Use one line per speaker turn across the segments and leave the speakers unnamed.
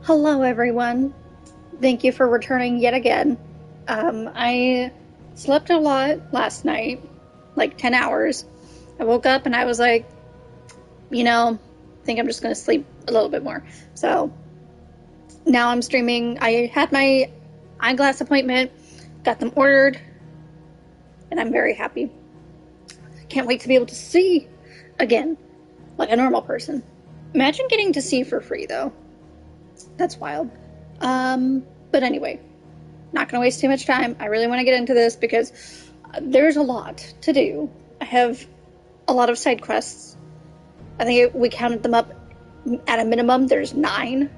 Hello, everyone. Thank you for returning yet again. I slept a lot last night, like 10 hours. I woke up and I was like, I think I'm just going to sleep a little bit more. So now I'm streaming. I had my eyeglass appointment, got them ordered, and I'm very happy. Can't wait to be able to see again, like a normal person. Imagine getting to see for free, though. That's wild. But anyway, not going to waste too much time. I really want to get into this because there's a lot to do. I have a lot of side quests. I think we counted them up at a minimum. There's 9,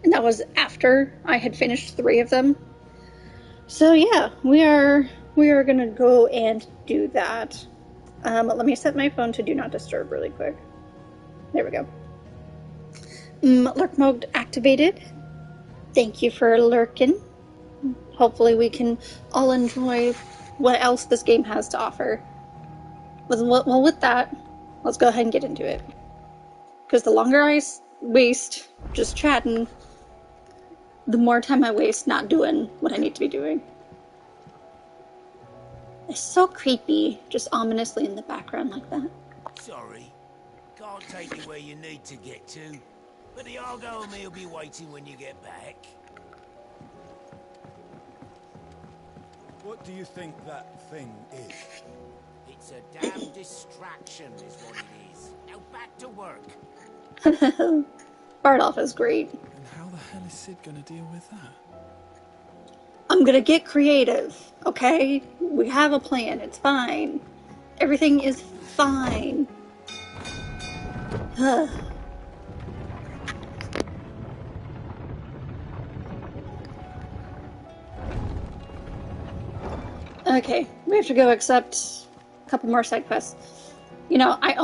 and that was after I had finished 3 of them. So yeah, we are gonna go and do that. Let me set my phone to do not disturb really quick. There we go. Lurk mode activated. Thank you for lurking. Hopefully we can all enjoy what else this game has to offer. Well, with that, let's go ahead and get into it. Because the longer I waste just chatting, the more time I waste not doing what I need to be doing. It's so creepy, just ominously in the background like that.
Sorry, can't take you where you need to get to, but the Argo and me will be waiting when you get back.
What do you think that thing is?
It's a damn distraction is what it is. Now back to work.
Bardolph is great.
And how the hell is Sid gonna deal with that?
I'm gonna get creative, okay? We have a plan, it's fine. Everything is fine. Okay, we have to go accept a couple more side quests. I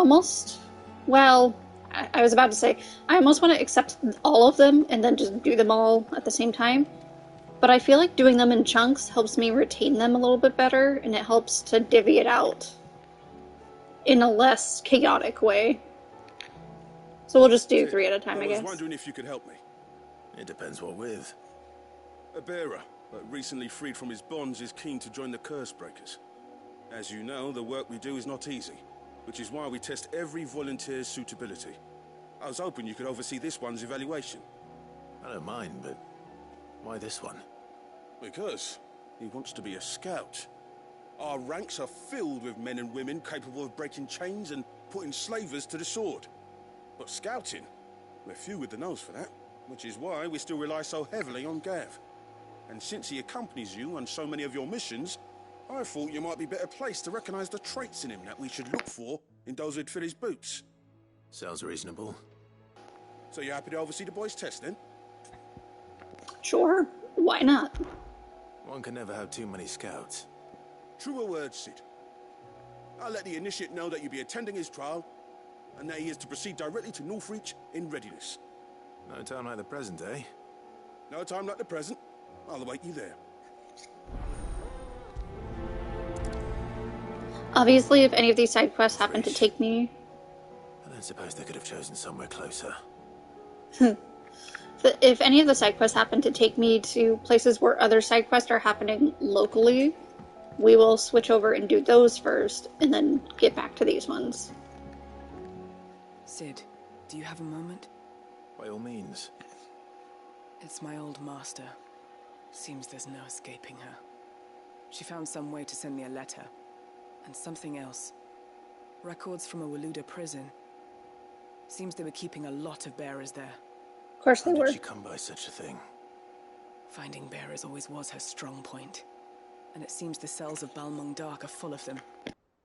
was about to say, I almost want to accept all of them and then just do them all at the same time. But I feel like doing them in chunks helps me retain them a little bit better, and it helps to divvy it out in a less chaotic way. So we'll just do 3 at a time, I guess.
I was wondering if you could help me.
It depends what with.
A bearer, but recently freed from his bonds, is keen to join the Cursebreakers. As you know, the work we do is not easy, which is why we test every volunteer's suitability. I was hoping you could oversee this one's evaluation.
I don't mind, but why this one?
Because he wants to be a scout. Our ranks are filled with men and women capable of breaking chains and putting slavers to the sword. But scouting, we're few with the nose for that, which is why we still rely so heavily on Gav. And since he accompanies you on so many of your missions, I thought you might be better placed to recognize the traits in him that we should look for in those who'd fill his boots.
Sounds reasonable.
So you happy to oversee the boys' test, then?
Sure, why not?
One can never have too many scouts.
Truer words, Sid. I'll let the initiate know that you'll be attending his trial, and that he is to proceed directly to Northreach in readiness.
No time like the present, eh?
No time like the present. I'll await you there.
Obviously, if any of these side quests happen to take me...
I don't suppose they could have chosen somewhere closer.
If any of the side quests happen to take me to places where other side quests are happening locally, we will switch over and do those first, and then get back to these ones.
Sid, do you have a moment?
By all means.
It's my old master. Seems there's no escaping her. She found some way to send me a letter. And something else. Records from a Waluda prison. Seems they were keeping a lot of bearers there.
Of course they
How
were.
did she come by such a thing?
Finding bearers always was her strong point. And it seems the cells of Balmung Dark are full of them.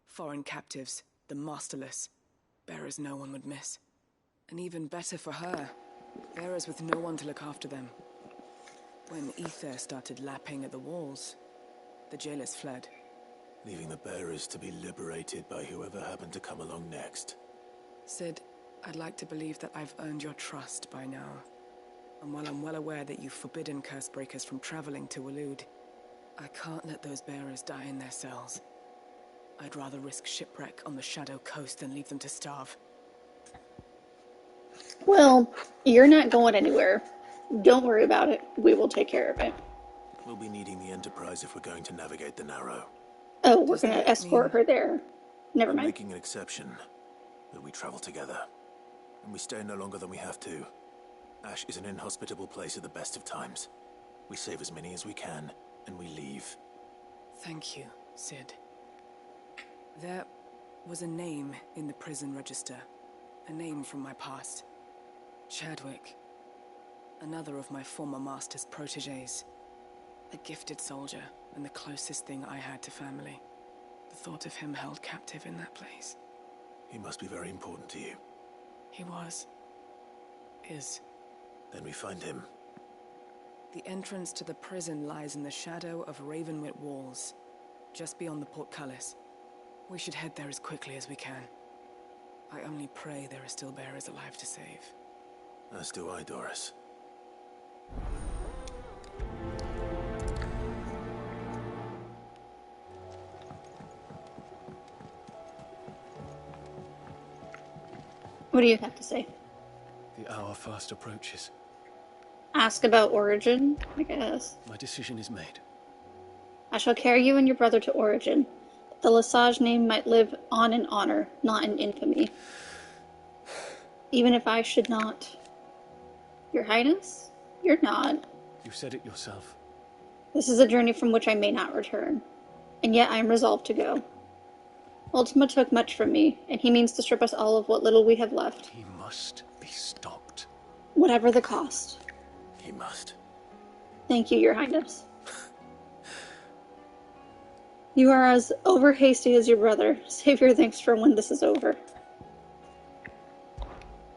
Foreign captives, the masterless. Bearers no one would miss. And even better for her, bearers with no one to look after them. When Ether started lapping at the walls, the jailers fled.
Leaving the bearers to be liberated by whoever happened to come along next.
Sid, I'd like to believe that I've earned your trust by now. And while I'm well aware that you've forbidden Cursebreakers from traveling to Waloed, I can't let those bearers die in their cells. I'd rather risk shipwreck on the Shadow Coast than leave them to starve.
Well, you're not going anywhere. Don't worry about it. We will take care of it.
We'll be needing the Enterprise if we're going to navigate the Narrow.
Oh, we're
Does
gonna
that
escort
mean-
her there. Never
I'm
mind.
making an exception, that we travel together. And we stay no longer than we have to. Ash is an inhospitable place at the best of times. We save as many as we can, and we leave.
Thank you, Sid. There was a name in the prison register. A name from my past. Chadwick. Another of my former master's protégés. A gifted soldier, and the closest thing I had to family. The thought of him held captive in that place.
He must be very important to you.
He was. Is.
Then we find him.
The entrance to the prison lies in the shadow of Ravenwit Walls, just beyond the portcullis. We should head there as quickly as we can. I only pray there are still bearers alive to save.
As do I, Doris.
What do you have to say?
The hour fast approaches.
Ask about Origin, I guess.
My decision is made.
I shall carry you and your brother to Origin. The Lesage name might live on in honor, not in infamy. Even if I should not. Your Highness? You're not.
You said it yourself.
This is a journey from which I may not return. And yet I am resolved to go. Ultima took much from me, and he means to strip us all of what little we have left.
He must be stopped.
Whatever the cost.
He must.
Thank you, Your Highness. You are as over-hasty as your brother. Save your thanks for when this is over.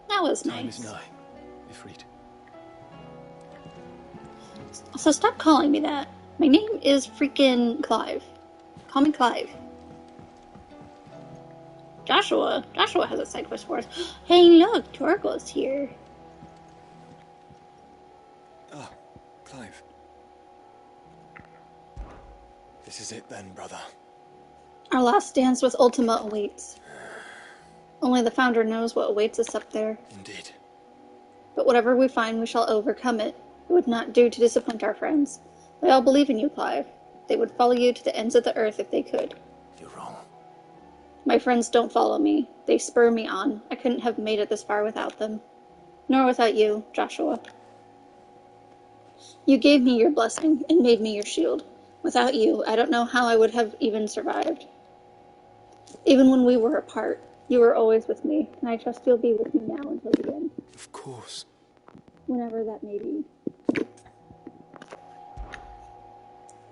That was
Time
nice.
is nigh. Ifrit.
So stop calling me that. My name is freaking Clive. Call me Clive. Joshua. Joshua has a side quest for us. Hey, look, Torgal's here.
Ah, Clive. This is it then, brother.
Our last dance with Ultima awaits. Only the Founder knows what awaits us up there.
Indeed.
But whatever we find, we shall overcome it. It would not do to disappoint our friends. They all believe in you, Clive. They would follow you to the ends of the earth if they could.
You're wrong.
My friends don't follow me. They spur me on. I couldn't have made it this far without them. Nor without you, Joshua. You gave me your blessing and made me your shield. Without you, I don't know how I would have even survived. Even when we were apart, you were always with me, and I trust you'll be with me now until the end.
Of course.
Whenever that may be.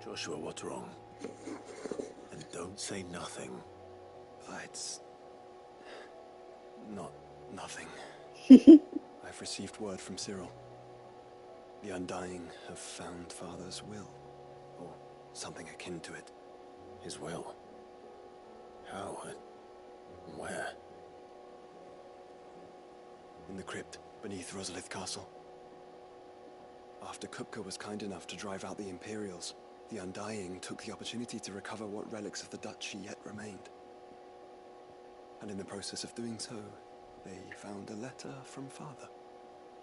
Joshua, what's wrong? And don't say nothing.
It's not nothing. I've received word from Cyril. The Undying have found Father's will, or something akin to it.
His will. How and where?
In the crypt beneath Rosalith Castle. After Kupka was kind enough to drive out the Imperials, the Undying took the opportunity to recover what relics of the Duchy yet remained. And in the process of doing so, they found a letter from Father.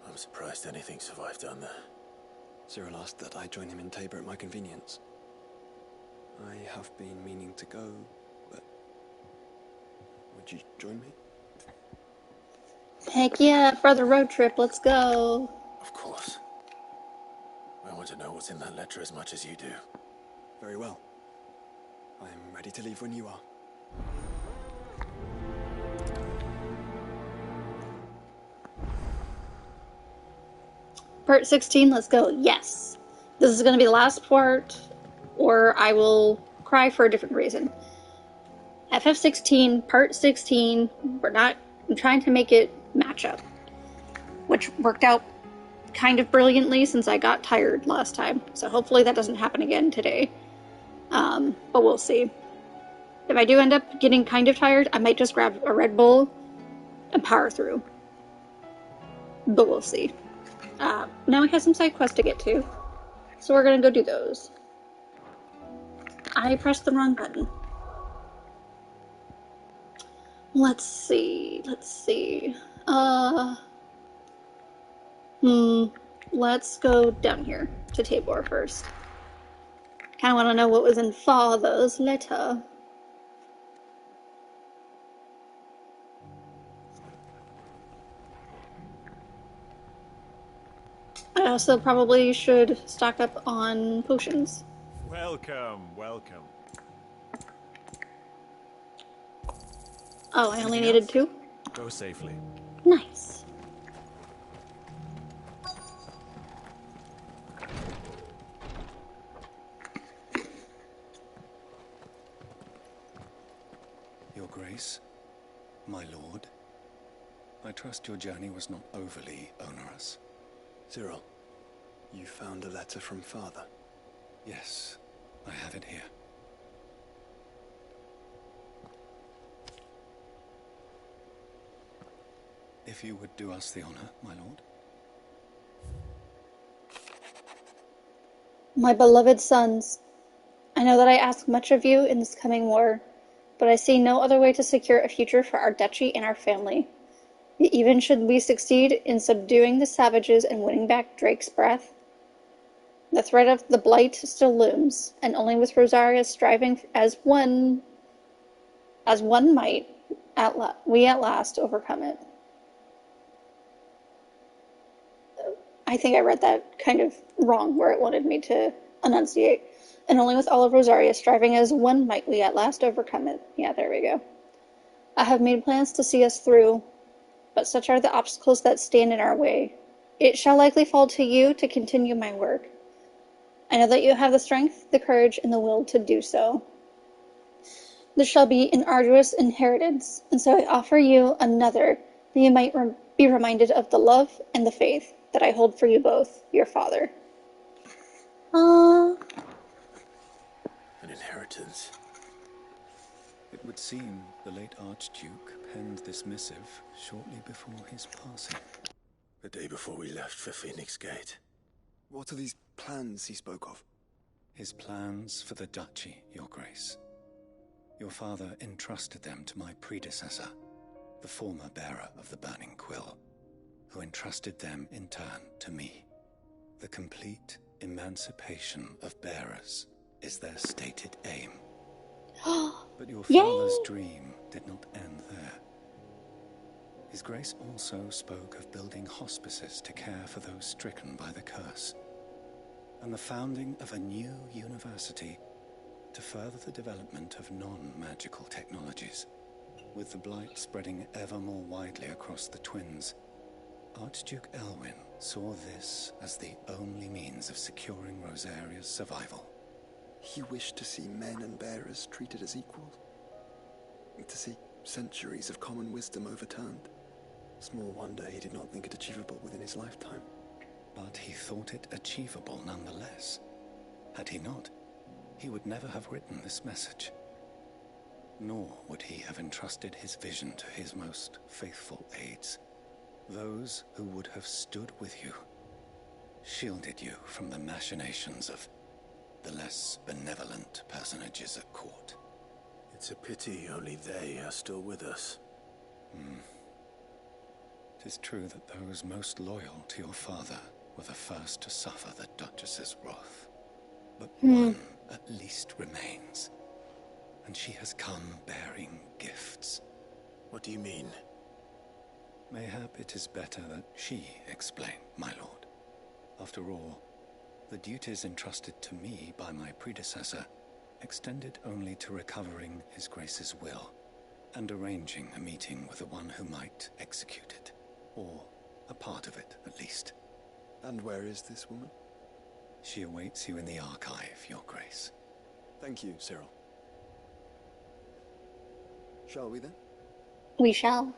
I'm surprised anything survived down there.
Cyril asked that I join him in Tabor at my convenience. I have been meaning to go, but would you join me?
Heck yeah, for the road trip, let's go.
Of course. I want to know what's in that letter as much as you do.
Very well. I'm ready to leave when you are.
Part 16, let's go. Yes. This is going to be the last part, or I will cry for a different reason. FF16, Part 16, I'm trying to make it match up. Which worked out kind of brilliantly since I got tired last time. So hopefully that doesn't happen again today. But we'll see. If I do end up getting kind of tired, I might just grab a Red Bull and power through. But we'll see. Now we have some side quests to get to. So we're gonna go do those. I pressed the wrong button. Let's see. Let's go down here to Tabor first. Kind of want to know what was in Father's letter. I also probably should stock up on potions.
Welcome, welcome.
Oh, I only
Anything
needed
else?
2?
Go safely.
Nice.
Your Grace, my lord, I trust your journey was not overly onerous. Cyril, you found a letter from Father? Yes, I have it here. If you would do us the honor, my lord.
My beloved sons, I know that I ask much of you in this coming war, but I see no other way to secure a future for our duchy and our family. Even should we succeed in subduing the savages and winning back Drake's breath, the threat of the Blight still looms, and only with Rosaria striving as one might, we at last overcome it. I think I read that kind of wrong, where it wanted me to enunciate. And only with all of Rosaria striving as one might we at last overcome it. Yeah, there we go. I have made plans to see us through, but such are the obstacles that stand in our way. It shall likely fall to you to continue my work. I know that you have the strength, the courage, and the will to do so. This shall be an arduous inheritance, and so I offer you another, that you might be reminded of the love and the faith that I hold for you both, your father.
An inheritance.
It would seem the late Archduke penned this missive shortly before his passing.
The day before we left for Phoenix Gate.
What are these plans he spoke of? His plans for the duchy, Your Grace. Your father entrusted them to my predecessor, the former bearer of the Burning Quill, who entrusted them in turn to me. The complete emancipation of bearers is their stated aim. But your father's dream did not end there. His Grace also spoke of building hospices to care for those stricken by the curse, and the founding of a new university to further the development of non-magical technologies. With the Blight spreading ever more widely across the Twins, Archduke Elwyn saw this as the only means of securing Rosaria's survival. He wished to see men and bearers treated as equals, to see centuries of common wisdom overturned. Small wonder he did not think it achievable within his lifetime. But he thought it achievable nonetheless. Had he not, he would never have written this message. Nor would he have entrusted his vision to his most faithful aides, those who would have stood with you, shielded you from the machinations of the less benevolent personages at court.
It's a pity only they are still with us.
It is true that those most loyal to your father were the first to suffer the Duchess's wrath. But one at least remains, and she has come bearing gifts.
What do you mean?
Mayhap it is better that she explain, my lord. After all, the duties entrusted to me by my predecessor extended only to recovering His Grace's will and arranging a meeting with the one who might execute it, or a part of it at least. And where is this woman? She awaits you in the archive, Your Grace. Thank you, Cyril. Shall we then?
We shall.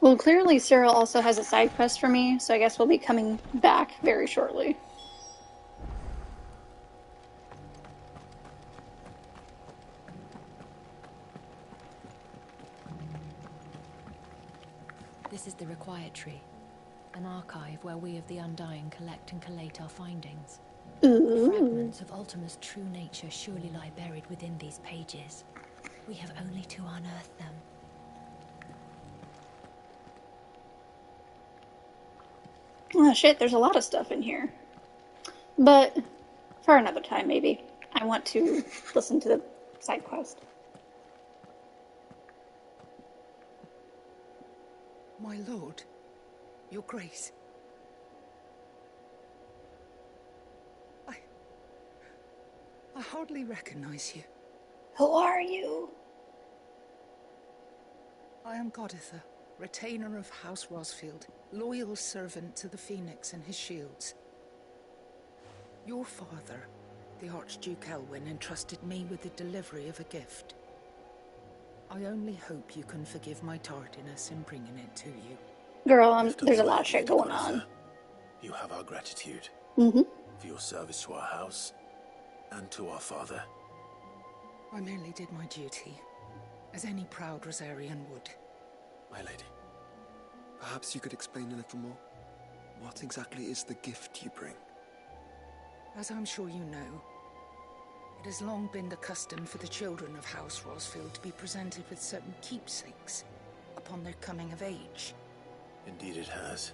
Well, clearly Cyril also has a side quest for me, so I guess we'll be coming back very shortly.
This is the Required Tree, an archive where we of the Undying collect and collate our findings.
Ooh.
Fragments of Ultima's true nature surely lie buried within these pages. We have only to unearth them.
Oh shit, there's a lot of stuff in here. But for another time, maybe. I want to listen to the side quest.
My lord, your grace. I hardly recognize you.
Who are you?
I am Goditha, retainer of House Rosfield, loyal servant to the Phoenix and his shields. Your father, the Archduke Elwyn, entrusted me with the delivery of a gift. I only hope you can forgive my tardiness in bringing it to you.
Girl, there's a lot of shit going on.
You have our gratitude
Mm-hmm.
for your service to our house and to our father.
I merely did my duty, as any proud Rosarian would.
My lady, perhaps you could explain a little more? What exactly is the gift you bring?
As I'm sure you know, it has long been the custom for the children of House Rosfield to be presented with certain keepsakes upon their coming of age.
Indeed it has.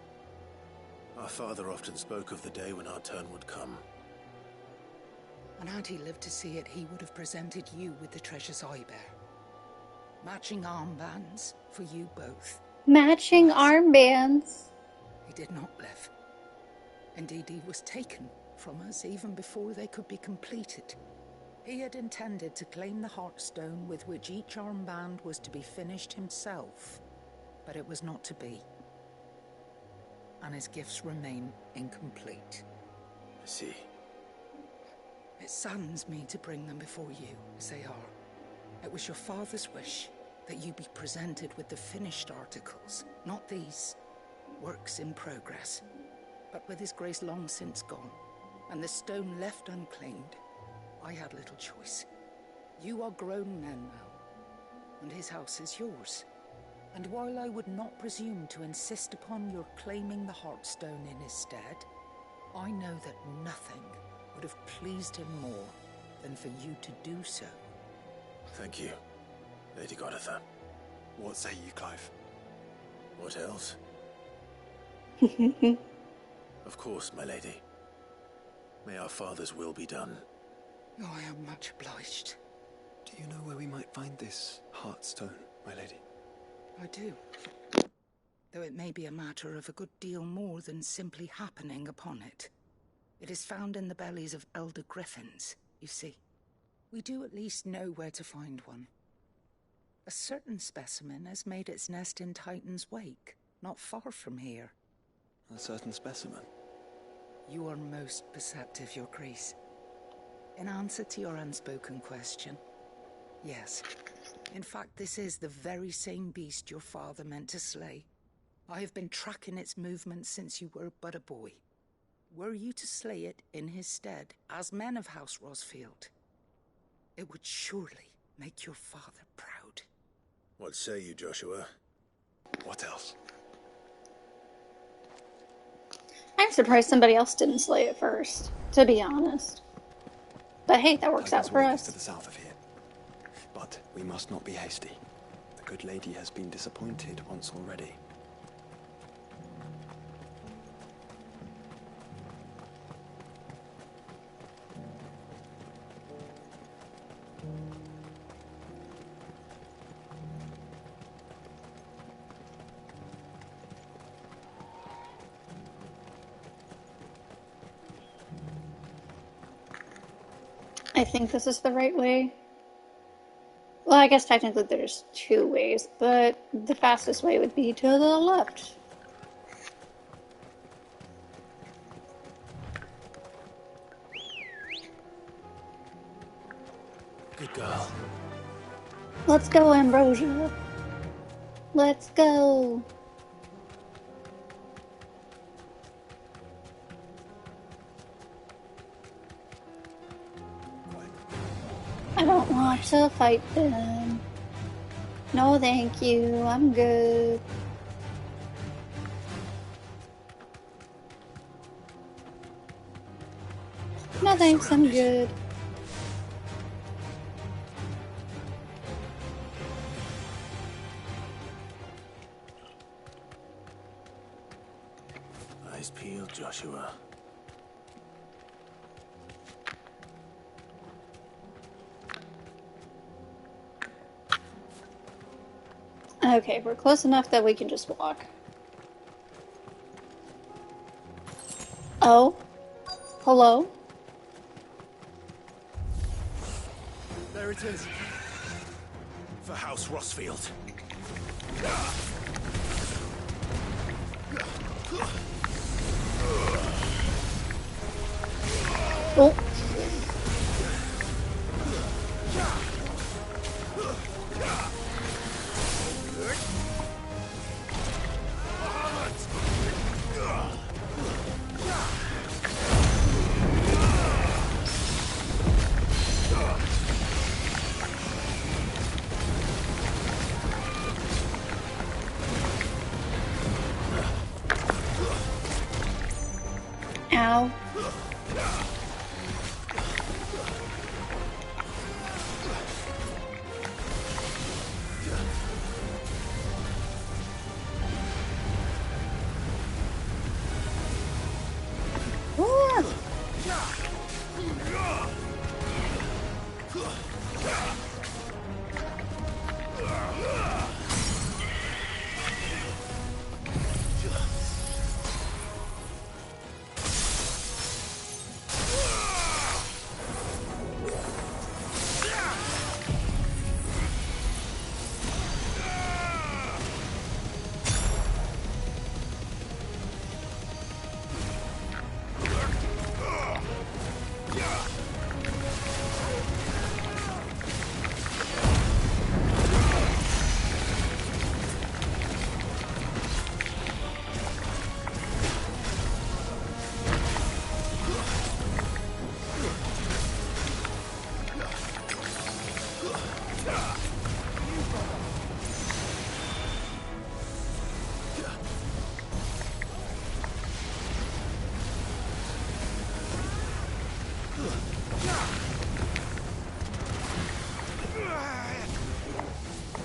Our father often spoke of the day when our turn would come.
And had he lived to see it, he would have presented you with the treasures I bear. Matching armbands for you both.
Matching armbands.
He did not live. Indeed, he was taken from us even before they could be completed. He had intended to claim the Heartstone with which each armband was to be finished himself, but it was not to be. And his gifts remain incomplete.
I see.
It saddens me to bring them before you, as they are. It was your father's wish that you be presented with the finished articles, not these works in progress. But with his grace long since gone, and the stone left unclaimed, I had little choice. You are grown men now, and his house is yours. And while I would not presume to insist upon your claiming the Heartstone in his stead, I know that nothing would have pleased him more than for you to do so.
Thank you, Lady Goditha.
What say you, Clive?
What else? Of course, my lady. May our father's will be done.
Oh, I am much obliged.
Do you know where we might find this Heartstone, my lady?
I do. Though it may be a matter of a good deal more than simply happening upon it. It is found in the bellies of elder griffins, you see. We do at least know where to find one. A certain specimen has made its nest in Titan's Wake, not far from here.
A certain specimen?
You are most perceptive, Your Grace. In answer to your unspoken question, yes. In fact, this is the very same beast your father meant to slay. I have been tracking its movements since you were but a boy. Were you to slay it in his stead, as men of House Rosfield, it would surely make your father proud.
What say you, Joshua?
What else?
I'm surprised somebody else didn't slay it first, to be honest. But hey, that works out
Titan's
for
Wake is
us.
to the south of here. But we must not be hasty. The good lady has been disappointed once already.
I think this is the right way. Well, I guess technically there's two ways, but the fastest way would be to the left.
Good girl.
Let's go, Ambrosia. Let's go. I don't want to fight them. No, thank you. I'm good. No thanks, I'm good.
Eyes peeled, Joshua.
Okay, we're close enough that we can just walk. Oh? Hello?
There it is. For House Rossfield.
Oh. Ow.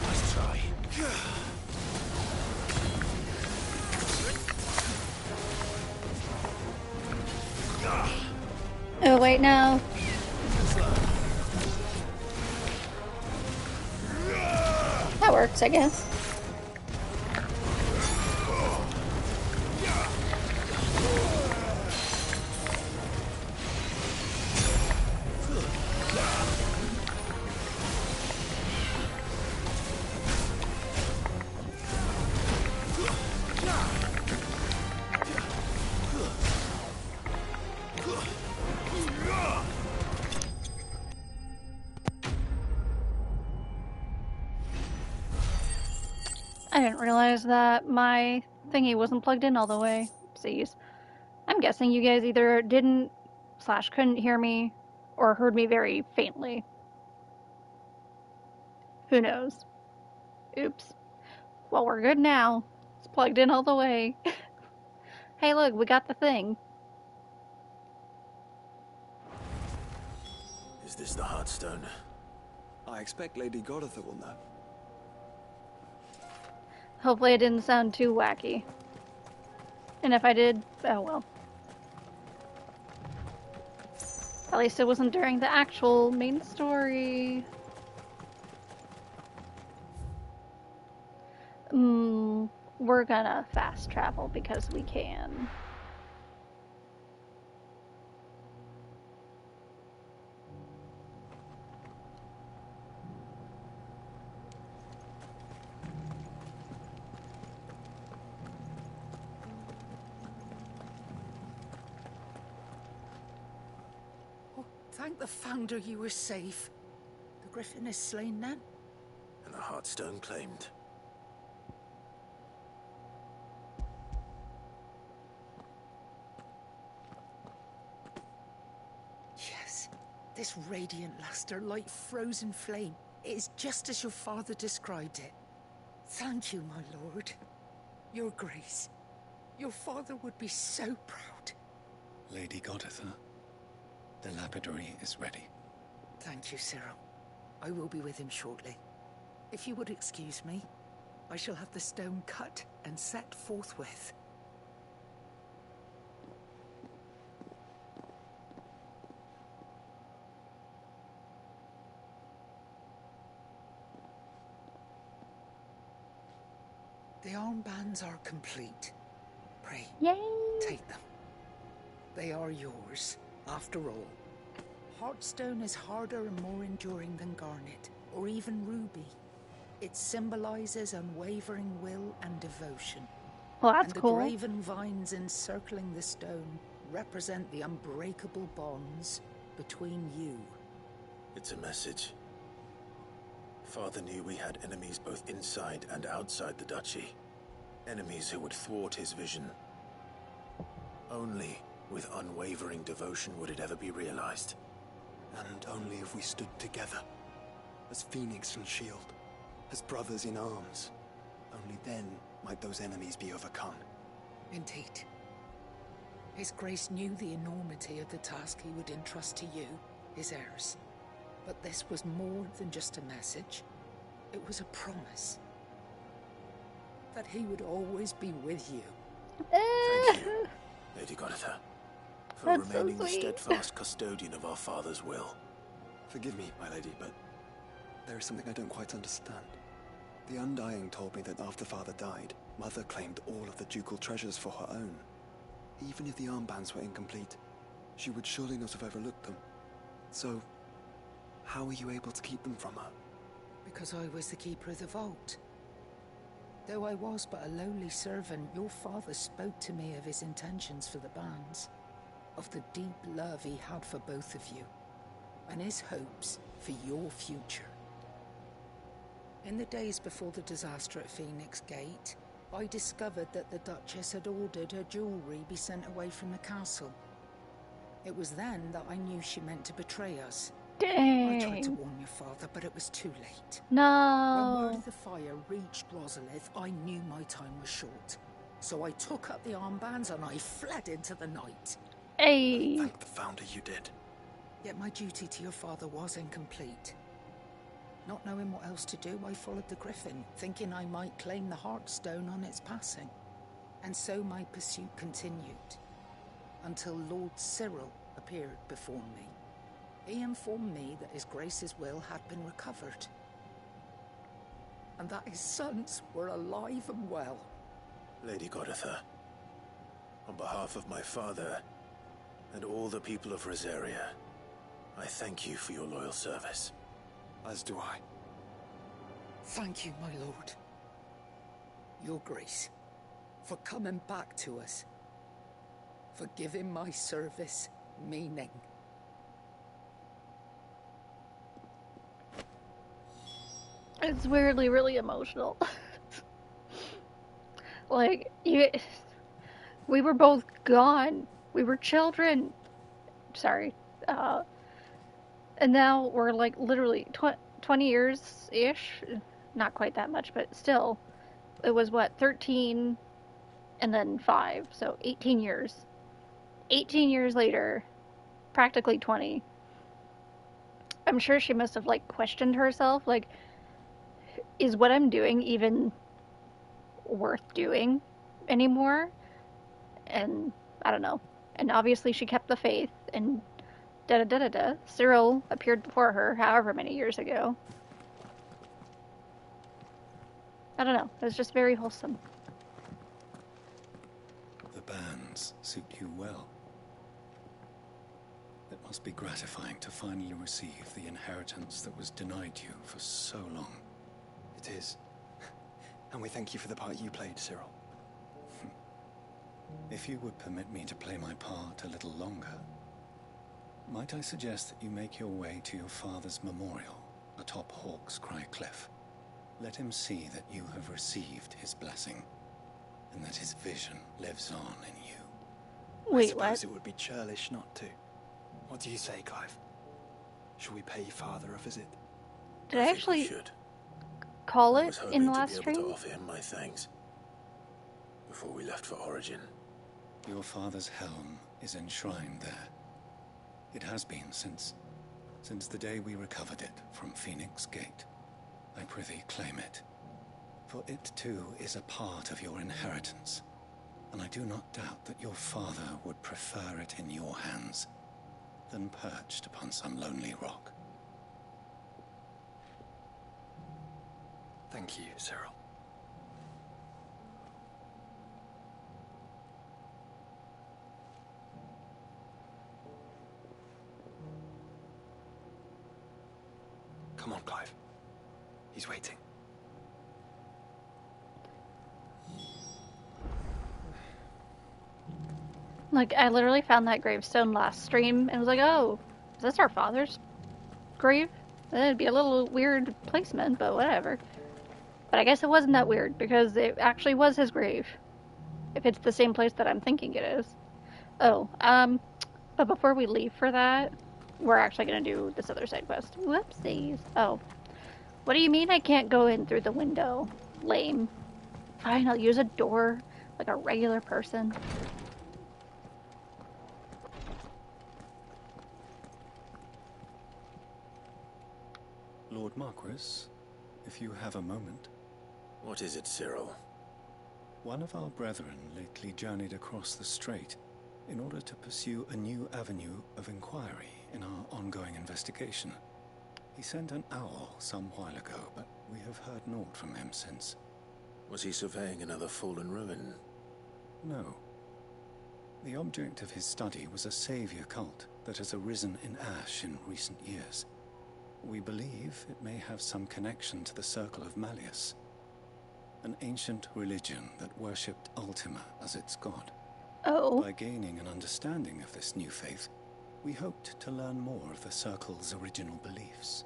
Nice try.
Oh, wait, no. That works, I guess. I didn't realize that my thingy wasn't plugged in all the way. Oopsies. I'm guessing you guys either didn't / couldn't hear me or heard me very faintly. Who knows? Oops. Well, we're good now. It's plugged in all the way. Hey, look, we got the thing.
Is this the Heartstone?
I expect Lady Goditha will know.
Hopefully it didn't sound too wacky. And if I did, oh well. At least it wasn't during the actual main story. We're gonna fast travel because we can.
Thank the Founder you were safe. The Griffin is slain then?
And the Heartstone claimed.
Yes. This radiant luster like frozen flame. It is just as your father described it. Thank you, my lord. Your Grace. Your father would be so proud.
Lady Goditha,
The lapidary is ready.
Thank you, Cyril. I will be with him shortly. If you would excuse me, I shall have the stone cut and set forthwith. The armbands are complete. Pray,
Yay!
take them. They are yours, after all. Heartstone is harder and more enduring than garnet, or even ruby. It symbolizes unwavering will and devotion.
Well, that's
and
cool.
the graven vines encircling the stone represent the unbreakable bonds between you.
It's a message. Father knew we had enemies both inside and outside the duchy. Enemies who would thwart his vision. Only with unwavering devotion would it ever be realized.
And only if we stood together, as Phoenix and Shield, as brothers in arms, only then might those enemies be overcome.
Indeed. His Grace knew the enormity of the task he would entrust to you, his heirs. But this was more than just a message. It was a promise. That he would always be with you.
Thank you, Lady Goditha, for
That's so
remaining the
sweet.
steadfast custodian of our father's will.
Forgive me, my lady, but there is something I don't quite understand. The Undying told me that after Father died, Mother claimed all of the ducal treasures for her own. Even if the armbands were incomplete, she would surely not have overlooked them. So, how were you able to keep them from her?
Because I was the keeper of the vault. Though I was but a lowly servant, your father spoke to me of his intentions for the bands, of the deep love he had for both of you, and his hopes for your future. In the days before the disaster at Phoenix Gate, I discovered that the Duchess had ordered her jewelry be sent away from the castle. It was then that I knew she meant to betray us. I tried to
Dang.
warn your father, but it was too late. When word
No.
of the fire reached Rosalith, I knew my time was short. So I took up the armbands and I fled into the night.
Hey.
Thank the Founder you did.
Yet my duty to your father was incomplete. Not knowing what else to do, I followed the Griffin, thinking I might claim the Heartstone on its passing. And so my pursuit continued, until Lord Cyril appeared before me. He informed me that His Grace's will had been recovered, and that his sons were alive and well.
Lady Goditha, on behalf of my father and all the people of Rosaria, I thank you for your loyal service.
As do I.
Thank you, my lord. Your Grace, for coming back to us, for giving my service meaning.
It's weirdly really emotional. Like, we were both gone. We were children. Sorry. And now we're like literally 20 years-ish. Not quite that much, but still. It was what, 13 and then 5. So 18 years. 18 years later, practically 20. I'm sure she must have like questioned herself. Like, is what I'm doing even worth doing anymore? And I don't know. And obviously she kept the faith, and da-da-da-da-da. Cyril appeared before her however many years ago. I don't know. It was just very wholesome.
The bands suit you well. It must be gratifying to finally receive the inheritance that was denied you for so long.
It is. And we thank you for the part you played, Cyril.
If you would permit me to play my part a little longer, might I suggest that you make your way to your father's memorial atop Hawk's Cry Cliff? Let him see that you have received his blessing, and that his vision lives on in you.
Wait,
I suppose
what?
it would be churlish not to. What do you say, Clive? Should we pay Father a visit?
Did I
think we
actually
should.
call
I
it
was hoping
in the
to
last
be able
stream?
to offer him my thanks before we left for Origin.
Your father's helm is enshrined there. It has been since the day we recovered it from Phoenix Gate. I prithee claim it, for it too is a part of your inheritance, and I do not doubt that your father would prefer it in your hands than perched upon some lonely rock.
Thank you, Cyril. Come on, Clive. He's waiting.
Like, I literally found that gravestone last stream and was like, oh, is this our father's grave? It'd be a little weird placement, but whatever. But I guess it wasn't that weird, because it actually was his grave. If it's the same place that I'm thinking it is. Oh, but before we leave for that, we're actually going to do this other side quest. Whoopsies. Oh. What do you mean I can't go in through the window? Lame. Fine, I'll use a door like a regular person.
Lord Marquis, if you have a moment.
What is it, Cyril?
One of our brethren lately journeyed across the strait in order to pursue a new avenue of inquiry in our ongoing investigation. He sent an owl some while ago, but we have heard naught from him since.
Was he surveying another fallen ruin?
No. The object of his study was a savior cult that has arisen in Ash in recent years. We believe it may have some connection to the Circle of Malleus, an ancient religion that worshipped Ultima as its god.
Oh.
By gaining an understanding of this new faith, we hoped to learn more of the Circle's original beliefs.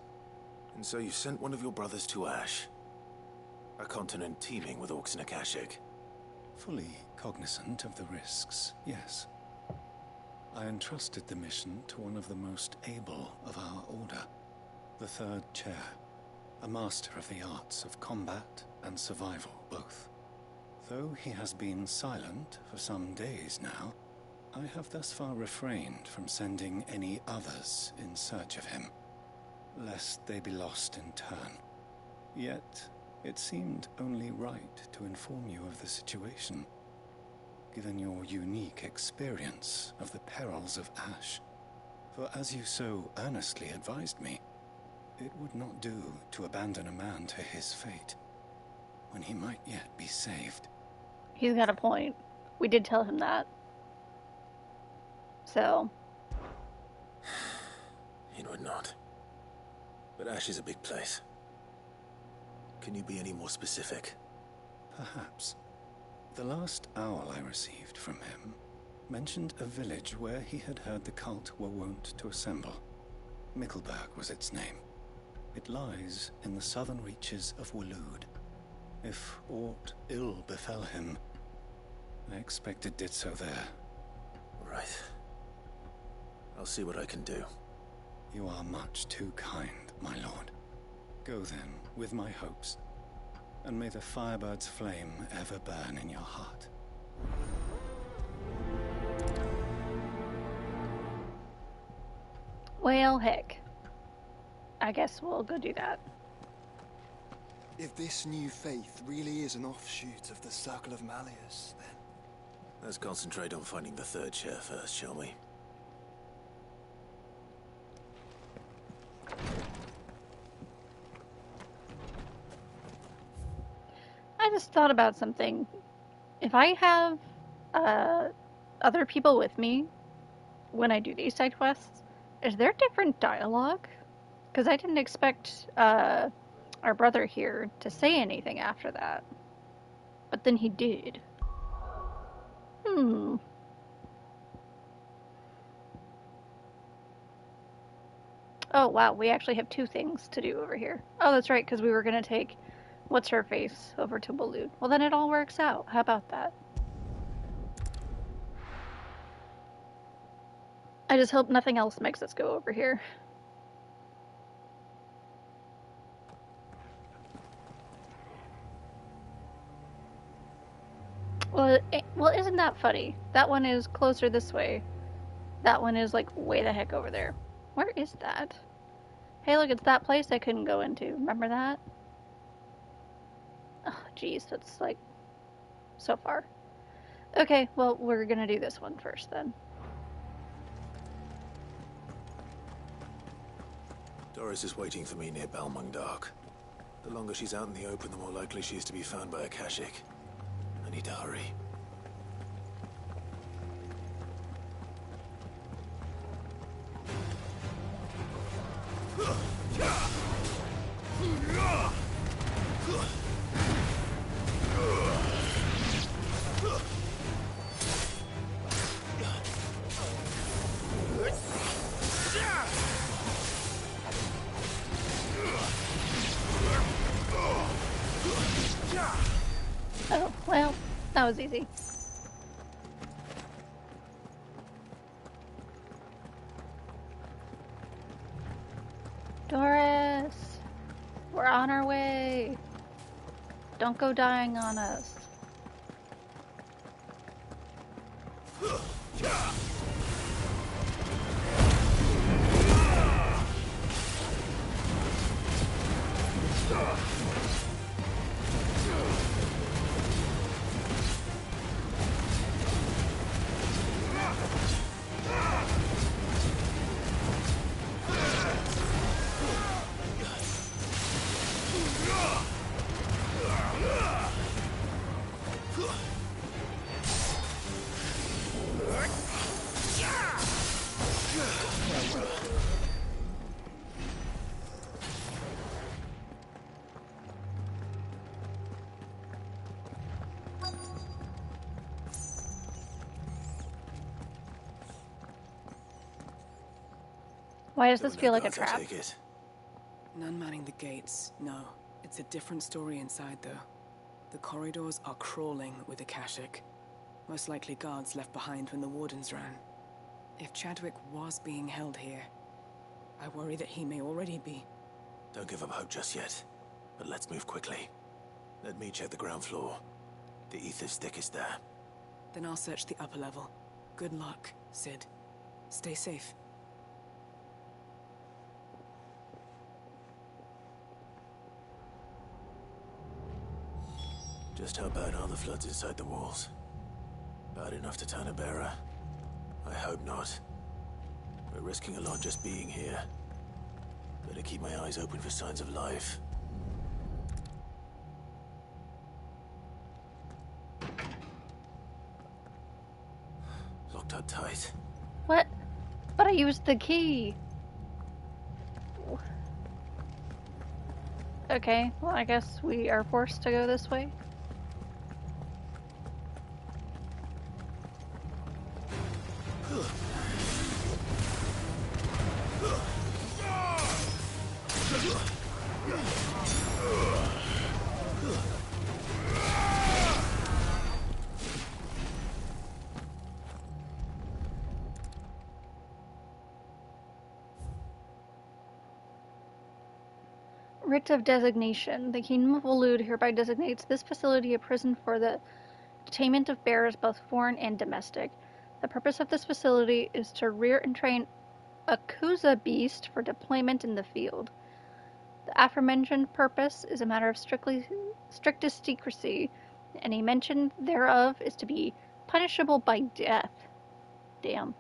And so you sent one of your brothers to Ash, a continent teeming with orcs and Akashic.
Fully cognizant of the risks, yes. I entrusted the mission to one of the most able of our order, the Third Chair, a master of the arts of combat and survival both. Though he has been silent for some days now, I have thus far refrained from sending any others in search of him, lest they be lost in turn. Yet, it seemed only right to inform you of the situation, given your unique experience of the perils of Ash. For as you so earnestly advised me, it would not do to abandon a man to his fate, when he might yet be saved.
He's got a point. We did tell him that. So.
It would not. But Ash is a big place. Can you be any more specific?
Perhaps. The last owl I received from him mentioned a village where he had heard the cult were wont to assemble. Mickleburg was its name. It lies in the southern reaches of Waloed. If aught ill befell him, I expect it did so there.
Right. I'll see what I can do.
You are much too kind, my lord. Go then, with my hopes, and may the Firebird's flame ever burn in your heart.
Well, heck. I guess we'll go do that.
If this new faith really is an offshoot of the Circle of Malleus, then...
Let's concentrate on finding the Third Chair first, shall we?
I just thought about something. If I have other people with me when I do these side quests, is there different dialogue? Because I didn't expect our brother here to say anything after that. But then he did. Oh, wow, we actually have two things to do over here. Oh, that's right, because we were going to take What's-Her-Face over to Waloed. Well, then it all works out. How about that? I just hope nothing else makes us go over here. Well, isn't that funny? That one is closer this way That one is like way the heck over there. Where is that? Hey, look, it's that place I couldn't go into. Remember that? Oh, geez, that's like so far. Okay, well, we're gonna do this one first then.
Doris is waiting for me near Balmung Dark. The longer she's out in the open, the more likely she is to be found by Akashic. I need to hurry.
Oh, well, that was easy. Doris, we're on our way. Don't go dying on us. Why does this feel like a trap?
None manning the gates, no. It's a different story inside, though. The corridors are crawling with Akashic. Most likely guards left behind when the Wardens ran. If Chadwick was being held here, I worry that he may already be.
Don't give up hope just yet, but let's move quickly. Let me check the ground floor. The ether's thickest there.
Then I'll search the upper level. Good luck, Sid. Stay safe.
Just how bad are the floods inside the walls? Bad enough to turn a bearer? I hope not. We're risking a lot just being here. Better keep my eyes open for signs of life. Locked up tight.
What? But I used the key. Okay, well, I guess we are forced to go this way. Writ of designation. The Kingdom of Waloed hereby designates this facility a prison for the detainment of bearers, both foreign and domestic. The purpose of this facility is to rear and train a Kuza beast for deployment in the field. The aforementioned purpose is a matter of strictest secrecy. Any mention thereof is to be punishable by death. Damn.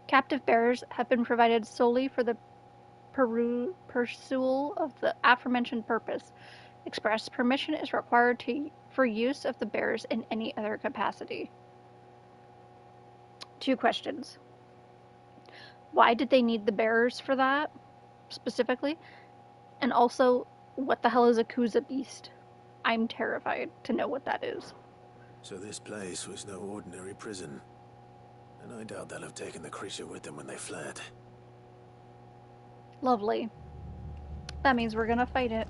Captive bearers have been provided solely for the pursual of the aforementioned purpose. Express permission is required for use of the bearers in any other capacity. 2 questions. Why did they need the bearers for that, specifically? And also, what the hell is a Kuza beast? I'm terrified to know what that is.
So this place was no ordinary prison. And I doubt they'll have taken the creature with them when they fled.
Lovely. That means we're gonna fight it.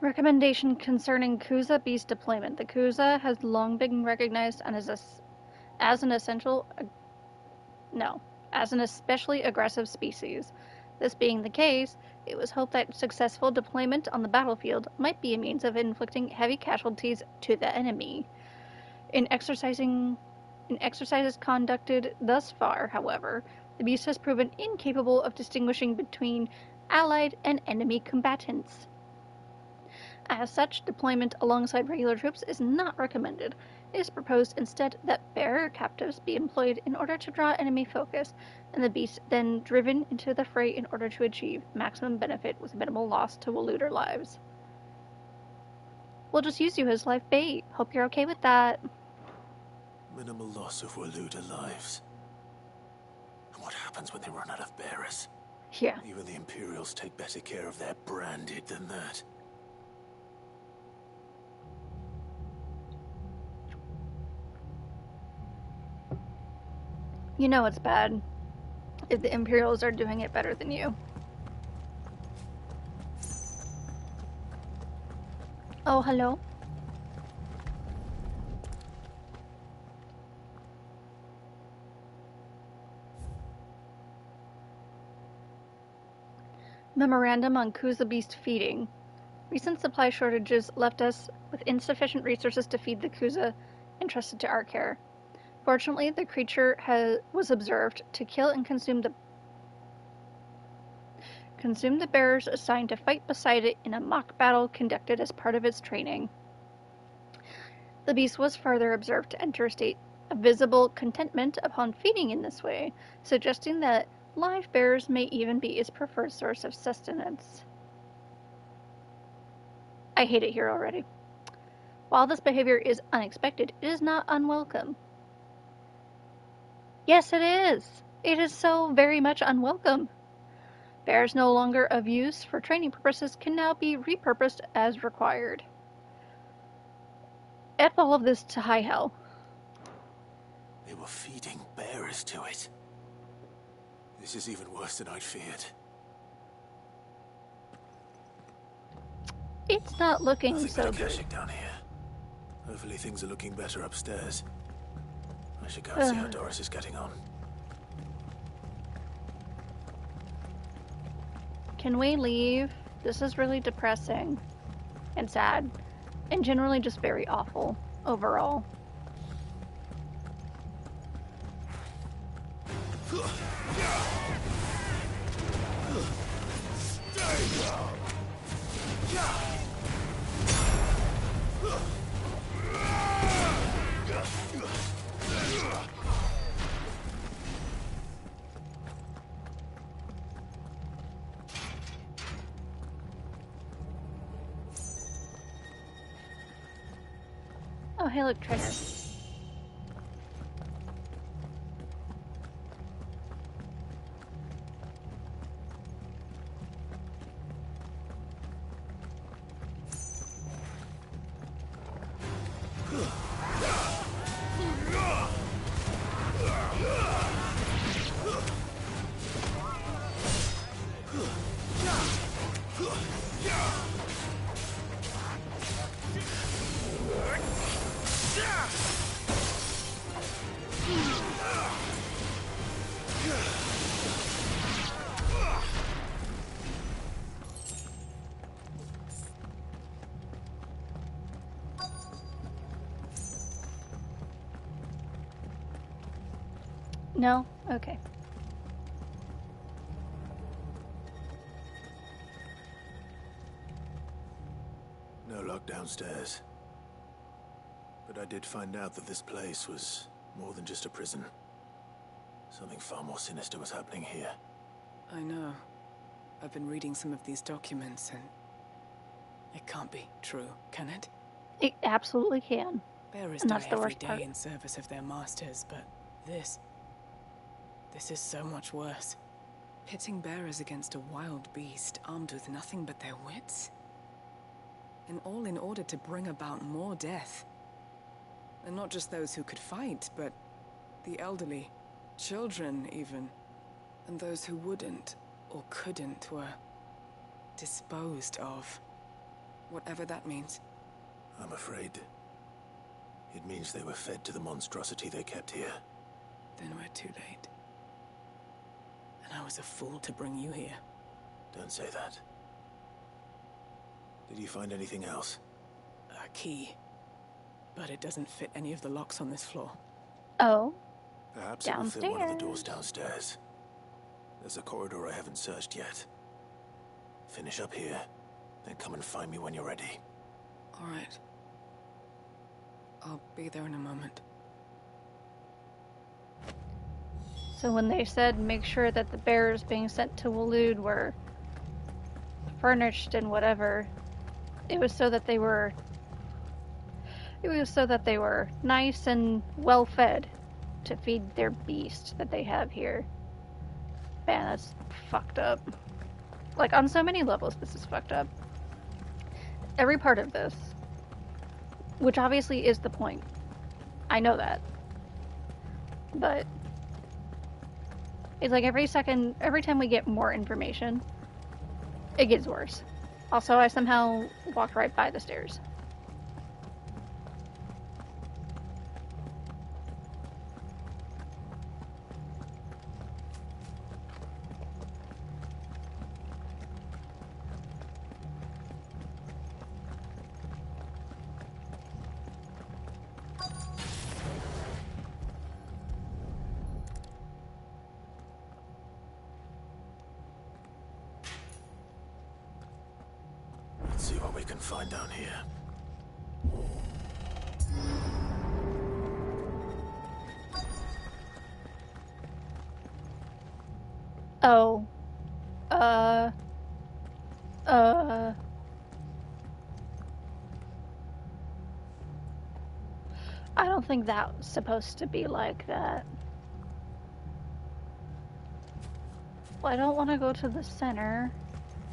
Recommendation concerning Kuza beast deployment. The Kuza has long been recognized and as an especially aggressive species. This being the case, it was hoped that successful deployment on the battlefield might be a means of inflicting heavy casualties to the enemy. In exercises conducted thus far, however, the beast has proven incapable of distinguishing between allied and enemy combatants. As such, deployment alongside regular troops is not recommended. It is proposed instead that bearer captives be employed in order to draw enemy focus, and the beast then driven into the fray in order to achieve maximum benefit with minimal loss to Waloeder lives. We'll just use you as live bait. Hope you're okay with that.
Minimal loss of Waloeder lives. And what happens when they run out of bearers?
Yeah.
Even the Imperials take better care of their branded than that.
You know it's bad if the Imperials are doing it better than you. Oh, hello? Memorandum on Kuza beast feeding. Recent supply shortages left us with insufficient resources to feed the Kuza entrusted to our care. Fortunately, the creature was observed to kill and consume the bearers assigned to fight beside it in a mock battle conducted as part of its training. The beast was further observed to enter a state of visible contentment upon feeding in this way, suggesting that live bearers may even be its preferred source of sustenance. I hate it here already. While this behavior is unexpected, it is not unwelcome. Yes, it is. It is so very much unwelcome. Bears no longer of use for training purposes can now be repurposed as required. F all of this to high hell.
They were feeding bearers to it. This is even worse than I'd feared.
It's not looking
Nothing
so
better
good.
caching down here. Hopefully things are looking better upstairs. I should go and see how Doris is getting on.
Can we leave? This is really depressing and sad and generally just very awful overall. Oh, hey, look, treasure. No? Okay.
No lock downstairs. But I did find out that this place was more than just a prison. Something far more sinister was happening here.
I know. I've been reading some of these documents and it can't be true, can it?
It absolutely can.
Bearers
And
die
that's the
every
worst
day
part.
in service of their masters, but this is so much worse. Pitting bearers against a wild beast armed with nothing but their wits? And all in order to bring about more death. And not just those who could fight, but the elderly, children even. And those who wouldn't or couldn't were disposed of. Whatever that means.
I'm afraid it means they were fed to the monstrosity they kept here.
Then we're too late. And I was a fool to bring you here.
Don't say that. Did you find anything else?
A key. But it doesn't fit any of the locks on this floor.
Oh.
Perhaps
Downstairs.
it will fit one of the doors downstairs. There's a corridor I haven't searched yet. Finish up here, then come and find me when you're ready.
All right. I'll be there in a moment.
So when they said make sure that the bearers being sent to Waloed were furnished and whatever, it was so that they were nice and well fed to feed their beast that they have here. Man, that's fucked up. Like, on so many levels, this is fucked up. Every part of this, which obviously is the point. I know that. But it's like every time we get more information, it gets worse. Also, I somehow walked right by the stairs.
Let's see what we can find down here.
Oh. I don't think that was supposed to be like that. Well, I don't want to go to the center.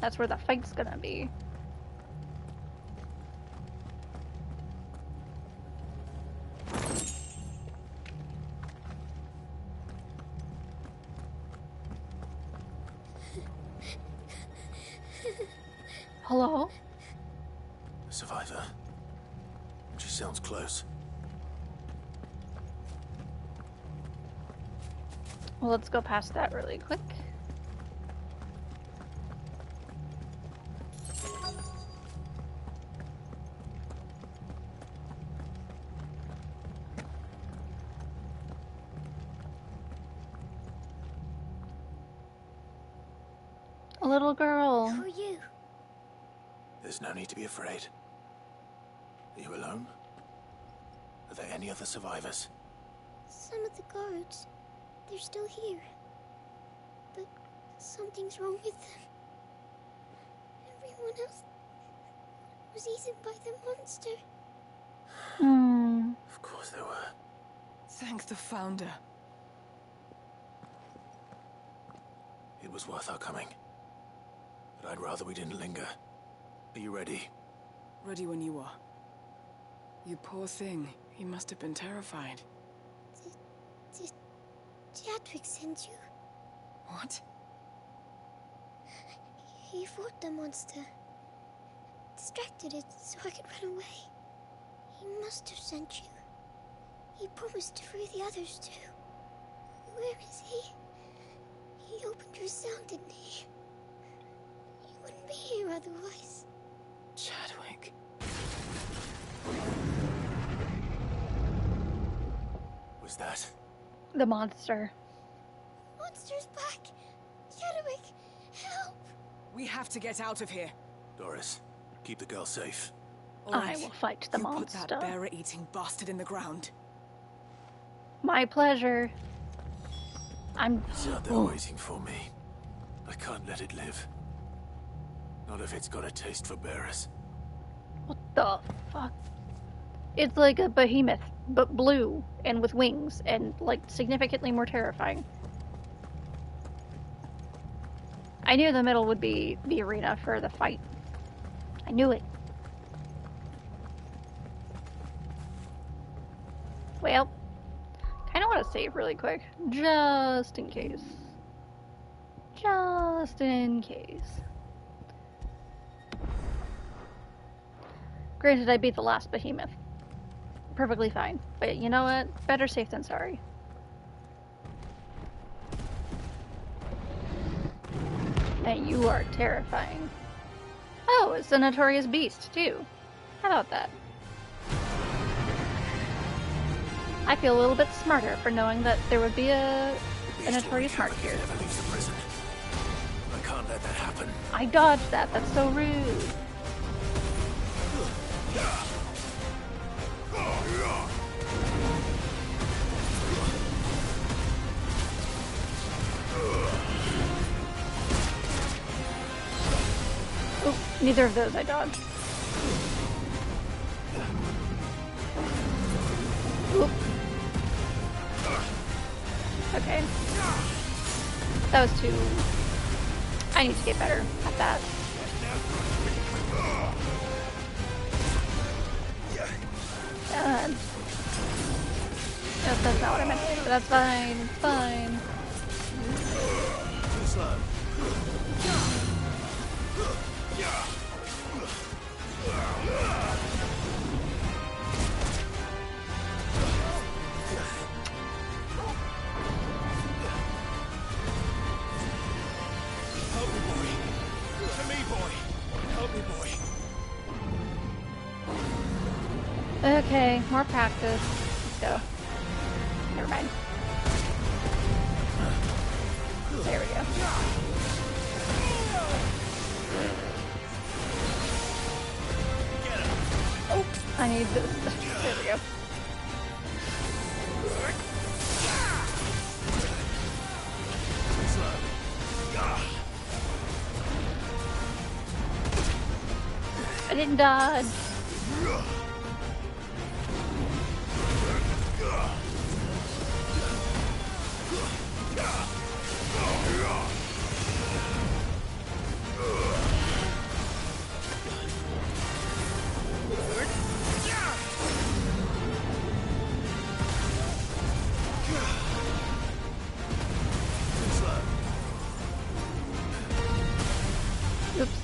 That's where the fight's gonna be. Hello?
A survivor. She sounds close.
Well, let's go past that really quick. A little girl.
Who are you?
There's no need to be afraid. Are you alone? Are there any other survivors?
Some of the guards. They're still here. But something's wrong with them. Everyone else was eaten by the monster.
Of course there were.
Thank the Founder.
It was worth our coming. But I'd rather we didn't linger. Are you ready?
Ready when you are. You poor thing. You must have been terrified.
Did Chadwick send you?
What?
He fought the monster. Distracted it so I could run away. He must have sent you. He promised to free the others too. Where is he? He opened your cell, didn't he? He wouldn't be here otherwise.
Chadwick.
Was that?
The monster.
Monster's back! Chadwick, help!
We have to get out of here.
Doris, keep the girl safe.
All
I
right.
will fight the
You
monster.
put that bearer-eating bastard in the ground.
My pleasure.
It's out there waiting for me. I can't let it live. Not if it's got a taste for bearers.
What the fuck? It's like a behemoth, but blue and with wings and like significantly more terrifying. I knew the middle would be the arena for the fight. I knew it. Well, kind of want to save really quick, just in case. Just in case. Granted, I beat the last behemoth. Perfectly fine. But you know what? Better safe than sorry. And you are terrifying. Oh, it's a notorious beast, too. How about that? I feel a little bit smarter for knowing that there would be a notorious mark here.
I can't let that happen.
I dodged that. That's so rude. Oop, neither of those I dodged. Oop. Okay. That was too... I need to get better at that. Nope, that's not what I meant to do, but that's fine. It's fine.
Too slow.
Help me, boy. To me, boy. Help me, boy.
Okay, more practice. Let's go. Never mind. There we go. Oh, I need this. There we go. I didn't dodge. Oops.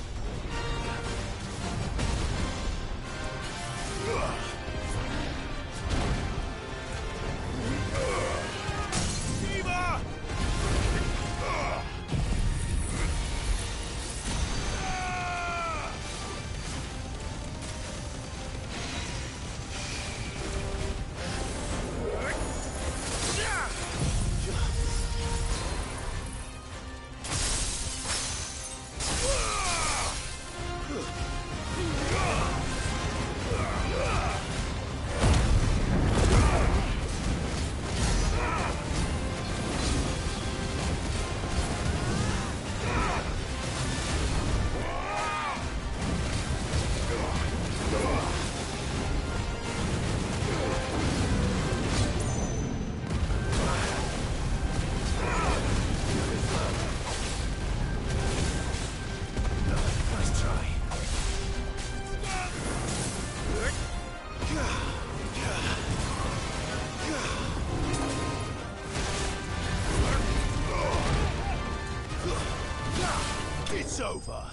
It's over.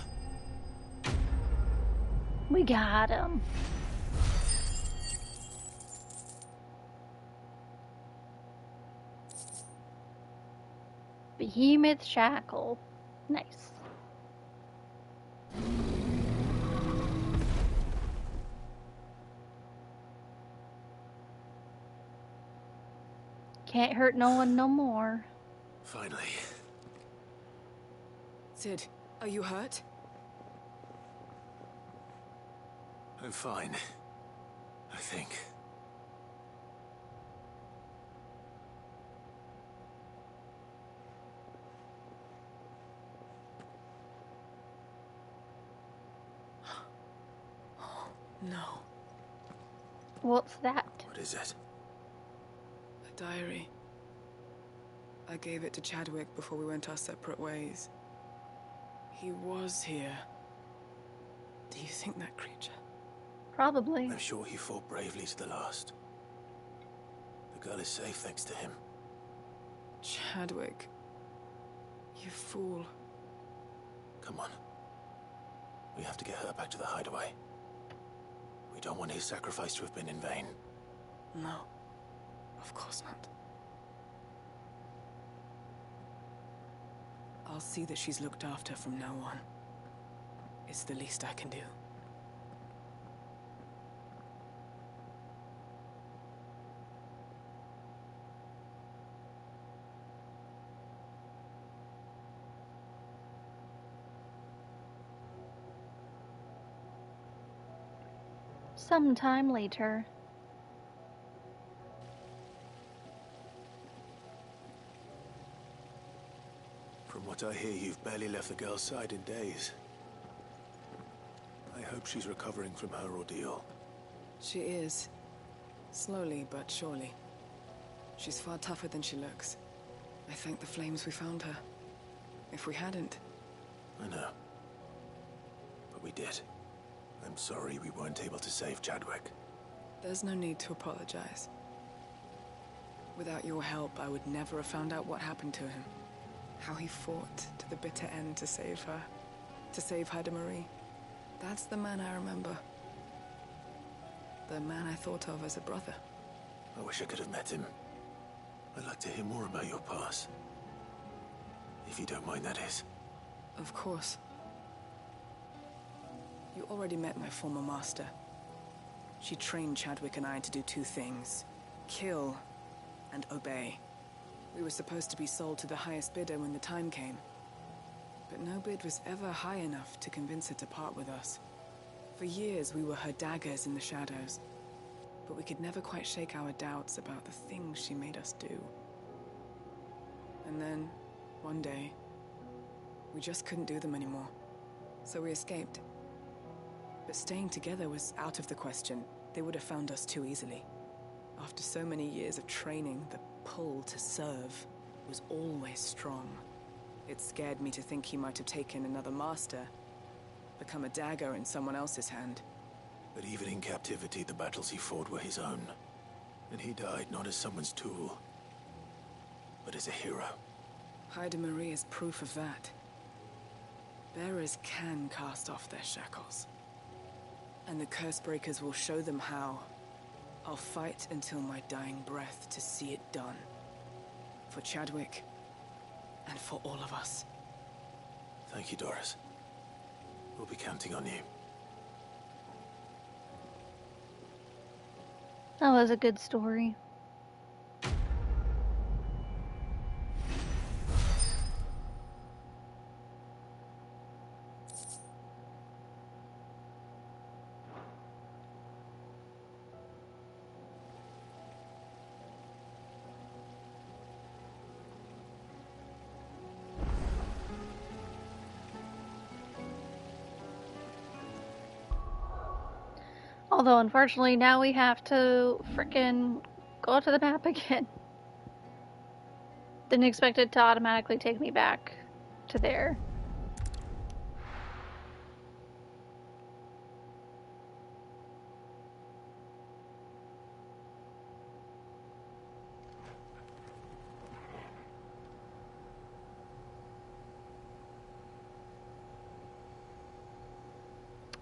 We got him. Behemoth Shackle. Nice. Can't hurt no one no more.
Finally.
Cid, are you hurt?
I'm fine. I think.
No.
What's that?
What is it?
A diary. I gave it to Chadwick before we went our separate ways. He was here. Do you think that creature?
Probably.
I'm sure he fought bravely to the last. The girl is safe thanks to him.
Chadwick. You fool.
Come on. We have to get her back to the hideaway. We don't want his sacrifice to have been in vain.
No, of course not. I'll see that she's looked after from now on. It's the least I can do.
Sometime later.
From what I hear, you've barely left the girl's side in days. I hope she's recovering from her ordeal.
She is. Slowly but surely. She's far tougher than she looks. I thank the flames we found her. If we hadn't...
I know. But we did. I'm sorry we weren't able to save Chadwick.
There's no need to apologize. Without your help, I would never have found out what happened to him. How he fought to the bitter end to save her. To save Hyde Marie. That's the man I remember. The man I thought of as a brother.
I wish I could have met him. I'd like to hear more about your past. If you don't mind, that is.
Of course. You already met my former master. She trained Chadwick and I to do two things. Kill and obey. We were supposed to be sold to the highest bidder when the time came. But no bid was ever high enough to convince her to part with us. For years we were her daggers in the shadows. But we could never quite shake our doubts about the things she made us do. And then, one day, we just couldn't do them anymore. So we escaped. But staying together was out of the question. They would have found us too easily. After so many years of training, the pull to serve was always strong. It scared me to think he might have taken another master, become a dagger in someone else's hand.
But even in captivity, the battles he fought were his own. And he died not as someone's tool, but as a hero.
Hyde Marie is proof of that. Bearers can cast off their shackles. And the Cursebreakers will show them how. I'll fight until my dying breath to see it done. For Chadwick, and for all of us.
Thank you, Doris. We'll be counting on you.
That was a good story. Although, unfortunately, now we have to frickin' go to the map again. Didn't expect it to automatically take me back to there.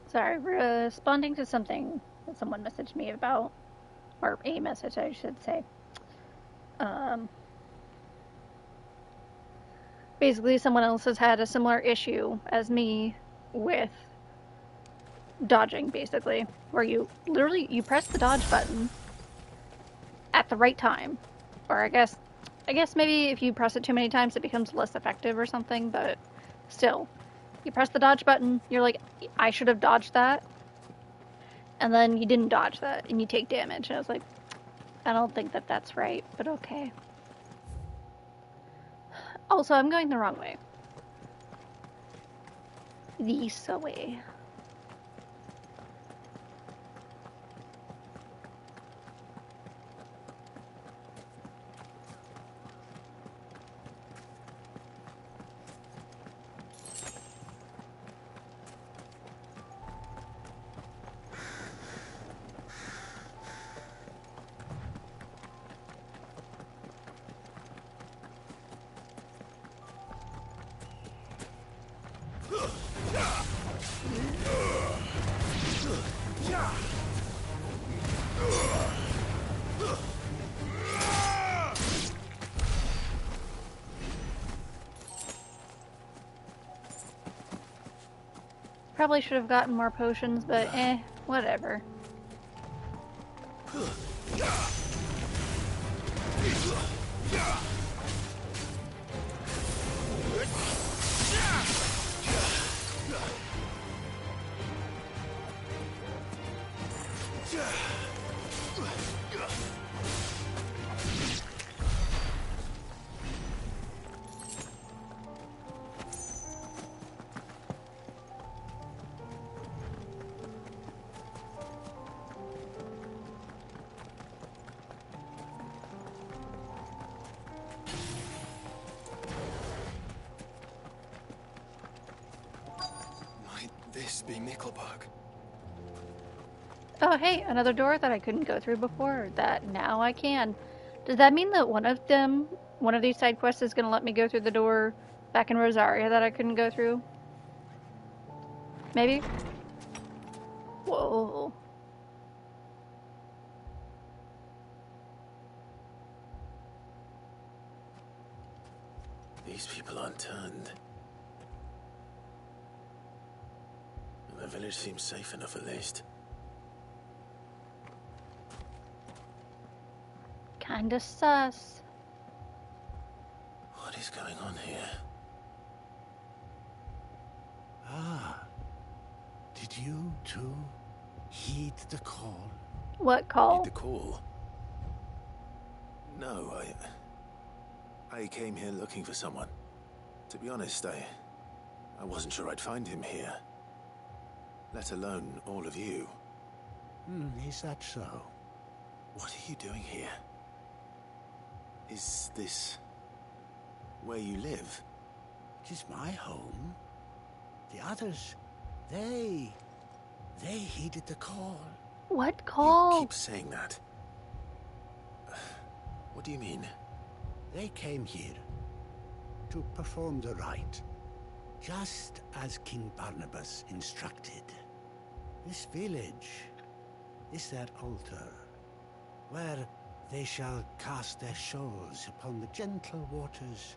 Sorry, responding to something that someone messaged me about, or a message I should say. Basically someone else has had a similar issue as me with dodging, basically, where you literally, you press the dodge button at the right time, or I guess maybe if you press it too many times it becomes less effective or something, but still. You press the dodge button, you're like, I should have dodged that. And then you didn't dodge that, and you take damage. And I was like, I don't think that that's right, but okay. Also, I'm going the wrong way. This way. probably should have gotten more potions, but whatever.
This be Mikkelberg.
Oh, hey, another door that I couldn't go through before, that now I can. Does that mean that one of these side quests is going to let me go through the door back in Rosaria that I couldn't go through? Maybe? Whoa.
These people aren't turned. The village seems safe enough at least.
Kinda sus.
What is going on here?
Ah. Did you too heed the call?
What call?
Heed the call? No, I came here looking for someone. To be honest, I wasn't sure I'd find him here. Let alone all of you.
Is that so?
What are you doing here? Is this where you live?
It is my home. The others, they heeded the call.
What call?
You keep saying that. What do you mean?
They came here to perform the rite, just as King Barnabas instructed. This village is their altar, where they shall cast their souls upon the gentle waters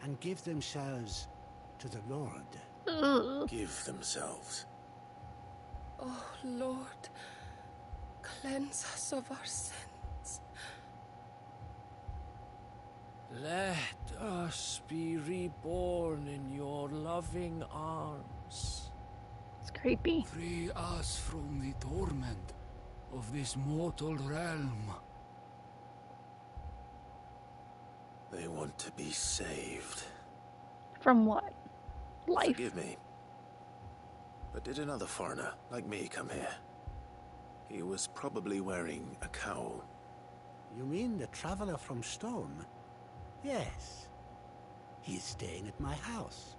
and give themselves to the Lord.
Give themselves?
Oh, Lord, cleanse us of our sins.
Let us be reborn in your loving arms.
It's creepy.
Free us from the torment of this mortal realm.
They want to be saved.
From what? Life?
Forgive me. But did another foreigner, like me, come here? He was probably wearing a cowl.
You mean the traveler from Stone? Yes. He's staying at my house,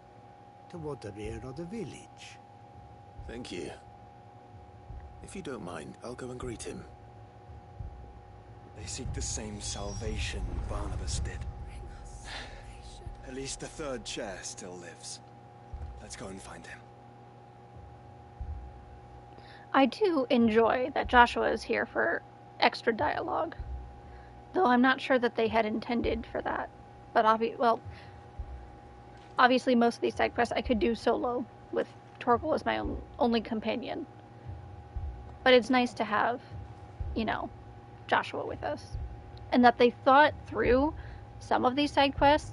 toward the rear of the village.
Thank you. If you don't mind, I'll go and greet him.
They seek the same salvation Barnabas did. At least the third chair still lives. Let's go and find him.
I do enjoy that Joshua is here for extra dialogue. Though I'm not sure that they had intended for that. But obviously most of these side quests I could do solo, with Torgal as my only companion. But it's nice to have, Joshua with us. And that they thought through some of these side quests,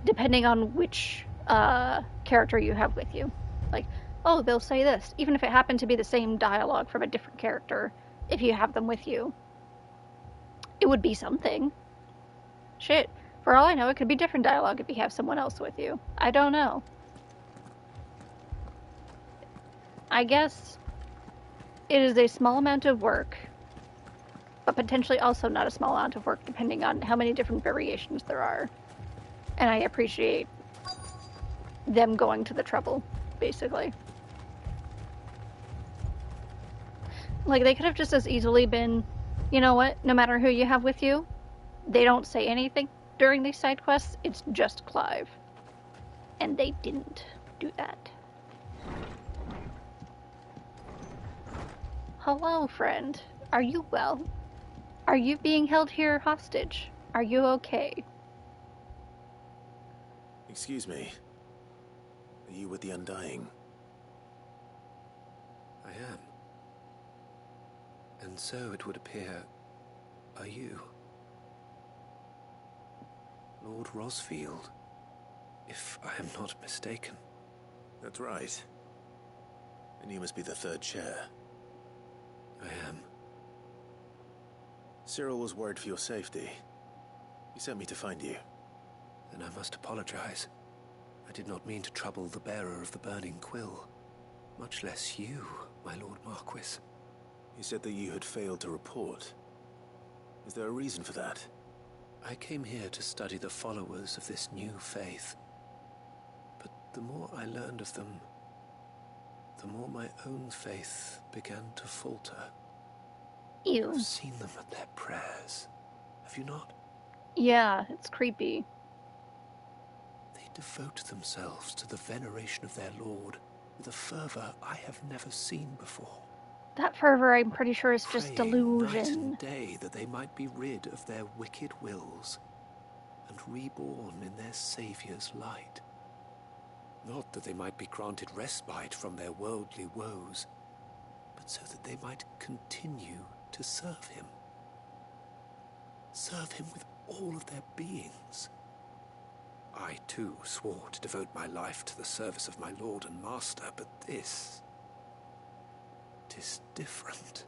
depending on which character you have with you. Like, oh, they'll say this, even if it happened to be the same dialogue from a different character, if you have them with you. It would be something. Shit. For all I know, it could be different dialogue if you have someone else with you. I don't know. I guess it is a small amount of work, but potentially also not a small amount of work depending on how many different variations there are. And I appreciate them going to the trouble, basically. Like, they could have just as easily been, you know what, no matter who you have with you, they don't say anything during these side quests, it's just Clive. And they didn't do that. Hello, friend. Are you well? Are you being held here hostage? Are you okay?
Excuse me. Are you with the Undying?
I am. And so it would appear, are you. Lord Rosfield, if I am not mistaken.
That's right. And you must be the third chair.
I am.
Cyril was worried for your safety. He sent me to find you.
Then I must apologize. I did not mean to trouble the bearer of the burning quill. Much less you, my Lord Marquis.
He said that you had failed to report. Is there a reason for that?
I came here to study the followers of this new faith. But the more I learned of them, the more my own faith began to falter.
Ew.
You've seen them at their prayers, have you not?
Yeah, it's creepy.
They devote themselves to the veneration of their Lord with a fervor I have never seen before.
That fervor, I'm pretty sure, is just
Praying
delusion.
night and day that they might be rid of their wicked wills and reborn in their Saviour's light. Not that they might be granted respite from their worldly woes, but so that they might continue to serve him. Serve him with all of their beings. I, too, swore to devote my life to the service of my Lord and Master, but this... it is different.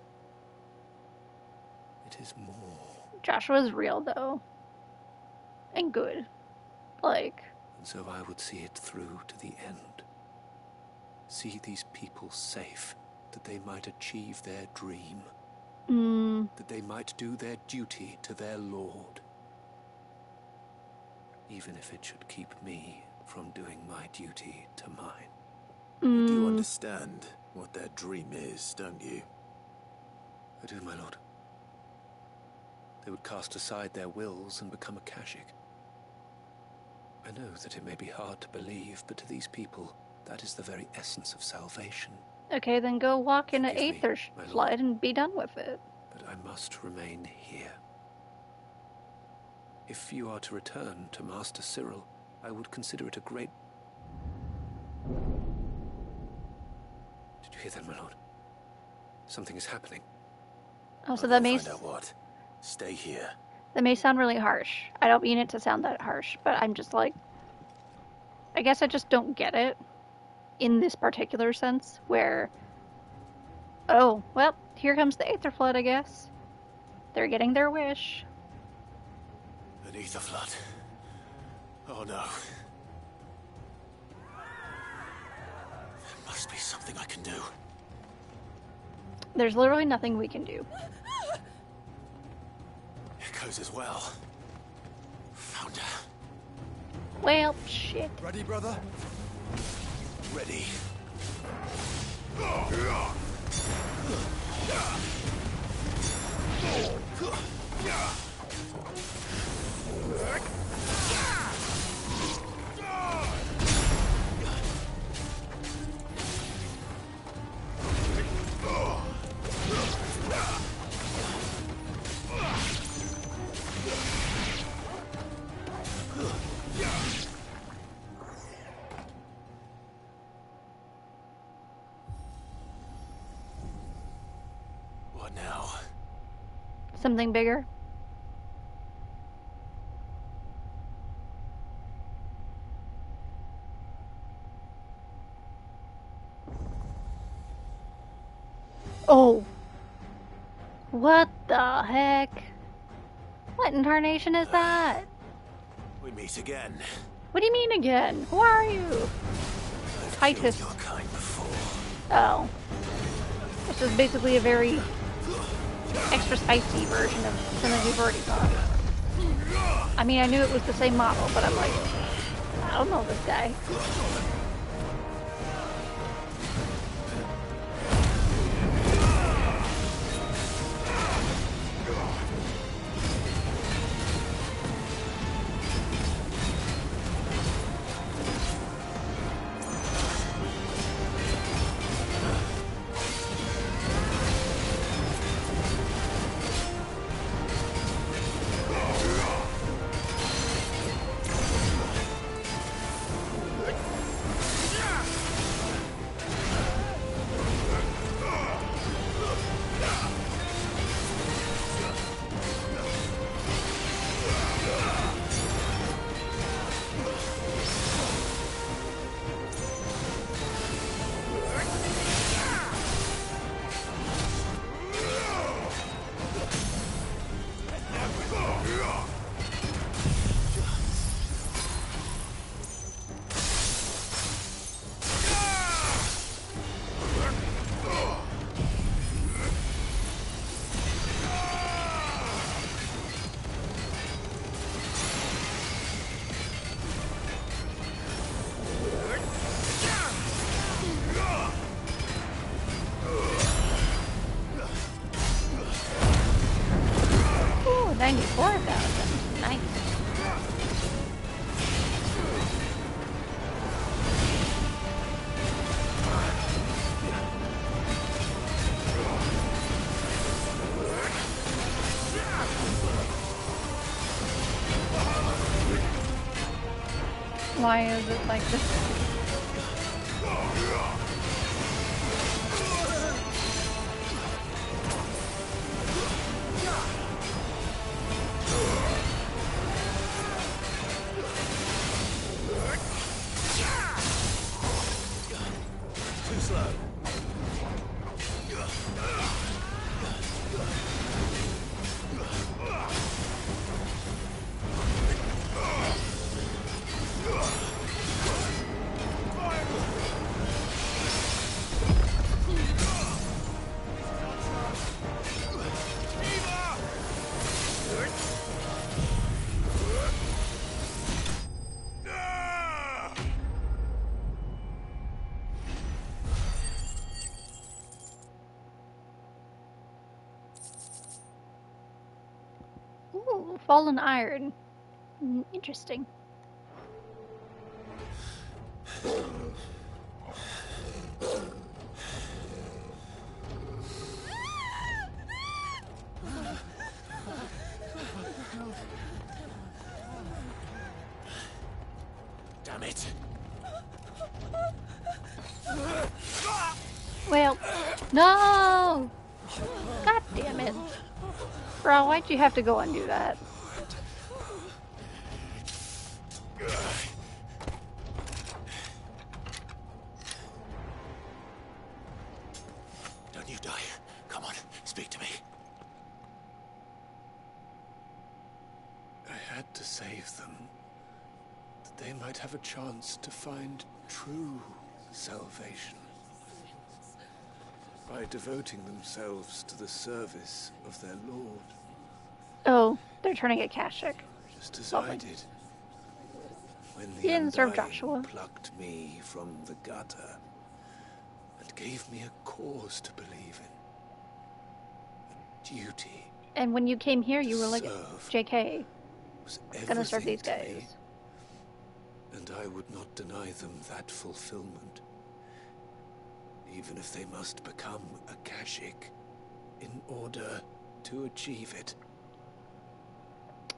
It is more.
Joshua's real, though. And good. Like...
And so I would see it through to the end. See these people safe, that they might achieve their dream. That they might do their duty to their Lord. Even if it should keep me from doing my duty to mine.
You do understand what their dream is, don't you?
I do, my lord. They would cast aside their wills and become Akashic. I know that it may be hard to believe, but to these people, that is the very essence of salvation.
Okay, then go walk in an Aether flood and be done with it.
But I must remain here. If you are to return to Master Cyril, I would consider it a great... Did you hear that, my lord? Something is happening.
Oh, so that may...
Find out what. Stay here.
That may sound really harsh. I don't mean it to sound that harsh, but I'm just like... I guess I just don't get it. In this particular sense, where... Oh, well, here comes the Aether Flood, I guess. They're getting their wish.
An Aether Flood. Oh no. There must be something I can do.
There's literally nothing we can do.
Echoes as well. Found her.
Well, shit.
Ready, brother?
Ready. What now?
Something bigger? Oh. What the heck? What incarnation is that?
We meet again.
What do you mean again? Who are you? Titus.
Your kind before.
Oh. This is basically a very extra spicy version of something we've already got. I mean, I knew it was the same model, but I'm like, I don't know this guy. Why is it like this?
Too slow.
Ooh, fallen iron. Interesting.
Damn it.
Well, no! God damn it. Bro, why'd you have to go and do that?
Don't you die. Come on, speak to me. I had to save them, that they might have a chance to find true salvation. By devoting themselves to the service of their lord.
Oh, they're turning Akashic.
Just as
Lovely.
I did. When
You
the
didn't serve
Undying
Joshua.
plucked me from the gutter and gave me a cause to believe in. A duty.
And when you came here, you were like,
serve
JK,
was
gonna serve these
everything to
guys.
me, and I would not deny them that fulfillment. Even if they must become Akashic in order to achieve it.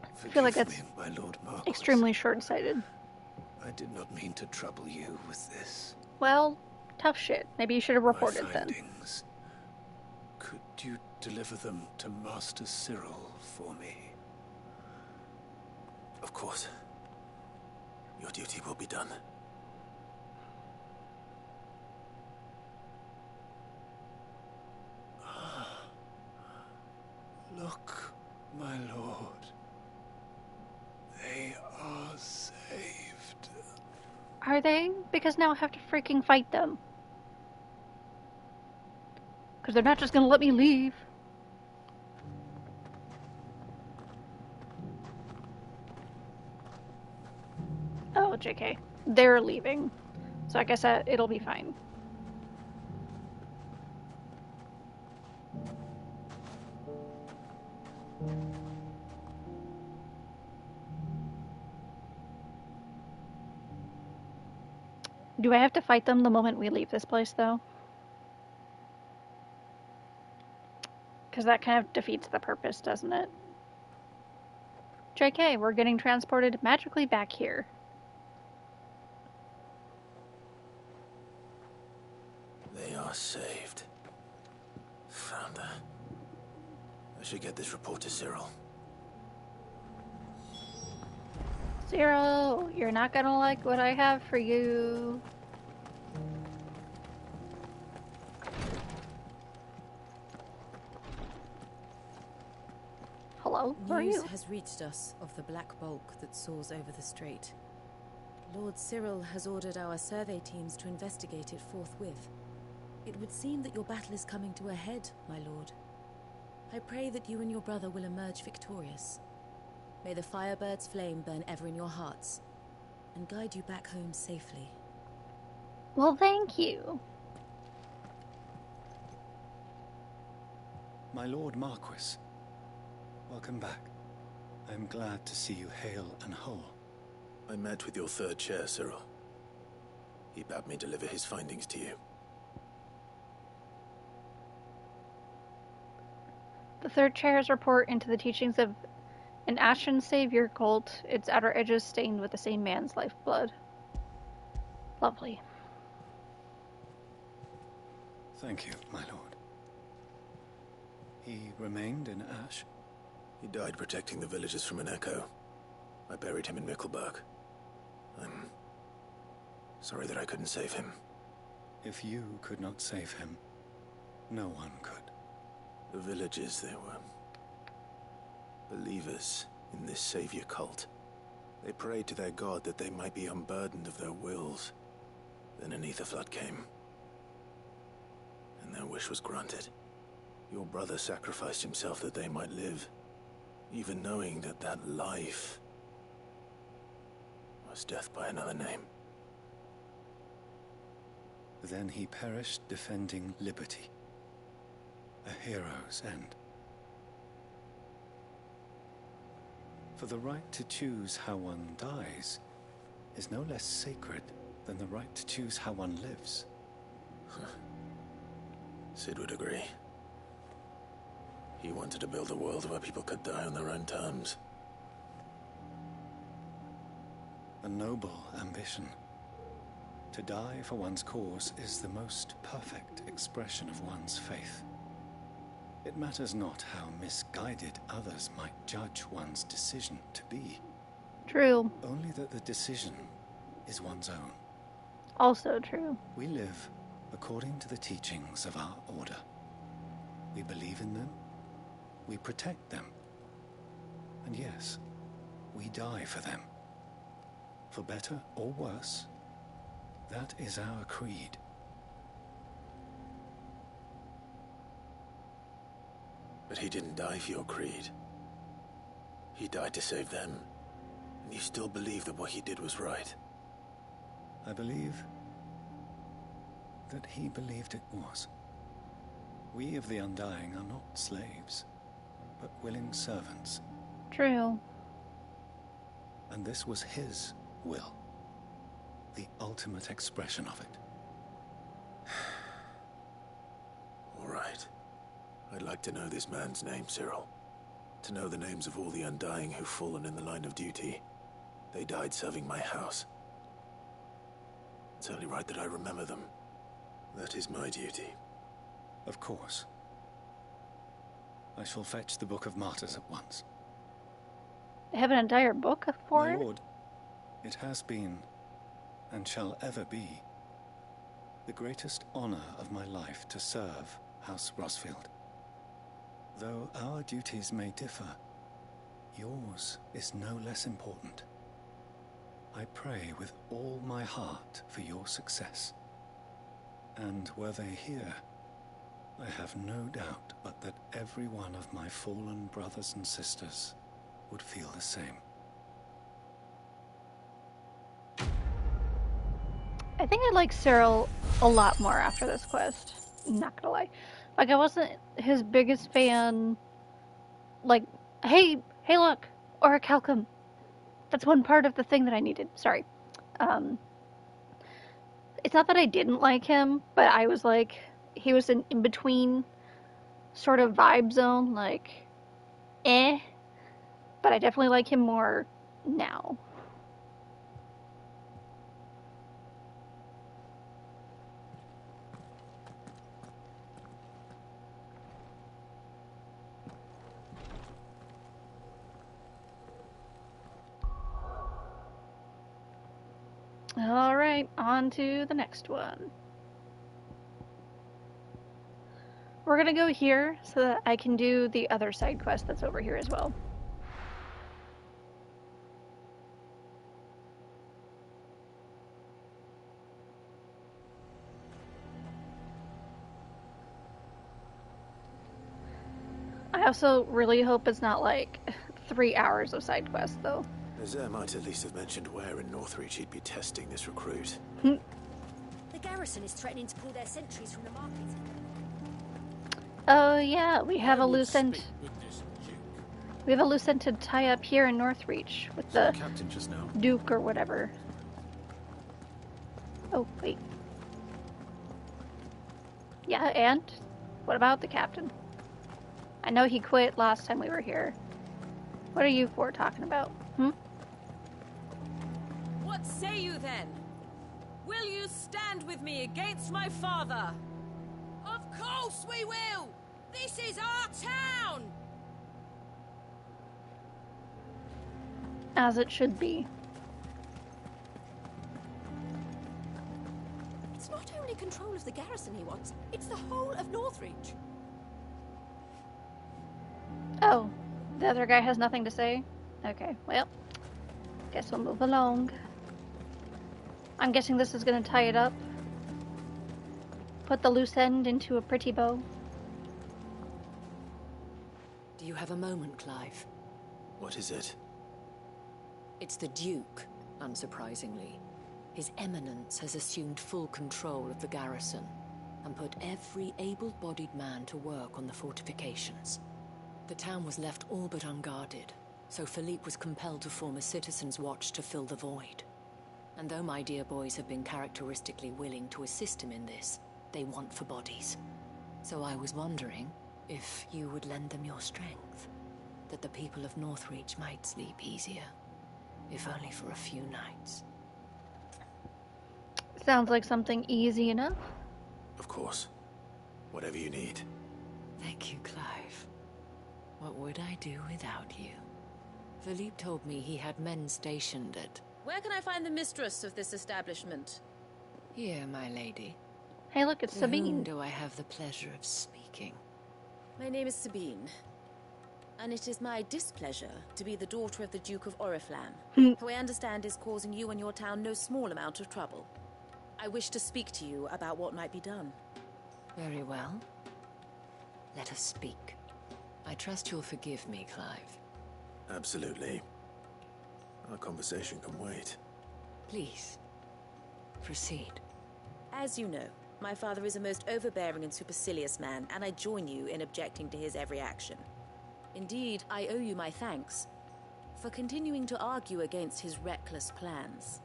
I feel like
Forgive
that's
me, my Lord Marquis.
extremely short-sighted.
I did not mean to trouble you with this.
Well, tough shit. Maybe you should have
My
reported then.
findings. Could you deliver them to Master Cyril for me? Of course. Your duty will be done. Look, my lord. They are saved.
Are they? Because now I have to freaking fight them. Because they're not just gonna let me leave. Oh, JK. They're leaving. So I guess it'll be fine. Do I have to fight them the moment we leave this place, though? Because that kind of defeats the purpose, doesn't it? JK, we're getting transported magically back here.
They are saved. Founder. I should get this report to Cyril.
Cyril, you're not gonna like what I have for you. Hello, who are
News
you?
has reached us of the black bulk that soars over the strait. Lord Cyril has ordered our survey teams to investigate it forthwith. It would seem that your battle is coming to a head, my lord. I pray that you and your brother will emerge victorious. May the Firebird's flame burn ever in your hearts, and guide you back home safely.
Well, thank you.
My Lord Marquis, welcome back. I am glad to see you hale and whole.
I met with your third chair, Cyril. He bade me deliver his findings to you.
The third chair's report into the teachings of an Ashen Savior cult, its outer edges stained with the same man's lifeblood. Lovely.
Thank you, my lord. He remained in Ash?
He died protecting the villagers from an echo. I buried him in Mickelberg. I'm sorry that I couldn't save him.
If you could not save him, no one could.
The villagers, they were believers in this savior cult. They prayed to their god that they might be unburdened of their wills. Then an ether flood came, and their wish was granted. Your brother sacrificed himself that they might live, even knowing that that life was death by another name.
Then he perished defending liberty. A hero's end. For the right to choose how one dies is no less sacred than the right to choose how one lives.
Sid would agree. He wanted to build a world where people could die on their own terms.
A noble ambition. To die for one's cause is the most perfect expression of one's faith. It matters not how misguided others might judge one's decision to be.
True.
Only that the decision is one's own.
Also true.
We live according to the teachings of our order. We believe in them. We protect them. And yes, we die for them. For better or worse, that is our creed.
But he didn't die for your creed. He died to save them. And you still believe that what he did was right.
I believe that he believed it was. We of the Undying are not slaves, but willing servants.
True.
And this was his will. The ultimate expression of it.
All right. I'd like to know this man's name, Cyril. To know the names of all the Undying who've fallen in the line of duty. They died serving my house. It's only right that I remember them. That is my duty.
Of course. I shall fetch the Book of Martyrs at once.
They have an entire book for
My
it?
lord, it has been, and shall ever be, the greatest honor of my life to serve House Rosfield. Though our duties may differ, yours is no less important. I pray with all my heart for your success. And were they here, I have no doubt but that every one of my fallen brothers and sisters would feel the same.
I think I like Cyril a lot more after this quest. Not gonna lie. Like, I wasn't his biggest fan. Like, hey, look, Orichalcum. That's one part of the thing that I needed. Sorry. It's not that I didn't like him, but I was like, he was an in-between sort of vibe zone, like, eh. But I definitely like him more now. Alright, on to the next one. We're gonna go here so that I can do the other side quest that's over here as well. I also really hope it's not like 3 hours of side quests, though.
Nazaire might at least have mentioned where in Northreach he'd be testing this recruit.
The garrison is threatening to pull their sentries from the market.
Oh yeah, we have a loose end. We have a loose end to tie up here in Northreach with the
captain just now.
Duke or whatever. Oh wait. Yeah, and what about the captain? I know he quit last time we were here. What are you four talking about?
What say you then? Will you stand with me against my father?
Of course we will! This is our town!
As it should be.
It's not only control of the garrison he wants, it's the whole of Northreach.
Oh, the other guy has nothing to say? Okay, well, guess we'll move along. I'm guessing this is going to tie it up. Put the loose end into a pretty bow.
Do you have a moment, Clive?
What is it?
It's the Duke, unsurprisingly. His Eminence has assumed full control of the garrison and put every able-bodied man to work on the fortifications. The town was left all but unguarded, so Philippe was compelled to form a citizens' watch to fill the void. And though my dear boys have been characteristically willing to assist him in this, they want for bodies. So I was wondering if you would lend them your strength, that the people of Northreach might sleep easier, if only for a few nights.
Sounds like something easy enough.
Of course. Whatever you need.
Thank you, Clive. What would I do without you? Philippe told me he had men stationed at...
Where can I find the mistress of this establishment?
Here, my lady.
Hey, look, it's Sabine.
To whom do I have the pleasure of speaking?
My name is Sabine, and it is my displeasure to be the daughter of the Duke of Oriflamme, who I understand is causing you and your town no small amount of trouble. I wish to speak to you about what might be done.
Very well. Let us speak. I trust you'll forgive me, Clive.
Absolutely. Our conversation can wait.
Please, proceed.
As you know, my father is a most overbearing and supercilious man, and I join you in objecting to his every action. Indeed, I owe you my thanks for continuing to argue against his reckless plans.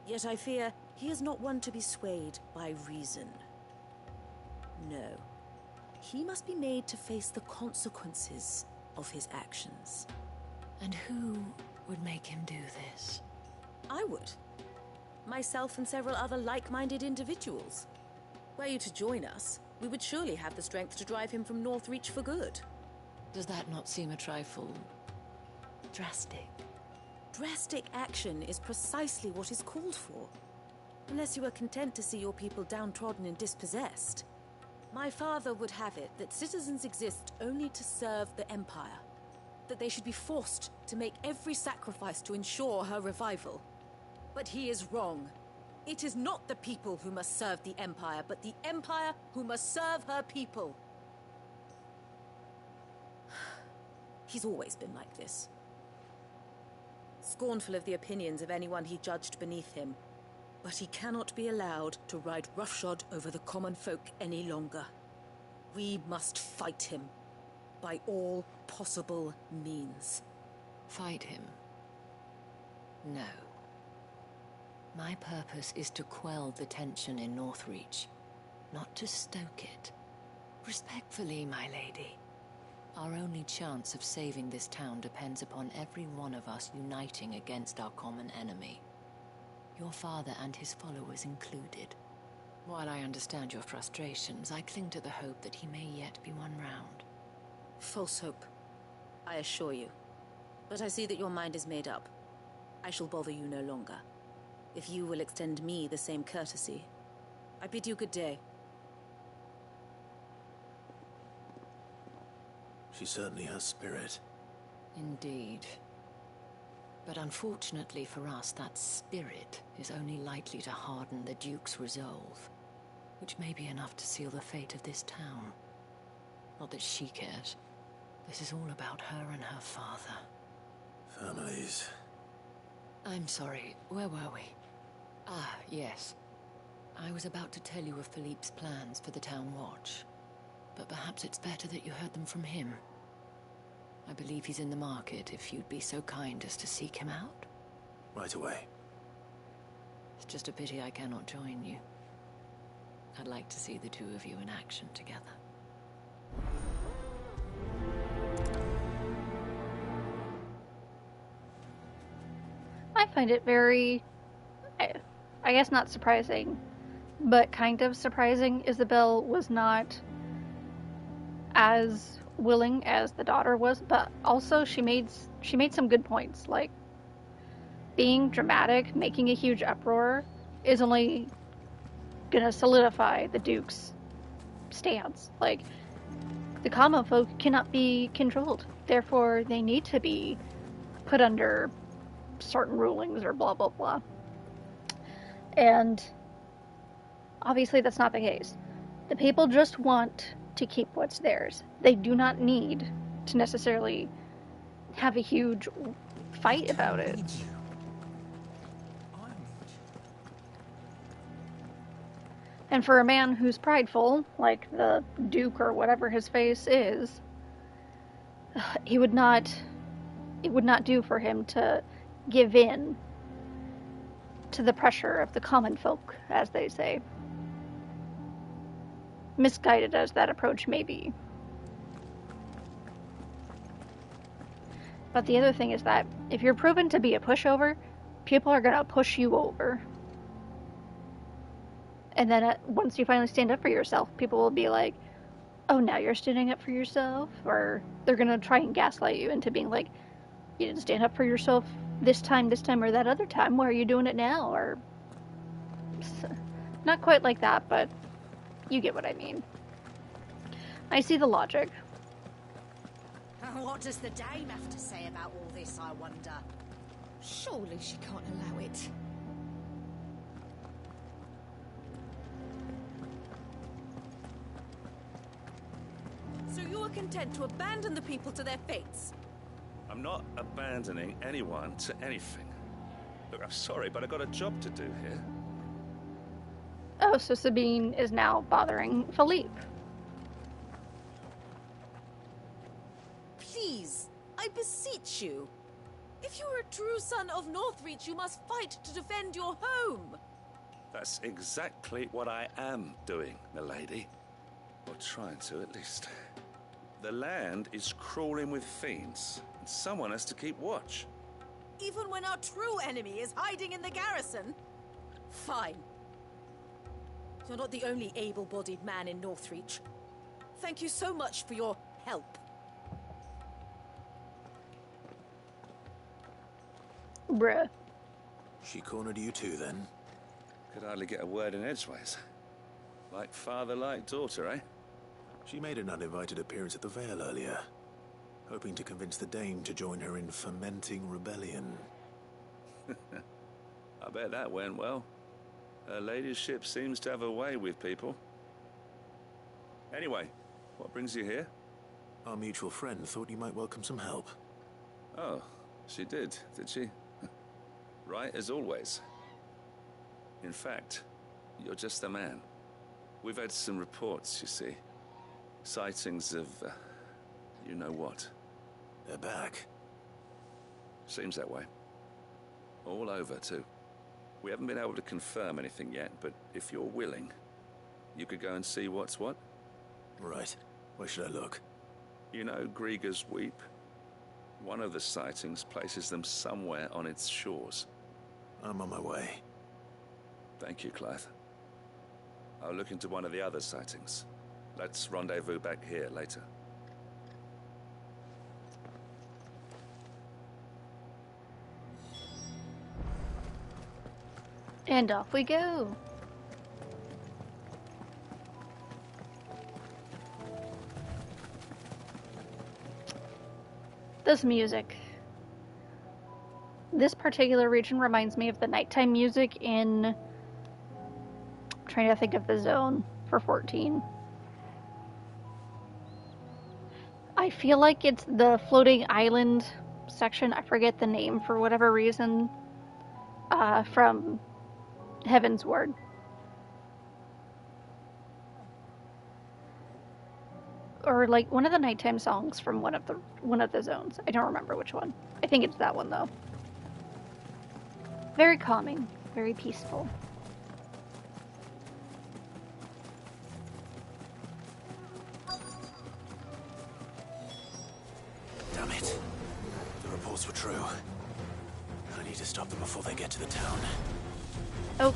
Yet I fear he is not one to be swayed by reason. No. He must be made to face the consequences of his actions.
And who would make him do this?
I would. Myself and several other like-minded individuals. Were you to join us, we would surely have the strength to drive him from Northreach for good.
Does that not seem a trifle... drastic?
Drastic action is precisely what is called for. Unless you are content to see your people downtrodden and dispossessed. My father would have it that citizens exist only to serve the Empire. That they should be forced to make every sacrifice to ensure her revival. But he is wrong. It is not the people who must serve the Empire, but the Empire who must serve her people. He's always been like this. Scornful of the opinions of anyone he judged beneath him. But he cannot be allowed to ride roughshod over the common folk any longer. We must fight him. By all possible means.
Fight him? No. My purpose is to quell the tension in Northreach, not to stoke it. Respectfully, my lady. Our only chance of saving this town depends upon every one of us uniting against our common enemy. Your father and his followers included. While I understand your frustrations, I cling to the hope that he may yet be won round.
False hope, I assure you. But I see that your mind is made up. I shall bother you no longer. If you will extend me the same courtesy, I bid you good day.
She certainly has spirit.
Indeed. But unfortunately for us, that spirit is only likely to harden the Duke's resolve, which may be enough to seal the fate of this town. Not that she cares. This is all about her and her father.
Families.
I'm sorry, where were we? Ah, yes. I was about to tell you of Philippe's plans for the town watch. But perhaps it's better that you heard them from him. I believe he's in the market, if you'd be so kind as to seek him out.
Right away.
It's just a pity I cannot join you. I'd like to see the two of you in action together.
I find it very... I guess not surprising, but kind of surprising, Isabel was not as willing as the daughter was, but also she made some good points. Like, being dramatic, making a huge uproar is only gonna solidify the Duke's stance. Like, the common folk cannot be controlled, therefore they need to be put under certain rulings or blah blah blah. And obviously that's not the case. The people just want to keep what's theirs. They do not need to necessarily have a huge fight about it. And for a man who's prideful, like the Duke or whatever his face is, it would not do for him to give in to the pressure of the common folk, as they say. Misguided as that approach may be. But the other thing is that if you're proven to be a pushover, people are going to push you over. And then once you finally stand up for yourself, people will be like, oh, now you're standing up for yourself? Or they're going to try and gaslight you into being like, you didn't stand up for yourself this time, or that other time. Why are you doing it now? Or not quite like that, but you get what I mean. I see the logic.
What does the dame have to say about all this, I wonder? Surely she can't allow it.
So you are content to abandon the people to their fates?
I'm not abandoning anyone to anything. Look, I'm sorry, but I've got a job to do here.
Oh, so Sabine is now bothering Philippe.
Please, I beseech you. If you are a true son of Northreach, you must fight to defend your home.
That's exactly what I am doing, milady. Or trying to, at least. The land is crawling with fiends, and someone has to keep watch.
Even when our true enemy is hiding in the garrison? Fine. You're not the only able-bodied man in Northreach. Thank you so much for your help.
Bruh.
She cornered you too, then?
Could hardly get a word in edgeways. Like father, like daughter, eh?
She made an uninvited appearance at the Vale earlier, hoping to convince the Dame to join her in fomenting rebellion.
I bet that went well. Her ladyship seems to have a way with people. Anyway, what brings you here?
Our mutual friend thought you might welcome some help.
Oh, she did she? Right as always. In fact, you're just the man. We've had some reports, you see. Sightings of, you know what.
They're back.
Seems that way. All over, too. We haven't been able to confirm anything yet, but if you're willing, you could go and see what's what.
Right. Where should I look?
You know Grieger's Weep? One of the sightings places them somewhere on its shores.
I'm on my way.
Thank you, Clive. I'll look into one of the other sightings. Let's rendezvous back here later.
And off we go. This music. This particular region reminds me of the nighttime music in... I'm trying to think of the zone for 14. I feel like it's the floating island section. I forget the name for whatever reason. From Heaven's Word. Or like one of the nighttime songs from one of the zones. I don't remember which one. I think it's that one though. Very calming, very peaceful.
Damn it. The reports were true. I need to stop them before they get to the town.
Oh,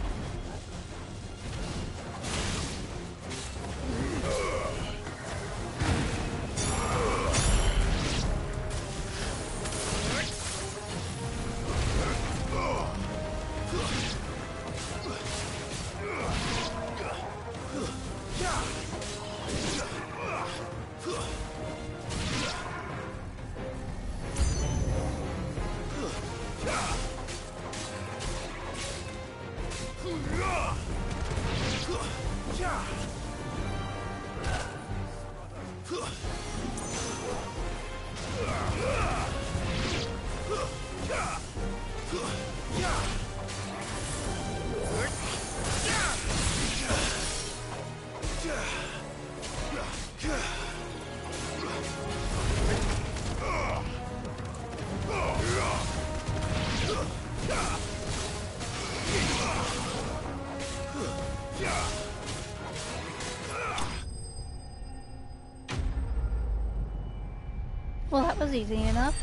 Well, that was easy enough.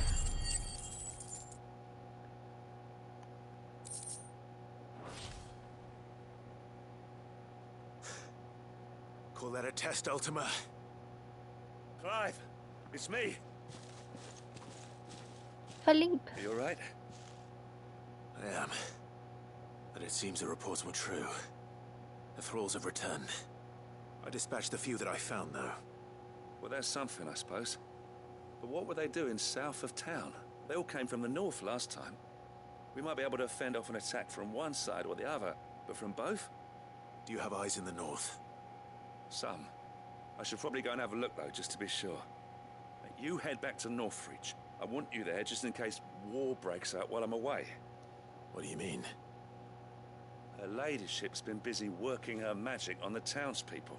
Call that a test, Ultima?
Clive, it's me.
Philippe.
Are you alright?
I am. But it seems the reports were true. The thralls have returned. I dispatched the few that I found, though.
Well, there's something, I suppose. But what were they doing south of town? They all came from the north last time. We might be able to fend off an attack from one side or the other, but from both?
Do you have eyes in the north?
Some. I should probably go and have a look, though, just to be sure. You head back to Northreach. I want you there just in case war breaks out while I'm away.
What do you mean?
Her ladyship's been busy working her magic on the townspeople.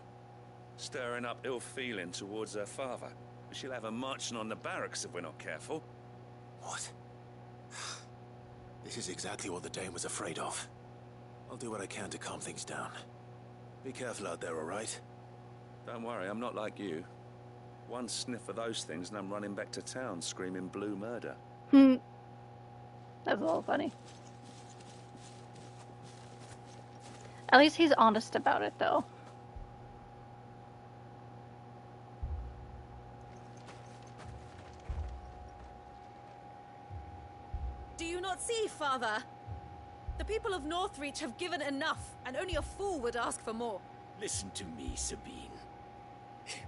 Stirring up ill feeling towards her father. She'll have her marching on the barracks if we're not careful.
What? This is exactly what the Dane was afraid of. I'll do what I can to calm things down. Be careful out there, all right?
Don't worry, I'm not like you. One sniff of those things and I'm running back to town screaming blue murder.
That's a little funny. At least he's honest about it, though.
Do you not see, Father? The people of Northreach have given enough, and only a fool would ask for more.
Listen to me, Sabine.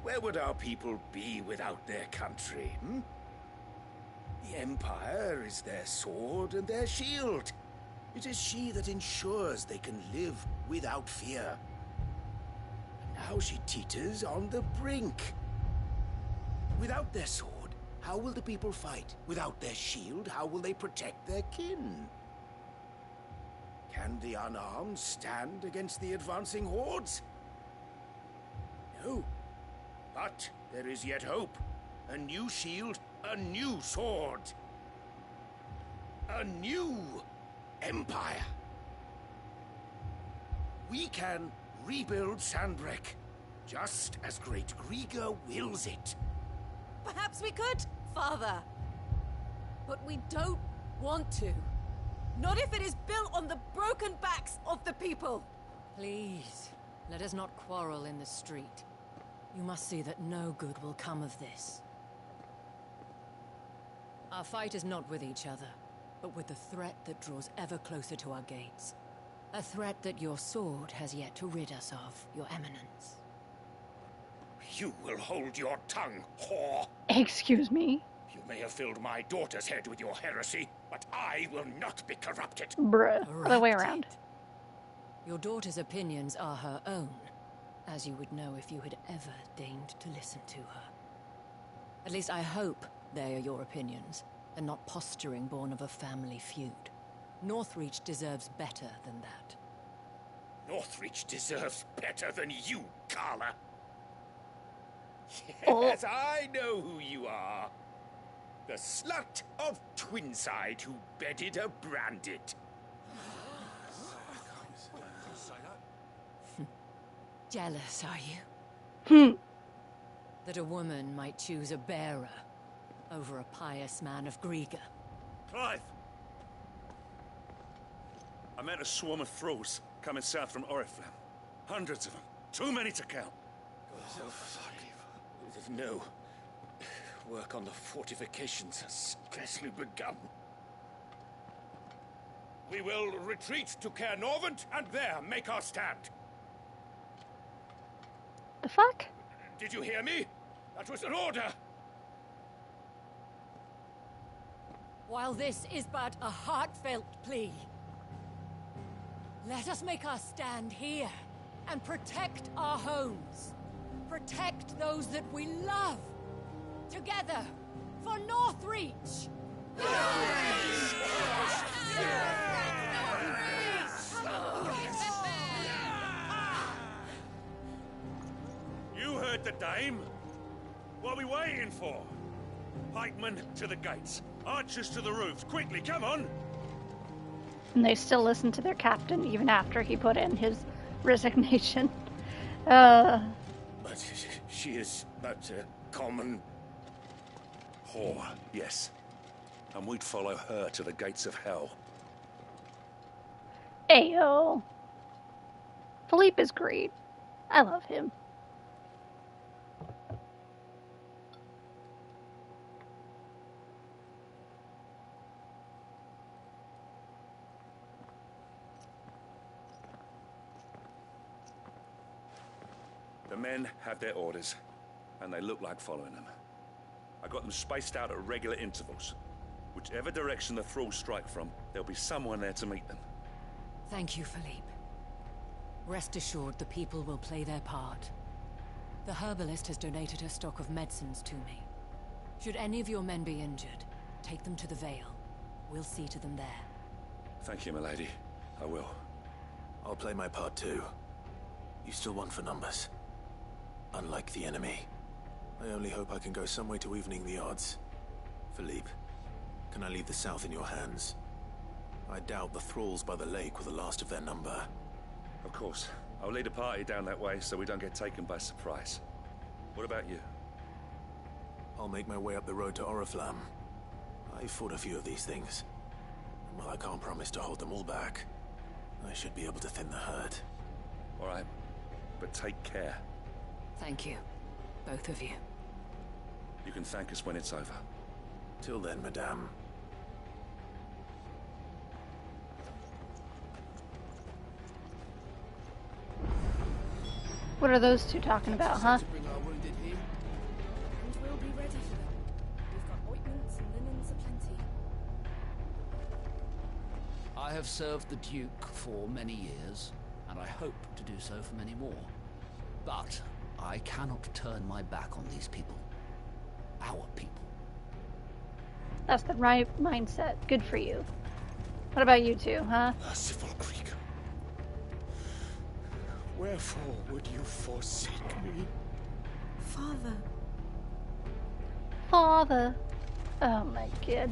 Where would our people be without their country, hmm? The Empire is their sword and their shield. It is she that ensures they can live without fear. And now she teeters on the brink. Without their sword, how will the people fight? Without their shield, how will they protect their kin? Can the unarmed stand against the advancing hordes? No. But there is yet hope. A new shield, a new sword. A new empire. We can rebuild Sanbreque, just as Great Griga wills it.
Perhaps we could, Father. But we don't want to. Not if it is built on the broken backs of the people.
Please, let us not quarrel in the street. You must see that no good will come of this. Our fight is not with each other, but with the threat that draws ever closer to our gates. A threat that your sword has yet to rid us of, Your Eminence.
You will hold your tongue, whore.
Excuse me?
You may have filled my daughter's head with your heresy, but I will not be corrupted.
Bruh, other way around.
Your daughter's opinions are her own, as you would know if you had ever deigned to listen to her. At least I hope they are your opinions, and not posturing born of a family feud. Northreach deserves better than that.
Northreach deserves better than you, Carla.
Oh.
Yes, I know who you are. The slut of Twinside who bedded a Branded.
Jealous, are you? That a woman might choose a bearer over a pious man of Griga.
Clive! I met a swarm of thralls coming south from Oriflamme. Hundreds of them. Too many to count.
No. Work on the fortifications has scarcely begun. We will retreat to Caer Norvent and there make our stand.
The fuck?
Did you hear me? That was an order.
While this is but a heartfelt plea, let us make our stand here and protect our homes. Protect those that we love. Together, for Northreach!
with the dame? What are we waiting for? Pikemen to the gates. Archers to the roofs. Quickly, come on!
And they still listen to their captain even after he put in his resignation.
But she is but a common
whore, yes. And we'd follow her to the gates of hell.
Ayo. Philippe is great. I love him.
The men have their orders, and they look like following them. I got them spaced out at regular intervals. Whichever direction the thralls strike from, there'll be someone there to meet them.
Thank you, Philippe. Rest assured the people will play their part. The herbalist has donated her stock of medicines to me. Should any of your men be injured, take them to the Vale. We'll see to them there.
Thank you, milady. I will.
I'll play my part too. You still want for numbers. Unlike the enemy. I only hope I can go some way to evening the odds. Philippe, can I leave the south in your hands? I doubt the thralls by the lake were the last of their number.
Of course. I'll lead a party down that way so we don't get taken by surprise. What about you?
I'll make my way up the road to Oriflamme. I fought a few of these things. While I can't promise to hold them all back, I should be able to thin the herd.
All right, but take care.
Thank you, both of you.
You can thank us when it's over.
Till then, madame.
What are those two talking about, huh?
And we'll be ready for them. We've got ointments and linens aplenty.
I have served the Duke for many years, and I hope to do so for many more. But I cannot turn my back on these people. Our people.
That's the right mindset. Good for you. What about you two, huh?
Merciful Creek. Wherefore would you forsake me?
Father.
Father. Oh my god.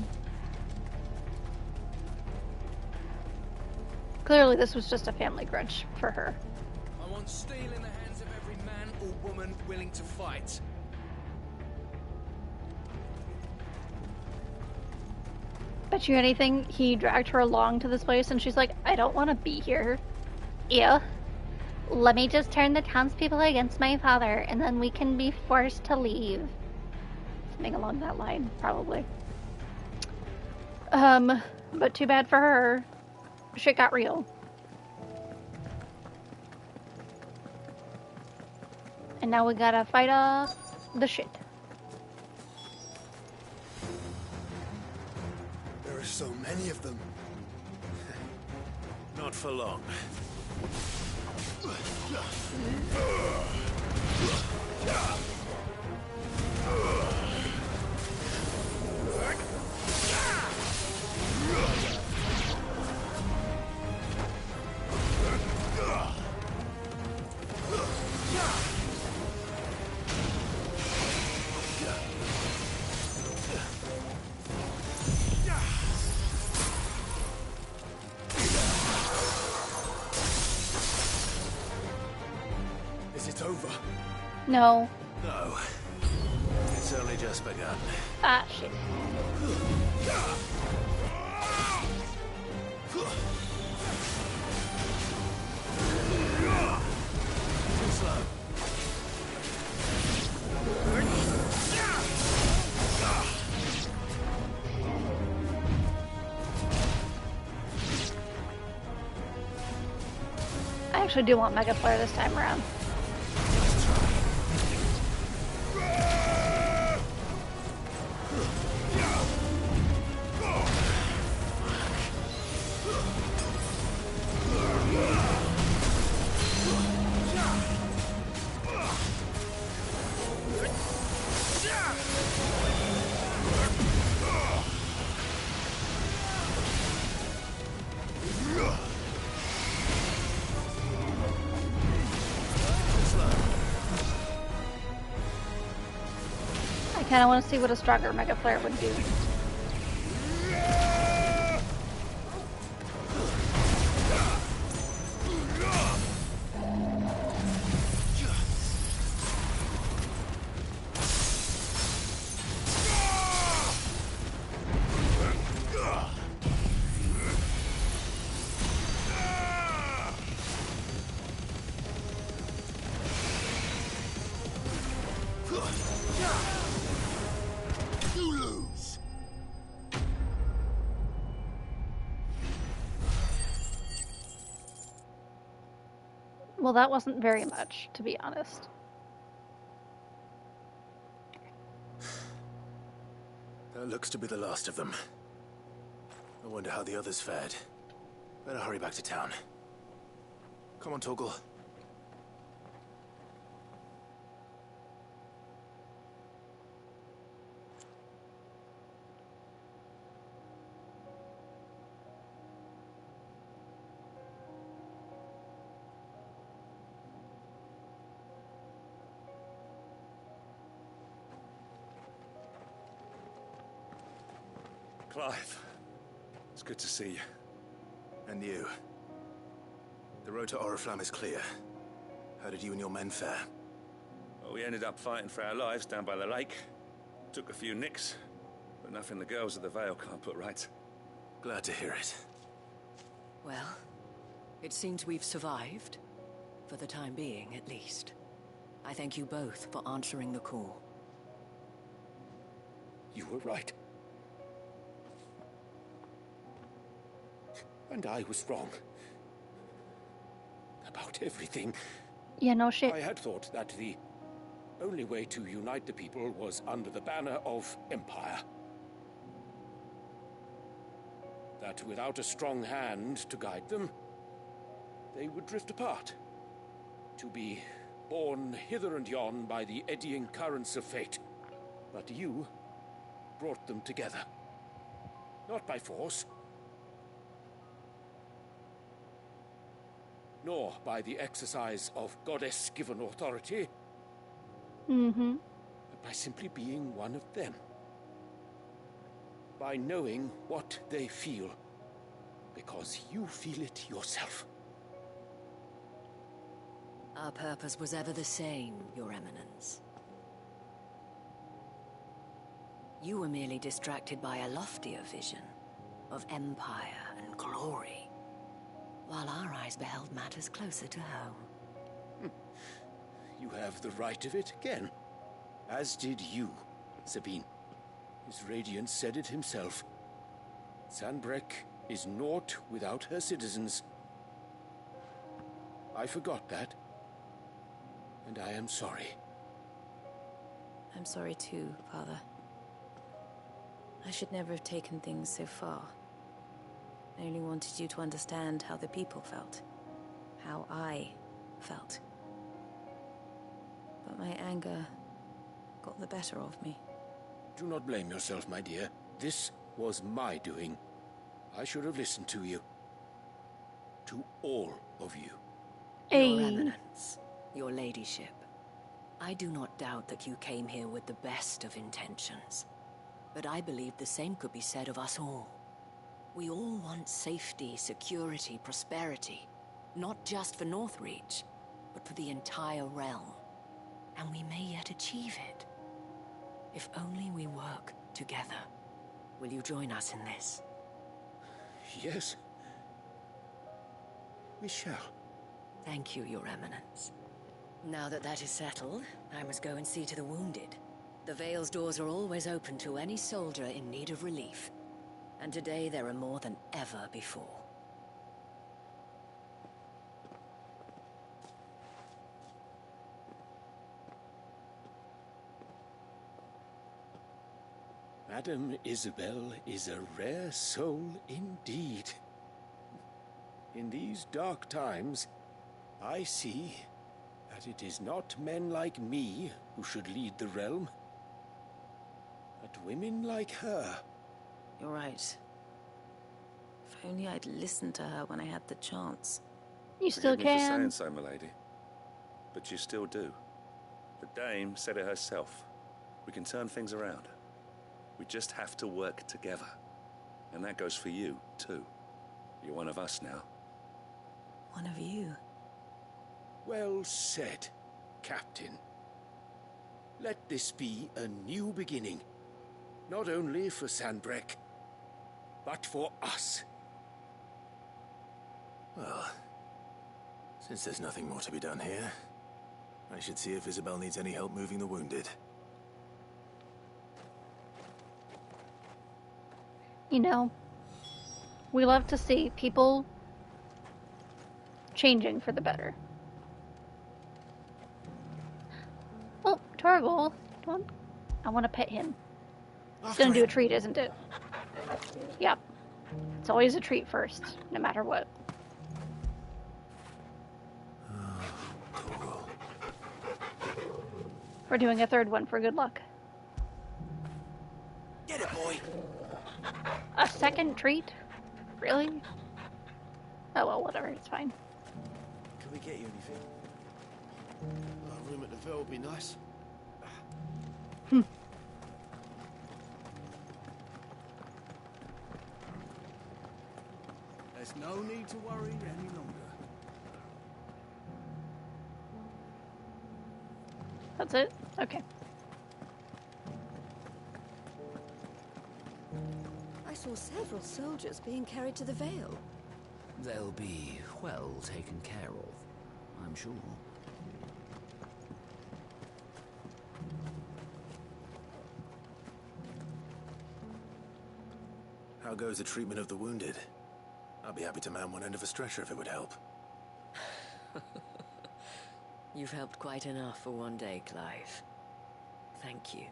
Clearly this was just a family grudge for her.
I want steel in the hands of every man or woman willing to fight.
Bet you anything he dragged her along to this place and she's like, I don't want to be here. Yeah. Let me just turn the townspeople against my father and then we can be forced to leave. Something along that line, probably. But too bad for her. Shit got real. And now we gotta fight off the shit.
There are so many of them.
Not for long.
Is it over?
No.
No. It's only just begun.
Ah, shit.
Too slow.
I actually do want Mega Flare this time around. kind of want to see what a stronger Mega Flare would do. Well, that wasn't very much, to be honest.
That looks to be the last of them. I wonder how the others fared. Better hurry back to town. Come on, Torgal.
Clive, it's good to see you.
And you. The road to Oriflamme is clear. How did you and your men fare?
Well, we ended up fighting for our lives down by the lake. Took a few nicks, but nothing the girls of the Vale can't put right.
Glad to hear it.
Well, it seems we've survived. For the time being, at least. I thank you both for answering the call.
You were right. And I was wrong. About everything.
Yeah, no shit.
I had thought that the only way to unite the people was under the banner of Empire. That without a strong hand to guide them, they would drift apart. To be borne hither and yon by the eddying currents of fate. But you brought them together. Not by force, nor by the exercise of goddess-given authority, but by simply being one of them. By knowing what they feel, because you feel it yourself.
Our purpose was ever the same, Your Eminence. You were merely distracted by a loftier vision of empire and glory, while our eyes beheld matters closer to home.
You have the right of it again. As did you, Sabine. His Radiance said it himself. Sanbreque is naught without her citizens. I forgot that. And I am sorry.
I'm sorry too, Father. I should never have taken things so far. I only wanted you to understand how the people felt. How I felt. But my anger got the better of me.
Do not blame yourself, my dear. This was my doing. I should have listened to you. To all of you.
Your Eminence, your Ladyship, I do not doubt that you came here with the best of intentions. But I believe the same could be said of us all. We all want safety, security, prosperity. Not just for Northreach, but for the entire realm. And we may yet achieve it. If only we work together. Will you join us in this?
Yes. We shall.
Thank you, Your Eminence. Now that that is settled, I must go and see to the wounded. The Vale's doors are always open to any soldier in need of relief. And today there are more than ever before.
Madame Isabel is a rare soul indeed. In these dark times, I see that it is not men like me who should lead the realm, but women like her.
You're right. If only I'd listened to her when I had the chance.
You still
Forgive me for
can.
saying so, milady, but you still do. The Dame said it herself.
We can turn things around. We just have to work together. And that goes for you, too. You're one of us now.
One of you.
Well said, Captain. Let this be a new beginning. Not only for Sanbreque, but for us.
Well, since there's nothing more to be done here, I should see if Isabel needs any help moving the wounded.
You know, we love to see people changing for the better. Oh, Torgal, I want to pet him. It's gonna do a treat, isn't it? Yep. It's always a treat first, no matter what. We're doing a third one for good luck.
Get it, boy!
A second treat? Really? Oh well, whatever, it's fine.
Can we get you anything? A room at the Vale would be nice. There's no need to worry any longer.
That's it? Okay.
I saw several soldiers being carried to the Vale.
They'll be well taken care of, I'm sure.
How goes the treatment of the wounded? I'd be happy to man one end of a stretcher if it would help.
You've helped quite enough for one day, Clive. Thank you.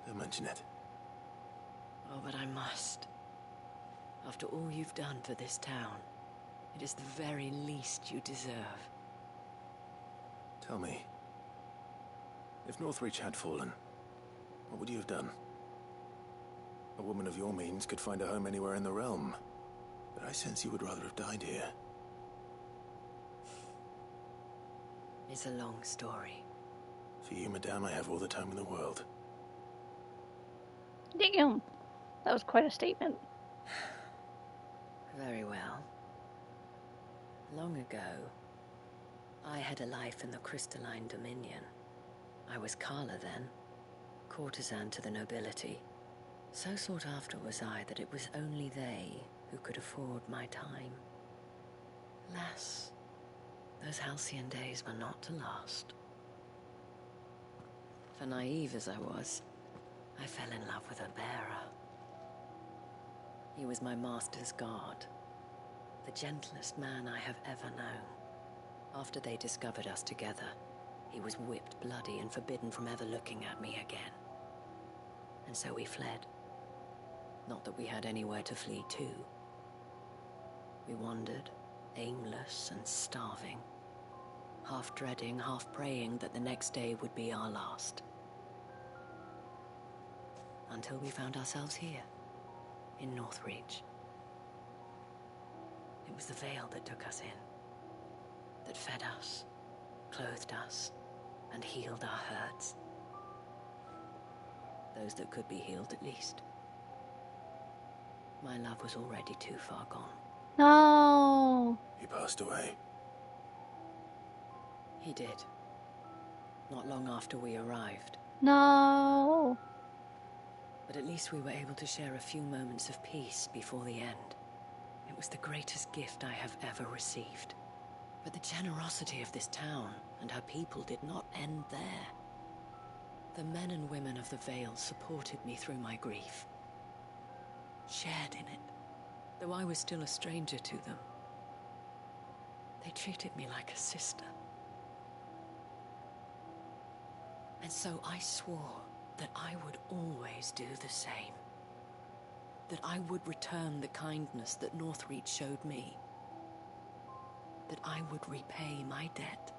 Don't mention it.
Oh, but I must. After all you've done for this town, it is the very least you deserve.
Tell me, if Northreach had fallen, what would you have done? A woman of your means could find a home anywhere in the realm, but I sense you would rather have died here.
It's a long story.
For you, madame, I have all the time in the world.
Damn. That was quite a statement.
Very well. Long ago, I had a life in the Crystalline Dominion. I was Carla then, courtesan to the nobility. So sought after was I that it was only they who could afford my time. Alas, those halcyon days were not to last. For naive as I was, I fell in love with a bearer. He was my master's guard, the gentlest man I have ever known. After they discovered us together, he was whipped bloody and forbidden from ever looking at me again. And so we fled. Not that we had anywhere to flee to. We wandered, aimless and starving, half dreading, half praying that the next day would be our last. Until we found ourselves here, in Northreach. It was the Vale that took us in, that fed us, clothed us, and healed our hurts. Those that could be healed, at least. My love was already too far gone.
No.
He passed away.
He did. Not long after we arrived.
No.
But at least we were able to share a few moments of peace before the end. It was the greatest gift I have ever received. But the generosity of this town and her people did not end there. The men and women of the Vale supported me through my grief. Shared in it, though I was still a stranger to them. They treated me like a sister. And so I swore that I would always do the same. That I would return the kindness that Northreach showed me. That I would repay my debt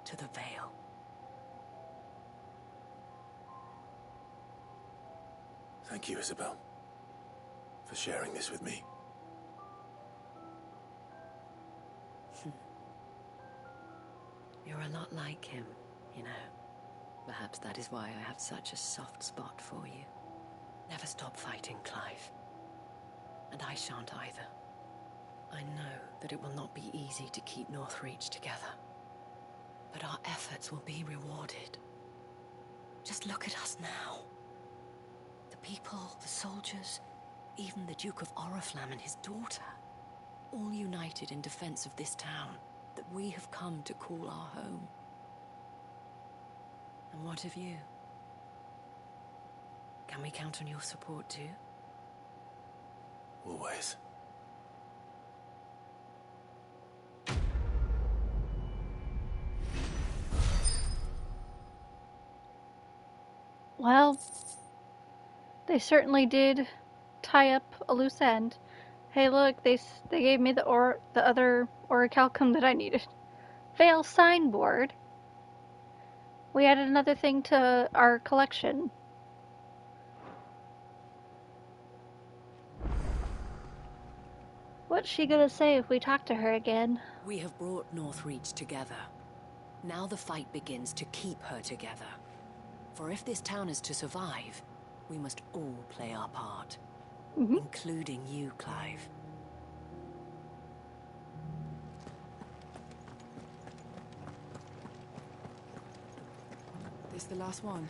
to the Vale.
Thank you, Isabel, for sharing this with me.
You're a lot like him, you know. Perhaps that is why I have such a soft spot for you. Never stop fighting, Clive. And I shan't either. I know that it will not be easy to keep Northreach together. But our efforts will be rewarded. Just look at us now. The people, the soldiers, even the Duke of Oriflamme and his daughter, all united in defense of this town that we have come to call our home. And what of you? Can we count on your support too?
Always.
Well, they certainly did tie up a loose end. Hey, look, they gave me the other orichalcum that I needed. Veil signboard. We added another thing to our collection. What's she gonna say if we talk to her again?
We have brought Northreach together. Now the fight begins to keep her together. For if this town is to survive, we must all play our part. Including you, Clive.
This the last one?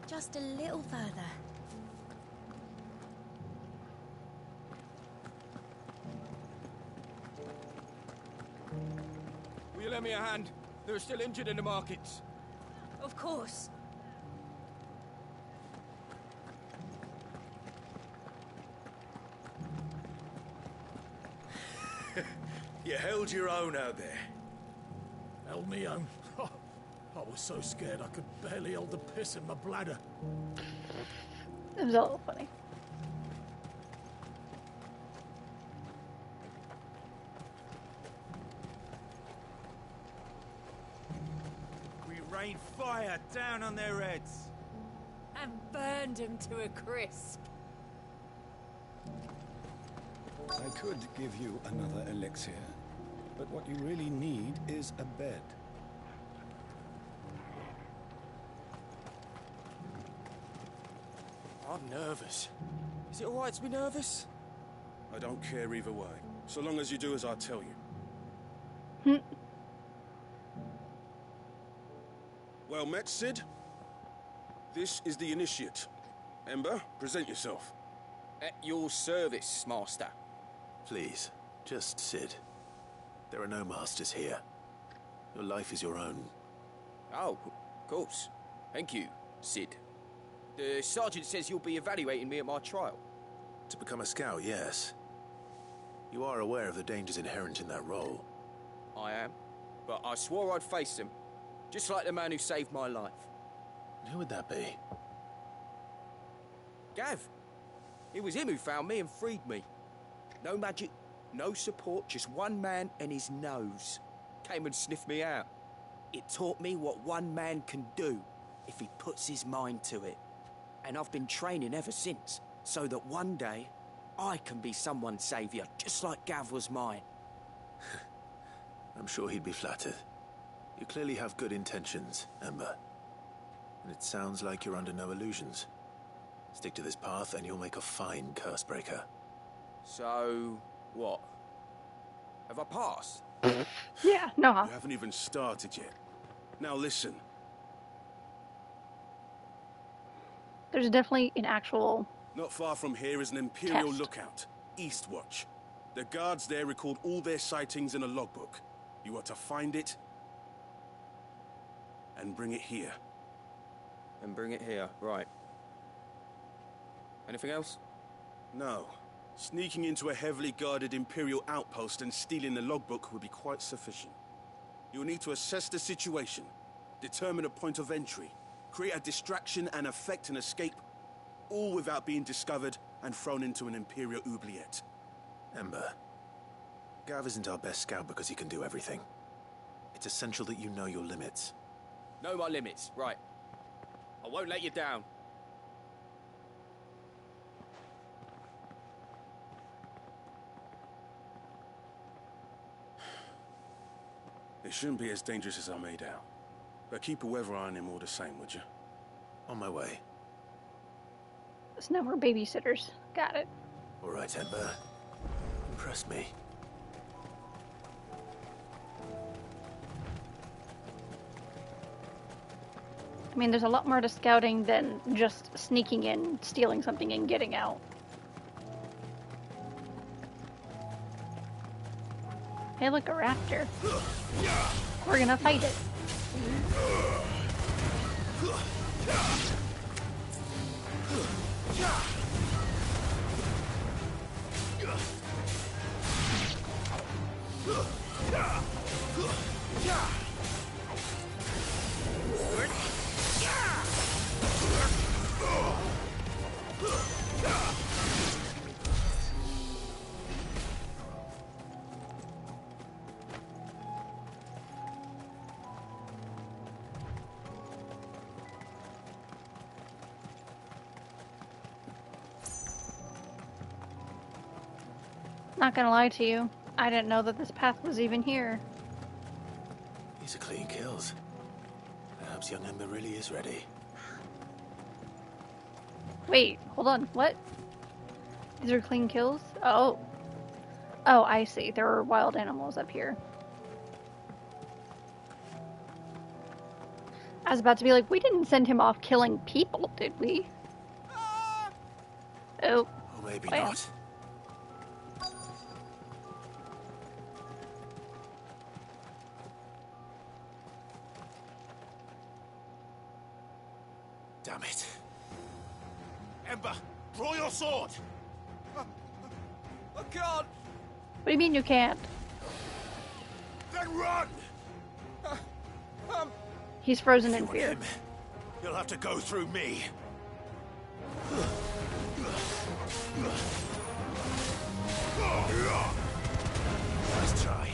Just a little further.
Will you lend me a hand? There are still injured in the markets.
Of course.
You held your own out there.
Held me own. I was so scared I could barely hold the piss in my bladder.
It was a little funny.
We rained fire down on their heads.
And burned them to a crisp.
I could give you another elixir, but what you really need is a bed.
I'm nervous. Is it alright to be nervous?
I don't care either way, so long as you do as I tell you. Well met, Cid. This is the Initiate. Ember, present yourself.
At your service, Master.
Please, just Cid. There are no masters here. Your life is your own.
Oh, of course. Thank you, Cid. The Sergeant says you'll be evaluating me at my trial.
To become a scout, yes. You are aware of the dangers inherent in that role.
I am. But I swore I'd face them. Just like the man who saved my life.
Who would that be?
Gav. It was him who found me and freed me. No magic, no support, just one man and his nose. Came and sniffed me out. It taught me what one man can do if he puts his mind to it. And I've been training ever since, so that one day I can be someone's saviour, just like Gav was mine.
I'm sure he'd be flattered. You clearly have good intentions, Ember. And it sounds like you're under no illusions. Stick to this path and you'll make a fine Cursebreaker.
So, what? Have I passed?
Yeah, no.
You haven't even started yet. Now listen.
There's definitely an actual...
Not far from here is an Imperial
test.
lookout, Eastwatch. The guards there record all their sightings in a logbook. You are to find it and bring it here.
And bring it here, right. Anything else?
No. Sneaking into a heavily guarded Imperial outpost and stealing the logbook would be quite sufficient. You'll need to assess the situation, determine a point of entry, create a distraction and effect an escape, all without being discovered and thrown into an Imperial oubliette.
Ember, Gav isn't our best scout because he can do everything. It's essential that you know your limits.
Know my limits, right. I won't let you down.
It shouldn't be as dangerous as I made out. But keep a weather eye on him all the same, would you?
On my way.
There's no more babysitters. Got it.
All right, Ember. Impress me.
I mean, there's a lot more to scouting than just sneaking in, stealing something, and getting out. Hey, look, a raptor. We're gonna fight it. Not gonna lie to you, I didn't know that this path was even here.
These are clean kills. Perhaps young Ember really is ready.
Wait, hold on, what? These are clean kills? Oh. Oh, I see. There were wild animals up here. I was about to be like, we didn't send him off killing people, did we? Oh.
Or maybe
Well.
not. Damn it.
Ember, draw your sword!
I can't!
What do you mean you can't?
Then run!
He's frozen in fear.
You'll have to go through me.
Nice try.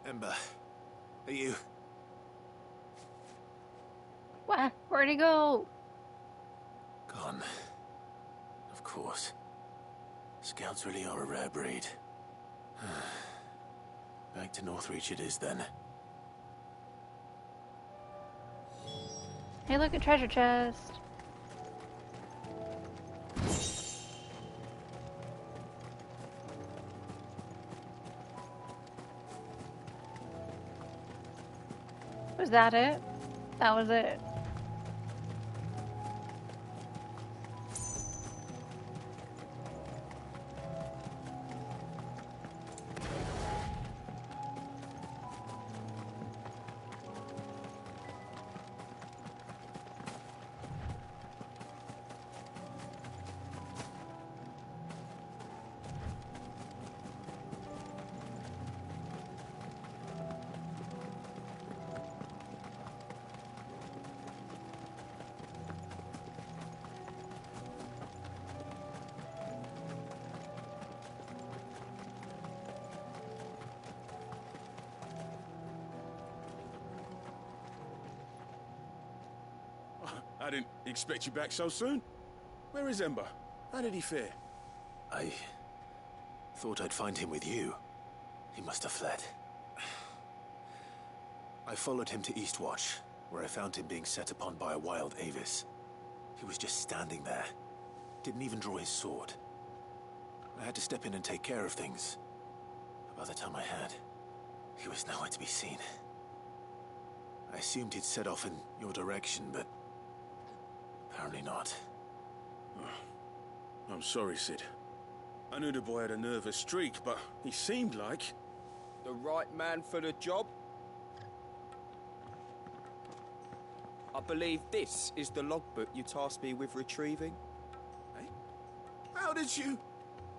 Ember, are you?
What? Where'd he go?
Gone. Of course. Scouts really are a rare breed. Back to Northreach it is then.
Hey, look, a treasure chest. Was that it? That was it.
I didn't expect you back so soon. Where is Ember? How did he fare?
I thought I'd find him with you. He must have fled. I followed him to Eastwatch, where I found him being set upon by a wild Avis. He was just standing there. Didn't even draw his sword. I had to step in and take care of things. But by the time I had, he was nowhere to be seen. I assumed he'd set off in your direction, but apparently not.
I'm sorry, Sid. I knew the boy had a nervous streak, but he seemed like...
The right man for the job? I believe this is the logbook you tasked me with retrieving.
Hey? How did you...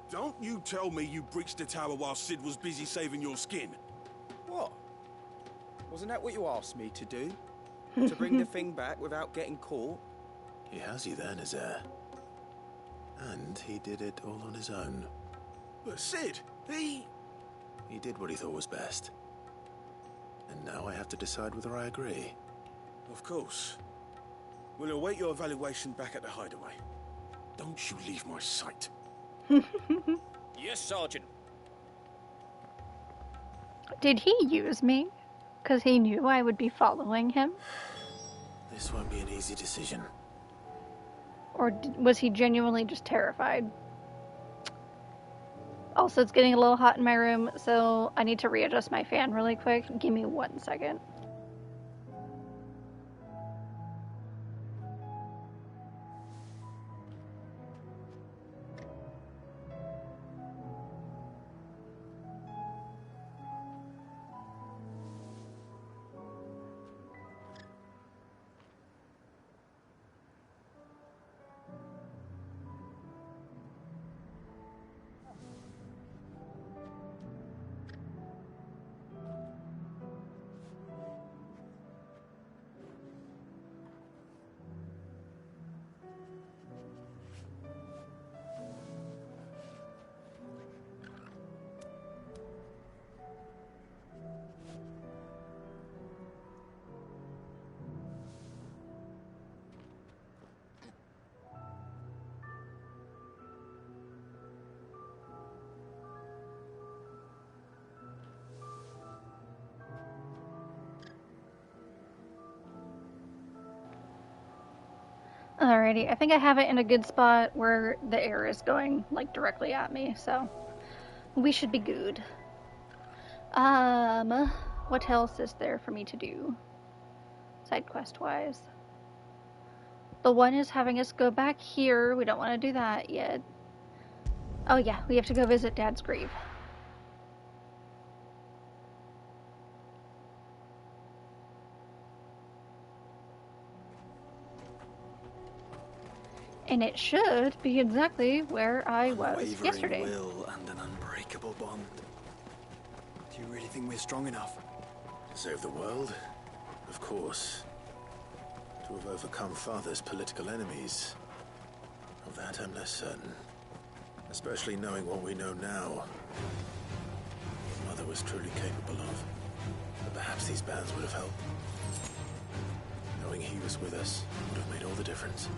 Don't you tell me you breached the tower while Sid was busy saving your skin.
What? Wasn't that what you asked me to do? To bring the thing back without getting caught?
He has you then, his heir. And he did it all on his own.
But Sid, he
did what he thought was best. And now I have to decide whether I agree.
Of course. We'll await your evaluation back at the hideaway. Don't you leave my sight.
Yes, Sergeant.
Did he use me? Because he knew I would be following him?
This won't be an easy decision.
Or was he genuinely just terrified? Also, it's getting a little hot in my room, so I need to readjust my fan really quick. Give me 1 second. Alrighty, I think I have it in a good spot where the air is going, like, directly at me, so we should be good. What else is there for me to do? Side quest-wise. The one is having us go back here. We don't want to do that yet. Oh yeah, we have to go visit Dad's grave. And it should be exactly where I was yesterday.
Will and an unbreakable bond. Do you really think we're strong enough?
To save the world? Of course. To have overcome Father's political enemies? Of that I'm less certain. Especially knowing what we know now. What Mother was truly capable of. But perhaps these bands would have helped. Knowing he was with us would have made all the difference.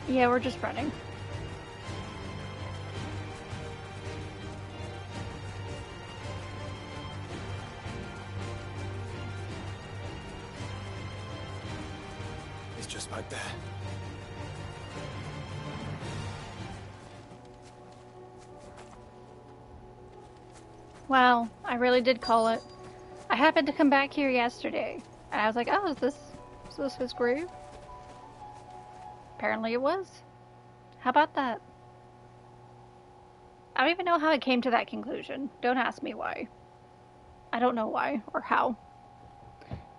Yeah, we're just running.
It's just back there.
Wow, I really did call it. I happened to come back here yesterday, and I was like, oh, is this his grave? Apparently it was. How about that? I don't even know how I came to that conclusion. Don't ask me why. I don't know why or how.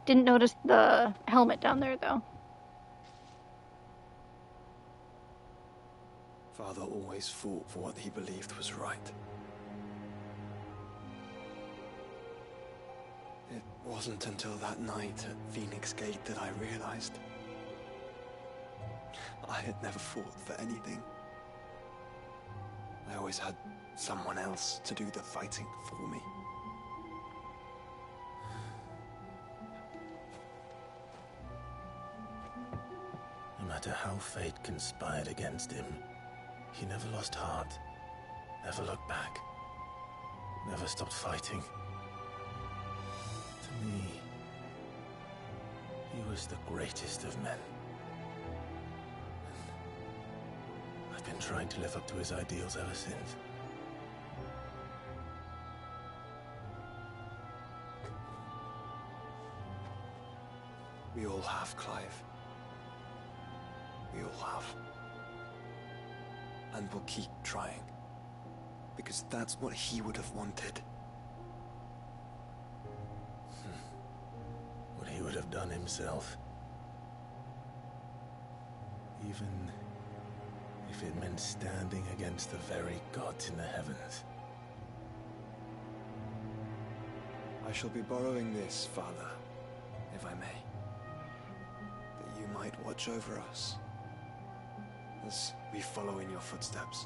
Didn't notice the helmet down there, though.
Father always fought for what he believed was right. It wasn't until that night at Phoenix Gate that I realized I had never fought for anything. I always had someone else to do the fighting for me.
No matter how fate conspired against him, he never lost heart, never looked back, never stopped fighting. To me, he was the greatest of men. I I've been trying to live up to his ideals ever since.
We all have, Clive. We all have. And we'll keep trying. Because that's what he would have wanted.
What he would have done himself. Even if it meant standing against the very gods in the heavens.
I shall be borrowing this, Father, if I may. That you might watch over us as we follow in your footsteps.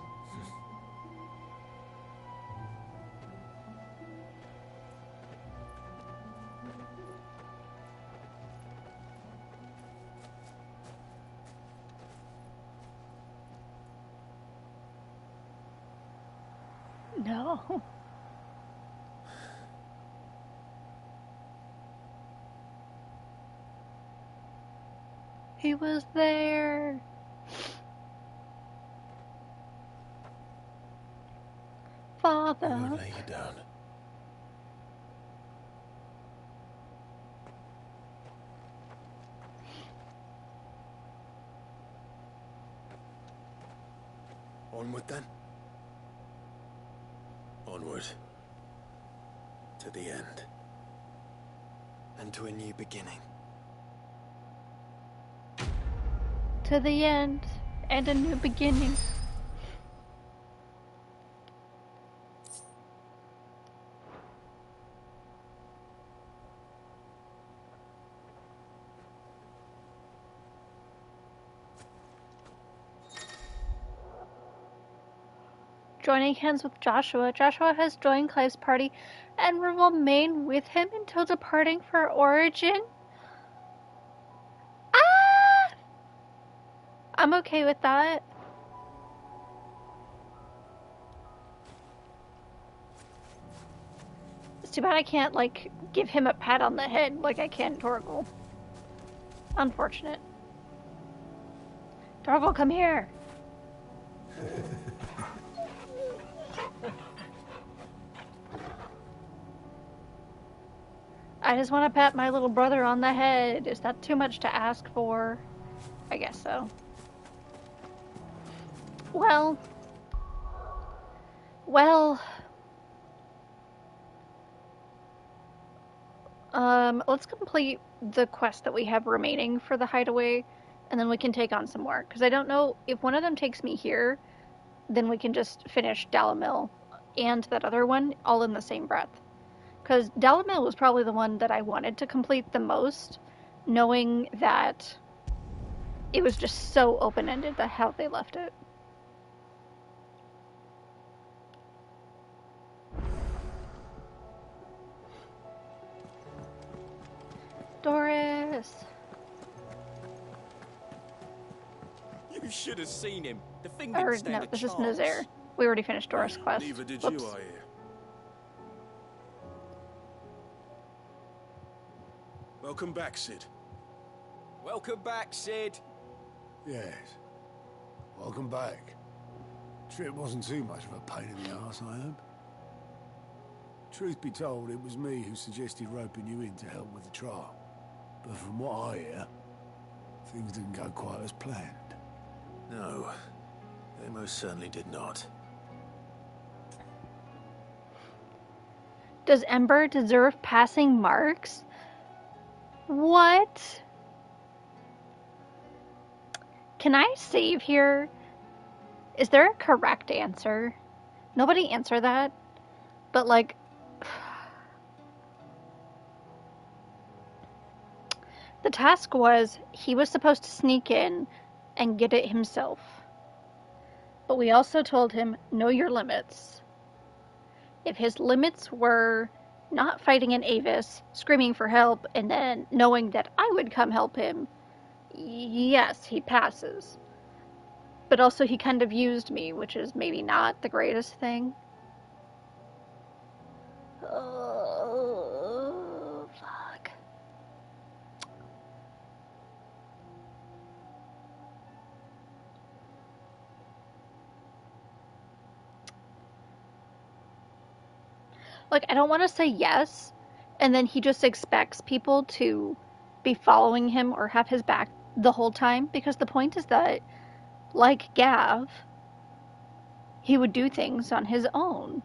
No. He was there. Father.
I won't lay you down.
Onward then.
Onward. To the end.
And to a new beginning.
To the end and a new beginning. Joining hands with Joshua, Joshua has joined Clive's party and will remain with him until departing for Origin. Ah! I'm okay with that. It's too bad I can't, like, give him a pat on the head like I can Torgal. Unfortunate. Torgal, come here. I just want to pat my little brother on the head. Is that too much to ask for? I guess so. Well. Let's complete the quest that we have remaining for the hideaway, and then we can take on some more. Because I don't know if one of them takes me here, then we can just finish Dalamil and that other one all in the same breath. Because Dalamil was probably the one that I wanted to complete the most, knowing that it was just so open-ended the how they left it. Doris!
You should have seen him. The thing
Or,
didn't stand
no,
a
this is
chance.
Nazaire. We already finished Doris' quest.
Neither did
Whoops.
you, I hear. Welcome back, Cid.
Welcome back, Cid.
Yes. Welcome back. Trip wasn't too much of a pain in the arse, I hope. Truth be told, it was me who suggested roping you in to help with the trial. But from what I hear, things didn't go quite as planned.
No, they most certainly did not.
Does Ember deserve passing marks? What? Can I save here? Is there a correct answer? Nobody answer that. But like... The task was, he was supposed to sneak in and get it himself. But we also told him, know your limits. If his limits were not fighting an Avis, screaming for help, and then knowing that I would come help him, yes, he passes. But also he kind of used me, which is maybe not the greatest thing. Oh, fuck. Like, I don't want to say yes, and then he just expects people to be following him or have his back the whole time, because the point is that, like Gav, he would do things on his own.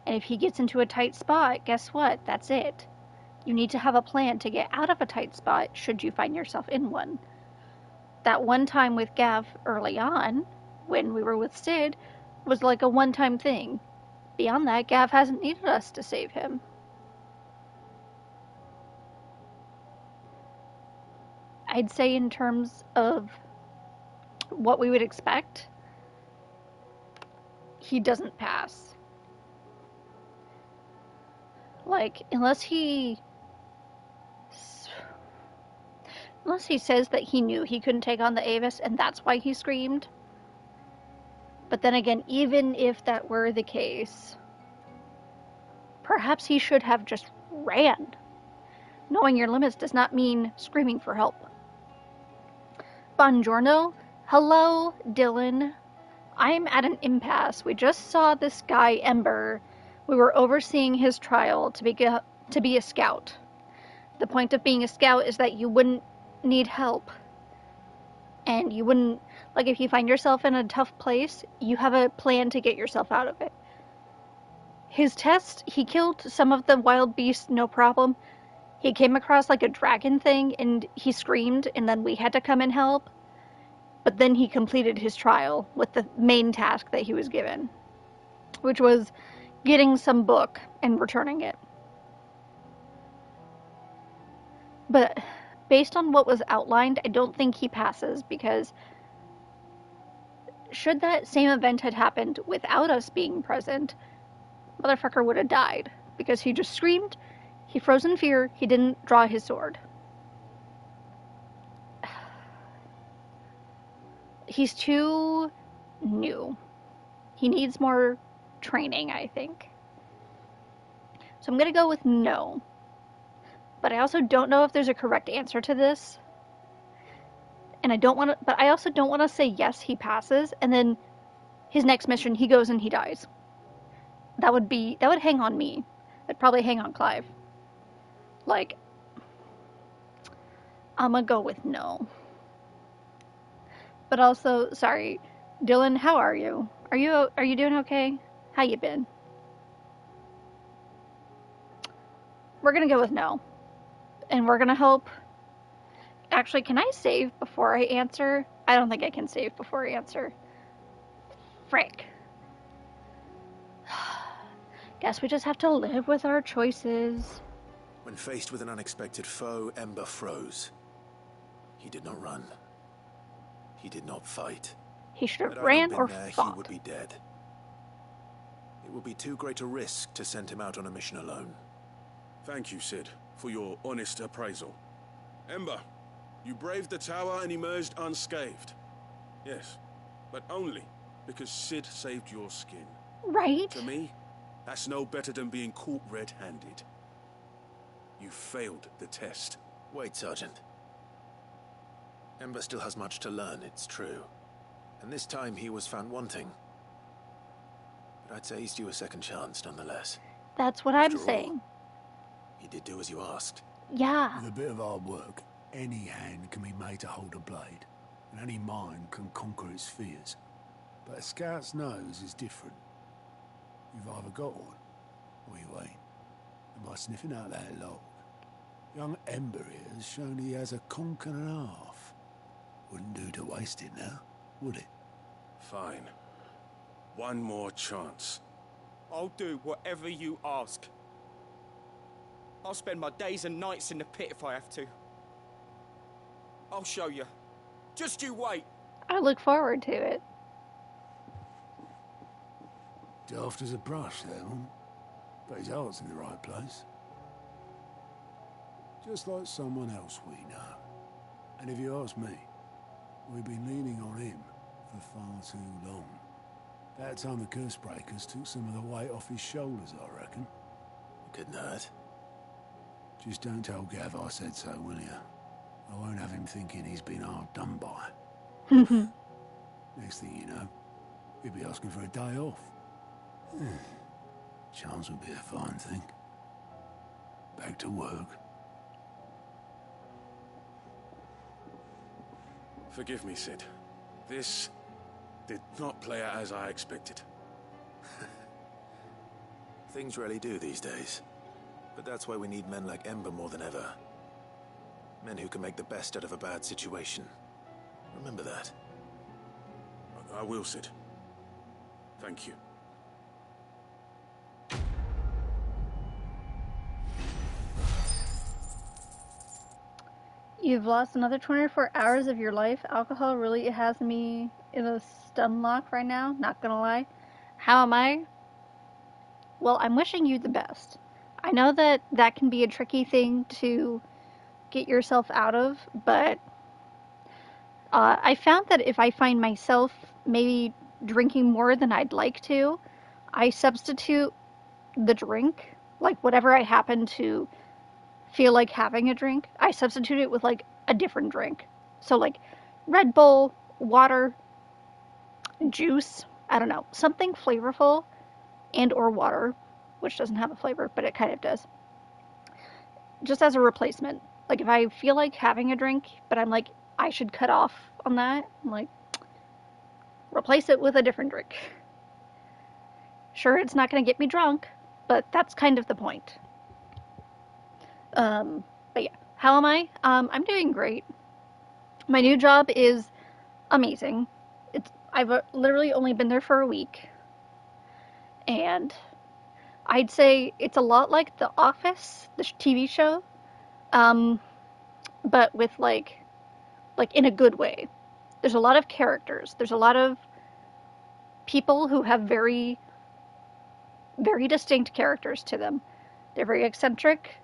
And if he gets into a tight spot, guess what? That's it. You need to have a plan to get out of a tight spot should you find yourself in one. That one time with Gav early on, when we were with Sid, was like a one-time thing. Beyond that, Gav hasn't needed us to save him. I'd say in terms of what we would expect, he doesn't pass. Like, unless he says that he knew he couldn't take on the Avis and that's why he screamed. But then again, even if that were the case, perhaps he should have just ran. Knowing your limits does not mean screaming for help. Buongiorno. Hello, Dylan. I'm at an impasse. We just saw this guy, Ember. We were overseeing his trial to be a scout. The point of being a scout is that you wouldn't need help. And you wouldn't, like, if you find yourself in a tough place, you have a plan to get yourself out of it. His test, he killed some of the wild beasts, no problem. He came across, like, a dragon thing, and he screamed, and then we had to come and help. But then he completed his trial with the main task that he was given, which was getting some book and returning it. But based on what was outlined, I don't think he passes, because should that same event had happened without us being present, motherfucker would have died, because he just screamed, he froze in fear, he didn't draw his sword. He's too new. He needs more training, I think. So I'm gonna go with no. But I also don't know if there's a correct answer to this. And I also don't want to say yes, he passes, and then his next mission, he goes and he dies. That would hang on me. It'd probably hang on Clive. Like, I'm gonna go with no. But also, sorry, Dylan, how are you? Are you doing okay? How you been? We're gonna go with no. And we're gonna hope. Actually, can I save before I answer? I don't think I can save before I answer. Frick. Guess we just have to live with our choices.
When faced with an unexpected foe, Ember froze. He did not run. He did not fight.
He should have ran or fought.
He would be dead. It would be too great a risk to send him out on a mission alone.
Thank you, Sid, for your honest appraisal. Ember, you braved the tower and emerged unscathed. Yes, but only because Sid saved your skin.
Right?
To me, that's no better than being caught red-handed. You failed the test.
Wait, Sergeant. Ember still has much to learn, it's true. And this time he was found wanting. But I'd say he's due a second chance, nonetheless.
That's what I'm saying.
He did do as you asked.
Yeah.
With a bit of hard work, any hand can be made to hold a blade, and any mind can conquer its fears. But a scout's nose is different. You've either got one, or you ain't. And by sniffing out that log, young Ember here has shown he has a conch and a half. Wouldn't do to waste it now, would it?
Fine. One more chance.
I'll do whatever you ask. I'll spend my days and nights in the pit if I have to. I'll show you. Just you wait.
I look forward to it.
Daft as a brush, that one. But his heart's in the right place. Just like someone else we know. And if you ask me, we've been leaning on him for far too long. That time the Cursebreakers took some of the weight off his shoulders, I reckon.
Good nerd.
Just don't tell Gav I said so, will you? I won't have him thinking he's been hard done by. Next thing you know, he'll be asking for a day off.
Charms would be a fine thing. Back to work.
Forgive me, Cid. This did not play out as I expected.
Things rarely do these days. But that's why we need men like Ember more than ever. Men who can make the best out of a bad situation. Remember that.
I will, Cid. Thank you.
You've lost another 24 hours of your life. Alcohol really has me in a stun lock right now, not gonna lie. How am I? Well, I'm wishing you the best. I know that that can be a tricky thing to get yourself out of, but I found that if I find myself maybe drinking more than I'd like to, I substitute the drink, like whatever I happen to feel like having a drink, I substitute it with like a different drink. So like Red Bull, water, juice, I don't know, something flavorful, and or water, which doesn't have a flavor, but it kind of does. Just as a replacement. Like if I feel like having a drink, but I'm like, I should cut off on that, I'm like, replace it with a different drink. Sure, it's not going to get me drunk, but that's kind of the point. But yeah, how am I? I'm doing great. My new job is amazing. I've literally only been there for a week. And I'd say it's a lot like The Office, the TV show, but with like in a good way. There's a lot of characters. There's a lot of people who have very, very distinct characters to them. They're very eccentric.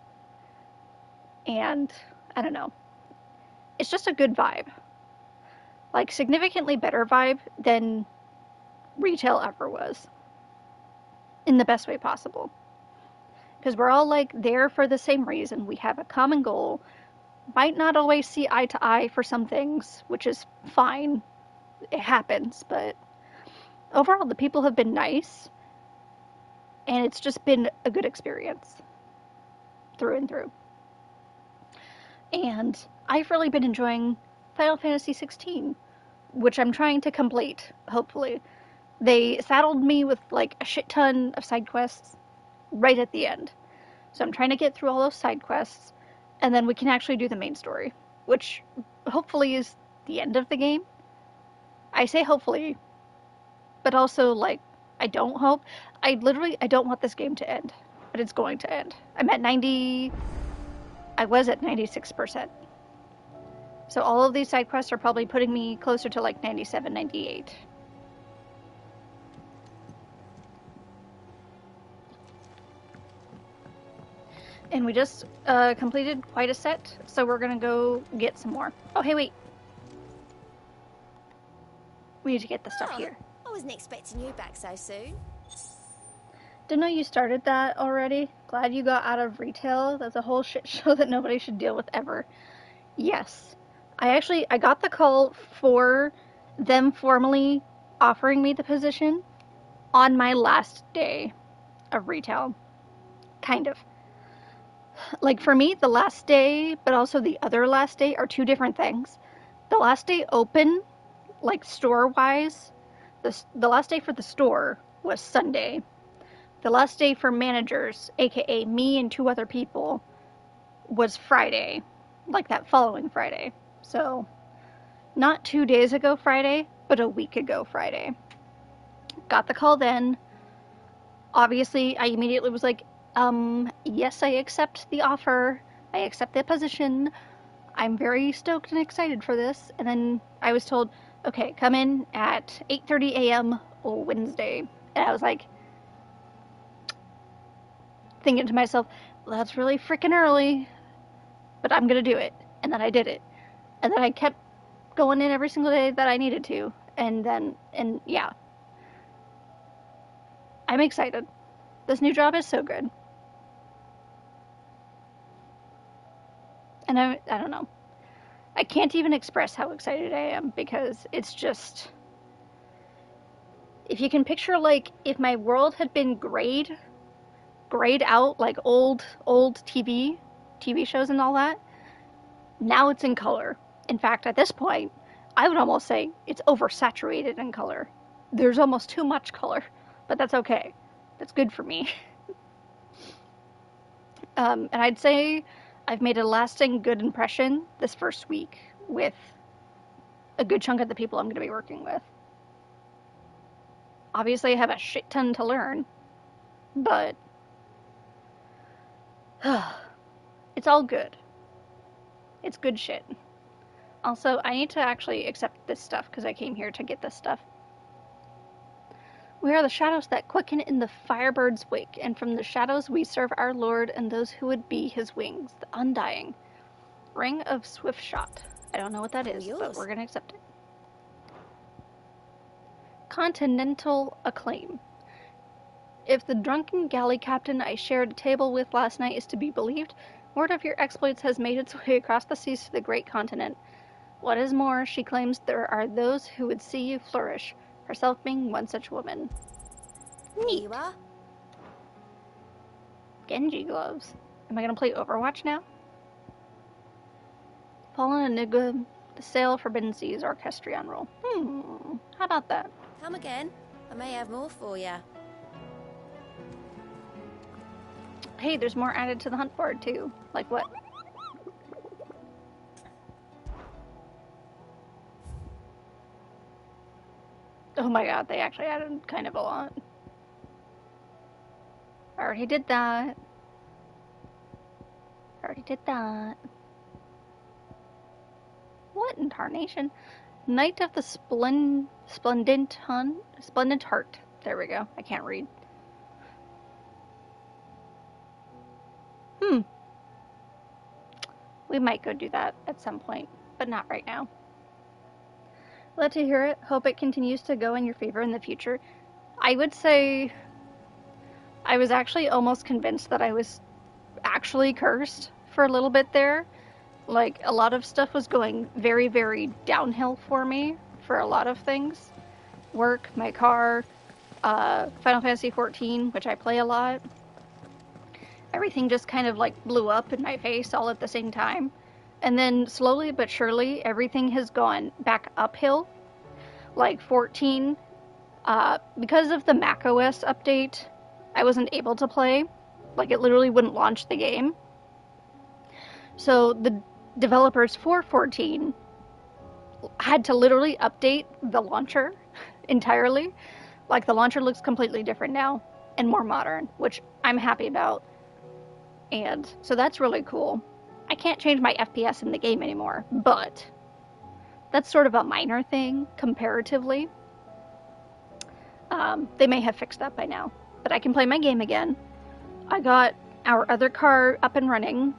And, I don't know, it's just a good vibe. Like, significantly better vibe than retail ever was. In the best way possible. Because we're all, like, there for the same reason. We have a common goal. Might not always see eye to eye for some things, which is fine. It happens, but overall, the people have been nice. And it's just been a good experience. Through and through. And I've really been enjoying Final Fantasy XVI, which I'm trying to complete, hopefully. They saddled me with like a shit ton of side quests right at the end. So I'm trying to get through all those side quests, and then we can actually do the main story, which hopefully is the end of the game. I say hopefully, but also like, I don't hope. I don't want this game to end, but it's going to end. I was at 96%. So all of these side quests are probably putting me closer to like 97, 98. And we just completed quite a set, so we're gonna go get some more. Oh, hey, wait. We need to get the stuff here.
I wasn't expecting you back so soon.
Didn't know you started that already. Glad you got out of retail. That's a whole shit show that nobody should deal with ever. Yes. I got the call for them formally offering me the position on my last day of retail. Kind of. Like for me, the last day, but also the other last day are two different things. The last day open, like store-wise, the last day for the store was Sunday. The last day for managers, aka me and two other people, was Friday, like that following Friday. So, not 2 days ago Friday, but a week ago Friday. Got the call then. Obviously, I immediately was like, yes, I accept the offer. I accept the position. I'm very stoked and excited for this. And then I was told, okay, come in at 8:30 a.m. Wednesday. And I was like, thinking to myself, well, that's really freaking early, but I'm gonna do it. And then I did it. And then I kept going in every single day that I needed to. And yeah. I'm excited. This new job is so good. And I don't know. I can't even express how excited I am, because it's just... If you can picture, like, if my world had been grayed grayed out like old TV shows and all that. Now it's in color. In fact, at this point, I would almost say it's oversaturated in color. There's almost too much color, but that's okay. That's good for me. And I'd say I've made a lasting good impression this first week with a good chunk of the people I'm going to be working with. Obviously, I have a shit ton to learn, but it's all good. It's good shit. Also, I need to actually accept this stuff because I came here to get this stuff. We are the shadows that quicken in the firebird's wake, and from the shadows we serve our Lord and those who would be his wings, the Undying. Ring of Swift Shot. I don't know what that is, but we're going to accept it. Continental Acclaim. If the drunken galley captain I shared a table with last night is to be believed, word of your exploits has made its way across the seas to the great continent. What is more, she claims there are those who would see you flourish, herself being one such woman. Neat. Genji gloves. Am I going to play Overwatch now? Fallen Enigma, the Sail Forbidden Seas Orchestrion roll. How about that?
Come again. I may have more for you.
Hey, there's more added to the hunt board too. Like what? Oh my god, they actually added kind of a lot. I already did that. What in tarnation? Knight of the Splendent Heart. There we go. I can't read. We might go do that at some point, but not right now. Glad to hear it. Hope it continues to go in your favor in the future. I would say I was actually almost convinced that I was actually cursed for a little bit there. Like, a lot of stuff was going very, very downhill for me for a lot of things. Work, my car, Final Fantasy XIV, which I play a lot. Everything just kind of like blew up in my face all at the same time. And then slowly but surely, everything has gone back uphill. Like 14, because of the macOS update, I wasn't able to play. Like, it literally wouldn't launch the game. So the developers for 14 had to literally update the launcher entirely. Like, the launcher looks completely different now and more modern, which I'm happy about. And so that's really cool. I can't change my FPS in the game anymore, but that's sort of a minor thing comparatively. They may have fixed that by now, but I can play my game again. I got our other car up and running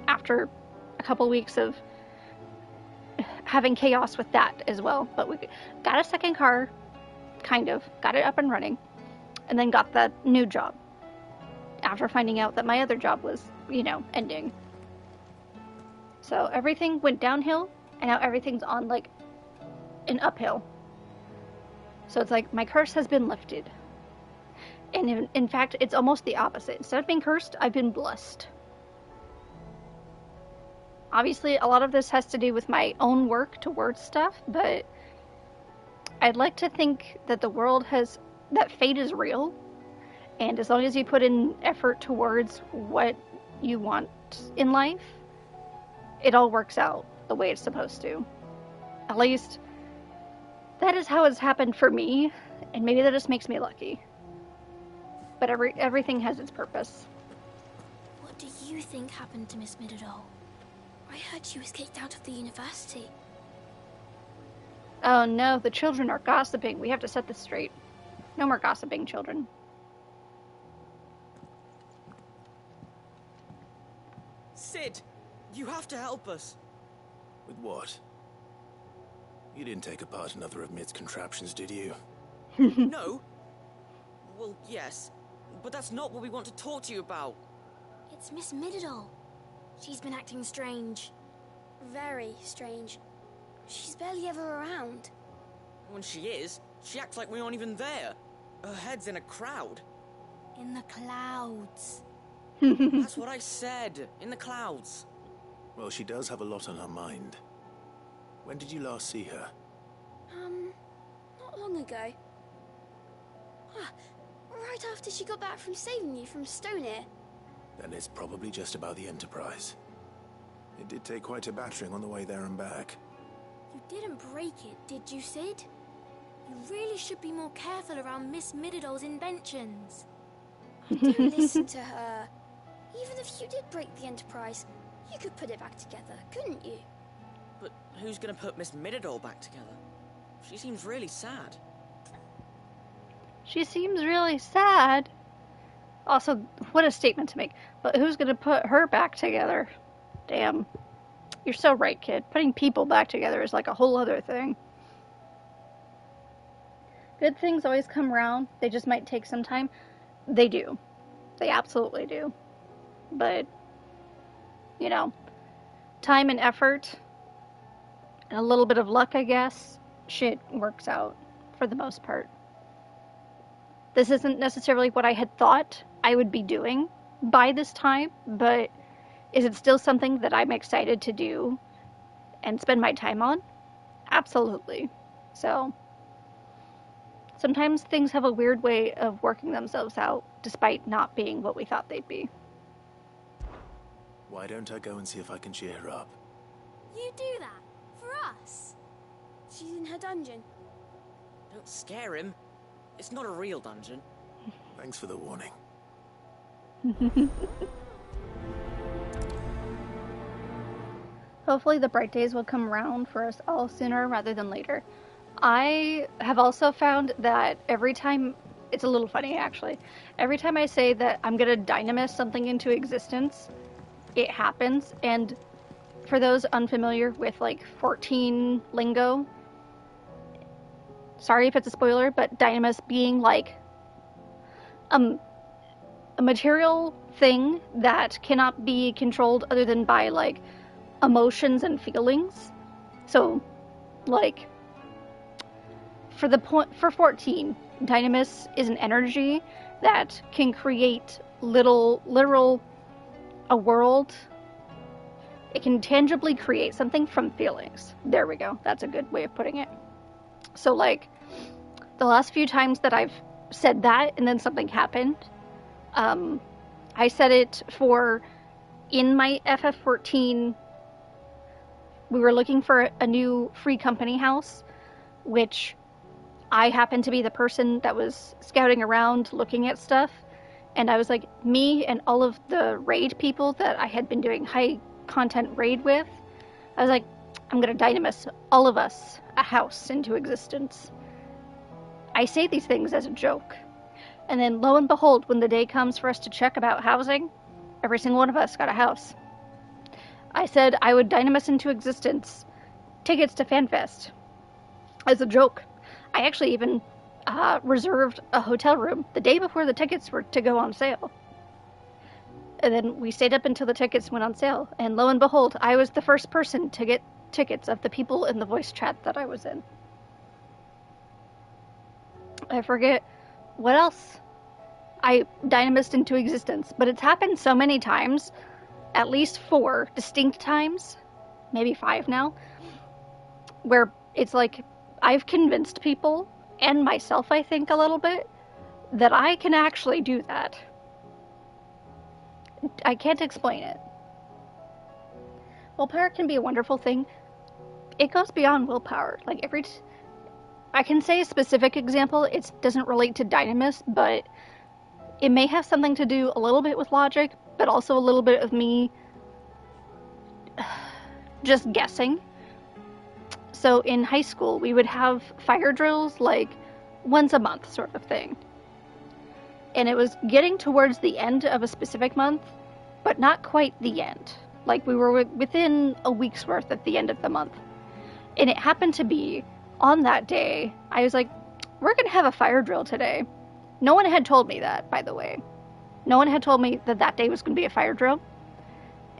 after a couple weeks of having chaos with that as well. But we got a second car, kind of, got it up and running, and then got that new job after finding out that my other job was, ending. So everything went downhill, and now everything's on, like, an uphill. So it's like, my curse has been lifted. And in fact, it's almost the opposite. Instead of being cursed, I've been blessed. Obviously, a lot of this has to do with my own work towards stuff, but I'd like to think that that fate is real, and as long as you put in effort towards what you want in life, it all works out the way it's supposed to. At least, that is how it's happened for me, and maybe that just makes me lucky. But everything has its purpose.
What do you think happened to Miss Midadol? I heard she was kicked out of the university.
Oh no, the children are gossiping. We have to set this straight. No more gossiping, children.
Sid, you have to help us.
With what? You didn't take apart another of Mid's contraptions, did you?
No. Well, yes. But that's not what we want to talk to you about.
It's Miss Midadol. She's been acting strange. Very strange. She's barely ever around.
When she is, she acts like we aren't even there. Her head's in a crowd.
In the clouds.
That's what I said. In the clouds.
Well, she does have a lot on her mind. When did you last see her?
Not long ago. Right after she got back from saving you from Stoneir.
Then it's probably just about the Enterprise. It did take quite a battering on the way there and back.
You didn't break it, did you, Sid? You really should be more careful around Miss Mididol's inventions. Do listen to her. Even if you did break the Enterprise, you could put it back together, couldn't you?
But who's gonna put Miss Mididol back together? She seems really sad.
She seems really sad. Also, what a statement to make. But who's gonna put her back together? Damn. You're so right, kid. Putting people back together is like a whole other thing. Good things always come around. They just might take some time. They do. They absolutely do. But, you know, time and effort, and a little bit of luck, I guess, shit works out for the most part. This isn't necessarily what I had thought I would be doing by this time, but is it still something that I'm excited to do and spend my time on? Absolutely. So, sometimes things have a weird way of working themselves out, despite not being what we thought they'd be.
Why don't I go and see if I can cheer her up?
You do that? For us? She's in her dungeon.
Don't scare him. It's not a real dungeon.
Thanks for the warning.
Hopefully the bright days will come around for us all sooner rather than later. I have also found that every time, it's a little funny actually, every time I say that I'm going to dynamis something into existence, it happens. And for those unfamiliar with like 14 lingo, sorry if it's a spoiler, but dynamis being like a material thing that cannot be controlled other than by like emotions and feelings. So like for 14, dynamis is an energy that can create literal a world. It can tangibly create something from feelings. There we go. That's a good way of putting it. So like the last few times that I've said that and then something happened, I said it for in my FF14. We were looking for a new free company house, which I happened to be the person that was scouting around looking at stuff. And I was like, me and all of the raid people that I had been doing high content raid with, I was like, I'm gonna dynamis all of us a house into existence. I say these things as a joke. And then lo and behold, when the day comes for us to check about housing, every single one of us got a house. I said I would dynamis into existence tickets to FanFest as a joke. I actually even reserved a hotel room the day before the tickets were to go on sale. And then we stayed up until the tickets went on sale. And lo and behold, I was the first person to get tickets of the people in the voice chat that I was in. I forget what else I dynamist into existence, but it's happened so many times, at least 4 distinct times, maybe 5 now, where it's like I've convinced people, and myself I think a little bit, that I can actually do that. I can't explain it. Willpower can be a wonderful thing. It goes beyond willpower. Like I can say a specific example. It doesn't relate to dynamis, but it may have something to do a little bit with logic, but also a little bit of me just guessing. So in high school, we would have fire drills like once a month sort of thing. And it was getting towards the end of a specific month, but not quite the end. Like we were within a week's worth at the end of the month. And it happened to be on that day, I was like, we're going to have a fire drill today. No one had told me that, by the way. No one had told me that that day was going to be a fire drill.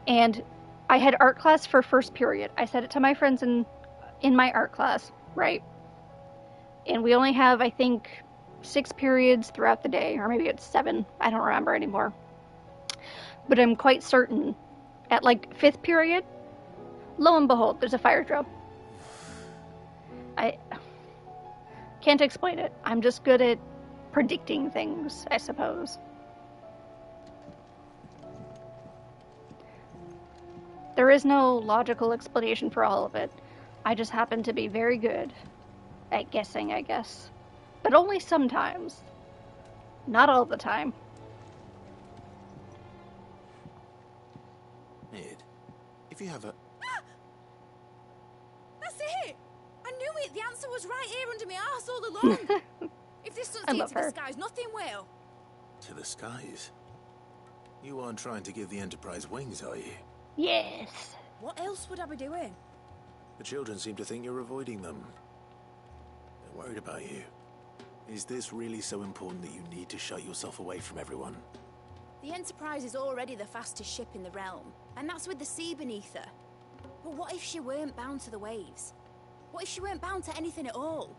And I had art class for first period. I said it to my friends in my art class, right? And we only have, I think, 6 periods throughout the day, or maybe it's 7. I don't remember anymore. But I'm quite certain at like 5th period, lo and behold, there's a fire drill. I can't explain it. I'm just good at predicting things, I suppose. There is no logical explanation for all of it. I just happen to be very good at guessing, I guess. But only sometimes. Not all the time.
Ed, if you have a...
That's it! I knew it! The answer was right here under my arse all along! If this doesn't take it to the skies, nothing will!
To the skies? You aren't trying to give the Enterprise wings, are you?
Yes.
What else would I be doing?
The children seem to think you're avoiding them. They're worried about you. Is this really so important that you need to shut yourself away from everyone?
The Enterprise is already the fastest ship in the realm, and that's with the sea beneath her. But what if she weren't bound to the waves? What if she weren't bound to anything at all?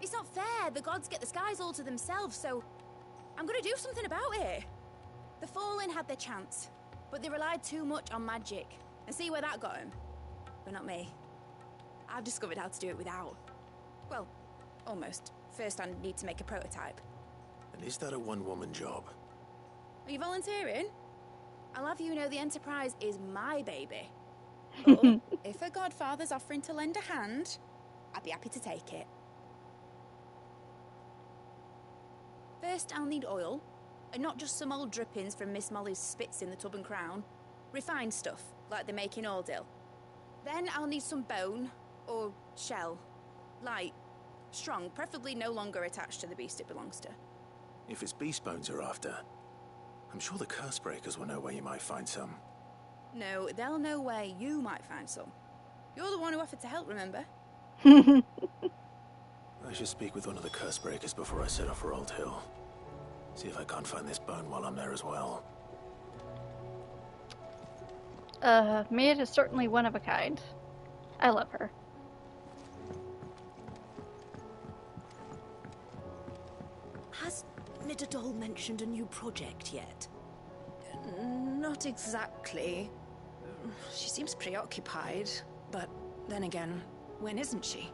It's not fair. The gods get the skies all to themselves, so I'm gonna do something about it. The Fallen had their chance, but they relied too much on magic. And see where that got them? But not me. I've discovered how to do it without. Well, almost. First, I need to make a prototype.
And is that a one-woman job?
Are you volunteering? I'll have you know the Enterprise is my baby. But if a godfather's offering to lend a hand, I'd be happy to take it. First, I'll need oil, and not just some old drippings from Miss Molly's spits in the Tub and Crown. Refined stuff, like they make in Ordil. Then I'll need some bone, or shell. Light, strong, preferably no longer attached to the beast it belongs to.
If it's beast bones you're after, I'm sure the Cursebreakers will know where you might find some.
No, they'll know where you might find some. You're the one who offered to help, remember?
I should speak with one of the Cursebreakers before I set off for Old Hill. See if I can't find this bone while I'm there as well.
Maid is certainly one of a kind. I love her.
Has Nidalee mentioned a new project yet?
Not exactly. She seems preoccupied, but then again, when isn't she?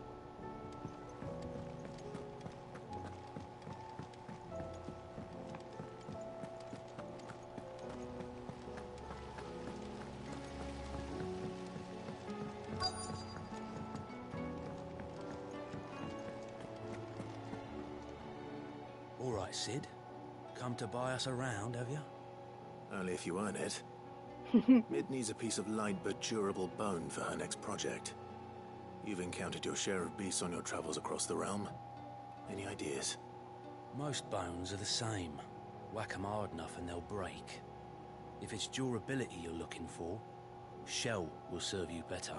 All right, Sid. Come to buy us around, have you?
Only if you earn it. Mid needs a piece of light but durable bone for her next project. You've encountered your share of beasts on your travels across the realm. Any ideas?
Most bones are the same. Whack 'em hard enough and they'll break. If it's durability you're looking for, shell will serve you better.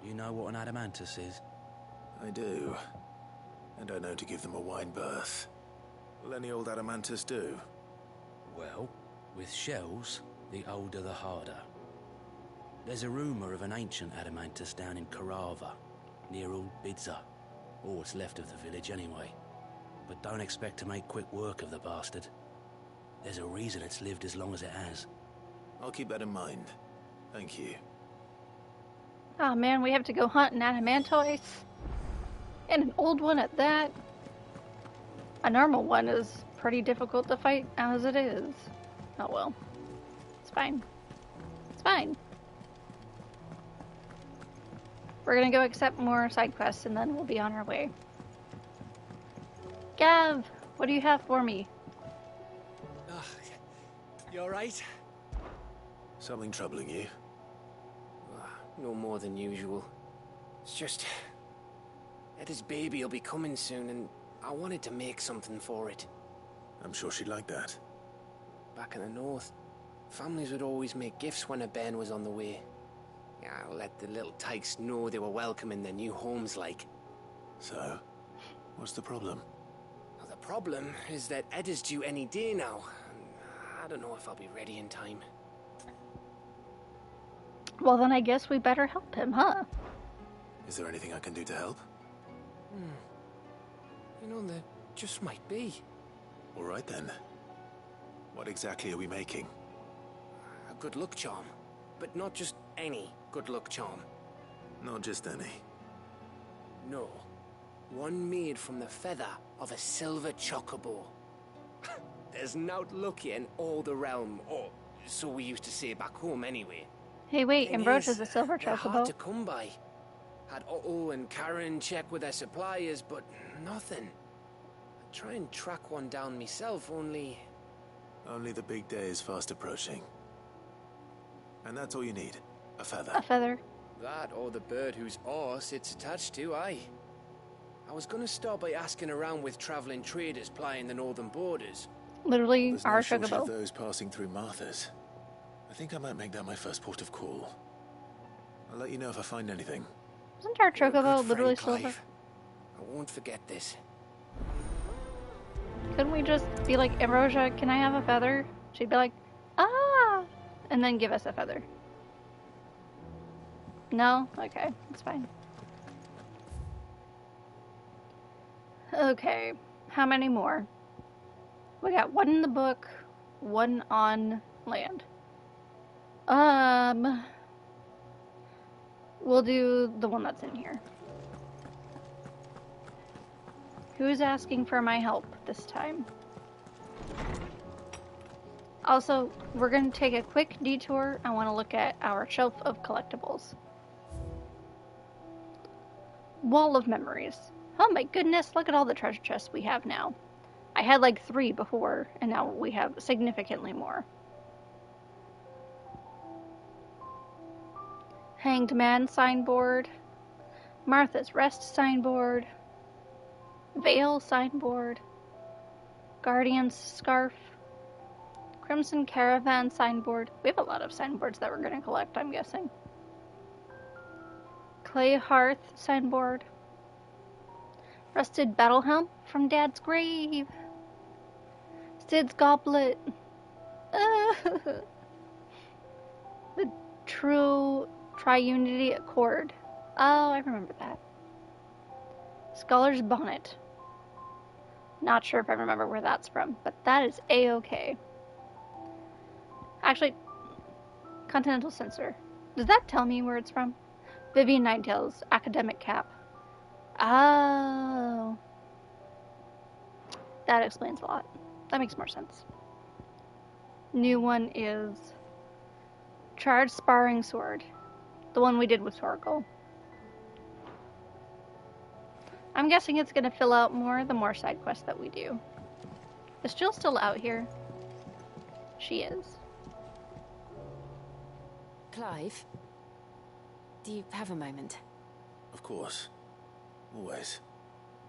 You know what an adamantus is?
I do. And I know to give them a wide berth. Will any old adamantus do?
Well, with shells, the older the harder. There's a rumour of an ancient adamantus down in Karava, near Old Bidza. Or what's left of the village anyway. But don't expect to make quick work of the bastard. There's a reason it's lived as long as it has.
I'll keep that in mind. Thank you.
Oh man, we have to go hunt an adamantoise. And an old one at that. A normal one is pretty difficult to fight as it is. Oh well. It's fine. It's fine. We're gonna go accept more side quests and then we'll be on our way. Gav, what do you have for me?
You alright?
Something troubling you?
No more than usual. It's just... Eda's baby will be coming soon and I wanted to make something for it.
I'm sure she'd like that.
Back in the north, families would always make gifts when a bairn was on the way. I'll let the little tykes know they were welcome in their new homes like.
So, what's the problem?
Well, the problem is that Eda's due any day now. I don't know if I'll be ready in time.
Well then I guess we better help him, huh?
Is there anything I can do to help?
You know, the
just might be.
All right then. What exactly are we making?
A good luck charm. But not just any good luck charm.
Not just any.
No. One made from the feather of a silver chocobo. There's naught lucky in all the realm, or so we used to say back home anyway.
Hey, wait,
Thing
Ambrosia is a silver
they're hard
chocobo.
to come by. Had Otto and Karen check with their suppliers, but nothing. I'd try and track one down myself, only...
Only the big day is fast approaching. And that's all you need. A feather.
A feather.
That or the bird whose horse it's attached to, aye. I was gonna start by asking around with traveling traders plying the northern borders.
Literally,
There's
our
no shortage of
chocobo.
those passing through Martha's. I think I might make that my first port of call. I'll let you know if I find anything.
Isn't our
You're a
chocobo
good
literally
friend,
silver?
Clive. I won't forget this.
Couldn't we just be like, Ambrosia, can I have a feather? She'd be like, ah! And then give us a feather. No? Okay, it's fine. Okay, how many more? We got one in the book, one on land. We'll do the one that's in here. Who's asking for my help this time? Also, we're going to take a quick detour. I want to look at our shelf of collectibles. Wall of Memories. Oh my goodness, look at all the treasure chests we have now. I had like 3 before, and now we have significantly more. Hanged Man signboard. Martha's Rest signboard. Veil signboard. Guardian's Scarf. Crimson Caravan signboard. We have a lot of signboards that we're going to collect, I'm guessing. Clay Hearth signboard. Rusted Battle Helm from Dad's grave. Sid's Goblet. The True Triunity Accord. Oh, I remember that. Scholar's Bonnet. Not sure if I remember where that's from, but that is A-okay. Actually, Continental Censor. Does that tell me where it's from? Vivian Nightingale's academic cap. Oh. That explains a lot. That makes more sense. New one is Charged Sparring Sword. The one we did with Torgal. I'm guessing it's going to fill out more the more side quests that we do. Is Jill still out here? She is.
Clive, do you have a moment?
Of course. Always.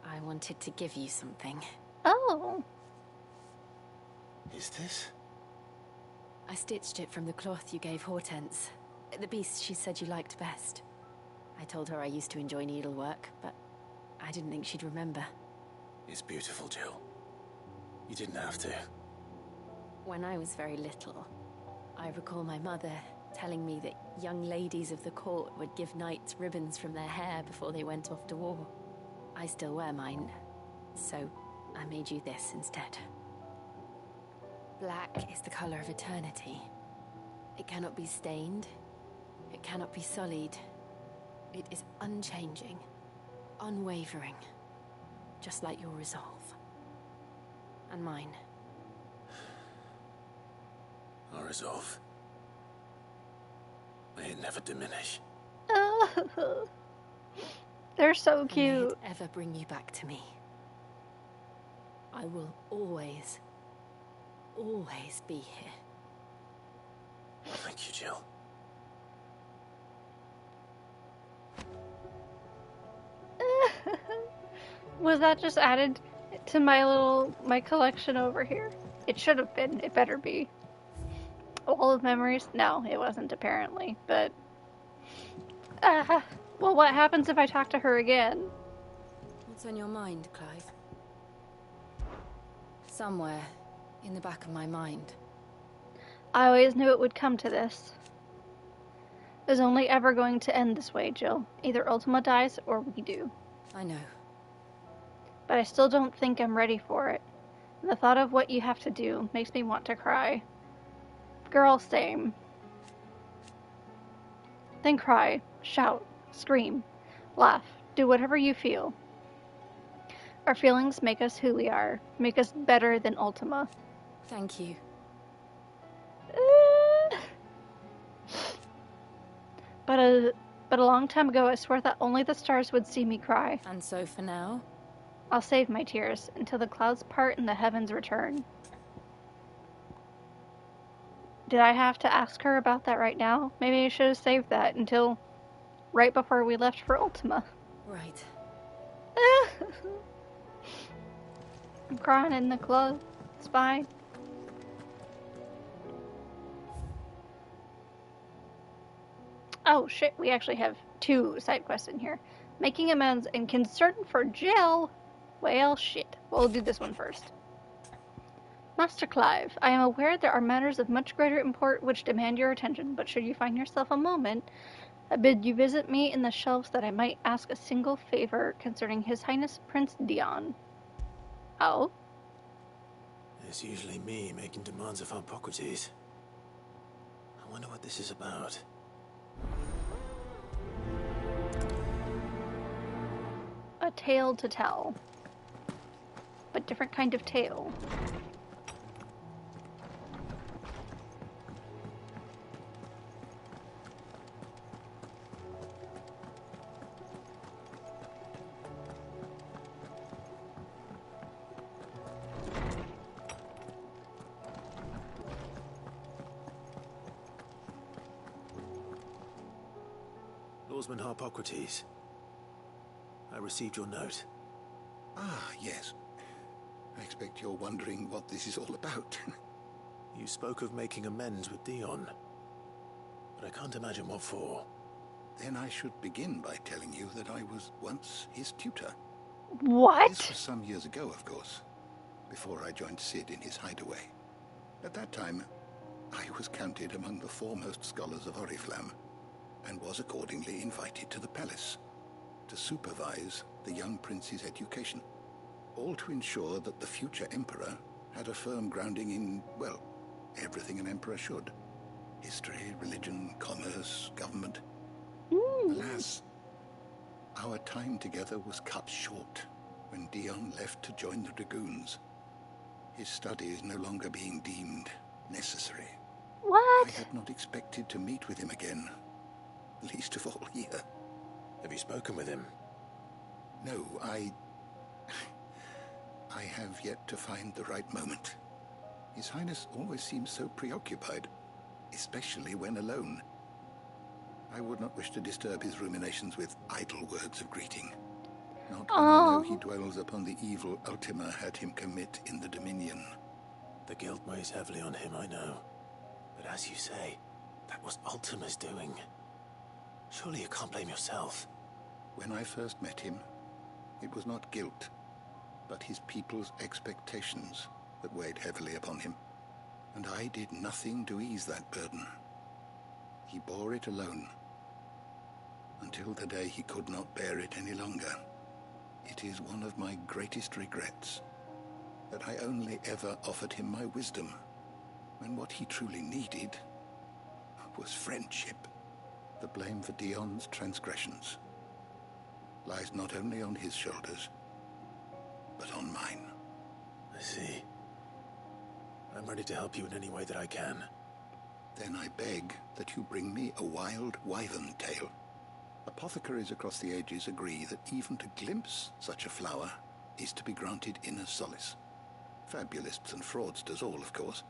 I wanted to give you something.
Oh.
Is this?
I stitched it from the cloth you gave Hortense. The piece she said you liked best. I told her I used to enjoy needlework, but I didn't think she'd remember.
It's beautiful, Jill. You didn't have to.
When I was very little, I recall my mother telling me that young ladies of the court would give knights ribbons from their hair before they went off to war. I still wear mine, so I made you this instead. Black is the color of eternity. It cannot be stained. It cannot be sullied. It is unchanging, unwavering, just like your resolve. And mine.
Our resolve. May it never diminish.
Oh, they're so cute.
May it ever bring you back to me. I will always, always be here.
Thank you, Jill.
Was that just added to my collection over here? It should have been. It better be. Wall of Memories? No, it wasn't apparently, but... well, what happens if I talk to her again?
What's on your mind, Clive? Somewhere in the back of my mind.
I always knew it would come to this. It was only ever going to end this way, Jill. Either Ultima dies or we do.
I know.
but I still don't think I'm ready for it. And the thought of what you have to do makes me want to cry. Girl, same. Then cry, shout, scream, laugh, do whatever you feel. Our feelings make us who we are, make us better than Ultima.
Thank you.
But a long time ago, I swore that only the stars would see me cry.
And so for now?
I'll save my tears until the clouds part and the heavens return. Did I have to ask her about that right now? Maybe I should have saved that until right before we left for Ultima.
Right.
I'm crying in the club. It's fine. Oh shit, we actually have 2 side quests in here. Making amends and concern for Jill. Well, shit. We'll do this one first. Master Clive, I am aware there are matters of much greater import which demand your attention, but should you find yourself a moment, I bid you visit me in the shelves that I might ask a single favor concerning His Highness Prince Dion. Oh?
It's usually me making demands of Hippocrates. I wonder what this is about.
A tale to tell. But different kind of tale.
Lawsman Hippocrates. I received your note.
Ah, yes. I expect you're wondering what this is all about.
You spoke of making amends with Dion, but I can't imagine what for.
Then I should begin by telling you that I was once his tutor.
What?
This was some years ago, of course, before I joined Cid in his hideaway. At that time, I was counted among the foremost scholars of Oriflamme, and was accordingly invited to the palace to supervise the young prince's education, all to ensure that the future emperor had a firm grounding in, well, everything an emperor should. History, religion, commerce, government. Alas, our time together was cut short when Dion left to join the Dragoons. His studies no longer being deemed necessary.
What?
I had not expected to meet with him again, least of all here.
Have you spoken with him?
No, I have yet to find the right moment. His Highness always seems so preoccupied, especially when alone. I would not wish to disturb his ruminations with idle words of greeting. Not when I know he dwells upon the evil Ultima had him commit in the Dominion.
The guilt weighs heavily on him, I know. But as you say, that was Ultima's doing. Surely you can't blame yourself.
When I first met him, it was not guilt, but his people's expectations that weighed heavily upon him. And I did nothing to ease that burden. He bore it alone, until the day he could not bear it any longer. It is one of my greatest regrets that I only ever offered him my wisdom, when what he truly needed was friendship. The blame for Dion's transgressions lies not only on his shoulders, but on mine.
I see. I'm ready to help you in any way that I can.
Then I beg that you bring me a wild wyvern tail. Apothecaries across the ages agree that even to glimpse such a flower is to be granted inner solace. Fabulists and fraudsters all, of course.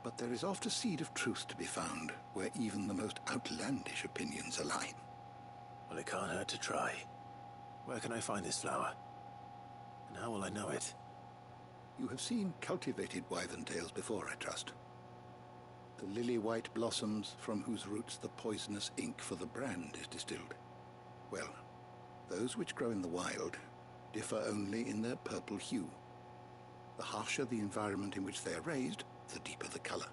But there is oft a seed of truth to be found where even the most outlandish opinions align.
Well, it can't hurt to try. Where can I find this flower? And how will I know it?
You have seen cultivated wyvern tails before, I trust. The lily-white blossoms from whose roots the poisonous ink for the brand is distilled. Well, those which grow in the wild differ only in their purple hue. The harsher the environment in which they are raised, the deeper the color.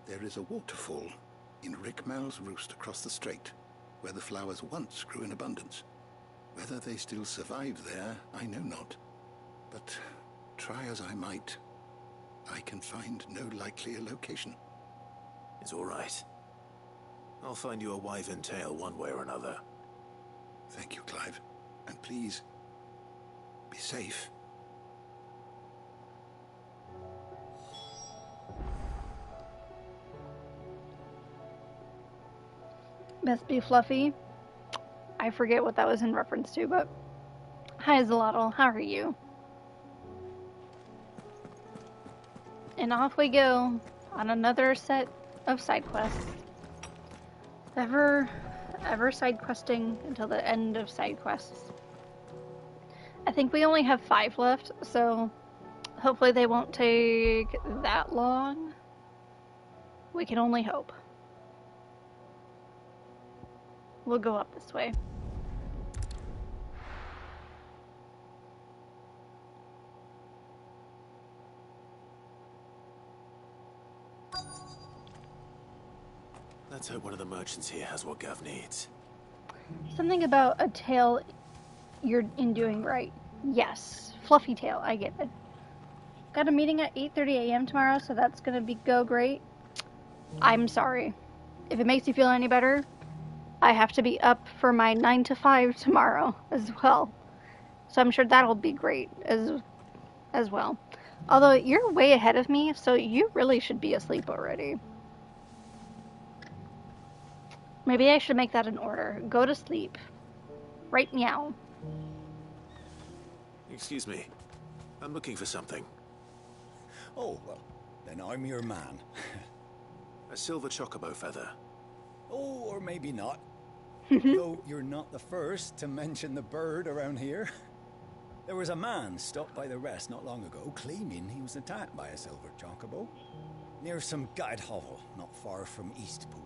There is a waterfall in Rickmal's roost across the strait, where the flowers once grew in abundance. Whether they still survive there, I know not.
But try as I might, I can find no likelier location.
It's all right. I'll find you a wyvern tail one way or another.
Thank you, Clive. And please, be safe.
Best be Fluffy. I forget what that was in reference to, but... Hi, Zalotl. How are you? And off we go on another set of side quests. Ever side questing until the end of side quests. I think we only have 5 left, so hopefully they won't take that long. We can only hope. We'll go up this way.
Let's hope one of the merchants here has what Gav needs.
Something about a tail you're in doing right. Yes. Fluffy tail, I get it. Got a meeting at 8:30 a.m. tomorrow, so that's gonna go great. I'm sorry. If it makes you feel any better, I have to be up for my 9 to 5 tomorrow as well. So I'm sure that'll be great as well. Although you're way ahead of me, so you really should be asleep already. Maybe I should make that an order. Go to sleep. Right meow.
Excuse me. I'm looking for something.
Oh, well, then I'm your man.
A silver chocobo feather.
Oh, or maybe not. Though you're not the first to mention the bird around here. There was a man stopped by the rest not long ago claiming he was attacked by a silver chocobo near some gad hovel not far from Eastpool.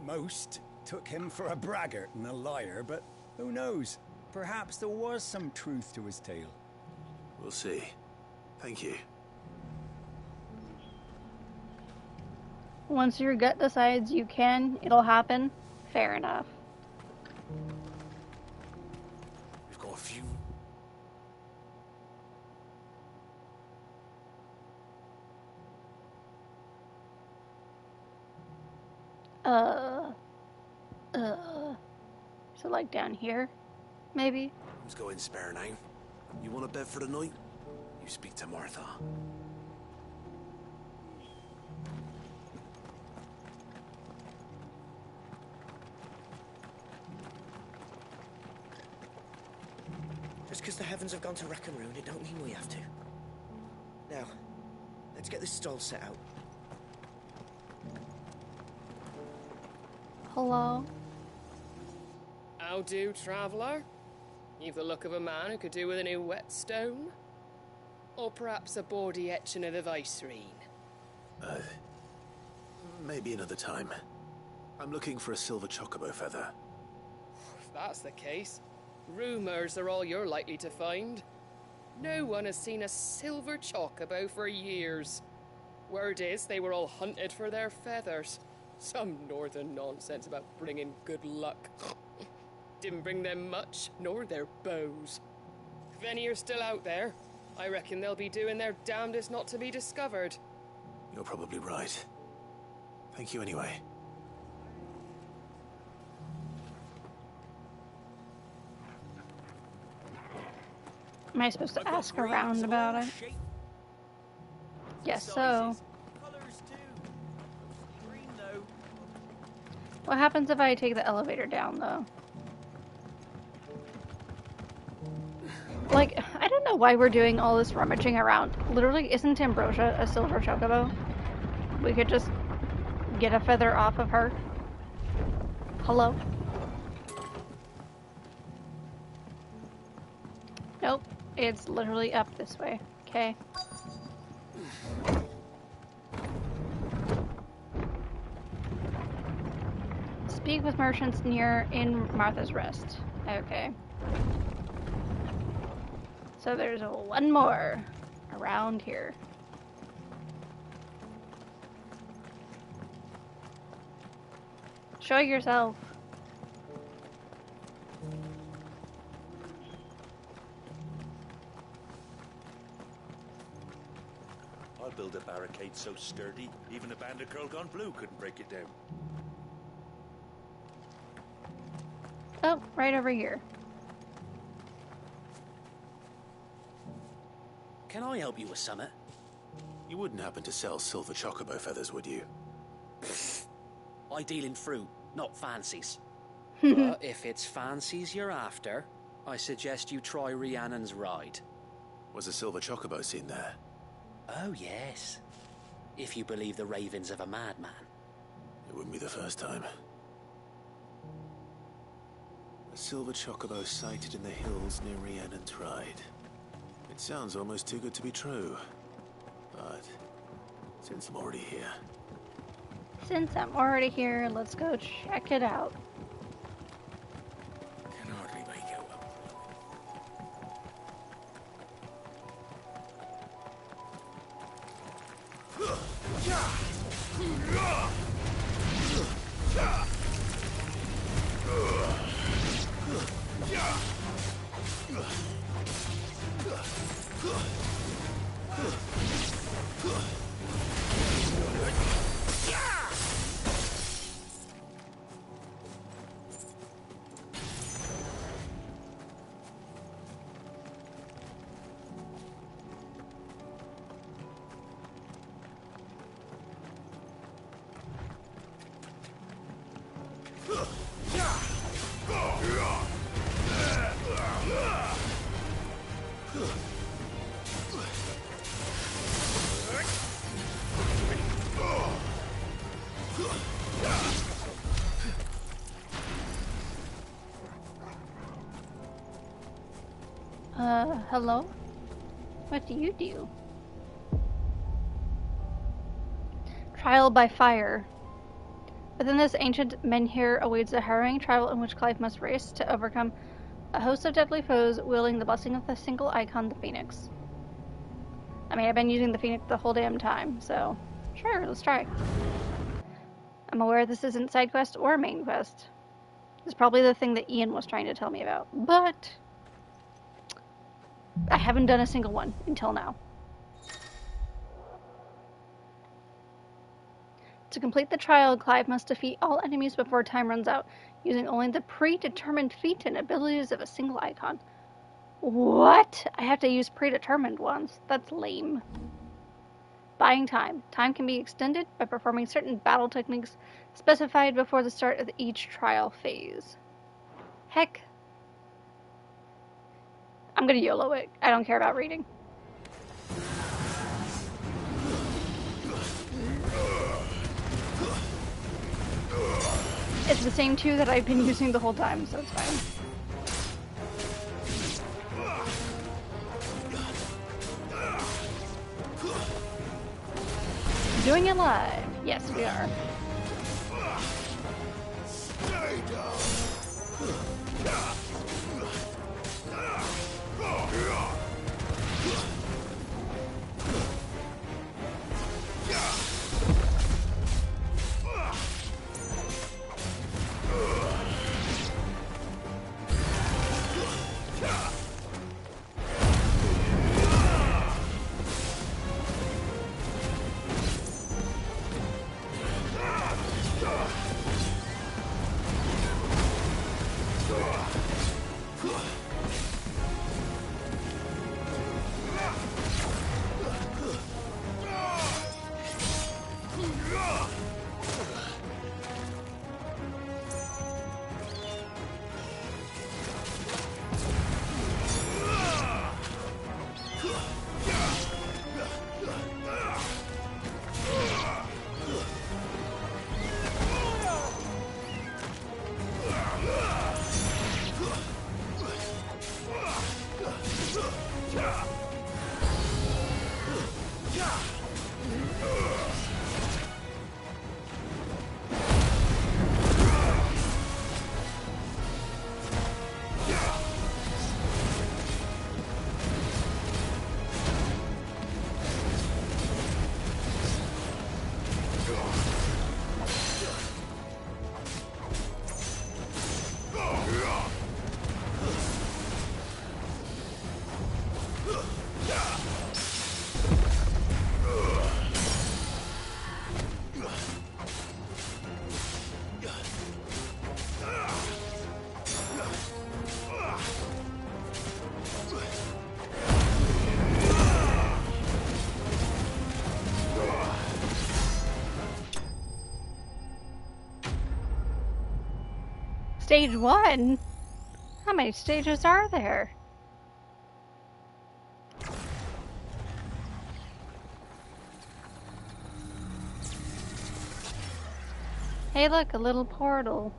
Most took him for a braggart and a liar, but who knows? Perhaps there was some truth to his tale.
We'll see. Thank you.
Once your gut decides you can, it'll happen. Fair enough.
We've got a few.
So like down here, maybe?
Who's going spare now? You want a bed for the night? You speak to Martha.
Just because the heavens have gone to rack and ruin, it don't mean we have to. Now, let's get this stall set out.
Hello?
How do, traveller? You've the look of a man who could do with a new whetstone? Or perhaps a bawdy etching of the Vicerine?
Maybe another time. I'm looking for a silver chocobo feather.
If that's the case, rumours are all you're likely to find. No one has seen a silver chocobo for years. Word is they were all hunted for their feathers. Some northern nonsense about bringing good luck. Didn't bring them much, nor their bows. If any are still out there, I reckon they'll be doing their damnedest not to be discovered.
You're probably right. Thank you anyway.
Am I supposed to ask around about it? Guess so. What happens if I take the elevator down, though? Like, I don't know why we're doing all this rummaging around. Literally, isn't Ambrosia a silver chocobo? We could just get a feather off of her. Hello? Nope. It's literally up this way. Okay. Speak with merchants in Martha's Rest. Okay. So there's one more around here. Show yourself.
cade's so sturdy, even a band of Curl Gone Blue couldn't break it down.
Oh, right over here.
Can I help you with something?
You wouldn't happen to sell silver chocobo feathers, would you?
I deal in fruit, not fancies. But if it's fancies you're after, I suggest you try Rhiannon's ride.
Was a silver chocobo seen there?
Oh, yes. If you believe the ravings of a madman.
It wouldn't be the first time. A silver chocobo sighted in the hills near Rhiannon's ride. It sounds almost too good to be true. But since I'm already here...
Since I'm already here, let's go check it out.
Can hardly make out.
Hello? What do you do? Trial by fire. Within this ancient menhir awaits a harrowing trial in which Clive must race to overcome a host of deadly foes wielding the blessing of the single icon, the Phoenix. I mean, I've been using the Phoenix the whole damn time, so sure, let's try. I'm aware this isn't side quest or main quest. This is probably the thing that Ian was trying to tell me about, but I haven't done a single one until now. To complete the trial, Clive must defeat all enemies before time runs out, using only the predetermined feat and abilities of a single icon. What? I have to use predetermined ones? That's lame. Buying time. Time can be extended by performing certain battle techniques specified before the start of each trial phase. Heck. I'm gonna YOLO it. I don't care about reading. It's the same two that I've been using the whole time, so it's fine. Doing it live. Yes, we are. Stage 1? How many stages are there? Hey look, a little portal.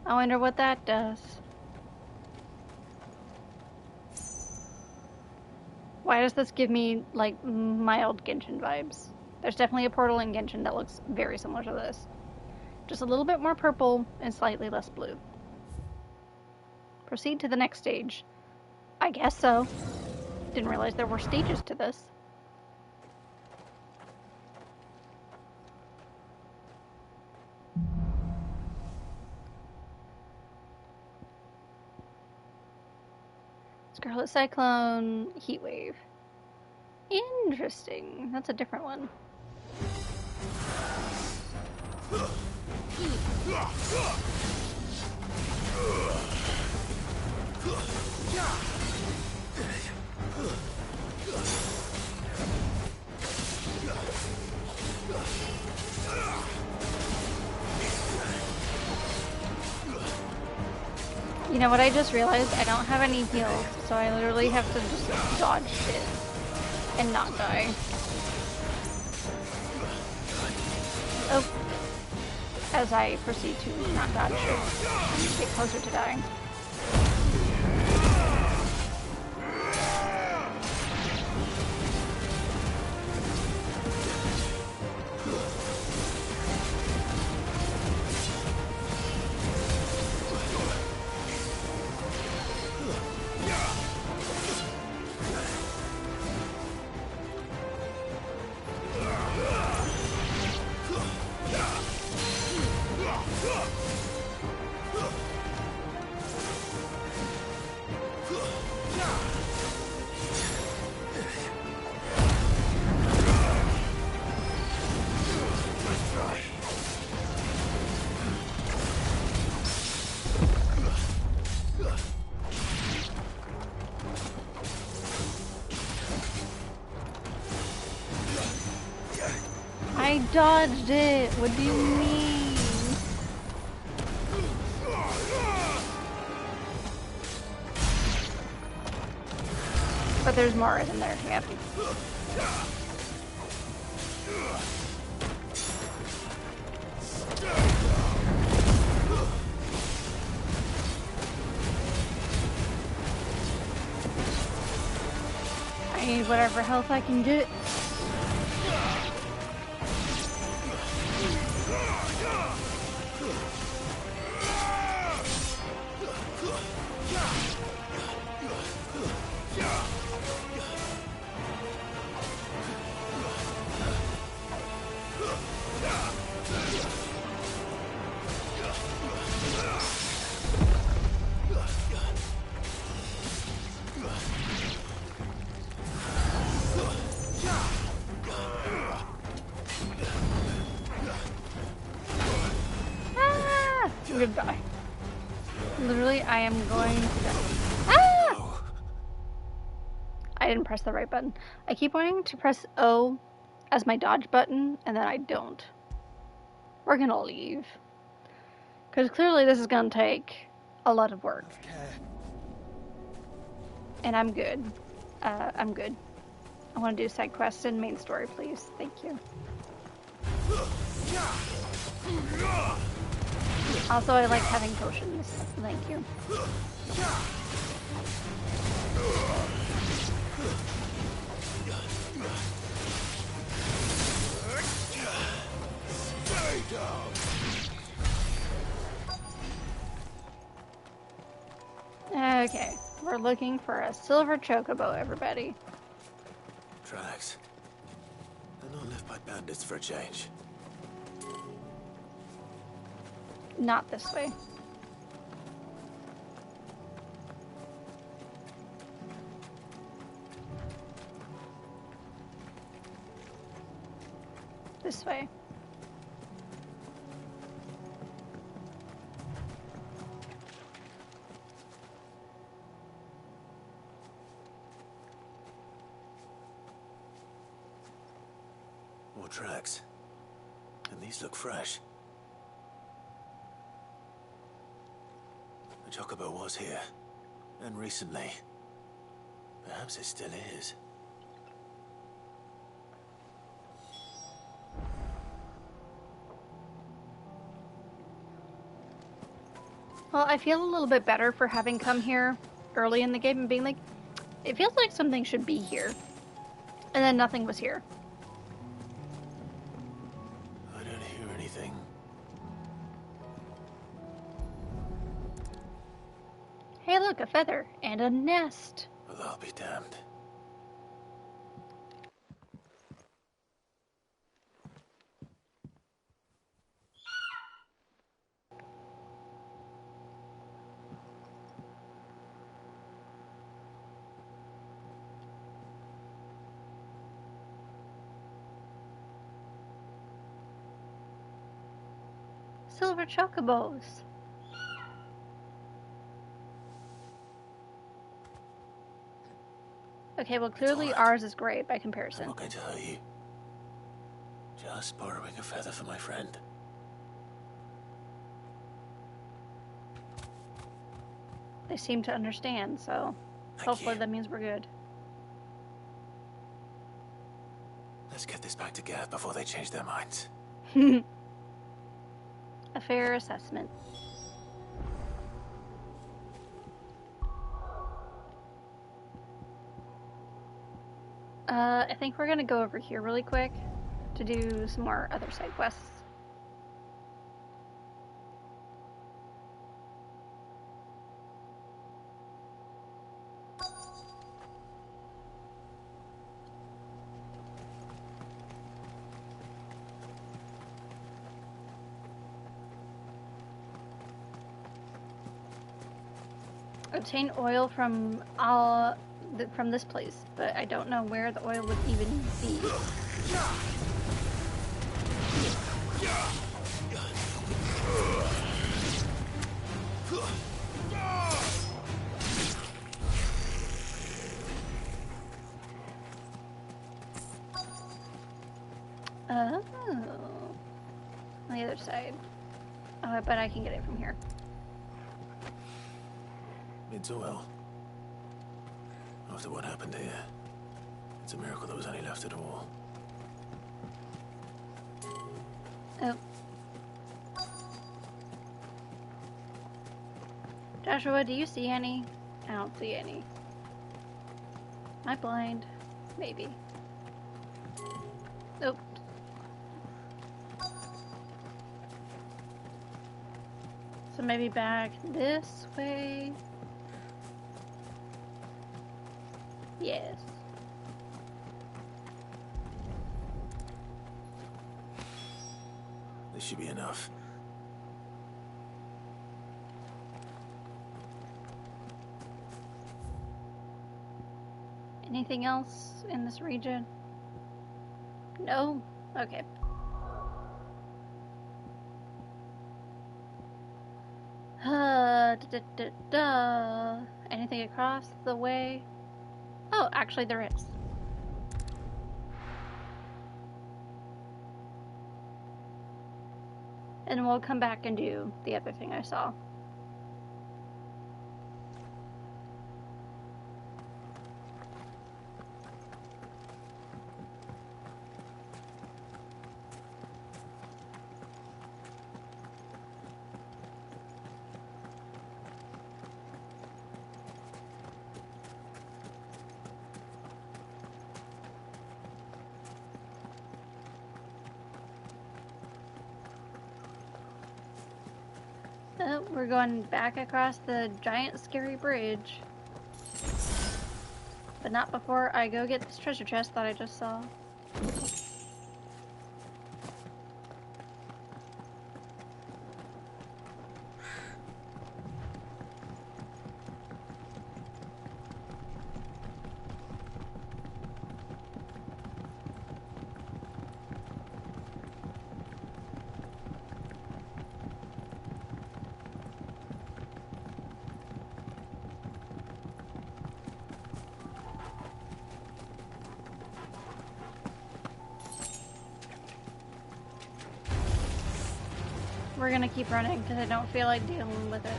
I wonder what that does. Why does this give me, like, mild Genshin vibes? There's definitely a portal in Genshin that looks very similar to this. Just a little bit more purple and slightly less blue. Proceed to the next stage. I guess so. Didn't realize there were stages to this. Scarlet Cyclone, Heatwave. Interesting. That's a different one. You know what I just realized? I don't have any heals, so I literally have to just dodge shit and not die. Oh. As I proceed to not dodge shit and get closer to dying. I dodged it! What do you mean? But there's more in there, yep. I need whatever health I can get. I'm gonna die. Literally, I am going to die. Ah! I didn't press the right button. I keep wanting to press O as my dodge button, and then I don't. We're gonna leave. Because clearly this is gonna take a lot of work. And I'm good. I'm good. I want to do side quests and main story, please. Thank you. Also, I like having potions. Thank you.
Stay down.
Okay, we're looking for a silver chocobo, everybody.
Tracks. They're not left by bandits for a change.
Not this way. This way.
More tracks. And these look fresh. The Chocobo was here. And recently. Perhaps it still is.
Well, I feel a little bit better for having come here early in the game and being like, it feels like something should be here. And then nothing was here.
I don't hear anything.
Hey, look, a feather and a nest.
Well, I'll be damned.
Silver chocobos. Okay, well clearly ours is gray by comparison.
I'm not going to hurt you. Just borrowing a feather for my friend.
They seem to understand, so hopefully that means we're good.
Let's get this back to Geth before they change their minds.
A fair assessment. I think we're gonna go over here really quick to do some more other side quests. Obtain oil from this place, but I don't know where the oil would even be. Oh, on the other side. Oh, I bet I can get it from here.
It's oil. After what happened here, it's a miracle there was any left at all.
Oh. Joshua, do you see any? I don't see any. Am I blind? Maybe. Nope. So maybe back this way? Yes.
This should be enough.
Anything else in this region? No? Okay. Anything across the way? Oh, actually there is. And we'll come back and do the other thing I saw. Oh, we're going back across the giant scary bridge. But not before I go get this treasure chest that I just saw. We're gonna keep running because I don't feel like dealing with it.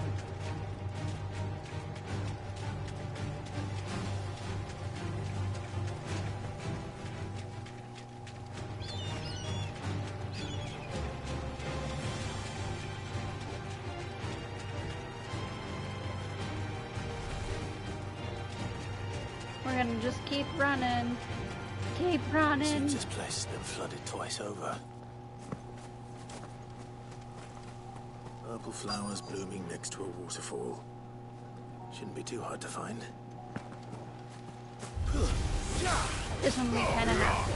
We're gonna just keep running. Keep running.
Seems this place has been flooded twice over. Purple flowers blooming next to a waterfall. Shouldn't be too hard to find.
This one we kinda have to.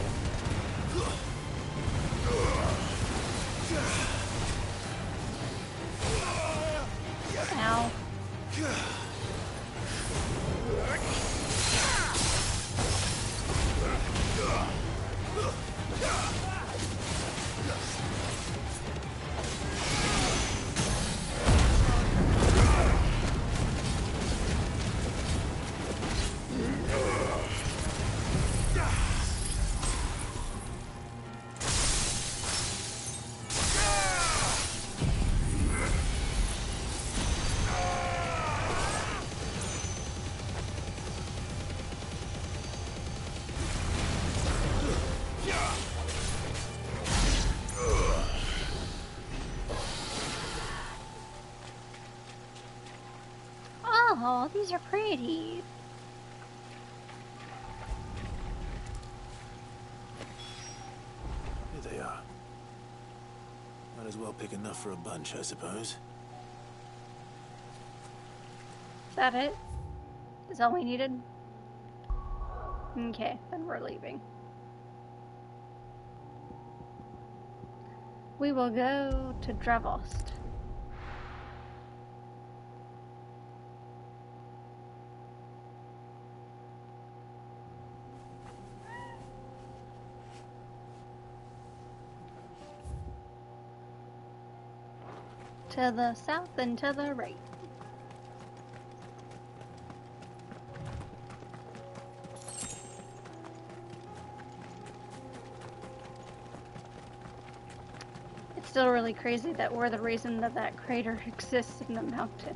Ow. Oh, these are pretty.
Here they are. Might as well pick enough for a bunch, I suppose.
Is that it? Is all we needed? Okay, then we're leaving. We will go to Dravost. To the south and to the right. It's still really crazy that we're the reason that that crater exists in the mountain.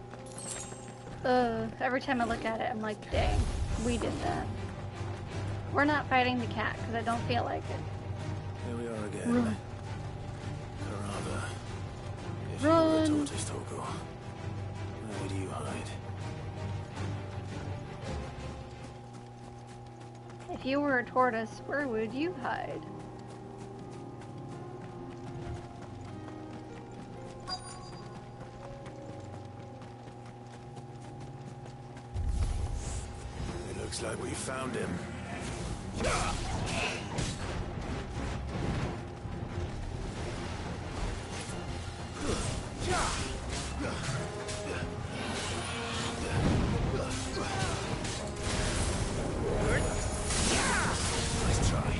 Every time I look at it, I'm like, dang, we did that. We're not fighting the cat because I don't feel like it.
Here we are again.
Run.
Carava. If
Run.
you were a tortoise, Torgal, where do you hide?
If you were a tortoise, where would you hide?
It looks like we found him. Nice try.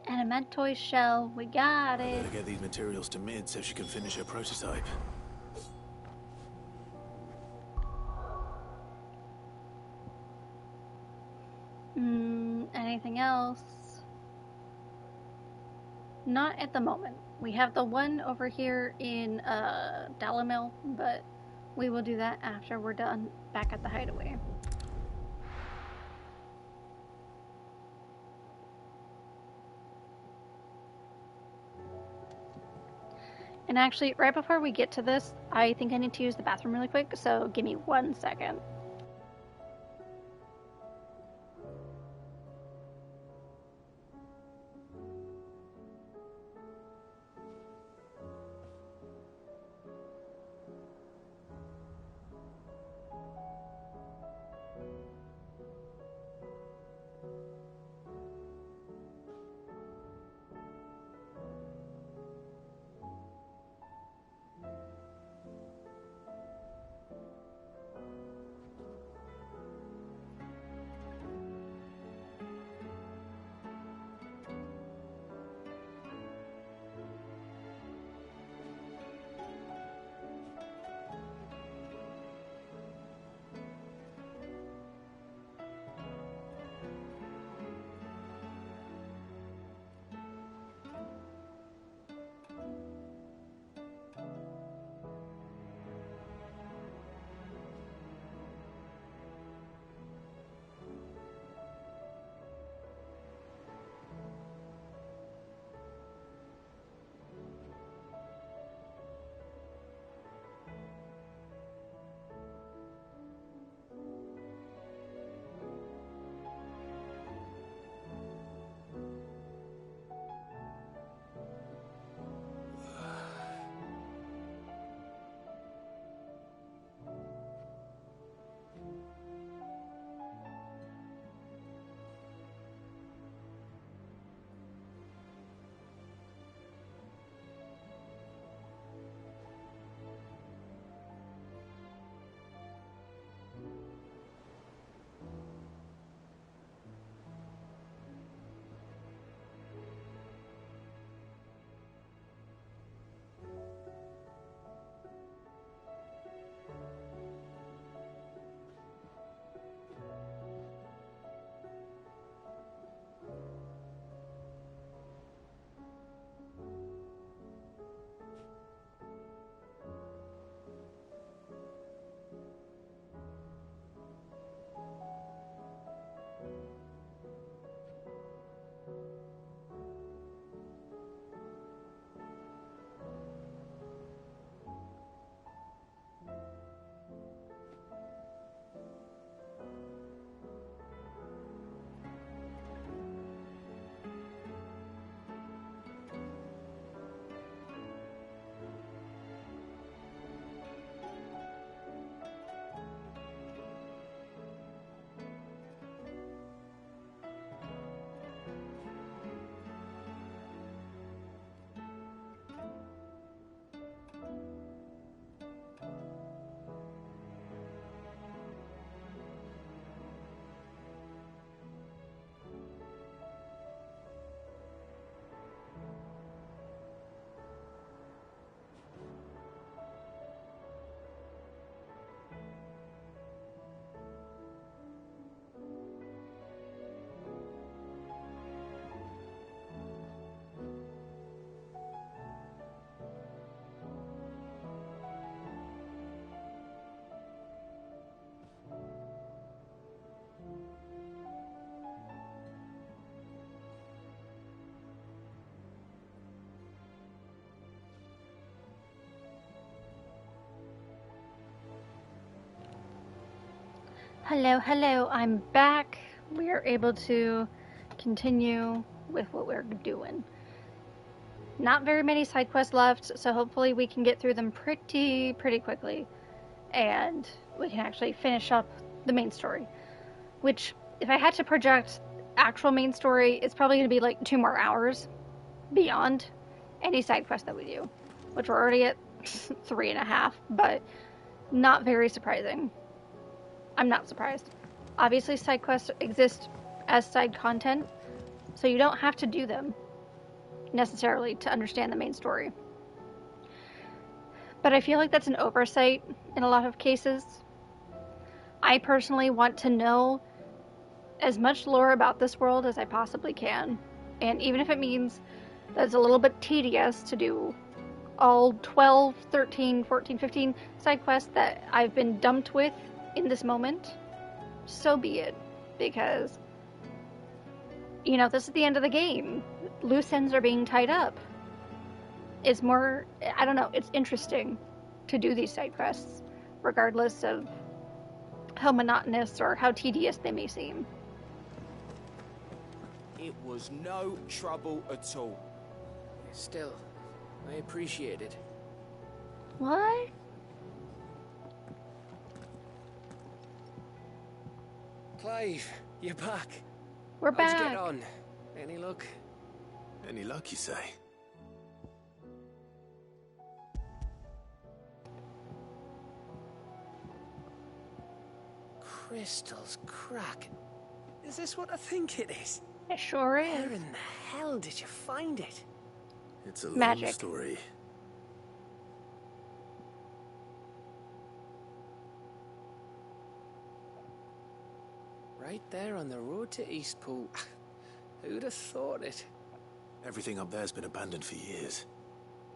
Elementoid shell, we got it.
Better get these materials to Mid so she can finish her prototype.
Anything else? Not at the moment. We have the one over here in Dalamil, but we will do that after we're done back at the hideaway. And actually, right before we get to this, I think I need to use the bathroom really quick, so give me 1 second. Hello, hello, I'm back. We are able to continue with what we're doing. Not very many side quests left, so hopefully we can get through them pretty quickly. And we can actually finish up the main story. Which, if I had to project actual main story, it's probably going to be like 2 more hours beyond any side quest that we do. Which we're already at 3.5, but not very surprising. I'm not surprised. Obviously, side quests exist as side content, so you don't have to do them necessarily to understand the main story. But I feel like that's an oversight in a lot of cases. I personally want to know as much lore about this world as I possibly can. And even if it means that it's a little bit tedious to do all 12, 13, 14, 15 side quests that I've been dumped with in this moment, so be it. Because, you know, this is the end of the game. Loose ends are being tied up. It's more, I don't know, it's interesting to do these side quests, regardless of how monotonous or how tedious they may seem.
It was no trouble at all.
Still, I appreciate it.
What?
Clive, you're back.
We're
How'd
back.
you get on? Any luck?
Any luck, you say?
Crystals crack. Is this what I think it is?
It sure is.
Where in the hell did you find it?
It's a
Magic.
long story.
Right there on the road to Eastpool. Who'd have thought it?
Everything up there's been abandoned for years.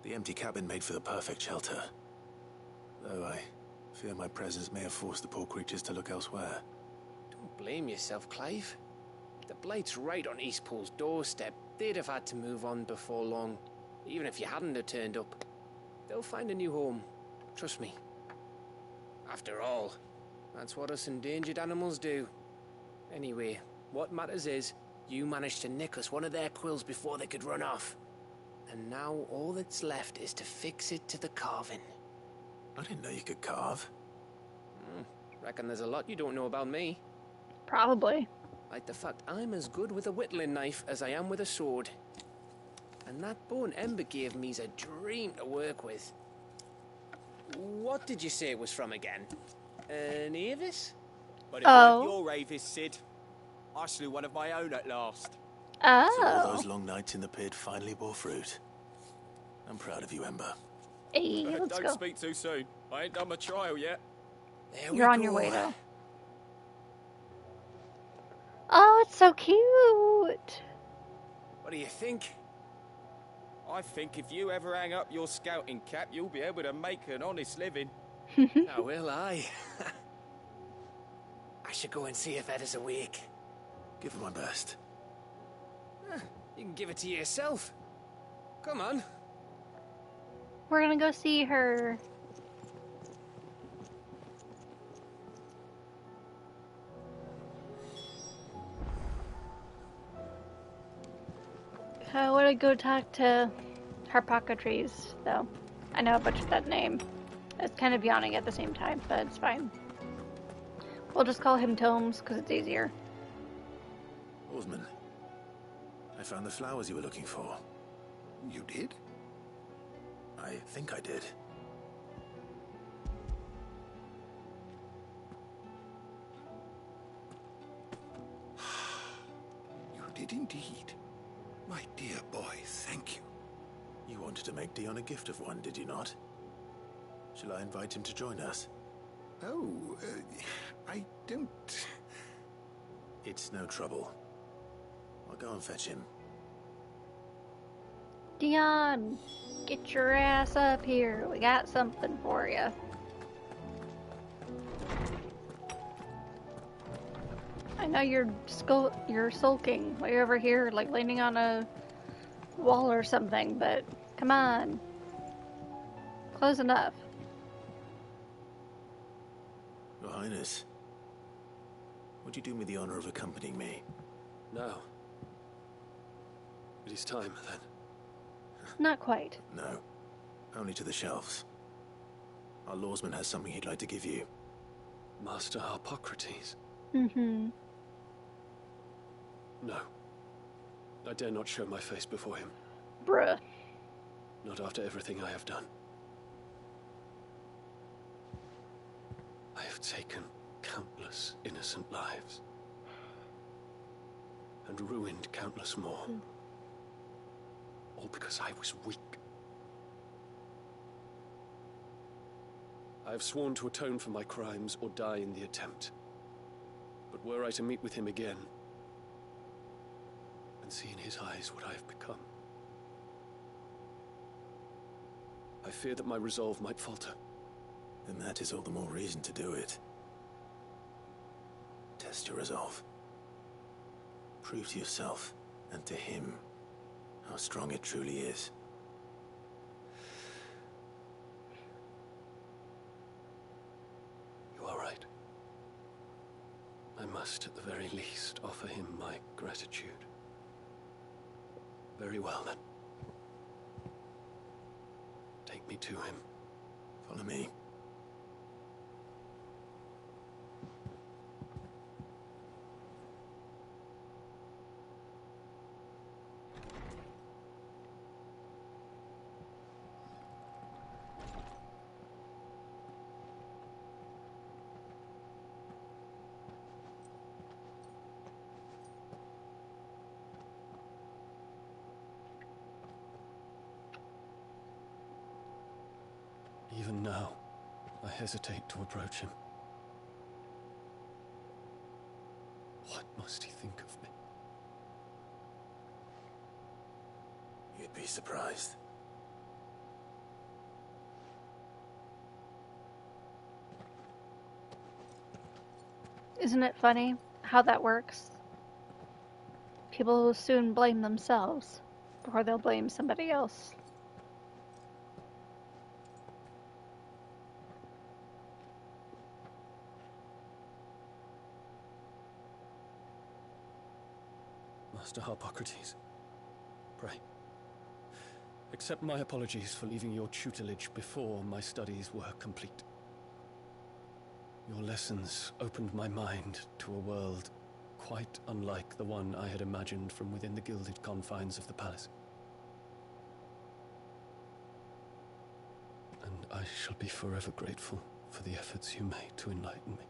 The empty cabin made for the perfect shelter. Though I fear my presence may have forced the poor creatures to look elsewhere.
Don't blame yourself, Clive. The Blight's right on Eastpool's doorstep. They'd have had to move on before long, even if you hadn't have turned up. They'll find a new home. Trust me. After all, that's what us endangered animals do. Anyway, what matters is, you managed to nick us one of their quills before they could run off. And now all that's left is to fix it to the carving.
I didn't know you could carve.
Reckon there's a lot you don't know about me.
Probably.
Like the fact I'm as good with a whittling knife as I am with a sword. And that bone Ember gave me's a dream to work with. What did you say it was from again? An Avis?
But it weren't your Avis, Sid. I slew one of my own at last.
So all
Oh.
those long nights in the pit finally bore fruit. I'm proud of you, Ember.
Hey, let's
Don't
go.
speak too soon. I ain't done my trial yet.
There
You're on your way, though. Oh, it's so cute.
What do you think?
I think if you ever hang up your scouting cap, you'll be able to make an honest living.
Now will I. I should go and see if Ed is awake.
Give it my best.
You can give it to yourself. Come on.
We're gonna go see her. I want to go talk to Harpocrates, though. I know a bunch of that name. It's kind of yawning at the same time, but it's fine. We'll just call him Tomes, because it's easier.
Osman, I found the flowers you were looking for.
You did?
I think I did.
You did indeed. My dear boy, thank you.
You wanted to make Dion a gift of one, did you not? Shall I invite him to join us?
Oh, I don't...
It's no trouble. I'll go and fetch him.
Dion, get your ass up here. We got something for you. I know you're sulking. Way over here, like leaning on a wall or something, but come on. Close enough.
Your Highness, would you do me the honor of accompanying me?
No. It is time, then.
Not quite.
No. Only to the shelves. Our lawsman has something he'd like to give you.
Master Harpocrates?
Mm-hmm.
No. I dare not show my face before him.
Bruh.
Not after everything I have done. I have taken countless innocent lives. And ruined countless more. All because I was weak. I have sworn to atone for my crimes or die in the attempt. But were I to meet with him again, and see in his eyes what I have become, I fear that my resolve might falter.
Then that is all the more reason to do it. Test your resolve. Prove to yourself, and to him, how strong it truly is.
You are right. I must, at the very least, offer him my gratitude. Very well, then. Take me to him.
Follow me.
Even now, I hesitate to approach him. What must he think of me?
You'd be surprised.
Isn't it funny how that works? People will soon blame themselves before they'll blame somebody else.
Master Harpocrates, pray, accept my apologies for leaving your tutelage before my studies were complete. Your lessons opened my mind to a world quite unlike the one I had imagined from within the gilded confines of the palace. And I shall be forever grateful for the efforts you made to enlighten me.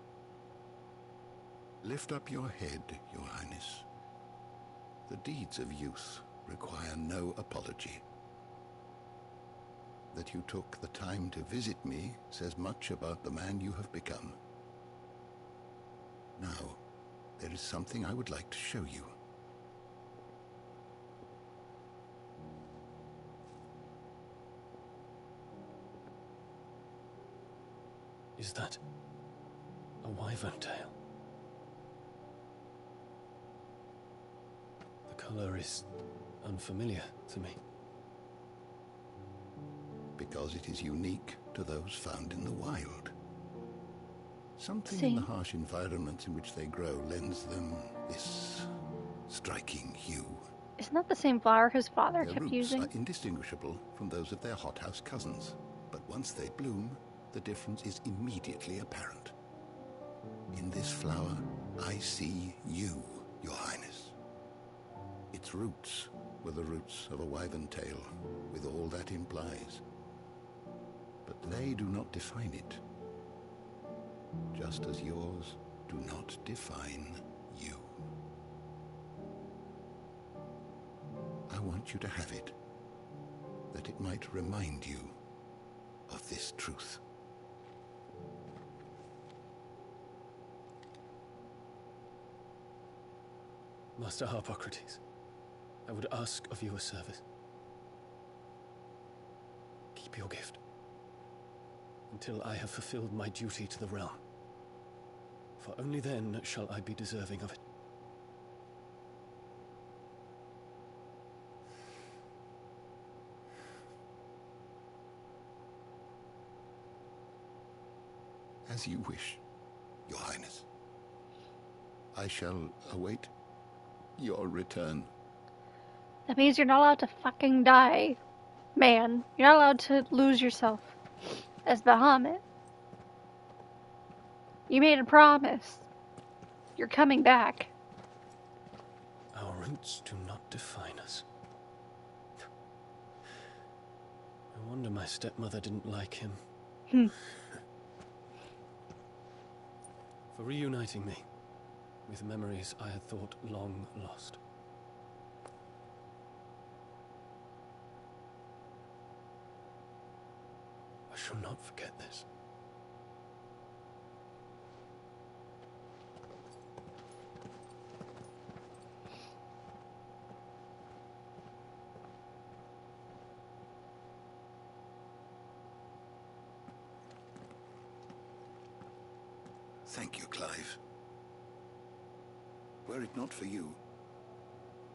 Lift up your head, Your Highness. The deeds of youth require no apology. That you took the time to visit me says much about the man you have become. Now, there is something I would like to show you.
Is that a wyvern tail? The color is unfamiliar to me.
Because it is unique to those found in the wild. Something in the harsh environments in which they grow lends them this striking hue.
Isn't that the same flower his father
Their
kept
roots
using?
are indistinguishable from those of their hothouse cousins, but once they bloom, the difference is immediately apparent. In this flower, I see you, Your Highness. Its roots were the roots of a wyvern tail, with all that implies. But they do not define it, just as yours do not define you. I want you to have it, that it might remind you of this truth.
Master Harpocrates, I would ask of you a service. Keep your gift until I have fulfilled my duty to the realm, for only then shall I be deserving of it.
As you wish, Your Highness. I shall await your return.
That means you're not allowed to fucking die, man. You're not allowed to lose yourself as Bahamut. You made a promise. You're coming back.
Our roots do not define us. I wonder my stepmother didn't like him. For reuniting me with memories I had thought long lost. I shall not forget this.
Thank you, Clive. Were it not for you,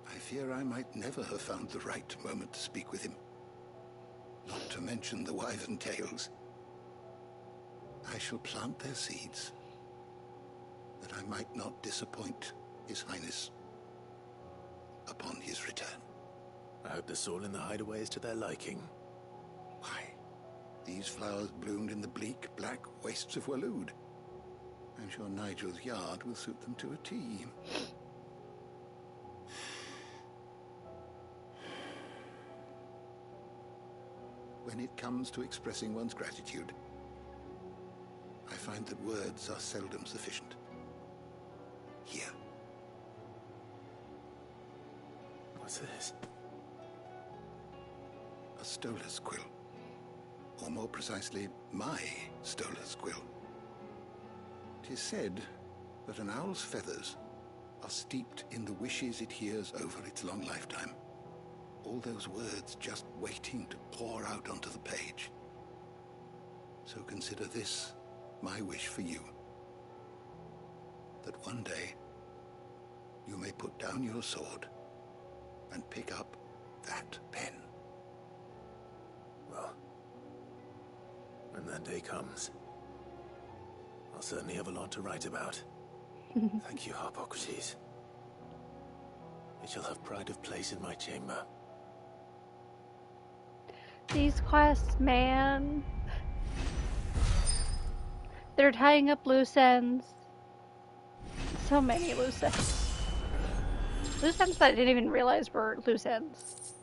I fear I might never have found the right moment to speak with him. Not to mention the Wyvern tales. I shall plant their seeds, that I might not disappoint His Highness upon his return.
I hope the soil in the hideaway is to their liking.
Why, these flowers bloomed in the bleak, black wastes of Waloed. I'm sure Nigel's yard will suit them to a T. When it comes to expressing one's gratitude, I find that words are seldom sufficient. Here.
What's this?
A Stolas quill. Or more precisely, my Stolas quill. 'Tis said that an owl's feathers are steeped in the wishes it hears over its long lifetime. All those words just waiting to pour out onto the page. So consider this my wish for you. That one day you may put down your sword and pick up that pen.
Well, when that day comes, I'll certainly have a lot to write about. Thank you, Harpocrates. It shall have pride of place in my chamber.
These quests, man. They're tying up loose ends. So many loose ends. Loose ends that I didn't even realize were loose ends.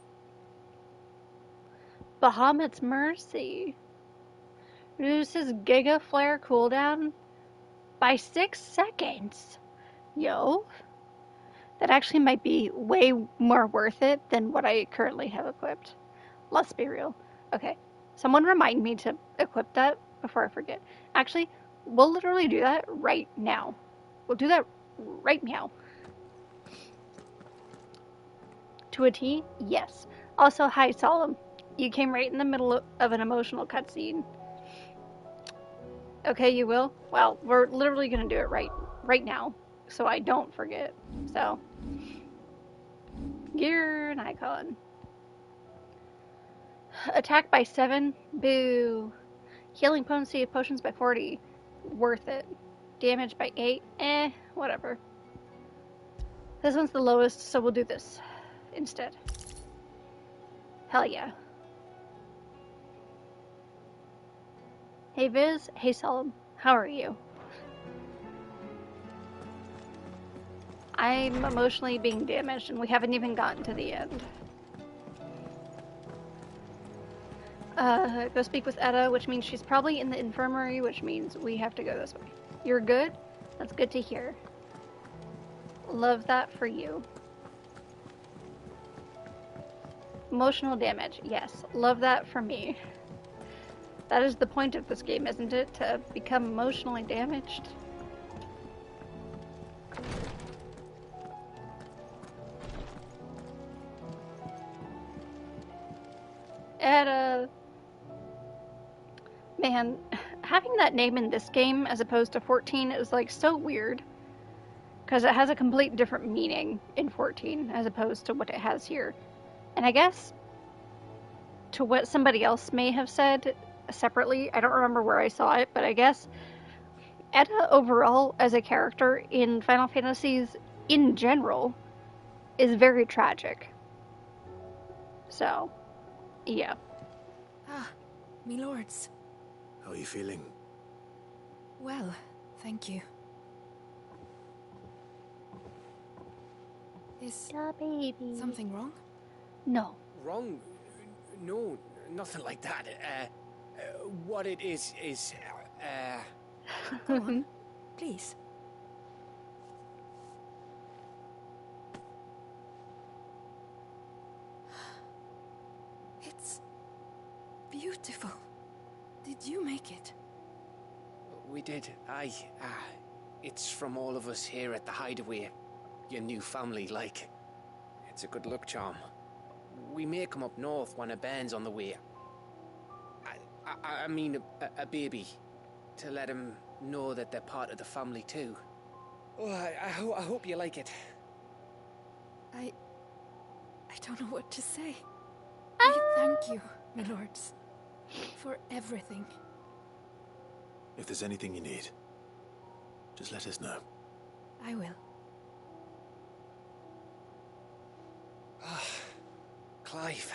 Bahamut's Mercy. Reduces Giga Flare cooldown by 6 seconds. Yo. That actually might be way more worth it than what I currently have equipped. Let's be real. Okay. Someone remind me to equip that before I forget. Actually, we'll literally do that right now. We'll do that right now. To a T? Yes. Also, hi, Solemn. You came right in the middle of an emotional cutscene. Okay, you will? Well, we're literally going to do it right now, so I don't forget. So, gear and icon. Attack by 7? Boo. Healing potency of potions by 40. Worth it. Damage by 8? Whatever. This one's the lowest, so we'll do this instead. Hell yeah. Hey Viz, hey Solemn, how are you? I'm emotionally being damaged and we haven't even gotten to the end. Go speak with Etta, which means she's probably in the infirmary, which means we have to go this way. You're good? That's good to hear. Love that for you. Emotional damage, yes. Love that for me. That is the point of this game, isn't it? To become emotionally damaged. Etta. Man, having that name in this game as opposed to 14 is like so weird. Because it has a complete different meaning in 14 as opposed to what it has here. And I guess to what somebody else may have said separately, I don't remember where I saw it, but I guess Etta overall as a character in Final Fantasies in general is very tragic. So, yeah.
Ah, me lords.
How are you feeling?
Well, thank you. Is
the baby
something wrong?
No.
Wrong? No, nothing like that. What it is...
Go on, please. It's beautiful. Did you make it?
We did, aye. It's from all of us here at the Hideaway. Your new family, like. It's a good luck charm. We may come up north when a band's on the way. I mean, a baby. To let him know that they're part of the family too. Oh, I hope you like it.
I don't know what to say. Thank you, my lords, for everything.
If there's anything you need, just let us know.
I will.
Clive,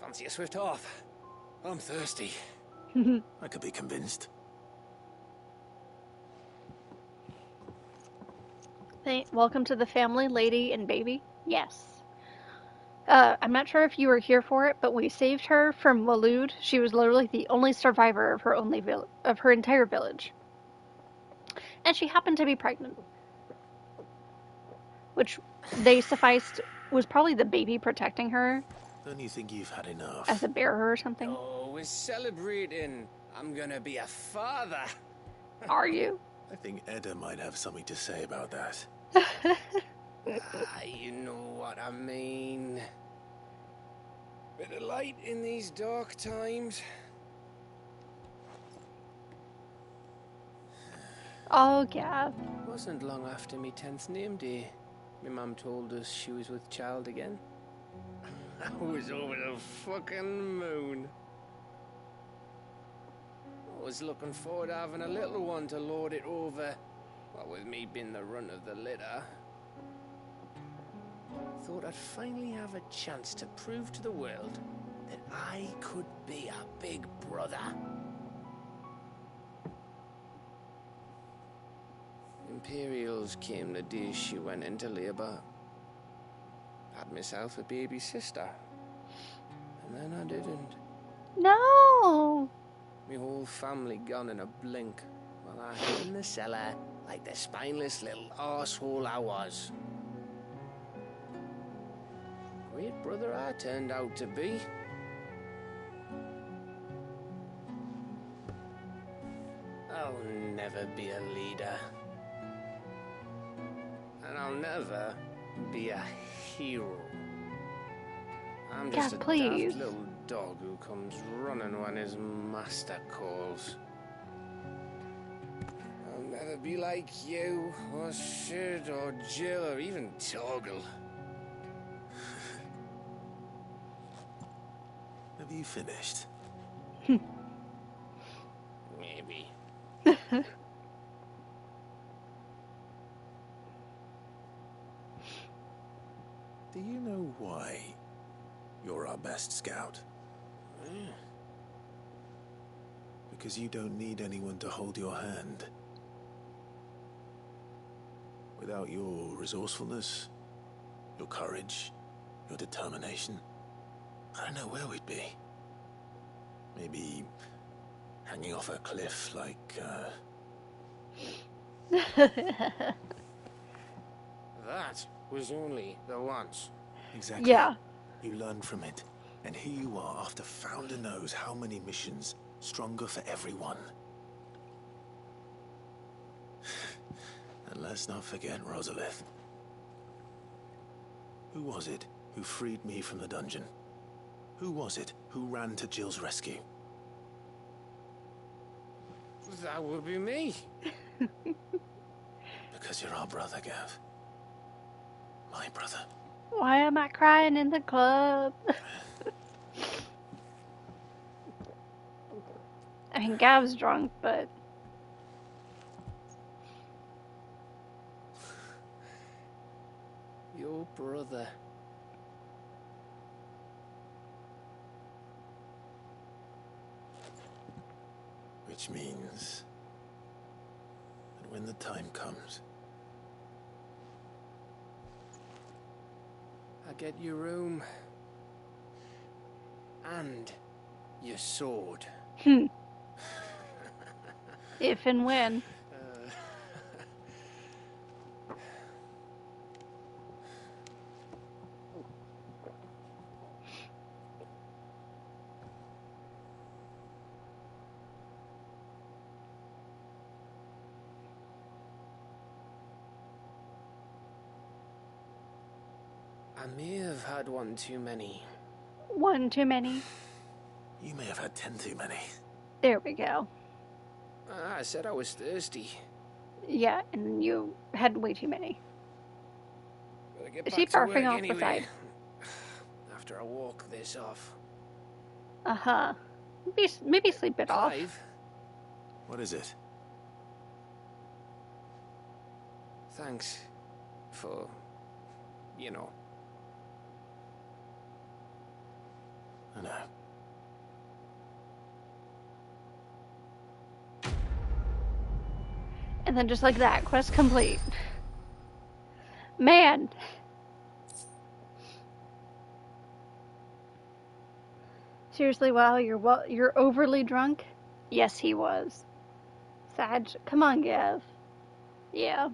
fancy a swift off? I'm thirsty.
I could be convinced.
Welcome to the family, lady and baby. Yes. I'm not sure if you were here for it, but we saved her from Waloed. She was literally the only survivor of her entire village. And she happened to be pregnant. Which was probably the baby protecting her.
Don't you think you've had enough?
As a bearer or something.
Oh, we're celebrating. I'm gonna be a father.
Are you?
I think Edda might have something to say about that.
You know what I mean. Bit of light in these dark times.
Oh, Gav.
Wasn't long after me 10th name day. My mum told us she was with child again. I was over the fucking moon. I was looking forward to having a little one to lord it over. What with me being the runt of the litter. Thought I'd finally have a chance to prove to the world that I could be a big brother. Imperials came the day she went into labour. Had myself a baby sister. And then I didn't.
No!
My whole family gone in a blink, while I hid in the cellar like the spineless little arsehole I was. Great brother I turned out to be. I'll never be a leader. And I'll never be a hero. I'm just a daft little dog who comes running when his master calls. I'll never be like you, or Sid, or Jill, or even Torgal.
Have you finished?
Maybe.
Do you know why you're our best scout? Because you don't need anyone to hold your hand. Without your resourcefulness, your courage, your determination, I don't know where we'd be. Maybe hanging off a cliff like,
That was only the once.
Exactly.
Yeah.
You learn from it. And here you are after Founder knows how many missions, stronger for everyone. And let's not forget Rosalith. Who was it who freed me from the dungeon? Who was it who ran to Jill's rescue?
That would be me.
Because you're our brother, Gav. My brother.
Why am I crying in the club? I mean, Gav's drunk, but...
Your brother.
Which means that when the time comes,
I get your room. And your sword.
If and when.
I may have had one too many.
One too many.
you may have had 10 too many.
There we go.
I said I was thirsty.
Yeah, and you had way too many.
Gotta get
Is
back
she
to
barfing
work
off
anyway.
the side?
After I walk this off.
Uh-huh. Maybe sleep it off.
Clive?
What is it?
Thanks for, you know.
I know.
And then just like that, quest complete. Man. Seriously, wow, you're overly drunk? Yes, he was. Sag, come on, Gav. Yeah.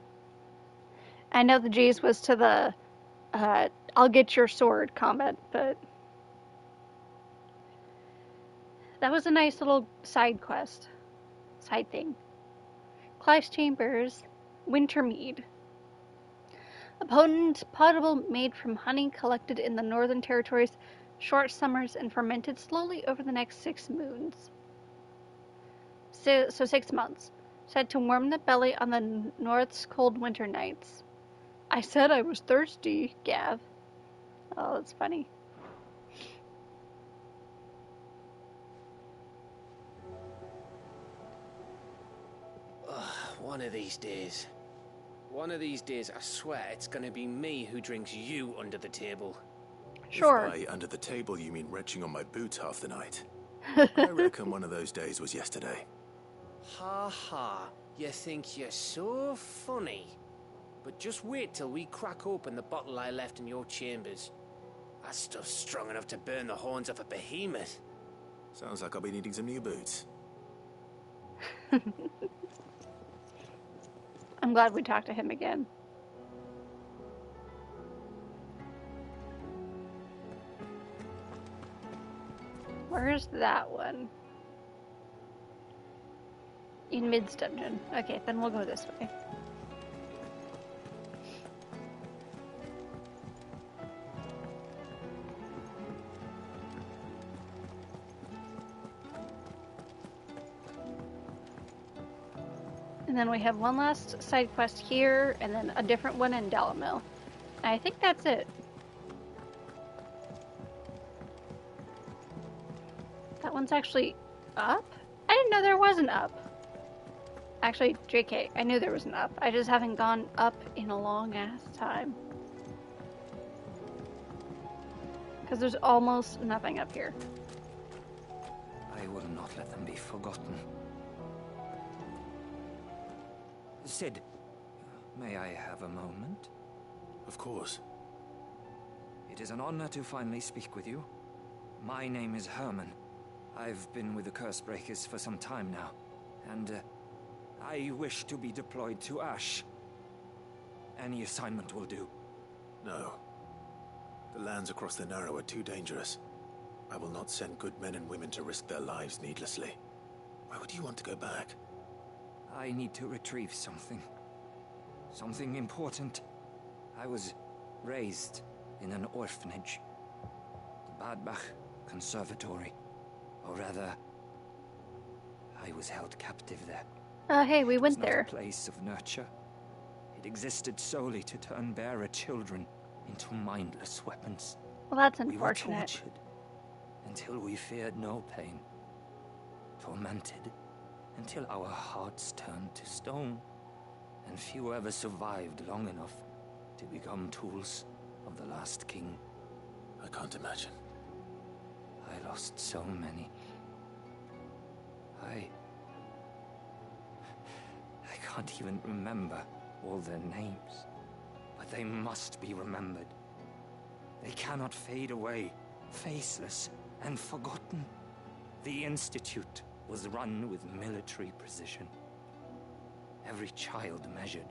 I know the G's was to the, I'll get your sword comment, but that was a nice little side quest. Side thing. Clive's Chambers, Wintermead. A potent potable made from honey collected in the Northern Territories, short summers, and fermented slowly over the next 6 moons. So 6 months. Said to warm the belly on the North's cold winter nights. I said I was thirsty, Gav. Oh, that's funny.
One of these days. One of these days, I swear, it's gonna be me who drinks you under the table.
Sure.
If by under the table you mean retching on my boots half the night. I reckon one of those days was yesterday.
Ha ha. You think you're so funny. But just wait till we crack open the bottle I left in your chambers. That stuff's strong enough to burn the horns off a behemoth.
Sounds like I'll be needing some new boots.
I'm glad we talked to him again. Where's that one? In Mid's dungeon. Okay, then we'll go this way. And then we have one last side quest here, and then a different one in Dalamil. I think that's it. That one's actually up? I didn't know there was an up. Actually, JK, I knew there was an up. I just haven't gone up in a long ass time. Because there's almost nothing up here.
I will not let them be forgotten. Cid, may I have a moment?
Of course.
It is an honor to finally speak with you. My name is Herman. I've been with the Cursebreakers for some time now, and I wish to be deployed to Ash. Any assignment will do.
No. The lands across the Narrow are too dangerous. I will not send good men and women to risk their lives needlessly. Why would you want to go back?
I need to retrieve something. Something important. I was raised in an orphanage. The Badbach Conservatory. Or rather, I was held captive there.
Hey, we went there.
It was not a place of nurture. It existed solely to turn bearer children into mindless weapons.
Well, that's
We were
unfortunate.
tortured until we feared no pain. Tormented until our hearts turned to stone, and few ever survived long enough to become tools of the last king.
I can't imagine.
I lost so many. I can't even remember all their names, but they must be remembered. They cannot fade away, faceless and forgotten. The Institute was run with military precision. Every child measured,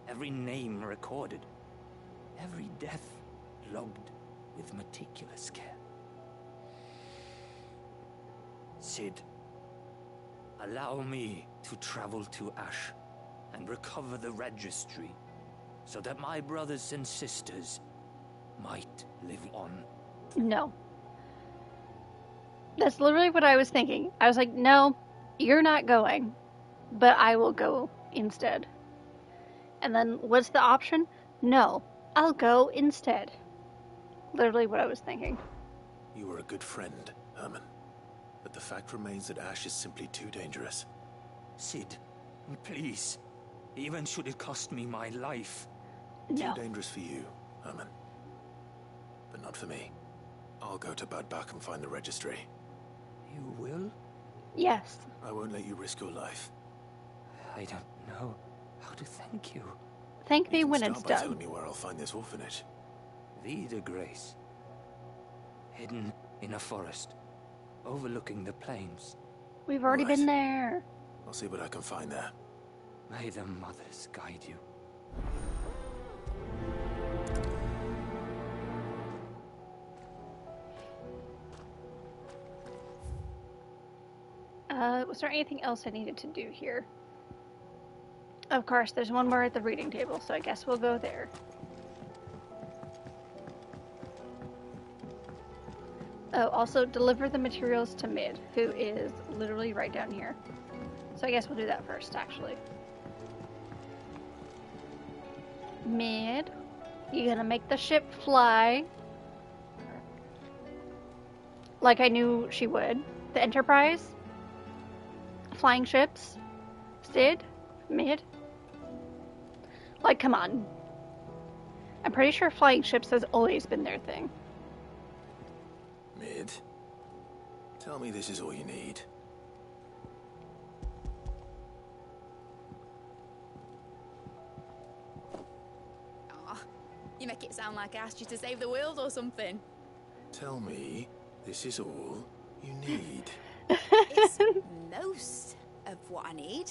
every name recorded, every death logged with meticulous care. Cid, allow me to travel to Ash and recover the registry so that my brothers and sisters might live on.
No. That's literally what I was thinking. I was like, no, you're not going. but I will go instead. And then, what's the option? No, I'll go instead. Literally what I was thinking.
You were a good friend, Herman. But the fact remains that Ash is simply too dangerous.
Sid, please. Even should it cost me my life.
No.
Too dangerous for you, Herman. But not for me. I'll go to Bad Bach and find the registry.
You will?
Yes.
I won't let you risk your life.
I don't know how to thank you.
Thank me when it's
Start by
done.
telling me where I'll find this orphanage.
Vie de Grace. Hidden in a forest, overlooking the plains.
We've already been there.
I'll see what I can find there.
May the mothers guide you.
Was there anything else I needed to do here? Of course, there's one more at the reading table, so I guess we'll go there. Oh, also deliver the materials to Mid, who is literally right down here. So I guess we'll do that first, actually. Mid, you gonna make the ship fly? Like I knew she would. The Enterprise? Flying ships? Sid? Mid? Like, come on. I'm pretty sure flying ships has always been their thing.
Mid, tell me this is all you need.
Aw, you make it sound like I asked you to save the world or something.
Tell me this is all you need.
It's most of what I need.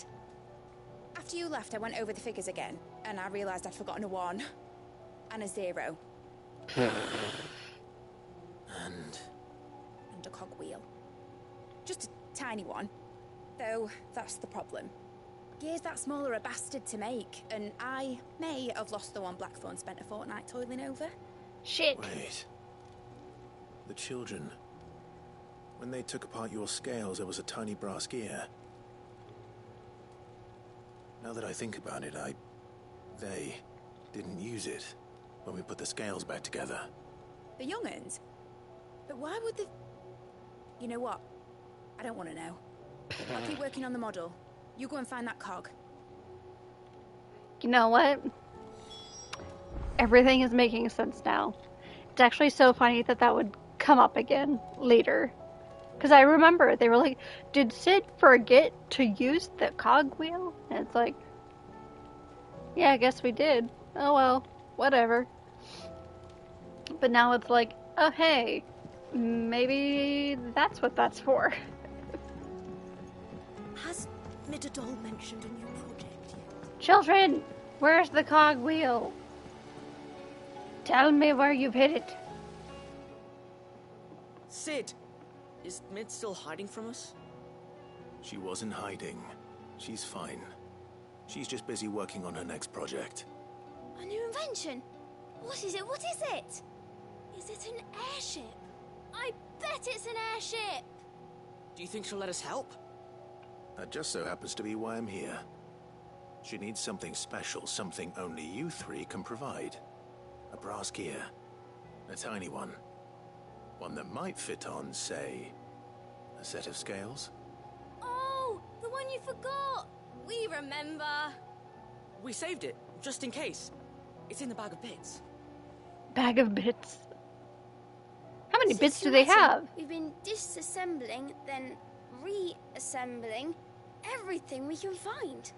After you left, I went over the figures again, and I realised I'd forgotten a 1 and a 0.
And
a cogwheel. Just a tiny one. Though, that's the problem. Gears that small are a bastard to make, and I may have lost the one Blackthorn spent a fortnight toiling over.
Shit.
Wait. The children. When they took apart your scales, there was a tiny brass gear. Now that I think about it, they didn't use it when we put the scales back together.
The young'uns? But why would the... You know what? I don't want to know. I'll keep working on the model. You go and find that cog.
You know what? Everything is making sense now. It's actually so funny that that would come up again later. Because I remember they were like, did Sid forget to use the cogwheel? And it's like, yeah, I guess we did. Oh well, whatever. But now it's like, oh hey, maybe that's what that's for.
Has Midadol mentioned a new project yet?
Children, where's the cogwheel? Tell me where you've hid it.
Sid! Is Mid still hiding from us?
She wasn't hiding. She's fine. She's just busy working on her next project.
A new invention? What is it? What is it? Is it an airship? I bet it's an airship!
Do you think she'll let us help?
That just so happens to be why I'm here. She needs something special, something only you three can provide. A brass gear. A tiny one. One that might fit on, say, a set of scales?
Oh, the one you forgot! We remember!
We saved it, just in case. It's in the bag of bits.
Bag of bits. How many
Since
bits do
you
they
met him,
have?
We've been disassembling, then reassembling everything we can find.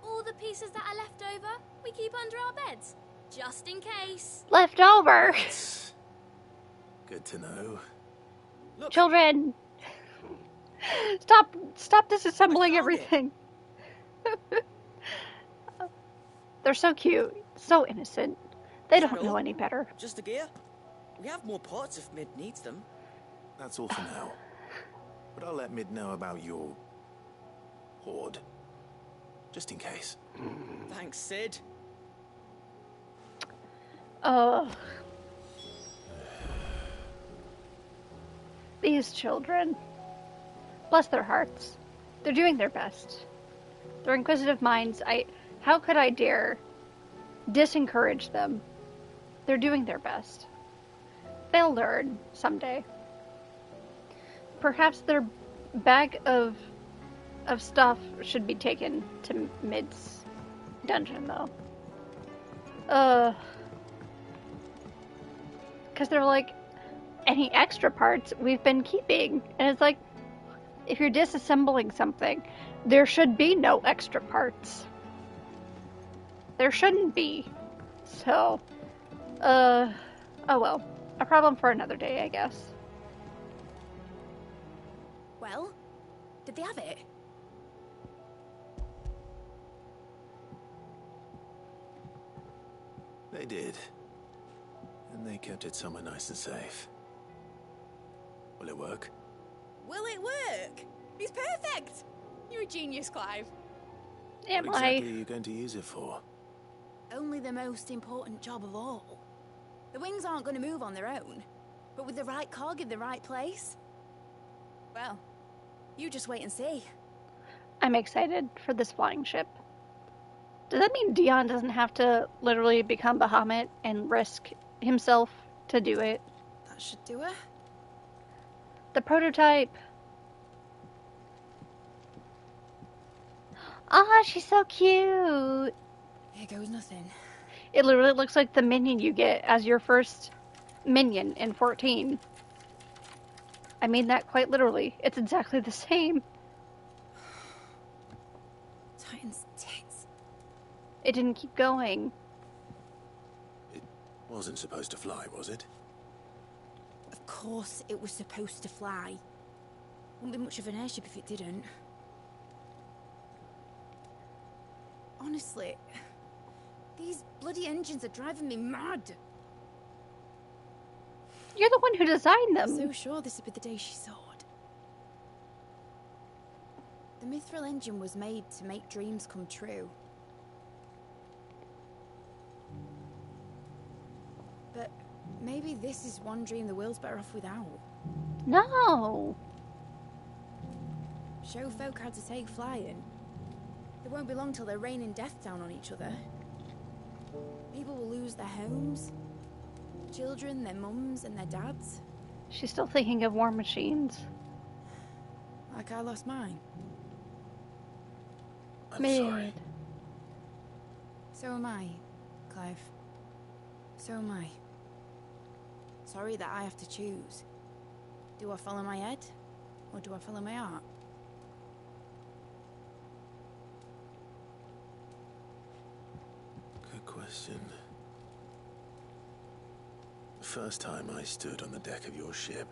All the pieces that are left over, we keep under our beds, just in case.
Left over.
Good to know.
Look.
Children, stop disassembling everything. They're so cute, so innocent. They don't know any better.
Just the gear? We have more parts if Mid needs them.
That's all for now. But I'll let Mid know about your hoard. Just in case.
Thanks, Sid.
These children. Bless their hearts. They're doing their best. They're inquisitive minds. How could I dare disencourage them? They're doing their best. They'll learn someday. Perhaps their bag of stuff should be taken to Mid's dungeon, though. Because they're like, any extra parts we've been keeping. And it's like, if you're disassembling something, there should be no extra parts. There shouldn't be. So, oh well. A problem for another day, I guess.
Well, did they have it?
They did. And they kept it somewhere nice and safe. Will it work?
Will it work? It's perfect! You're a genius, Clive.
Am
what exactly are you going to use it for?
Only the most important job of all. The wings aren't going to move on their own. But with the right cog in the right place... Well, you just wait and see.
I'm excited for this flying ship. Does that mean Dion doesn't have to literally become Bahamut and risk himself to do it?
That should do it.
The prototype. Ah, she's so cute.
Here goes nothing.
It literally looks like the minion you get as your first minion in 14. I mean that quite literally. It's exactly the same.
Titan's tits.
It didn't keep going.
It wasn't supposed to fly, was it?
Of course it was supposed to fly. Wouldn't be much of an airship if it didn't. Honestly, these bloody engines are driving me mad.
You're the one who designed them.
I'm so sure this would be the day she soared. The Mithril engine was made to make dreams come true. But maybe this is one dream the world's better off without.
No.
Show folk how to take flying. It won't be long till they're raining death down on each other. People will lose their homes. Children, their mums and their dads.
She's still thinking of war machines.
Like I lost mine.
I'm sorry.
So am I, Clive. So am I. Sorry that I have to choose. Do I follow my head? Or do I follow my heart?
Good question. The first time I stood on the deck of your ship,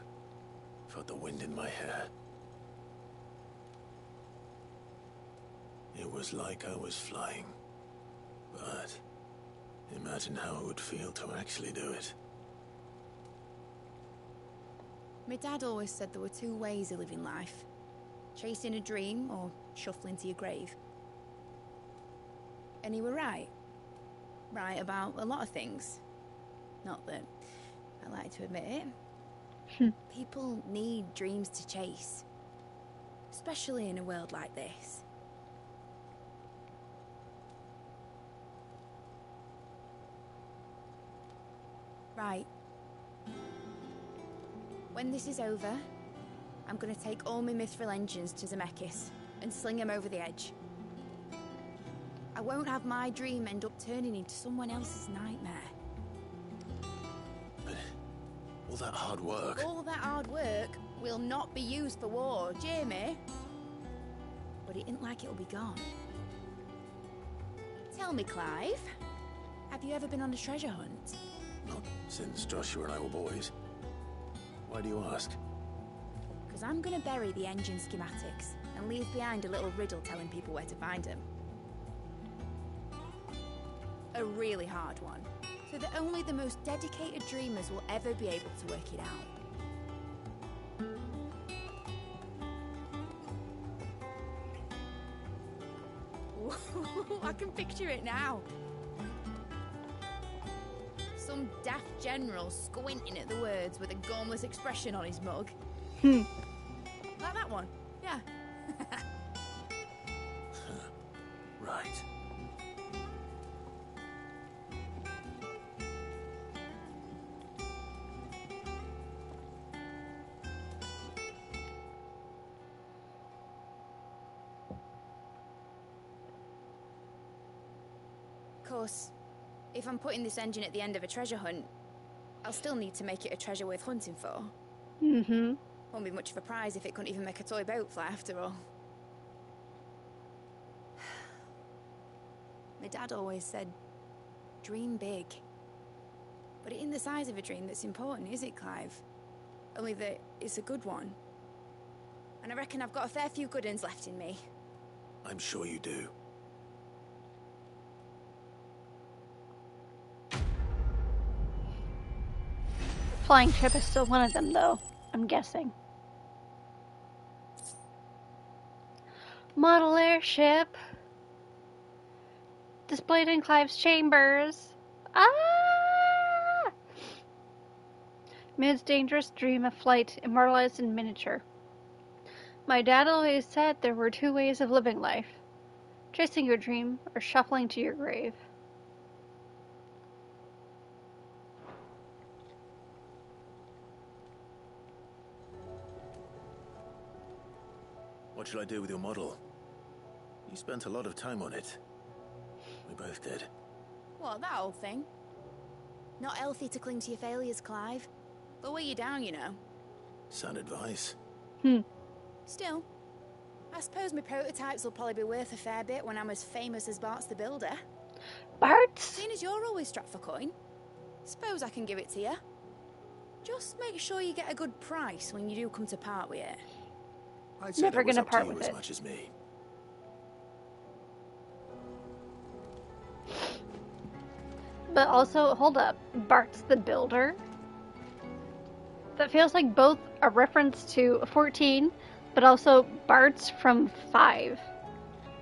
felt the wind in my hair. It was like I was flying. But imagine how it would feel to actually do it.
My dad always said there were two ways of living life. Chasing a dream or shuffling to your grave. And he were right. Right about a lot of things. Not that I like to admit it. People need dreams to chase. Especially in a world like this. Right. When this is over, I'm gonna take all my Mithril engines to Zemeckis and sling them over the edge. I won't have my dream end up turning into someone else's nightmare.
But all that hard work...
All that hard work will not be used for war, Jamie. But it isn't like it'll be gone. Tell me, Clive, have you ever been on a treasure hunt?
Not since Joshua and I were boys. Why do you ask?
Because I'm gonna bury the engine schematics and leave behind a little riddle telling people where to find them. A really hard one, so that only the most dedicated dreamers will ever be able to work it out. Ooh, I can picture it now. Some daft general squinting at the words with a gormless expression on his mug. Like that one, yeah.
right.
Of course, if I'm putting this engine at the end of a treasure hunt, I'll still need to make it a treasure worth hunting for.
Mm-hmm.
Won't be much of a prize if it couldn't even make a toy boat fly after all. My dad always said, dream big. But it ain't the size of a dream that's important, is it, Clive? Only that it's a good one. And I reckon I've got a fair few good uns left in me.
I'm sure you do.
Flying ship is still one of them, though, I'm guessing. Model airship. Displayed in Clive's chambers. Ah! Mid's dangerous dream of flight, immortalized in miniature. My dad always said there were two ways of living life. Chasing your dream, or shuffling to your grave.
What shall I do with your model? You spent a lot of time on it. We both did.
What, that old thing? Not healthy to cling to your failures, Clive. They'll weigh you down, you know.
Sound advice.
Still, I suppose my prototypes will probably be worth a fair bit when I'm as famous as Bart's the Builder.
Bart?
Seeing as you're always strapped for coin, suppose I can give it to you. Just make sure you get a good price when you do come to part with it.
I'd say
Never
that was
gonna
up
part
to you
with
as
it.
much as me.
But also, hold up, Bart's the Builder? That feels like both a reference to 14, but also Bart's from 5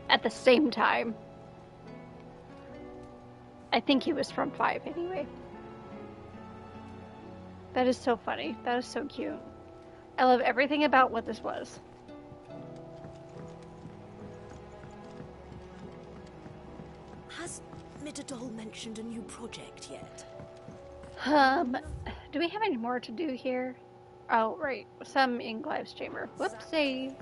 at the same time. I think he was from 5 anyway. That is so funny. That is so cute. I love everything about what this was.
Has Midadol mentioned a new project yet?
Do we have any more to do here? Oh, right. Some in Clive's chamber. Whoopsies.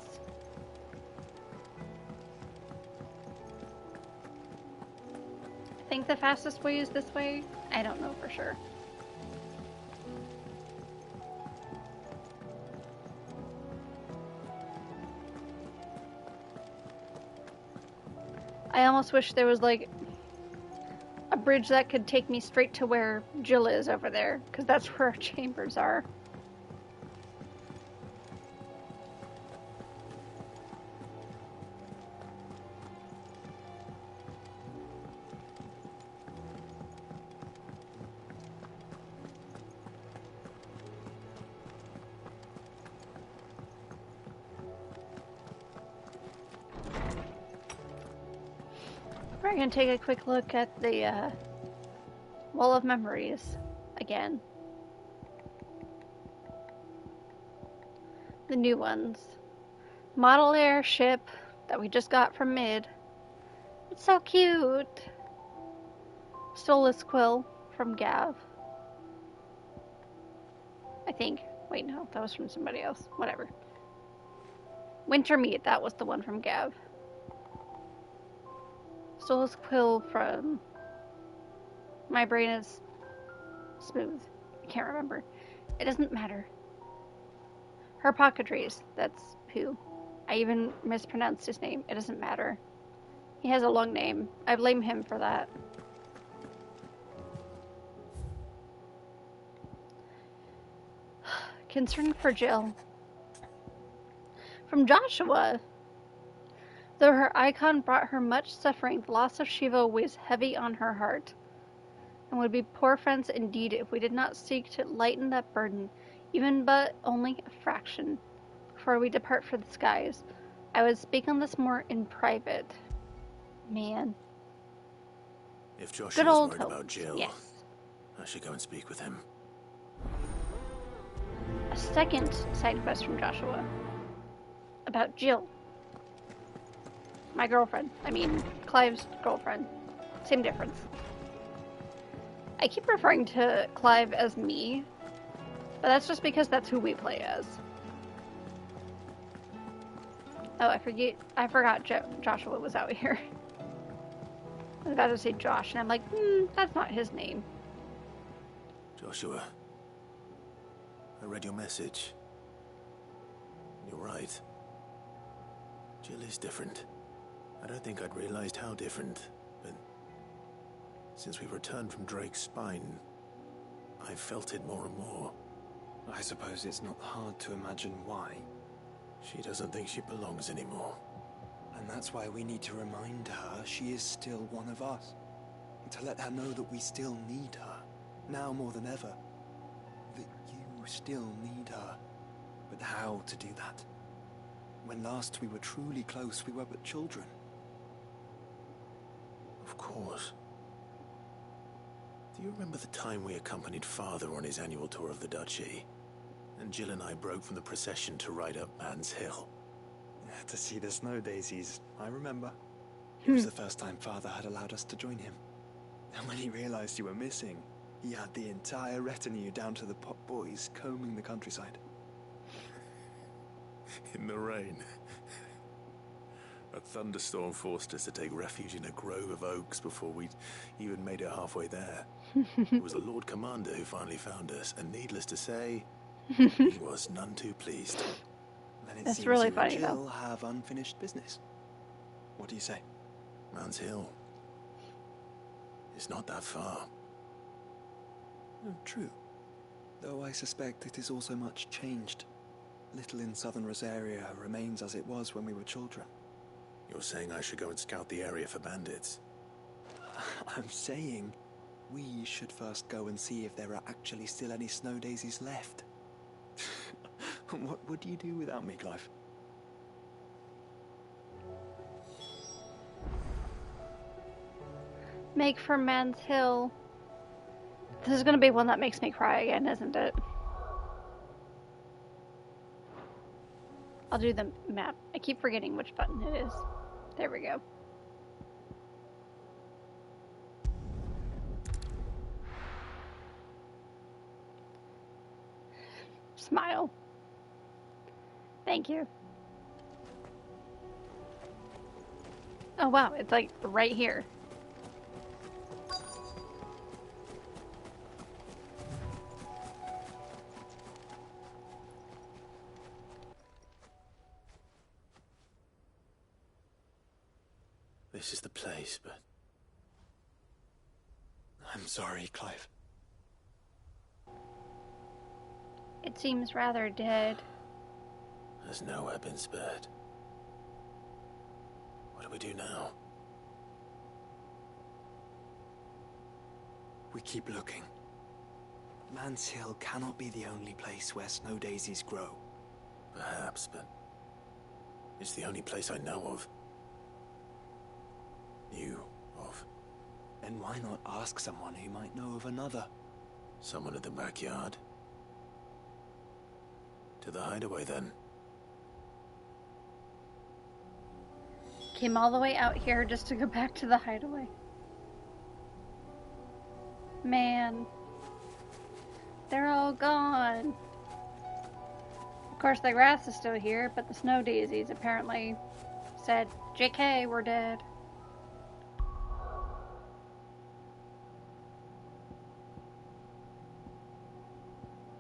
I think the fastest way is this way. I don't know for sure. I almost wish there was like a bridge that could take me straight to where Jill is over there, because that's where our chambers are. We're going to take a quick look at the Wall of Memories again. The new ones. Model airship that we just got from Mid. It's so cute. Soulless Quill from Gav. I think. Wait, no, that was from somebody else. Whatever. Wintermeat, that was the one from Gav. Soulless Quill from... My brain is smooth. I can't remember. It doesn't matter. Harpocrates, that's who. I even mispronounced his name. It doesn't matter. He has a long name. I blame him for that. Concern for Jill. From Joshua. Though her icon brought her much suffering, the loss of Shiva weighs heavy on her heart, and would be poor friends indeed if we did not seek to lighten that burden, even but only a fraction, before we depart for the skies. I would speak on this more in private. Man.
If Josh
Good
was
old
worried
Hope.
about Jill,
Yes.
I should go and speak with him.
A second side quest from Joshua. About Jill. My girlfriend. I mean, Clive's girlfriend. Same difference. I keep referring to Clive as me, but that's just because that's who we play as. Oh, I forgot Joshua was out here. I was about to say Josh, and I'm like, that's not his name.
Joshua, I read your message. You're right. Jill is different. I don't think I'd realized how different, but since we returned from Drake's spine, I've felt it more and more.
I suppose it's not hard to imagine why.
She doesn't think she belongs anymore.
And that's why we need to remind her she is still one of us. To let her know that we still need her, now more than ever. That you still need her. But how to do that? When last we were truly close, we were but children.
Of course. Do you remember the time we accompanied Father on his annual tour of the Duchy? And Jill and I broke from the procession to ride up Man's Hill.
To see the snow daisies, I remember. It was the first time Father had allowed us to join him. And when he realized you were missing, he had the entire retinue down to the Pot Boys combing the countryside.
In the rain. A thunderstorm forced us to take refuge in a grove of oaks before we'd even made it halfway there. It was the Lord Commander who finally found us, and needless to say, he was none too pleased.
Then it
That's
seems
really
you
funny,
and Jill
though.
have unfinished business. What do you say?
Man's Hill. It's not that far.
Oh, true. Though I suspect it is also much changed. Little in southern Rosaria remains as it was when we were children.
You're saying I should go and scout the area for bandits?
I'm saying we should first go and see if there are actually still any snow daisies left. What would you do without me, Clive?
Make for Man's Hill. This is gonna be one that makes me cry again, isn't it? I'll do the map. I keep forgetting which button it is. There we go. Smile. Thank you. Oh wow, it's like right here.
This is the place, but...
I'm sorry, Clive.
It seems rather dead.
There's nowhere been spared. What do we do now?
We keep looking. Man's Hill cannot be the only place where snow daisies grow.
Perhaps, but... it's the only place I know of. Knew of.
Then why not ask someone who might know of another?
Someone at the backyard. To the hideaway, then.
Came all the way out here just to go back to the hideaway. Man. They're all gone. Of course, the grass is still here, but the snow daisies apparently said, JK, we're dead.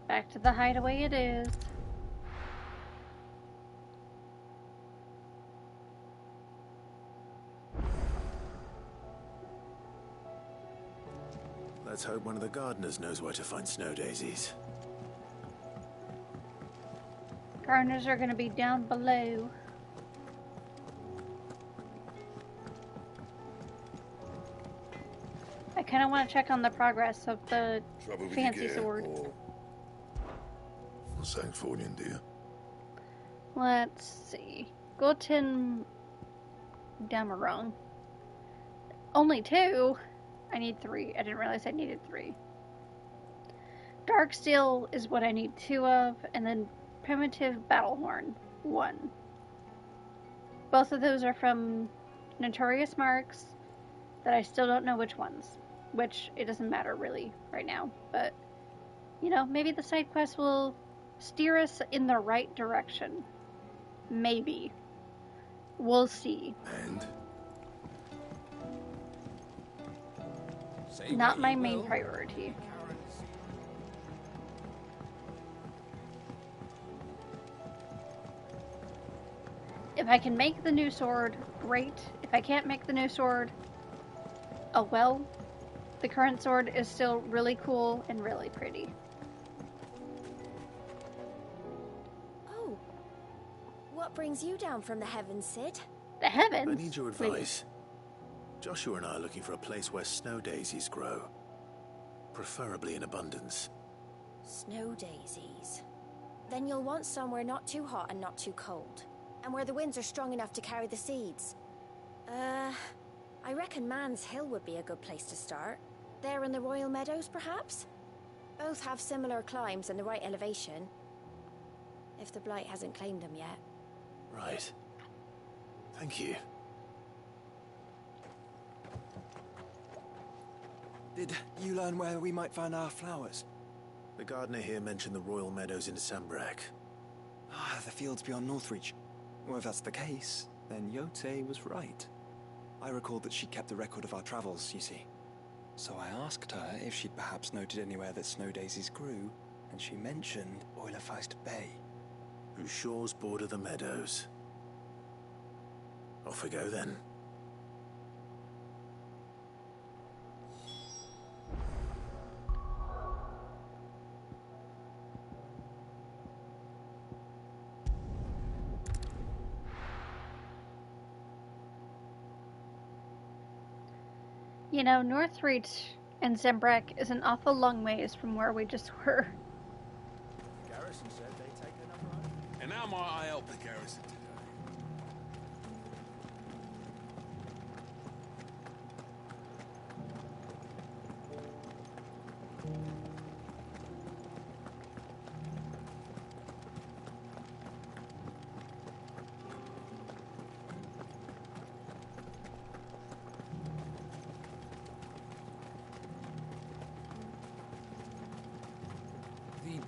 Back to the hideaway it is.
Let's hope one of the gardeners knows where to find snow daisies.
Gardeners are going to be down below. I kind of want to check on the progress of the fancy sword.
For Sanctfornian, dear.
Let's see. Goten Damarong. Only 2? I need 3. I didn't realize I needed 3. Darksteel is what I need 2 of, and then Primitive Battlehorn 1. Both of those are from notorious marks that I still don't know which ones. Which, it doesn't matter really right now. But, you know, maybe the side quest will steer us in the right direction. Maybe. We'll see.
And?
Not my main priority. If I can make the new sword, great. If I can't make the new sword, oh well. The current sword is still really cool and really pretty.
Oh. What brings you down from the heavens, Cid?
The heavens?
I need your advice. Joshua and I are looking for a place where snow daisies grow. Preferably in abundance.
Snow daisies. Then you'll want somewhere not too hot and not too cold. And where the winds are strong enough to carry the seeds. I reckon Man's Hill would be a good place to start. There in the Royal Meadows, perhaps? Both have similar climbs and the right elevation. If the Blight hasn't claimed them yet.
Right. Thank you.
Did you learn where we might find our flowers?
The gardener here mentioned the Royal Meadows in Sambrak.
Ah, the fields beyond Northreach. Well, if that's the case, then Yote was right. I recalled that she kept a record of our travels, you see. So I asked her if she'd perhaps noted anywhere that snow daisies grew, and she mentioned Oilerfeist Bay.
Whose shores border the meadows. Off we go then.
You know, Northreach and Sambrak is an awful long ways from where we just were.
The garrison said they'd take another road. And how might I help the garrison today?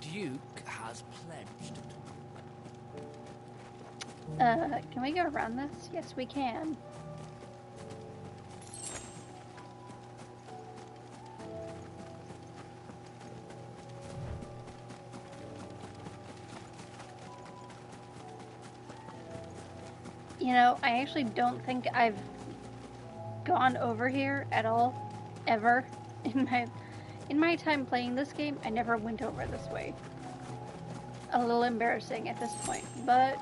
Duke has pledged.
Can we go around this? Yes, we can. You know, I actually don't think I've gone over here at all, ever, in my time playing this game. I never went over this way. A little embarrassing at this point, but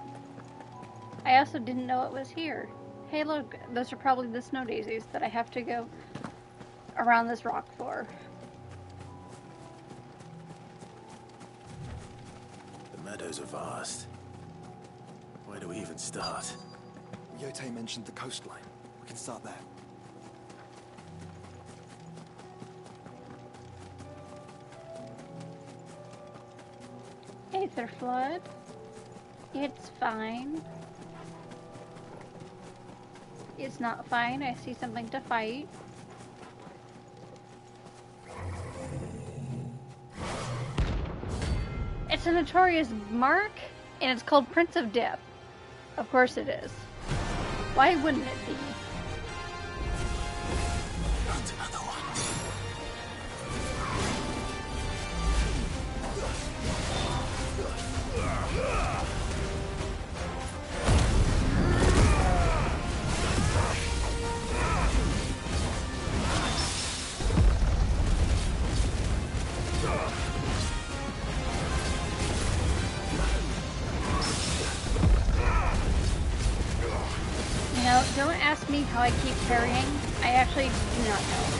I also didn't know it was here. Hey look, those are probably the snow daisies that I have to go around this rock for.
The meadows are vast. Where do we even start?
Yote mentioned the coastline. We can start there.
Aether Flood. It's fine. It's not fine. I see something to fight. It's a notorious mark, and it's called Prince of Death. Of course it is. Why wouldn't it be?
That's another one.
No, don't ask me how I keep parrying. I actually do not know.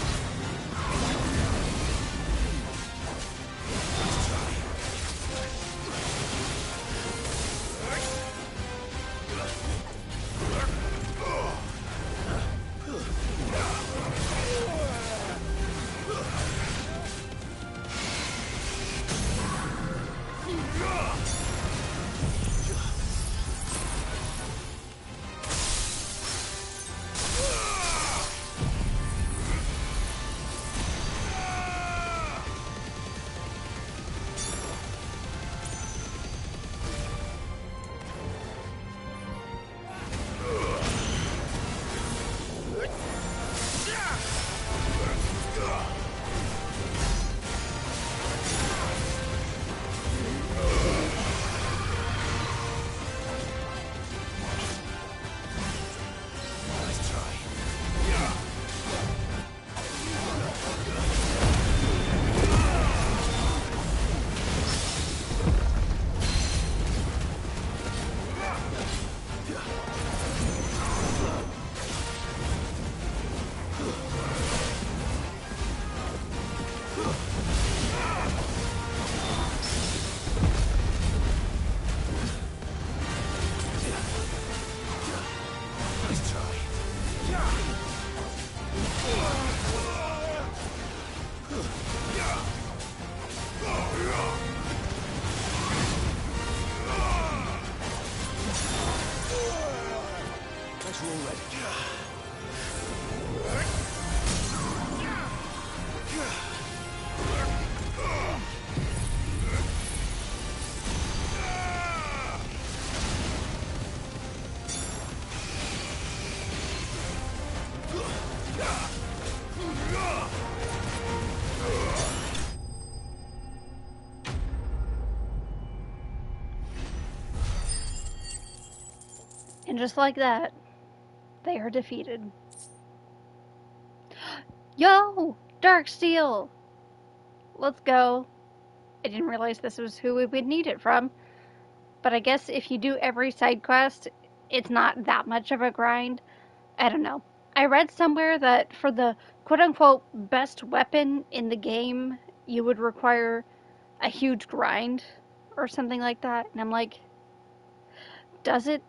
And just like that, they are defeated. Yo! Darksteel! Let's go. I didn't realize this was who we would need it from. But I guess if you do every side quest, it's not that much of a grind. I don't know. I read somewhere that for the quote-unquote best weapon in the game, you would require a huge grind or something like that. And I'm like, does it?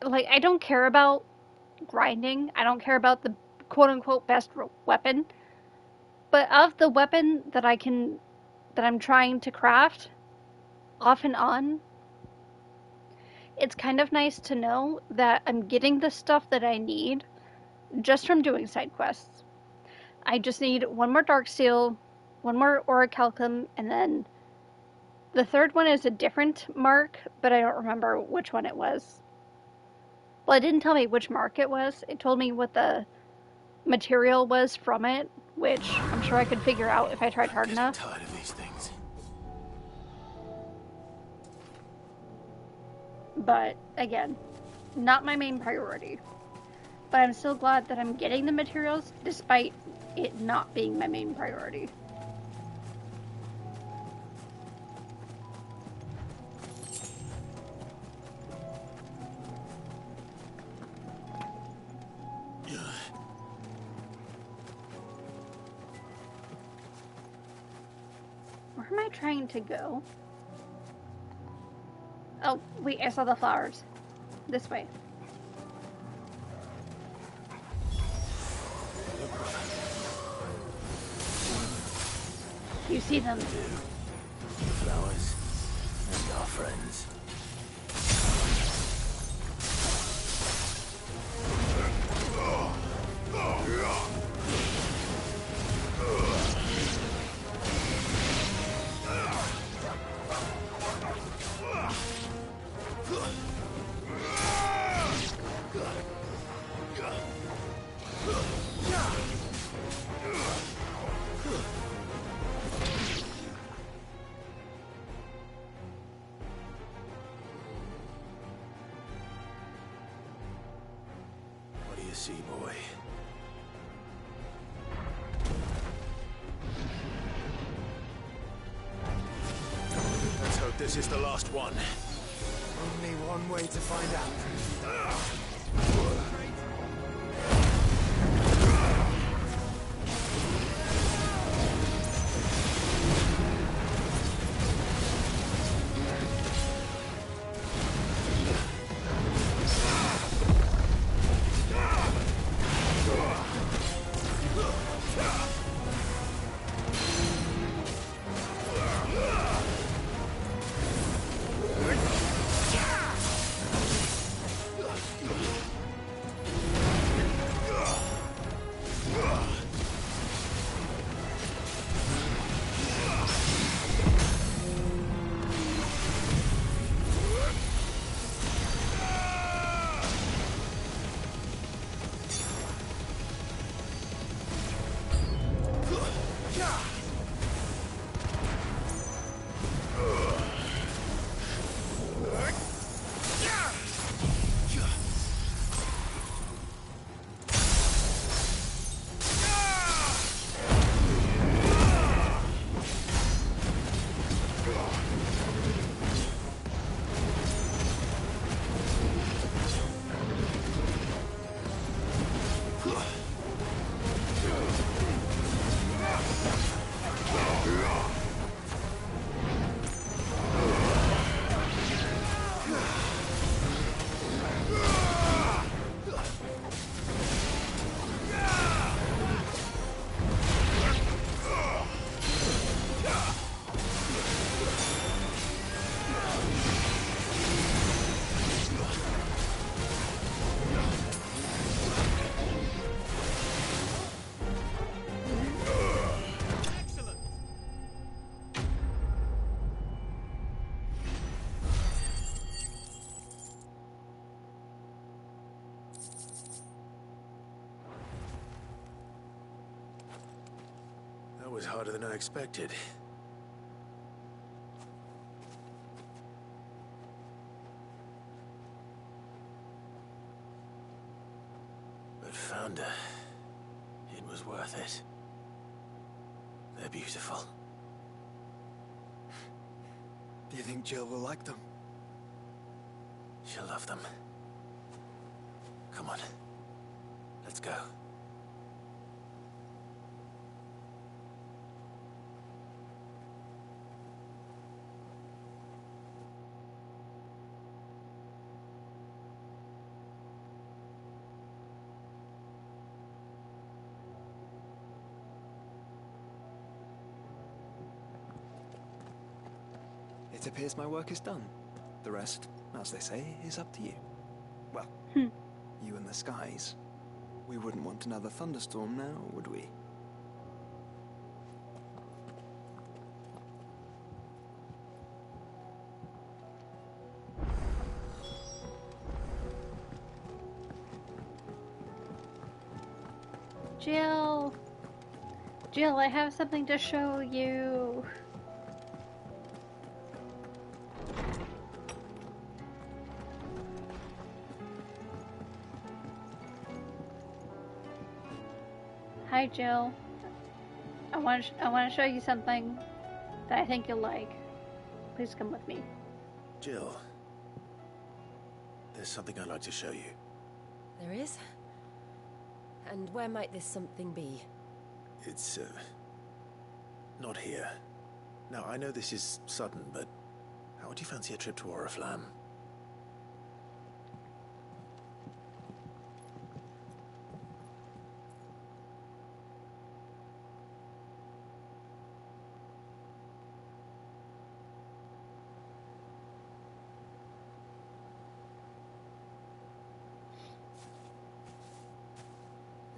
Like, I don't care about grinding. I don't care about the quote-unquote best weapon. But of the weapon that I'm trying to craft, off and on, it's kind of nice to know that I'm getting the stuff that I need just from doing side quests. I just need one more Darksteel, one more Orichalcum, and then the third one is a different mark, but I don't remember which one it was. Well, it didn't tell me which mark it was. It told me what the material was from it, which I'm sure I could figure out if I tried hard enough.
I'm tired of these things.
But again, not my main priority. But I'm still glad that I'm getting the materials despite it not being my main priority. Where am I trying to go? Oh, wait, I saw the flowers. This way. You see them?
Flowers and our friends. See, boy. Let's hope this is the last one.
Only one way to find out.
That was harder than I expected. They're beautiful.
Do you think Jill will like them?
She'll love them. Come on. Let's go.
It appears my work is done. The rest, as they say, is up to you. Well, you and the skies. We wouldn't want another thunderstorm now, would we?
Jill! Jill, I have something to show you. Hi, Jill. I want to show you something that I think you'll like. Please come with me.
Jill, there's something I'd like to show you.
There is? And where might this something be?
It's, not here. Now, I know this is sudden, but how would you fancy a trip to Oriflamme?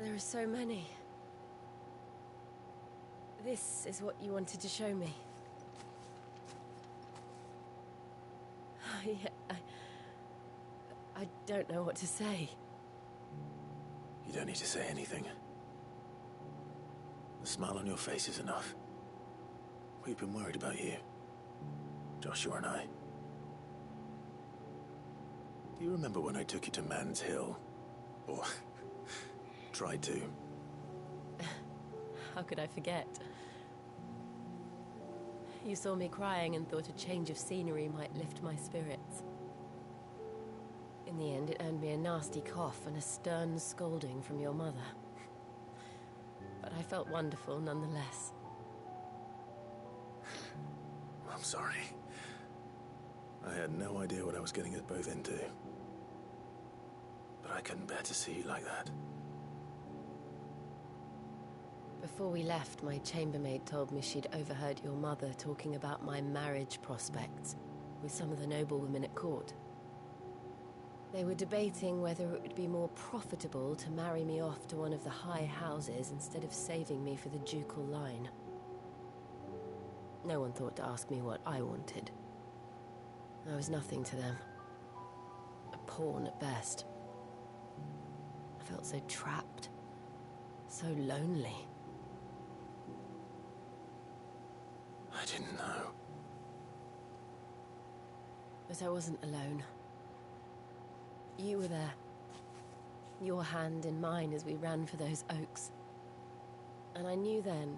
There are so many. This is what you wanted to show me. Yeah, I don't know what to say.
You don't need to say anything. The smile on your face is enough. We've been worried about you. Joshua and I. Do you remember when I took you to Man's Hill? Or tried to?
How could I forget? You saw me crying and thought a change of scenery might lift my spirits. In the end, it earned me a nasty cough and a stern scolding from your mother. But I felt wonderful nonetheless.
I'm sorry. I had no idea what I was getting us both into. But I couldn't bear to see you like that.
Before we left, my chambermaid told me she'd overheard your mother talking about my marriage prospects with some of the noblewomen at court. They were debating whether it would be more profitable to marry me off to one of the high houses instead of saving me for the ducal line. No one thought to ask me what I wanted. I was nothing to them. A pawn at best. I felt so trapped, so lonely.
I didn't know.
But I wasn't alone. You were there. Your hand in mine as we ran for those oaks. And I knew then,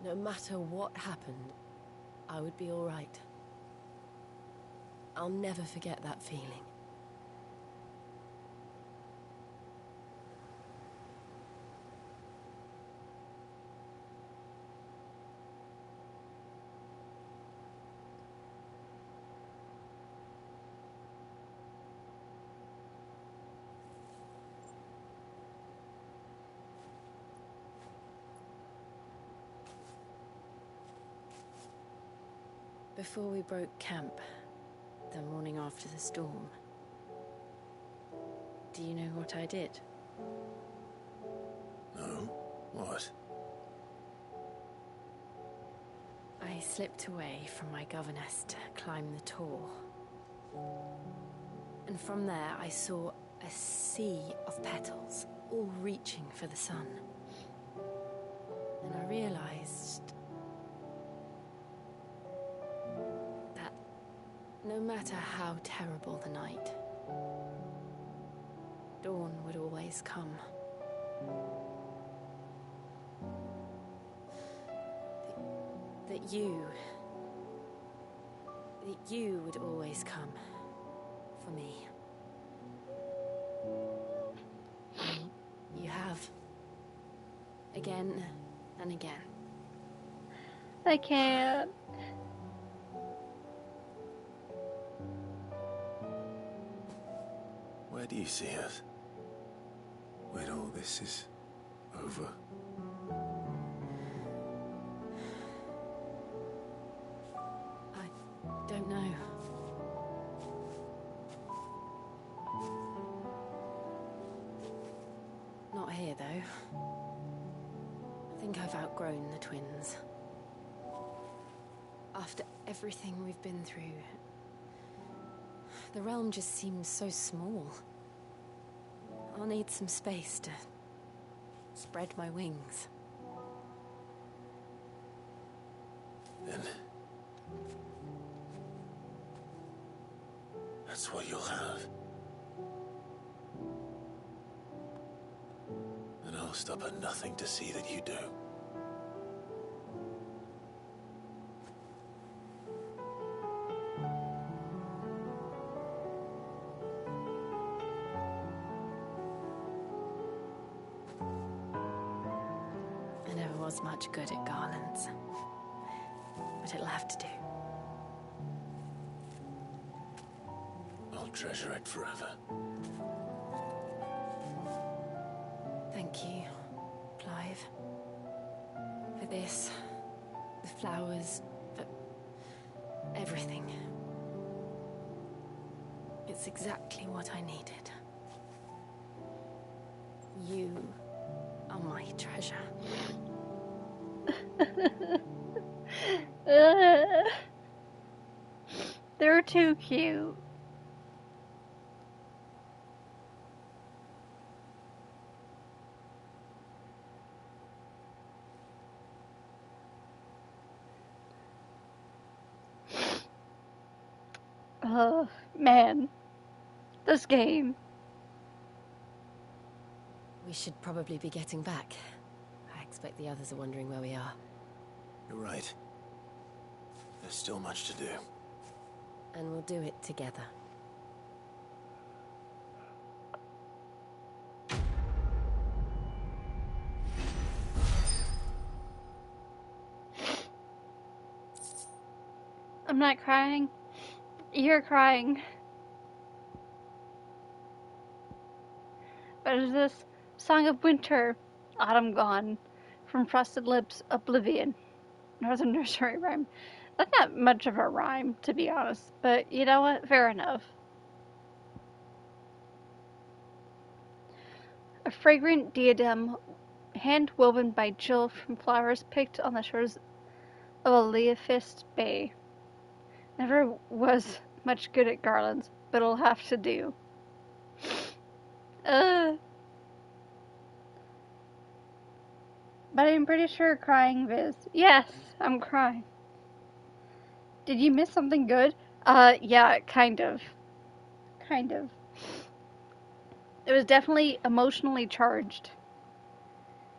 no matter what happened, I would be all right. I'll never forget that feeling. Before we broke camp, the morning after the storm, do you know what I did?
No? What?
I slipped away from my governess to climb the Tor. And from there I saw a sea of petals, all reaching for the sun. And I realized that no matter how terrible the night, dawn would always come. that you would always come for me. And you have. Again and again.
I can't.
Where do you see us? When all this is over?
I don't know. Not here, though. I think I've outgrown the twins. After everything we've been through, the realm just seems so small. I'll need some space to spread my wings.
Then that's what you'll have. And I'll stop at nothing to see that you do.
I never was much good at garlands, but it'll have to do.
I'll treasure it forever.
Thank you, Clive. For this, the flowers, for everything. It's exactly what I needed. You are my treasure.
They're too cute. Man. This game.
We should probably be getting back. I expect the others are wondering where we are.
You're right. There's still much to do.
And we'll do it together.
I'm not crying. You're crying. But is this Song of Winter, Autumn Gone, from Frosted Lips, Oblivion, Northern Nursery Rhyme. That's not much of a rhyme, to be honest, but you know what? Fair enough. A fragrant diadem, hand-woven by Jill from flowers picked on the shores of Aleafist Bay. Never was much good at garlands, but it'll have to do. But I'm pretty sure crying, Viz. Yes, I'm crying. Did you miss something good? Yeah, kind of. Kind of. It was definitely emotionally charged.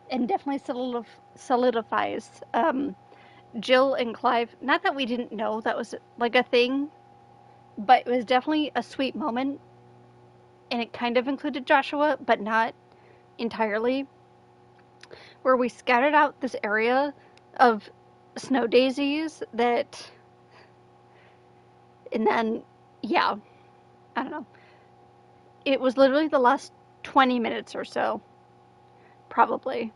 And definitely solidifies Jill and Clive. Not that we didn't know that was like a thing, but it was definitely a sweet moment. And it kind of included Joshua, but not entirely. Where we scattered out this area of snow daisies that, and then, yeah, I don't know. It was literally the last 20 minutes or so, probably.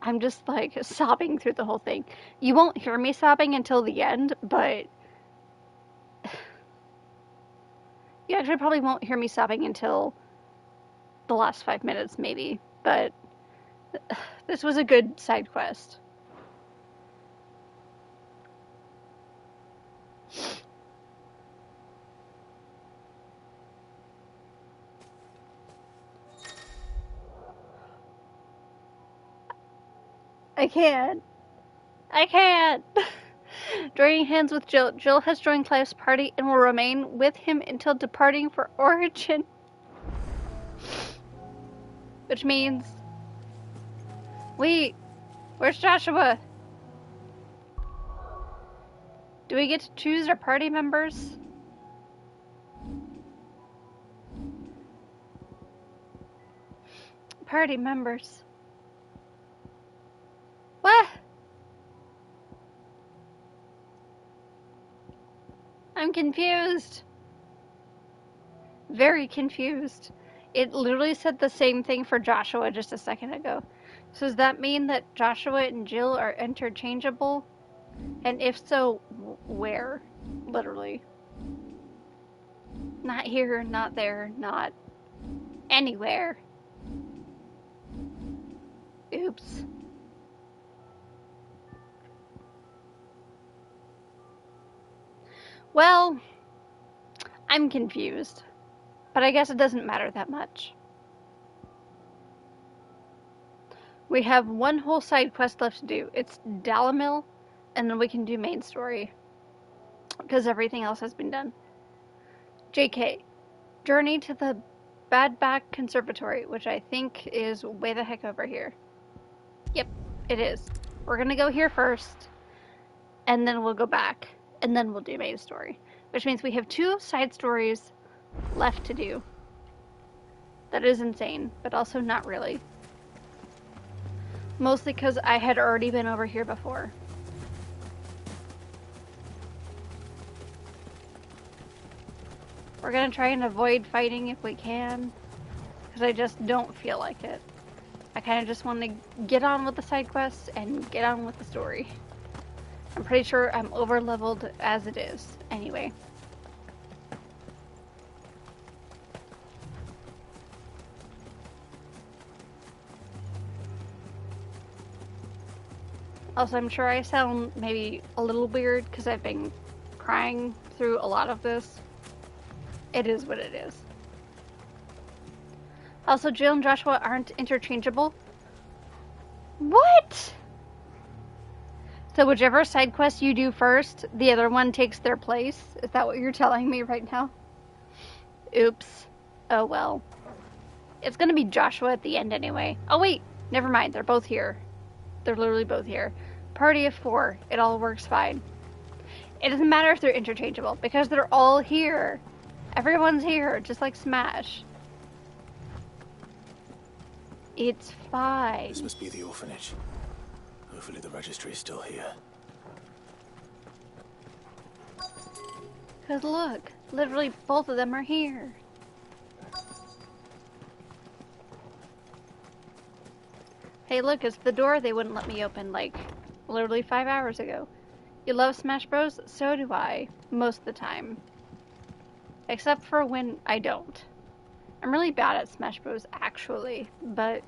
I'm just like sobbing through the whole thing. You won't hear me sobbing until the end, but you actually probably won't hear me sobbing until the last 5 minutes, maybe, but this was a good side quest. I can't. Joining hands with Jill. Jill has joined Clive's party and will remain with him until departing for Origin. Which means... Wait, where's Joshua? Do we get to choose our party members? Party members. What? I'm confused. Very confused. It literally said the same thing for Joshua just a second ago. So does that mean that Joshua and Jill are interchangeable? And if so, where? Literally. Not here, not there, not anywhere. Oops. Well, I'm confused. But I guess it doesn't matter that much. We have one whole side quest left to do. It's Dalamil, and then we can do main story. Because everything else has been done. JK. Journey to the Badback Conservatory, which I think is way the heck over here. Yep, it is. We're gonna go here first, and then we'll go back, and then we'll do main story. Which means we have 2 side stories left to do. That is insane, but also not really. Mostly because I had already been over here before. We're gonna try and avoid fighting if we can, because I just don't feel like it. I kind of just want to get on with the side quests and get on with the story. I'm pretty sure I'm over leveled as it is, anyway. Also, I'm sure I sound maybe a little weird because I've been crying through a lot of this. It is what it is. Also, Jill and Joshua aren't interchangeable. What? So whichever side quest you do first, the other one takes their place? Is that what you're telling me right now? Oops. Oh well. It's gonna be Joshua at the end anyway. Oh wait, never mind. They're both here. They're literally both here. Party of 4. It all works fine. It doesn't matter if they're interchangeable, because they're all here. Everyone's here, just like Smash. It's fine.
This must be the orphanage. Hopefully the registry is still here.
Because look, literally both of them are here. Hey look, it's the door they wouldn't let me open like literally 5 hours ago. You love Smash Bros? So do I. Most of the time. Except for when I don't. I'm really bad at Smash Bros actually, but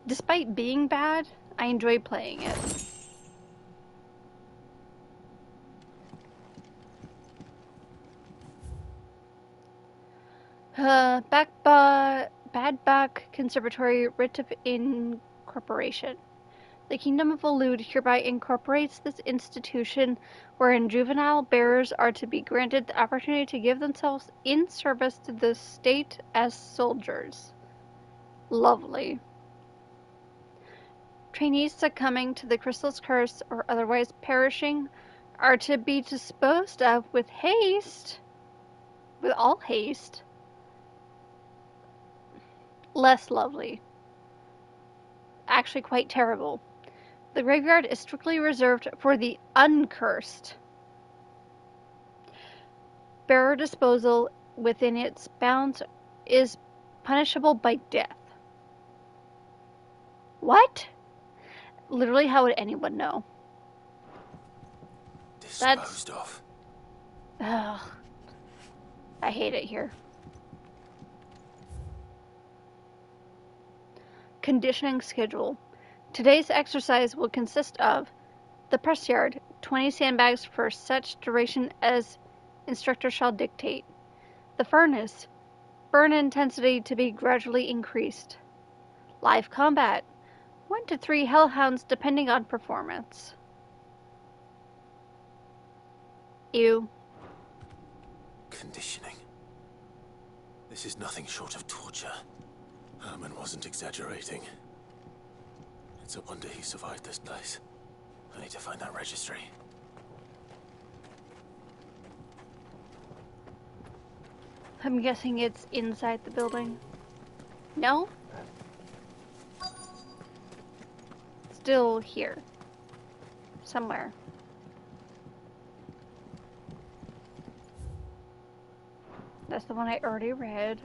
despite being bad, I enjoy playing it. Badback Conservatory Writ of Incorporation. The Kingdom of Elude hereby incorporates this institution wherein juvenile bearers are to be granted the opportunity to give themselves in service to the state as soldiers. Lovely. Trainees succumbing to the crystal's curse or otherwise perishing are to be disposed of with haste. With all haste. Less lovely. Actually quite terrible. The graveyard is strictly reserved for the uncursed. Bearer disposal within its bounds is punishable by death. What? Literally, how would anyone know?
Disposed of.
Ugh. I hate it here. Conditioning schedule. Today's exercise will consist of the press yard, 20 sandbags for such duration as instructor shall dictate. The furnace, burn intensity to be gradually increased. Live combat, 1 to 3 hellhounds depending on performance. Ew.
Conditioning. This is nothing short of torture. Herman wasn't exaggerating. It's a wonder he survived this place. I need to find that registry.
I'm guessing it's inside the building. No? Still here. Somewhere. That's the one I already read.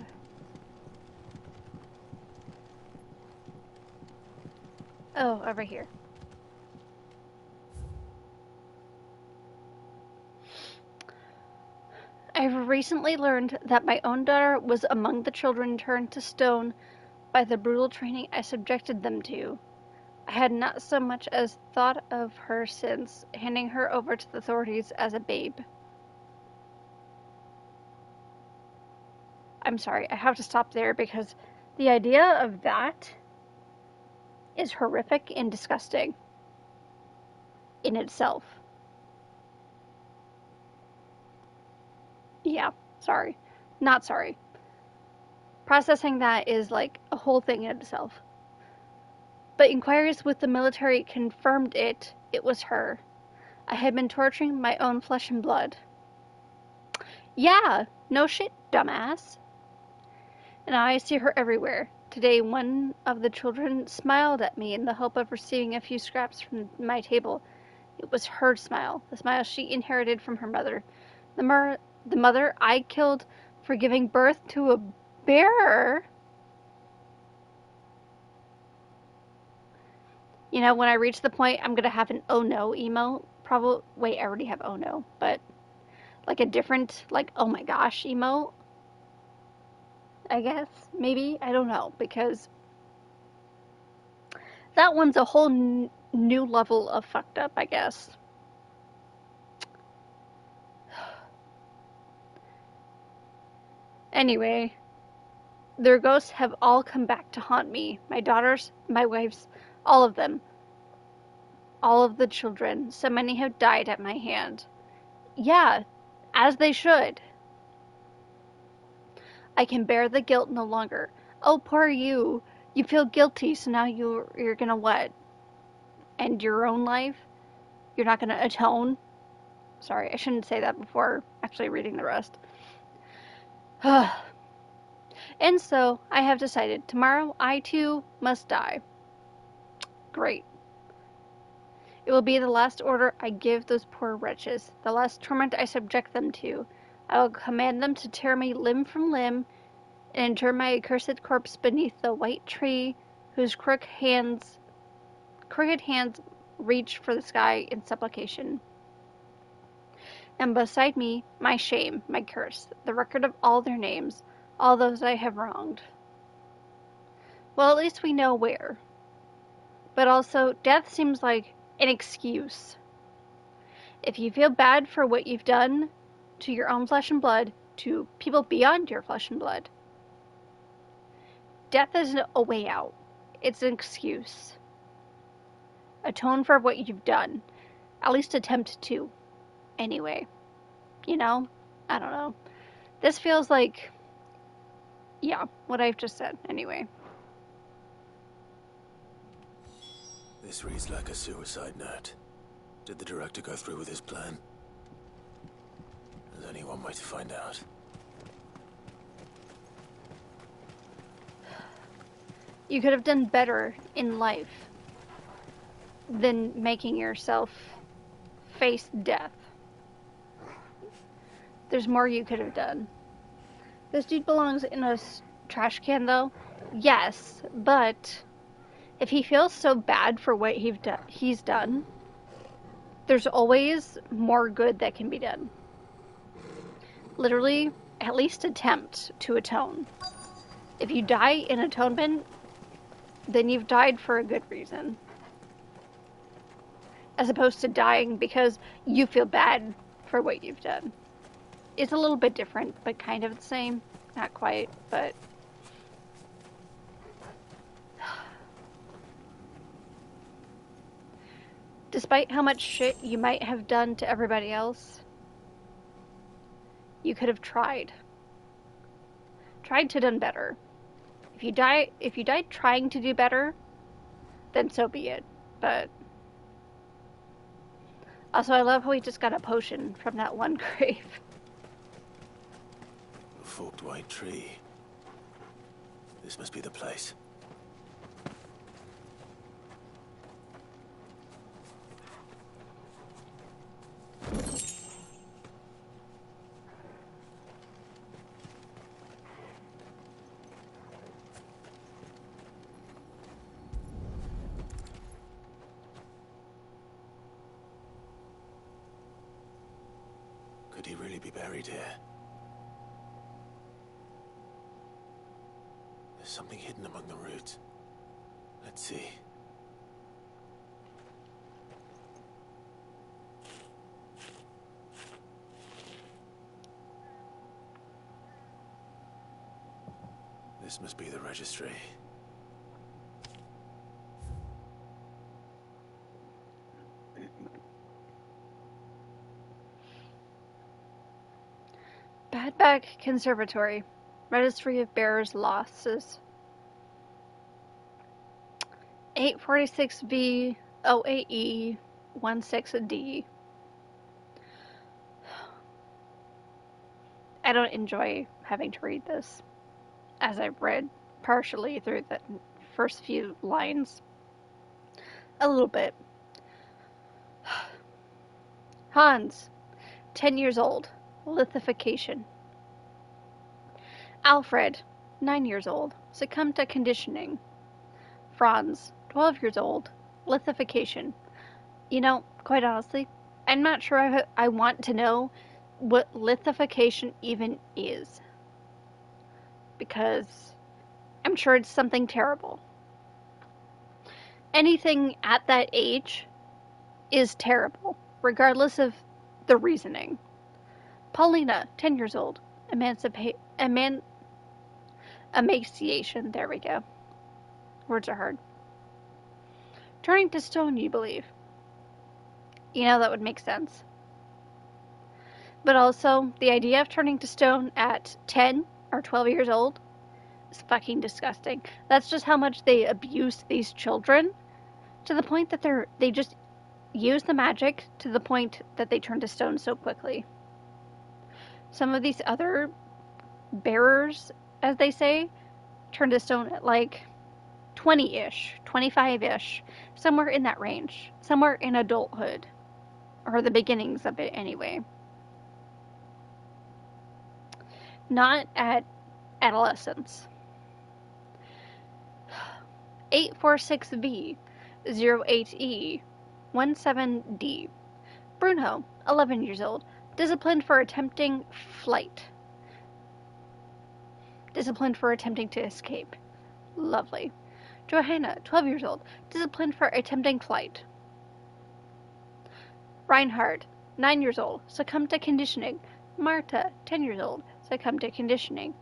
Oh, over here. I've recently learned that my own daughter was among the children turned to stone by the brutal training I subjected them to. I had not so much as thought of her since handing her over to the authorities as a babe. I'm sorry, I have to stop there because the idea of that is horrific and disgusting in itself. Yeah, sorry. Not sorry. Processing that is like a whole thing in itself. But inquiries with the military confirmed it was her. I had been torturing my own flesh and blood. Yeah, no shit, dumbass. And now I see her everywhere. Today, one of the children smiled at me in the hope of receiving a few scraps from my table. It was her smile, the smile she inherited from her mother. The mother I killed for giving birth to a bearer. You know, when I reach the point, I'm going to have an oh no emo. Probably, wait, I already have oh no, but like a different, like, oh my gosh emo. I guess, maybe, I don't know, because that one's a whole new level of fucked up, I guess. Anyway, their ghosts have all come back to haunt me. My daughters, my wives, all of them. All of the children. So many have died at my hand. Yeah, as they should. I can bear the guilt no longer. Oh, poor you. You feel guilty, so now you're gonna what? End your own life? You're not gonna atone? Sorry, I shouldn't say that before actually reading the rest. And so, I have decided, tomorrow I too must die. Great. It will be the last order I give those poor wretches, the last torment I subject them to. I will command them to tear me limb from limb, and inter my accursed corpse beneath the white tree, whose crooked hands reach for the sky in supplication. And beside me, my shame, my curse, the record of all their names, all those I have wronged. Well, at least we know where. But also, death seems like an excuse. If you feel bad for what you've done to your own flesh and blood, to people beyond your flesh and blood, death isn't a way out. It's an excuse. Atone for what you've done. At least attempt to. Anyway. You know? I don't know. This feels like... yeah, what I've just said. Anyway.
This reads like a suicide note. Did the director go through with his plan? There's only one way to find out.
You could have done better in life than making yourself face death. There's more you could have done. This dude belongs in a trash can, though. Yes, but if he feels so bad for what he's done, there's always more good that can be done. Literally, at least attempt to atone. If you die in atonement, then you've died for a good reason. As opposed to dying because you feel bad for what you've done. It's a little bit different, but kind of the same. Not quite, but... despite how much shit you might have done to everybody else, you could have tried. Tried to done better. If you died trying to do better, then so be it. But also, I love how he just got a potion from that one grave.
forked white tree. This must be the place. Could he really be buried here? There's something hidden among the roots. Let's see. This must be the registry.
Badback Conservatory. Registry of Bearers' Losses. 846V OAE 16D. I don't enjoy having to read this, as I've read partially through the first few lines. A little bit. Hans, 10 years old. Lithification. Alfred, 9 years old. Succumbed to conditioning. Franz, 12 years old. Lithification. You know, quite honestly, I'm not sure I want to know what lithification even is. Because I'm sure it's something terrible. Anything at that age is terrible, regardless of the reasoning. Paulina, 10 years old. Emaciation. There we go. Words are hard. Turning to stone, you believe. You know, that would make sense. But also, the idea of turning to stone at 10 or 12 years old is fucking disgusting. That's just how much they abuse these children, to the point that they just use the magic to the point that they turn to stone so quickly. Some of these other bearers, as they say, turn to stone at like 20-ish, 25-ish, somewhere in that range, somewhere in adulthood, or the beginnings of it anyway. Not at adolescence. 846V 08E 17D. Bruno, 11 years old. Disciplined for attempting flight. Disciplined for attempting to escape. Lovely. Johanna, 12 years old. Disciplined for attempting flight. Reinhard, 9 years old. Succumbed to conditioning. Marta, 10 years old. Succumbed to conditioning.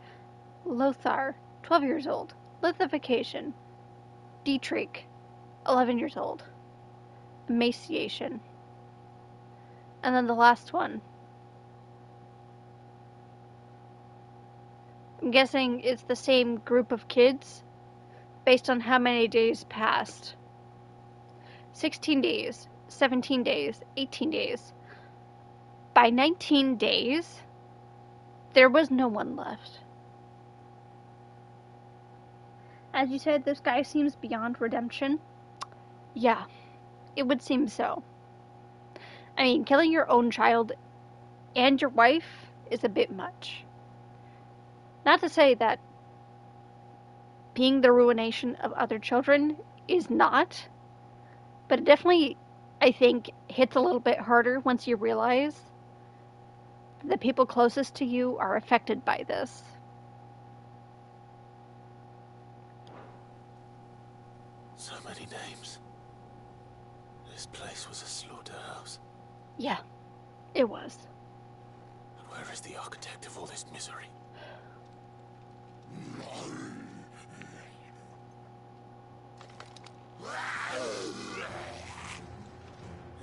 Lothar, 12 years old. Lithification. Dietrich, 11 years old. Emaciation. And then the last one. I'm guessing it's the same group of kids based on how many days passed. 16 days, 17 days, 18 days. By 19 days, there was no one left. As you said, this guy seems beyond redemption. Yeah, it would seem so. I mean, killing your own child and your wife is a bit much. Not to say that being the ruination of other children is not, but it definitely, I think, hits a little bit harder once you realize the people closest to you are affected by this.
So many names. This place was a slaughterhouse.
Yeah, it was.
And where is the architect of all this misery?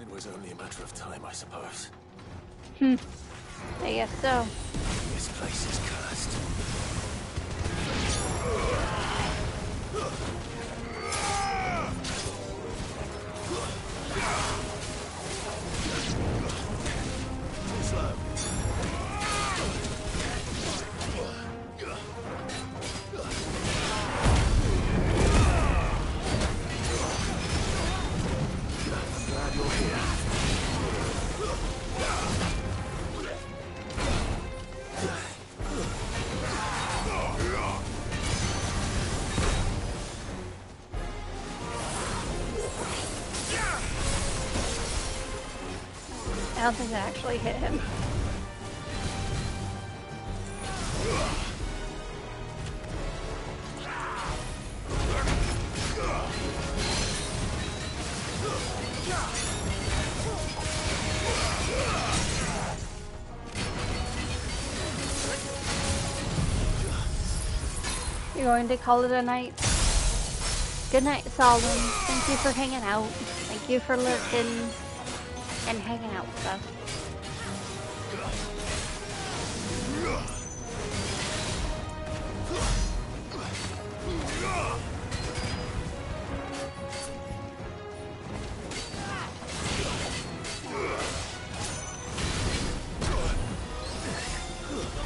It was only a matter of time, I suppose.
I guess so.
This place is cursed.
I don't think that actually hit him. You're going to call it a night? Good night, Solomon. Thank you for hanging out. Thank you for listening and hanging out with us.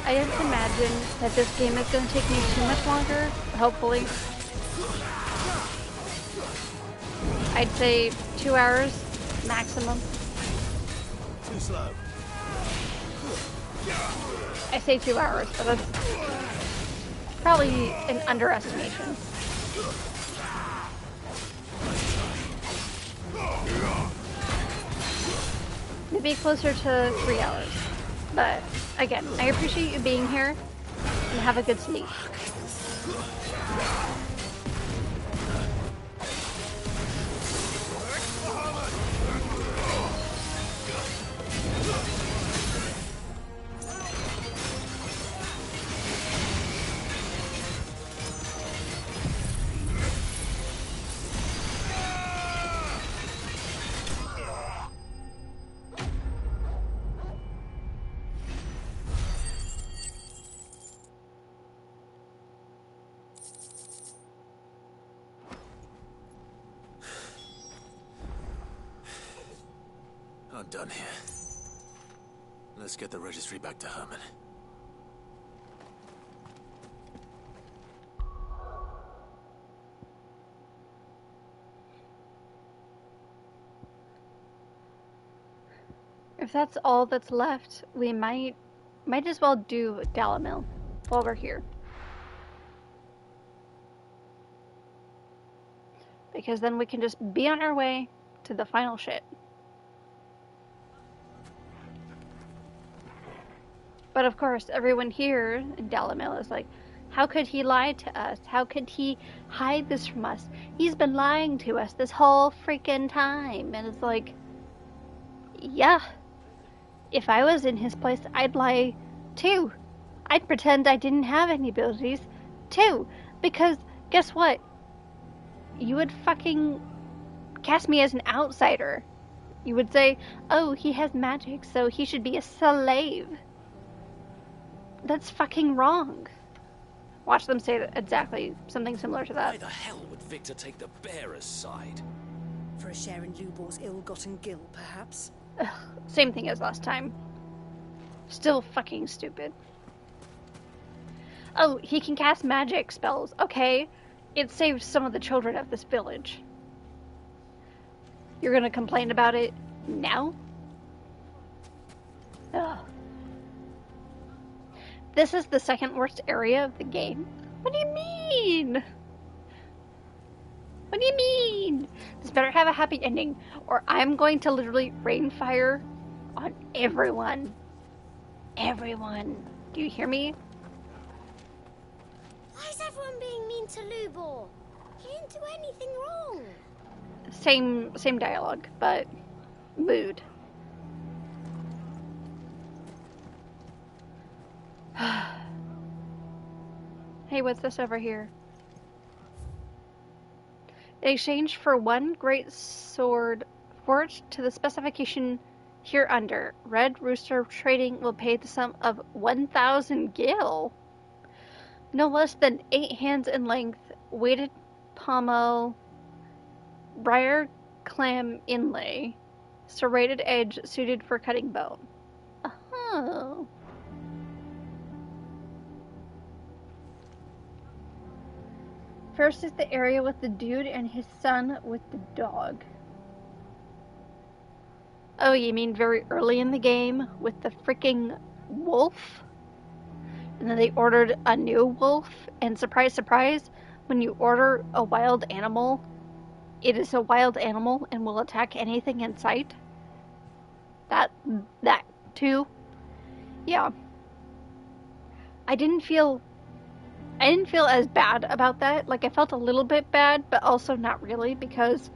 I didn't imagine that this game is going to take me too much longer, hopefully. I'd say 2 hours maximum.
Too slow.
I say 2 hours, but that's probably an underestimation. Maybe closer to 3 hours. But again, I appreciate you being here and have a good sleep.
I'm done here. Let's get the registry back to Herman.
If that's all that's left, we might as well do Dalimil while we're here. Because then we can just be on our way to the final shit. But of course, everyone here in Dalimil is like, how could he lie to us? How could he hide this from us? He's been lying to us this whole freaking time. And it's like, yeah. If I was in his place, I'd lie too. I'd pretend I didn't have any abilities too. Because guess what? You would fucking cast me as an outsider. You would say, oh, he has magic, so he should be a slave. That's fucking wrong. Watch them say exactly something similar to that.
Why the hell would Victor take the bearer's side?
For a share in Lubor's ill-gotten gil, perhaps?
Ugh, same thing as last time. Still fucking stupid. Oh, he can cast magic spells. Okay. It saved some of the children of this village. You're gonna complain about it now? Ugh. This is the second worst area of the game? What do you mean? What do you mean? This better have a happy ending, or I'm going to literally rain fire on everyone. Everyone. Do you hear me?
Why is everyone being mean to Lubor? He didn't do anything wrong.
Same dialogue, but mood. Hey, what's this over here? In exchange for one great sword forged to the specification hereunder, Red Rooster Trading will pay the sum of 1,000 gil. No less than 8 hands in length, weighted pommel, briar clam inlay, serrated edge suited for cutting bone. Oh. First is the area with the dude and his son with the dog. Oh, you mean very early in the game with the freaking wolf? And then they ordered a new wolf, and surprise, surprise, when you order a wild animal, it is a wild animal and will attack anything in sight. that too. Yeah. I didn't feel as bad about that. Like, I felt a little bit bad, but also not really, because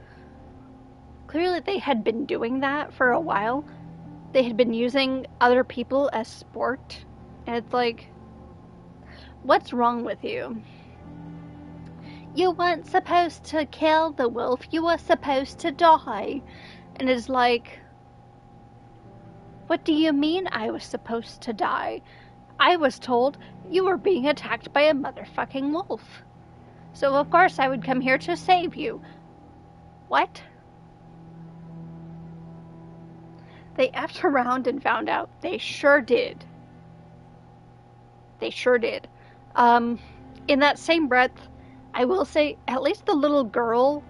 clearly they had been doing that for a while. They had been using other people as sport. And it's like, what's wrong with you? You weren't supposed to kill the wolf. You were supposed to die. And it's like, what do you mean I was supposed to die? I was told you were being attacked by a motherfucking wolf. So of course I would come here to save you. What? They effed around and found out. They sure did. They sure did. In that same breath, I will say, at least the little girl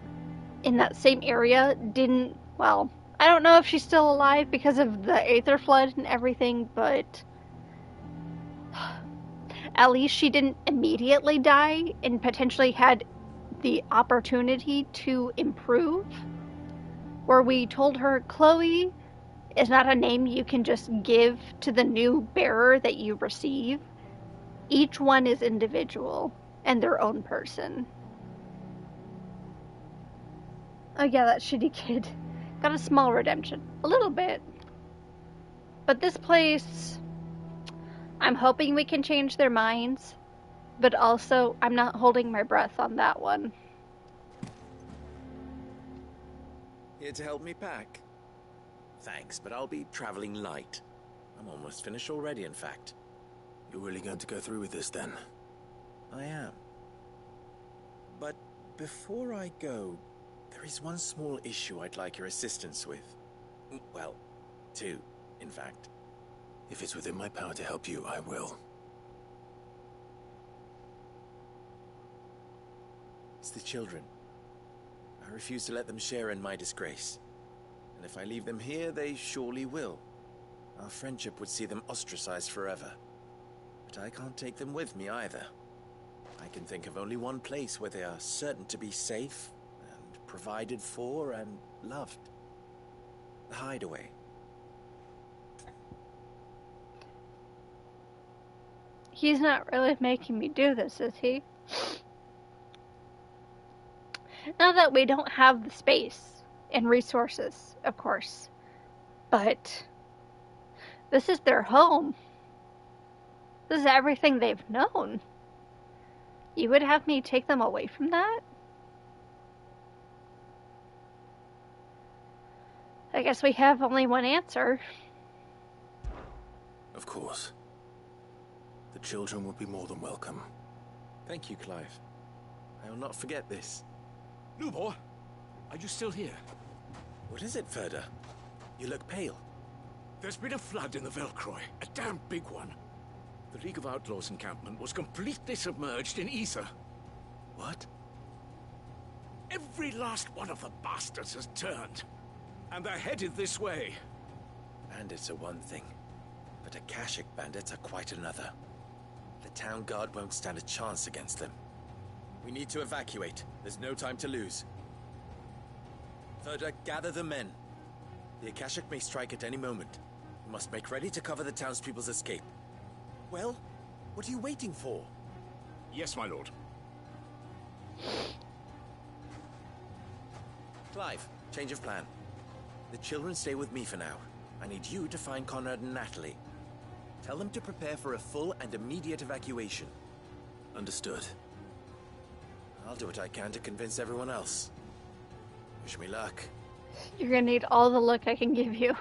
in that same area didn't, well, I don't know if she's still alive because of the Aether Flood and everything, but at least she didn't immediately die and potentially had the opportunity to improve. Where we told her, Chloe is not a name you can just give to the new bearer that you receive. Each one is individual and their own person. Oh yeah, that shitty kid got a small redemption. A little bit. But this place, I'm hoping we can change their minds, but also I'm not holding my breath on that one.
Here to help me pack? Thanks, but I'll be traveling light. I'm almost finished already, in fact.
You're really going to go through with this, then?
I am. But before I go, there is one small issue I'd like your assistance with. Well, two, in fact.
If it's within my power to help you, I will.
It's the children. I refuse to let them share in my disgrace. And if I leave them here, they surely will. Our friendship would see them ostracized forever. But I can't take them with me either. I can think of only one place where they are certain to be safe, and provided for, and loved. The Hideaway.
He's not really making me do this, is he? Not that we don't have the space and resources, of course. But this is their home. This is everything they've known. You would have me take them away from that? I guess we have only one answer.
Of course. The children will be more than welcome.
Thank you, Clive. I will not forget this.
Nubor, are you still here?
What is it, Ferda? You look pale.
There's been a flood in the Velcroy, a damn big one. The League of Outlaws encampment was completely submerged in ether.
What?
Every last one of the bastards has turned. And they're headed this way.
Bandits are one thing, but Akashic bandits are quite another. The town guard won't stand a chance against them. We need to evacuate. There's no time to lose. Ferda, gather the men. The Akashic may strike at any moment. We must make ready to cover the townspeople's escape. Well, what are you waiting for?
Yes, my lord.
Clive, change of plan. The children stay with me for now. I need you to find Conrad and Natalie. Tell them to prepare for a full and immediate evacuation.
Understood.
I'll do what I can to convince everyone else. Wish me luck.
You're gonna need all the luck I can give you.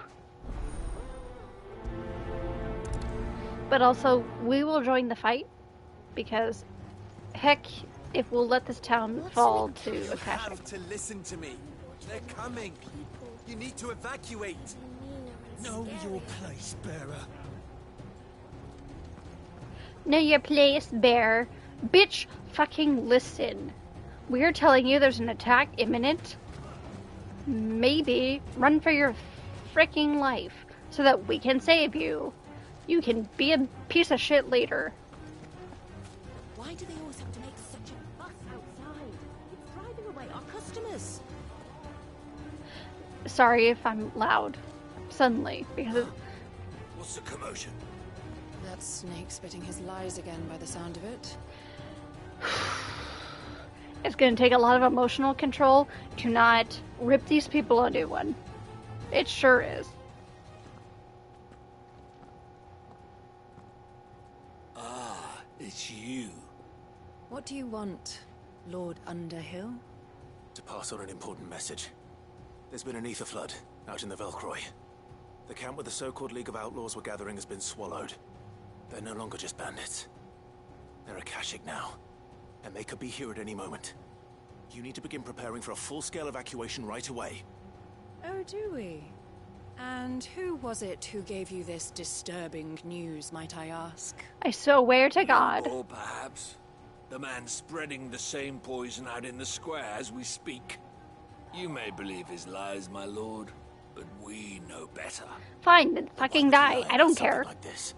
But also, we will join the fight, because, heck, if we'll let this town fall to Akashic.
You have to listen to me. They're coming. You need to evacuate.
Know your place, bearer.
Know your place, bear. Bitch, fucking listen. We're telling you there's an attack imminent. Maybe run for your freaking life so that we can save you. You can be a piece of shit later.
Why do they always have to make such a fuss outside? It's driving away our customers.
Sorry if I'm loud. suddenly, because
What's the commotion?
That snake spitting his lies again by the sound of it.
it's going to take a lot of emotional control to not rip these people a new one. It sure is.
Ah, it's you.
What do you want, Lord Underhill?
To pass on an important message. There's been an ether flood out in the Velcroy. The camp where the so-called League of Outlaws were gathering has been swallowed. They're no longer just bandits. They're Akashic now, and they could be here at any moment. You need to begin preparing for a full-scale evacuation right away.
Oh, do we? And who was it who gave you this disturbing news, might I ask?
I swear to God.
Or perhaps the man spreading the same poison out in the square as we speak. You may believe his lies, my lord, but we know better.
Fine, then fucking die. I don't care.
Like this.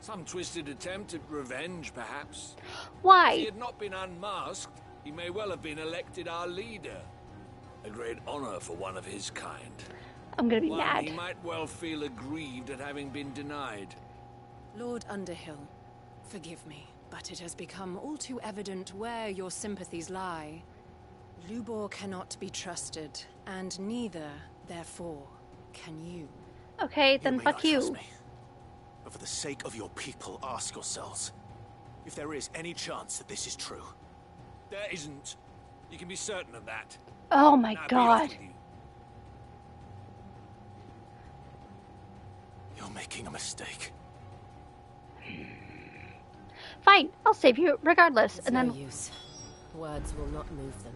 Some twisted attempt at revenge, perhaps.
Why?
If he had not been unmasked, he may well have been elected our leader. A great honor for one of his kind.
I'm gonna be
One
mad.
he might well feel aggrieved at having been denied.
Lord Underhill, forgive me, but it has become all too evident where your sympathies lie. Lubor cannot be trusted, and neither, therefore, can you.
Okay, then fuck you.
Me, but for the sake of your people, ask yourselves if there is any chance that this is true. There isn't. You can be certain of that.
Oh my God.
You're making a mistake.
Fine, I'll save you regardless.
It's
and then
no use. Words will not move them.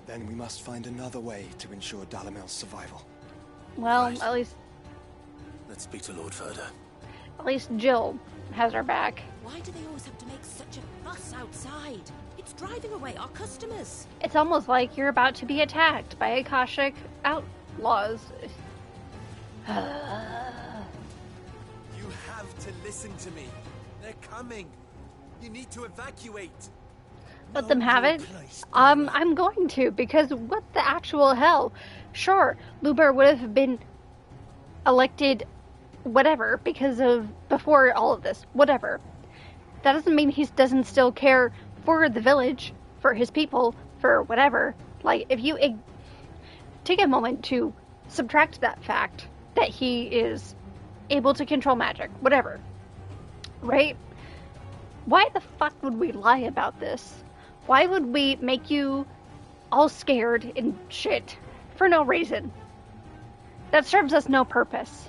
Then we must find another way to ensure Dalamil's survival.
well,
Right. Let's speak to Lord Ferda.
at least Jill has our back.
Why do they always have to make such a fuss outside? It's driving away our customers.
It's almost like you're about to be attacked by Akashic outlaws.
You have to listen to me. They're coming. You need to evacuate.
Let them have it. I'm going to, because what the actual hell? Sure, Lubor would have been elected whatever because of before all of this, whatever. That doesn't mean he doesn't still care for the village, for his people, for whatever. Like, if you take a moment to subtract that fact that he is able to control magic, whatever, right? Why the fuck would we lie about this? Why would we make you all scared and shit for no reason? That serves us no purpose.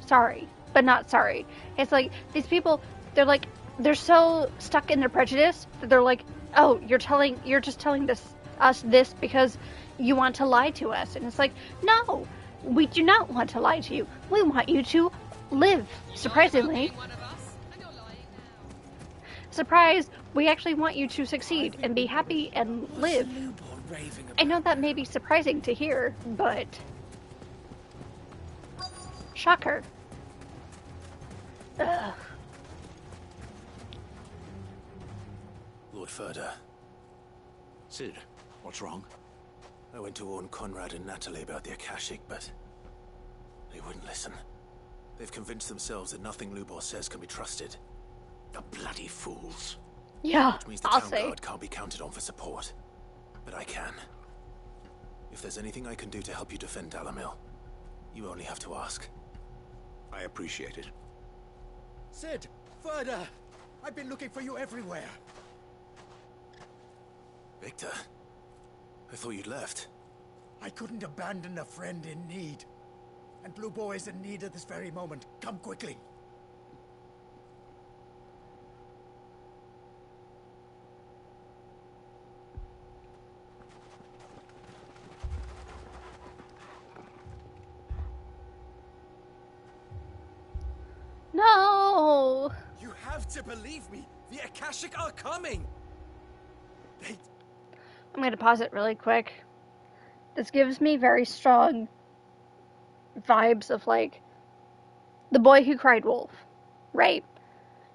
Sorry, but not sorry. It's like, these people, they're so stuck in their prejudice that they're like, oh, you're just telling us this because you want to lie to us. And it's like, no, we do not want to lie to you. We want you to live, surprisingly. Surprise, we actually want you to succeed and be happy and live. I know that may be surprising to hear, but shocker. Ugh.
Lord Ferda.
Cid, what's wrong?
I went to warn Conrad and Natalie about the Akashic, but they wouldn't listen. They've convinced themselves that nothing Lubor says can be trusted. The bloody fools.
Yeah,
which means the
I'll
town
say.
guard can't be counted on for support. But I can. If there's anything I can do to help you defend Dalamil, you only have to ask.
I appreciate it.
Cid! Ferda! I've been looking for you everywhere.
Victor? I thought you'd left.
I couldn't abandon a friend in need. And Lubor is in need at this very moment. Come quickly.
No!
You have to believe me. The Akashic are coming.
I'm going to pause it really quick. This gives me very strong vibes of, like, the boy who cried wolf, right?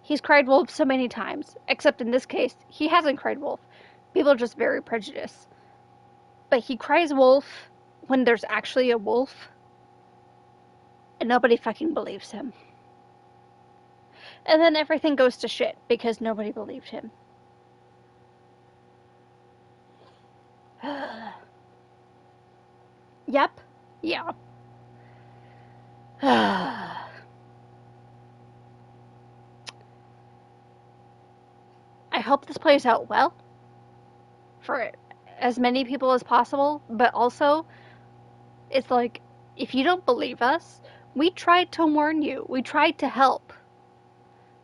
He's cried wolf so many times, except in this case, he hasn't cried wolf. People are just very prejudiced. But he cries wolf when there's actually a wolf, and nobody fucking believes him. And then everything goes to shit because nobody believed him. Yep. Yeah. I hope this plays out well for as many people as possible, but also, it's like, if you don't believe us, we tried to warn you. We tried to help.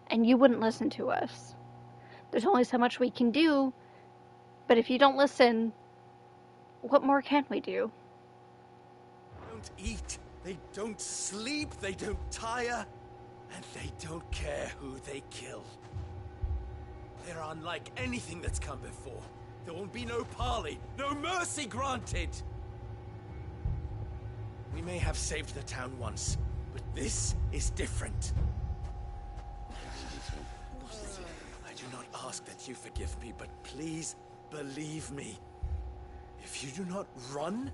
And you wouldn't listen to us. There's only so much we can do, but if you don't listen, what more can we do?
They don't eat, they don't sleep, they don't tire, and they don't care who they kill. They're unlike anything that's come before. There won't be no parley, no mercy granted. We may have saved the town once, but this is different. I do not ask that you forgive me, but please believe me. If you do not run,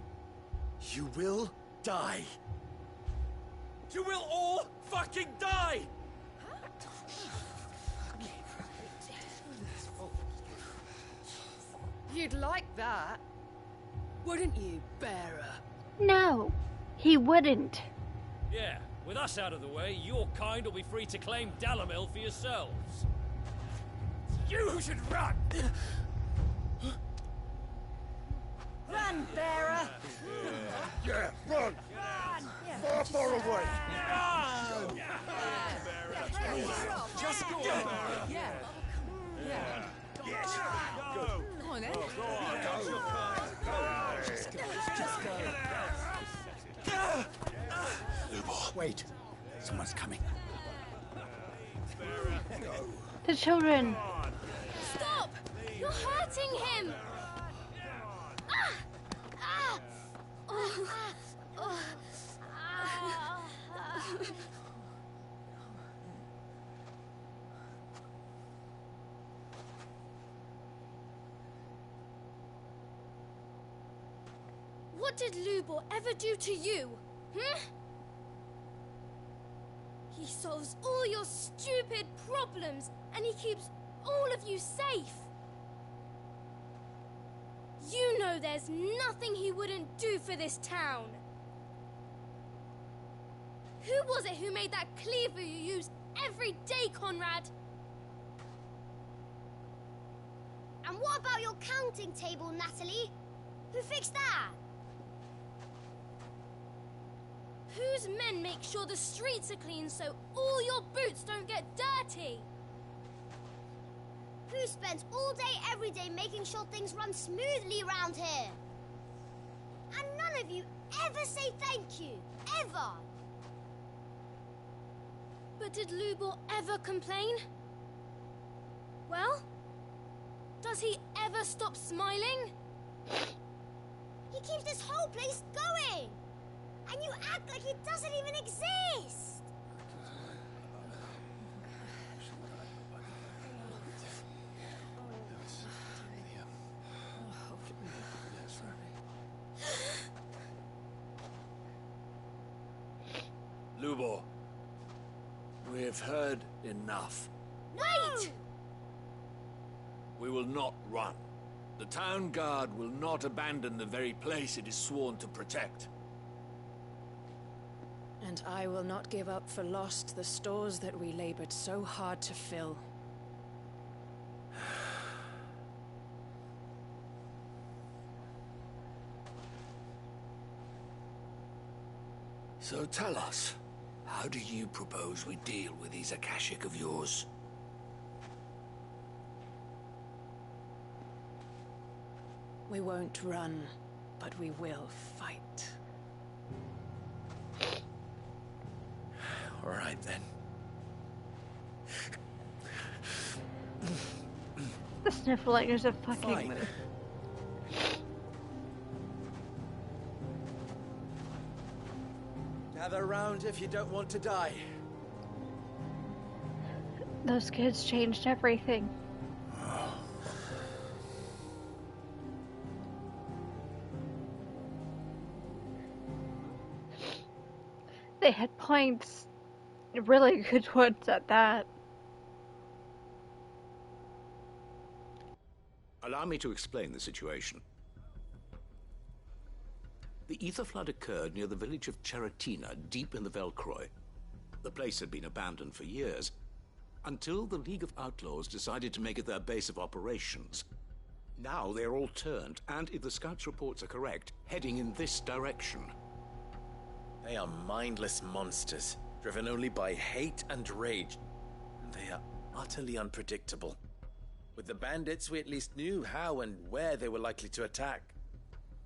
you will die. You will all fucking die!
You'd like that, wouldn't you, Bearer?
No, he wouldn't.
Yeah, with us out of the way, your kind will be free to claim Dalamil for yourselves. You should run!
Run, Bearer!
Yeah, run! Far, far away!
Run!
Just go!
Yeah.
Yes! Go!
Come on, then.
Lubor, wait. Someone's coming.
The children.
Stop! You're hurting him! What did Lubor ever do to you? He solves all your stupid problems, and he keeps all of you safe. You know there's nothing he wouldn't do for this town. Who was it who made that cleaver you use every day, Conrad?
And what about your counting table, Natalie? Who fixed that?
Whose men make sure the streets are clean so all your boots don't get dirty?
Who spends all day every day making sure things run smoothly around here? And none of you ever say thank you. Ever.
But did Lubor ever complain? Well, does he ever stop smiling?
He keeps this whole place going. And you act like it doesn't even exist!
Lubor, we have heard enough.
Wait!
We will not run. The town guard will not abandon the very place it is sworn to protect.
And I will not give up for lost the stores that we labored so hard to fill.
So tell us, how do you propose we deal with these Akashic of yours?
We won't run, but we will fight.
All right, then.
The sniffling is a fucking...
Fine.
Gather round if you don't want to die.
Those kids changed everything. they hit points. Really good ones at that.
Allow me to explain the situation. The ether flood occurred near the village of Cheratina, deep in the Velcroy. The place had been abandoned for years, until the League of Outlaws decided to make it their base of operations. Now they're all turned, and if the scouts' reports are correct, heading in this direction.
They are mindless monsters, driven only by hate and rage. And they are utterly unpredictable. With the bandits, we at least knew how and where they were likely to attack.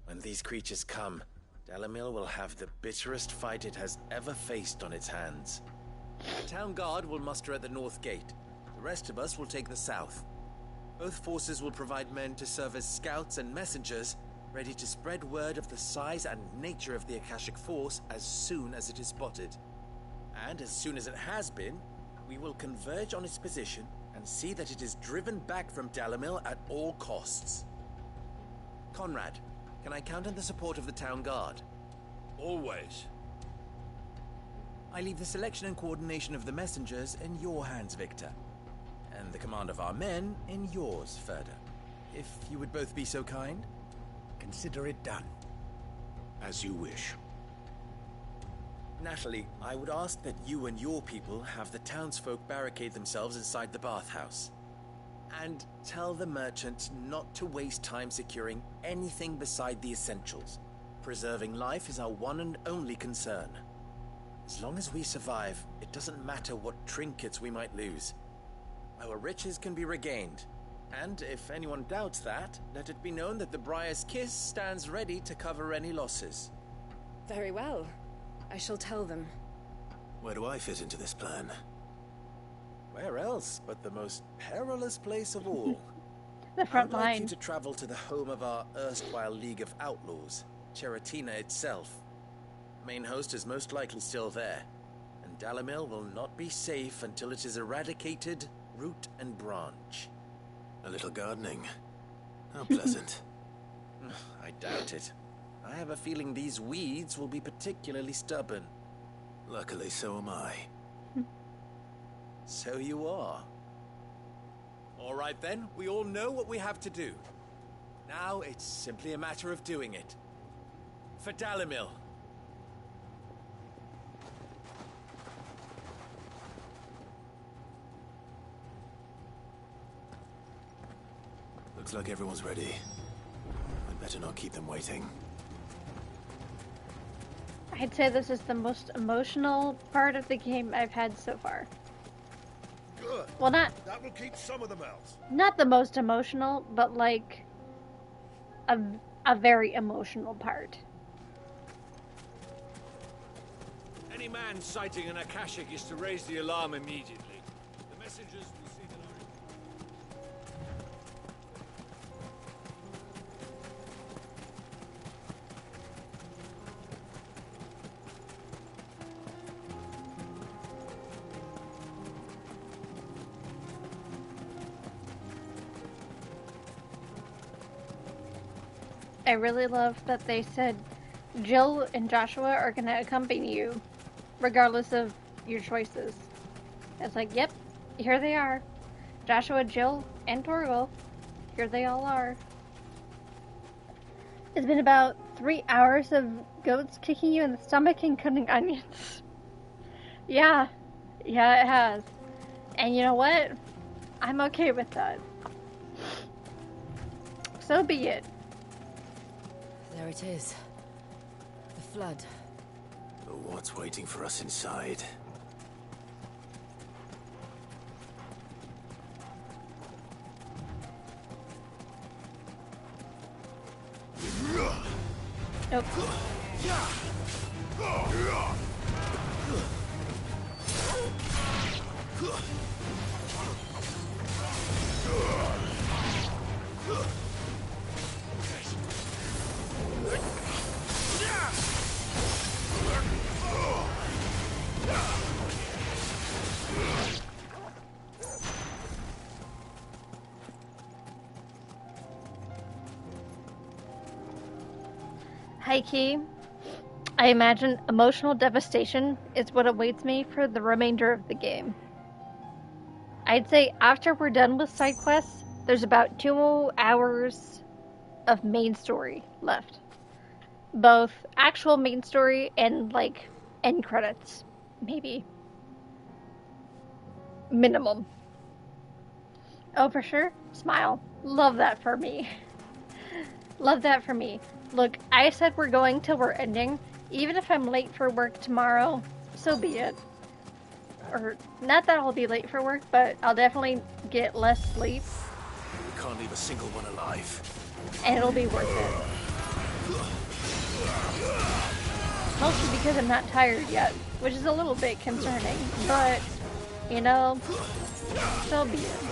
When these creatures come, Dalimil will have the bitterest fight it has ever faced on its hands. The town guard will muster at the north gate. The rest of us will take the south. Both forces will provide men to serve as scouts and messengers, ready to spread word of the size and nature of the Akashic Force as soon as it is spotted. And as soon as it has been, we will converge on its position and see that it is driven back from Dalimil at all costs. Conrad, can I count on the support of the town guard?
Always.
I leave the selection and coordination of the messengers in your hands, Victor. And the command of our men in yours, Ferda. If you would both be so kind.
Consider it done.
As you wish.
Natalie, I would ask that you and your people have the townsfolk barricade themselves inside the bathhouse. And tell the merchants not to waste time securing anything beside the essentials. Preserving life is our one and only concern. As long as we survive, it doesn't matter what trinkets we might lose. Our riches can be regained. And if anyone doubts that, let it be known that the Briar's Kiss stands ready to cover any losses.
Very well. I shall tell them.
Where do I fit into this plan?
Where else but the most perilous place of all?
The front
I'd like
line.
you to travel to the home of our erstwhile League of Outlaws, Cheratina itself. The main host is most likely still there, and Dalimil will not be safe until it is eradicated, root and branch.
A little gardening. How pleasant.
I doubt it. I have a feeling these weeds will be particularly stubborn.
Luckily, so am I.
So you are. All right then, we all know what we have to do. Now it's simply a matter of doing it. For Dalimil.
Looks like everyone's ready. I'd better not keep them waiting.
I'd say this is the most emotional part of the game I've had so far.
Good.
Well, not
That will keep some of them out.
not the most emotional, but like a very emotional part.
Any man sighting an Akashic is to raise the alarm immediately. The messengers will see that
I really love that they said Jill and Joshua are going to accompany you, regardless of your choices. It's like, yep, here they are. Joshua, Jill, and Torgal. Here they all are. It's been about 3 hours of goats kicking you in the stomach and cutting onions. Yeah, it has. And you know what? I'm okay with that. So be it.
There it is. The flood.
But what's waiting for us inside?
Nope. Hi, Key.
I imagine emotional devastation is what awaits me for the remainder of the game. I'd say after we're done with side quests, there's about 2 hours of main story left. Both actual main story and, like, end credits, maybe. Minimum. Oh, for sure? Smile. Love that for me. Love that for me. Look, I said we're going till we're ending. Even if I'm late for work tomorrow, so be it. Or, not that I'll be late for work, but I'll definitely get less sleep.
We can't leave a single one alive.
And it'll be worth it. Mostly because I'm not tired yet, which is a little bit concerning, but, you know, so be it.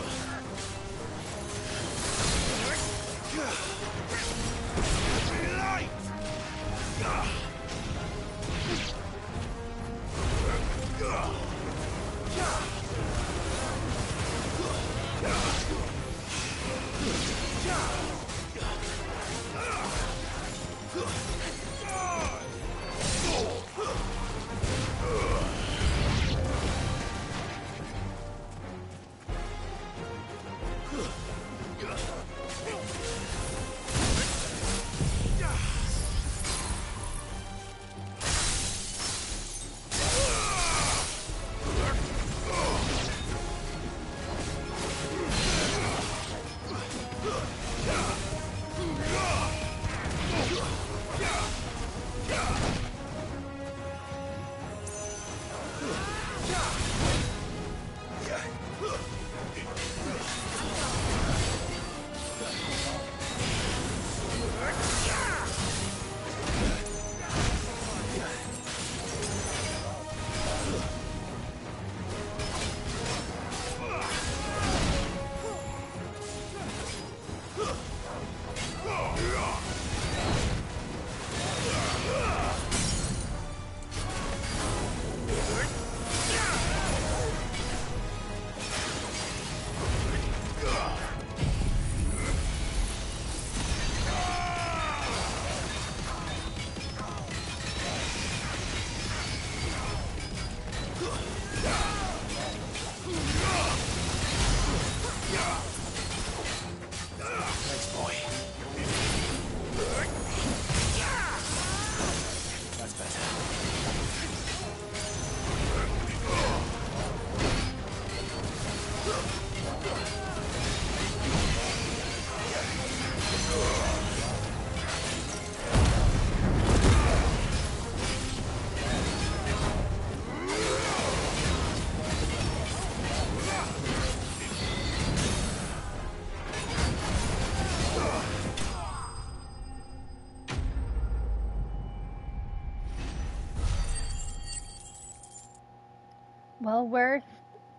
Well, Worth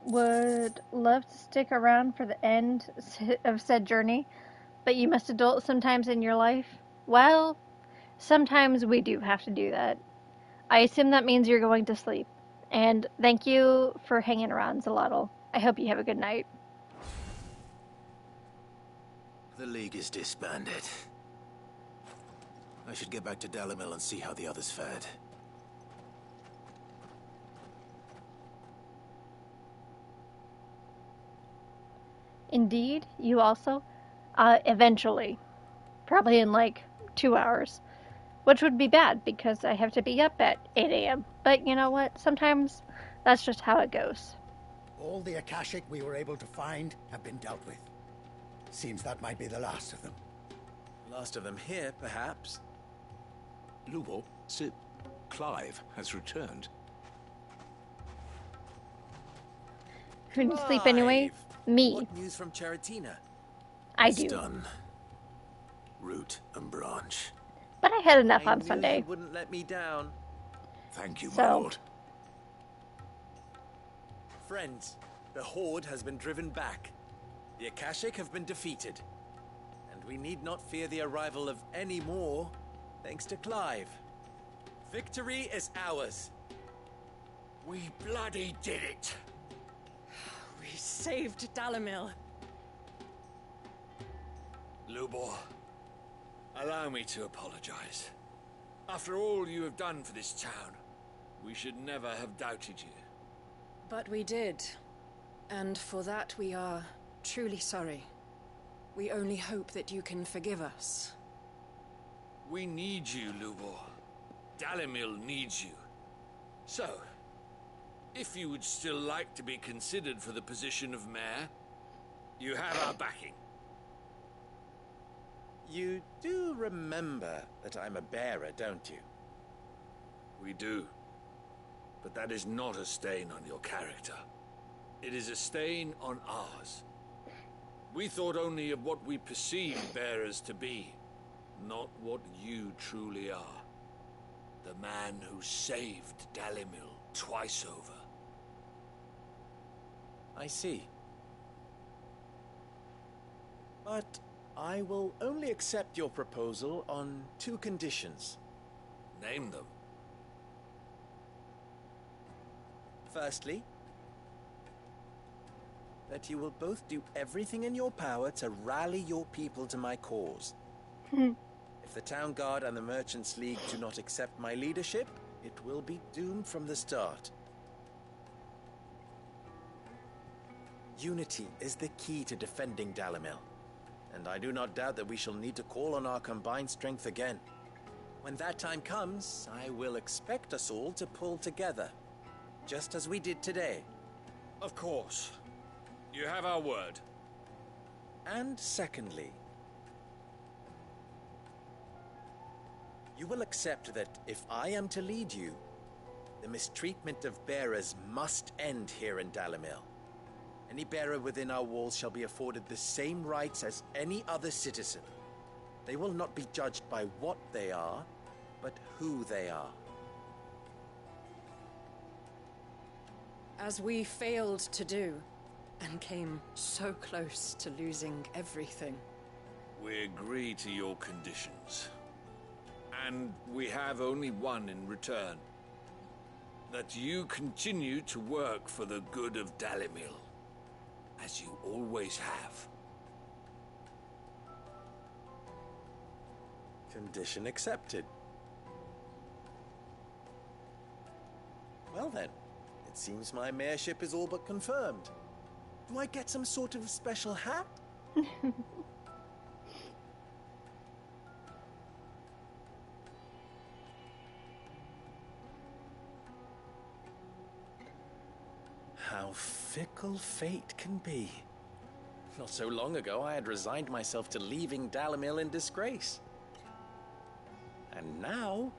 would love to stick around for the end of said journey, but you must adult sometimes in your life. Well, sometimes we do have to do that. I assume that means you're going to sleep. And thank you for hanging around, Zalotl. I hope you have a good night.
The League is disbanded. I should get back to Dalimil and see how the others fared.
Indeed, you also? Eventually. Probably in like 2 hours. Which would be bad because I have to be up at 8 a.m. But you know what? Sometimes that's just how it goes.
All the Akashic we were able to find have been dealt with. Seems that might be the last of them.
Last of them here, perhaps.
Lubor, Sir Clive has returned.
Couldn't sleep anyway? Me.
What news from Charatina?
I
It's
do.
done. Root and branch.
But I had enough
I
on
knew
Sunday.
you wouldn't let me down.
Thank you, my
So-
lord.
Friends, the Horde has been driven back. The Akashic have been defeated. And we need not fear the arrival of any more, thanks to Clive. Victory is ours.
We bloody did it!
We saved Dalimil.
Lubor, allow me to apologize.
After all you have done for this town, we should never have doubted you.
But we did. And for that we are truly sorry. We only hope that you can forgive us.
We need you, Lubor. Dalimil needs you. So, if you would still like to be considered for the position of mayor, you have our backing.
You do remember that I'm a bearer, don't you?
We do. But that is not a stain on your character. It is a stain on ours. We thought only of what we perceive bearers to be, not what you truly are. The man who saved Dalimil twice over.
I see. But I will only accept your proposal on 2 conditions.
Name them.
Firstly, that you will both do everything in your power to rally your people to my cause. If the Town Guard and the Merchants League do not accept my leadership, it will be doomed from the start. Unity is the key to defending Dalimil, and I do not doubt that we shall need to call on our combined strength again. When that time comes, I will expect us all to pull together, just as we did today.
Of course. You have our word.
And secondly, you will accept that if I am to lead you, the mistreatment of bearers must end here in Dalimil. Any bearer within our walls shall be afforded the same rights as any other citizen. They will not be judged by what they are, but who they are.
As we failed to do, and came so close to losing everything.
We agree to your conditions. And we have only one in return. That you continue to work for the good of Dalimil, as you always have.
Condition accepted. Well then, it seems my mayorship is all but confirmed. Do I get some sort of special hat? How fickle fate can be. Not so long ago, I had resigned myself to leaving Dalimil in disgrace. And now,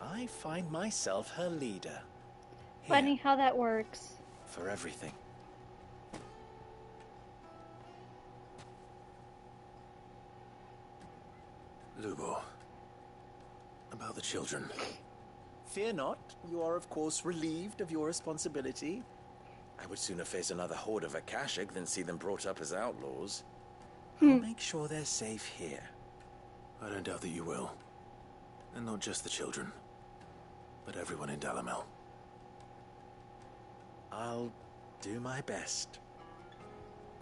I find myself her leader.
Funny how that works.
For everything.
Lubor, about the children.
Fear not, you are of course relieved of your responsibility. I would sooner face another horde of Akashic than see them brought up as outlaws. I'll make sure they're safe here.
I don't doubt that you will. And not just the children, but everyone in Dalimil.
I'll do my best.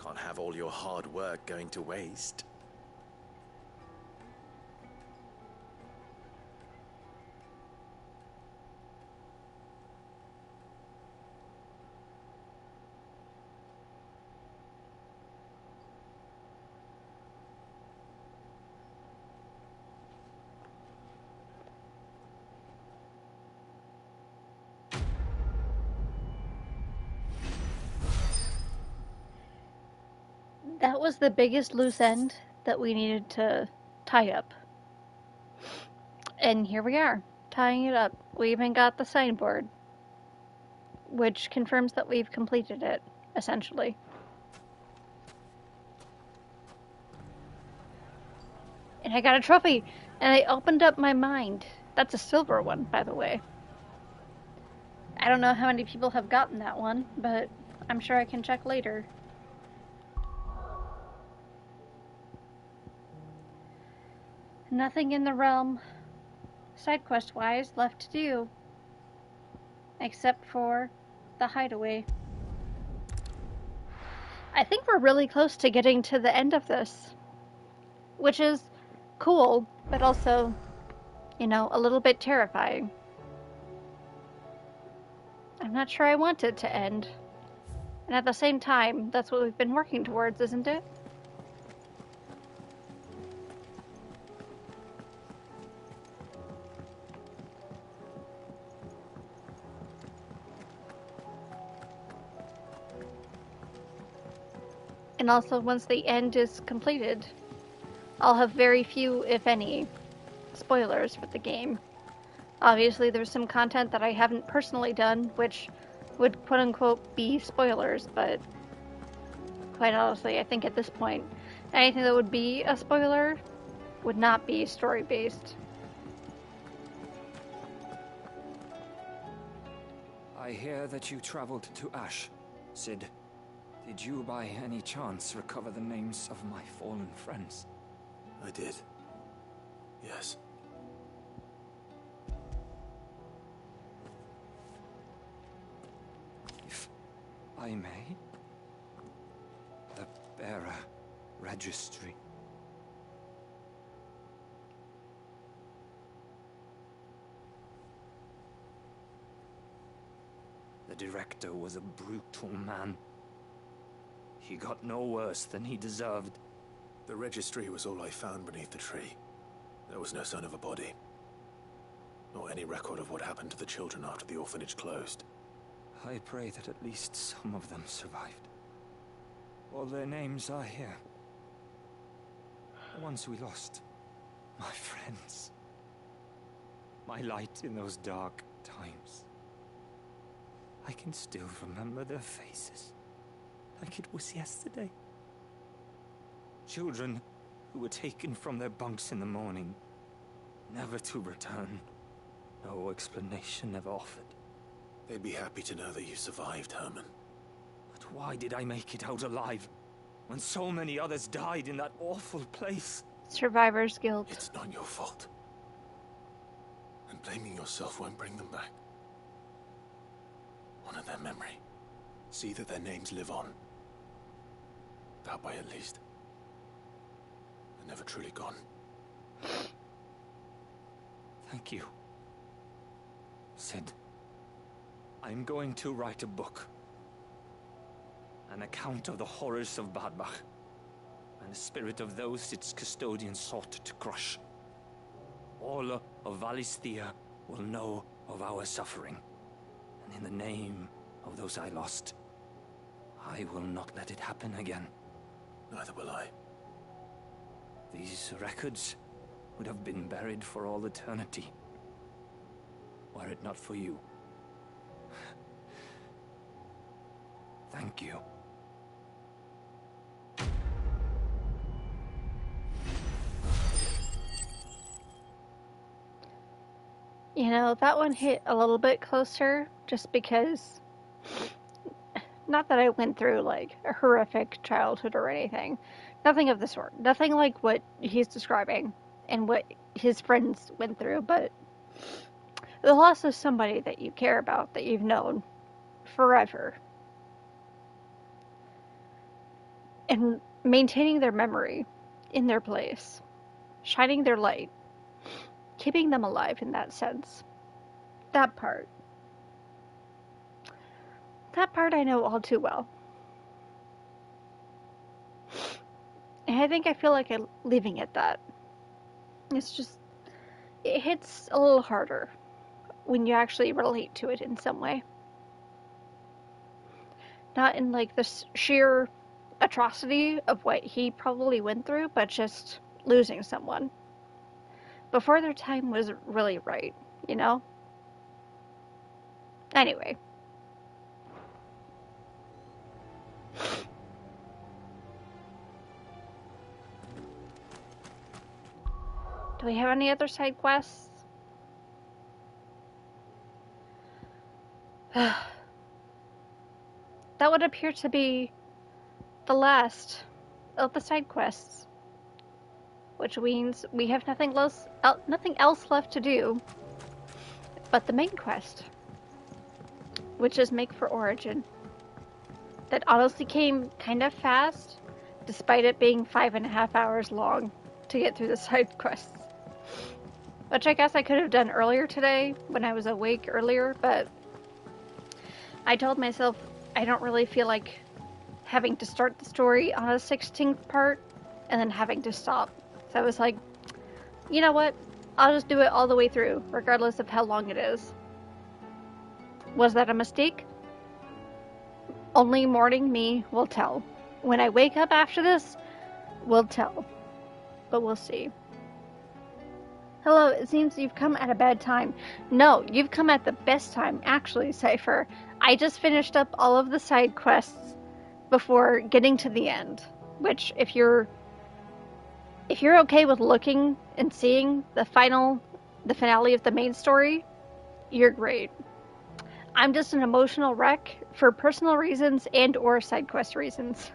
Can't have all your hard work going to waste.
That was the biggest loose end that we needed to tie up. And here we are, tying it up. We even got the signboard, which confirms that we've completed it, essentially. And I got a trophy, and I opened up my mind. That's a silver one, by the way. I don't know how many people have gotten that one, but I'm sure I can check later. Nothing in the realm, side quest wise, left to do. Except for the hideaway. I think we're really close to getting to the end of this. Which is cool, but also You know, a little bit terrifying. I'm not sure I want it to end. And at the same time, that's what we've been working towards, isn't it? And also, once the end is completed, I'll have very few, if any, spoilers for the game. Obviously, there's some content that I haven't personally done, which would quote-unquote be spoilers, but quite honestly, I think at this point, anything that would be a spoiler would not be story-based.
I hear that you traveled to Ash, Cid. Did you by any chance recover the names of my fallen friends?
I did. Yes.
If I may? The bearer registry. The director was a brutal man. He got no worse than he deserved.
The registry was all I found beneath the tree. There was no sign of a body. Nor any record of what happened to the children after the orphanage closed.
I pray that at least some of them survived. All their names are here. The ones we lost. My friends. My light in those dark times. I can still remember their faces. Like it was yesterday. Children who were taken from their bunks in the morning, never to return. No explanation ever offered.
They'd be happy to know that you survived, Herman.
But why did I make it out alive, when so many others died in that awful place?
Survivor's guilt.
It's not your fault. And blaming yourself won't bring them back. Honor their memory. See that their names live on. That way, at least. They're never truly gone.
Thank you. Cid, I'm going to write a book. An account of the horrors of Bad Bach, and the spirit of those its custodians sought to crush. All of Valisthea will know of our suffering, and in the name of those I lost, I will not let it happen again.
Neither will I.
These records would have been buried for all eternity, were it not for you. Thank you.
You know, that one hit a little bit closer, just because, not that I went through, like, a horrific childhood or anything. Nothing of the sort. Nothing like what he's describing and what his friends went through, but the loss of somebody that you care about, that you've known forever. And maintaining their memory in their place. Shining their light. Keeping them alive in that sense. That part. That part I know all too well. And I think I feel like I'm leaving it that. It's just, it hits a little harder when you actually relate to it in some way. Not in like the sheer atrocity of what he probably went through, but just losing someone before their time was really right, you know? Anyway. Do we have any other side quests? That would appear to be the last of the side quests. Which means we have nothing else left to do but the main quest, which is Make for Origin. That honestly came kind of fast, despite it being 5.5 hours long to get through the side quests. which I guess I could have done earlier today when I was awake earlier, but I told myself I don't really feel like having to start the story on a 16th part and then having to stop. So I was like, you know what? I'll just do it all the way through, regardless of how long it is. Was that a mistake? Only morning me will tell. When I wake up after this, we'll tell. But we'll see. Hello, it seems you've come at a bad time. No, you've come at the best time, actually, Cypher. I just finished up all of the side quests before getting to the end. Which, if you're okay with looking and seeing the finale of the main story, you're great. I'm just an emotional wreck for personal reasons and or side quest reasons.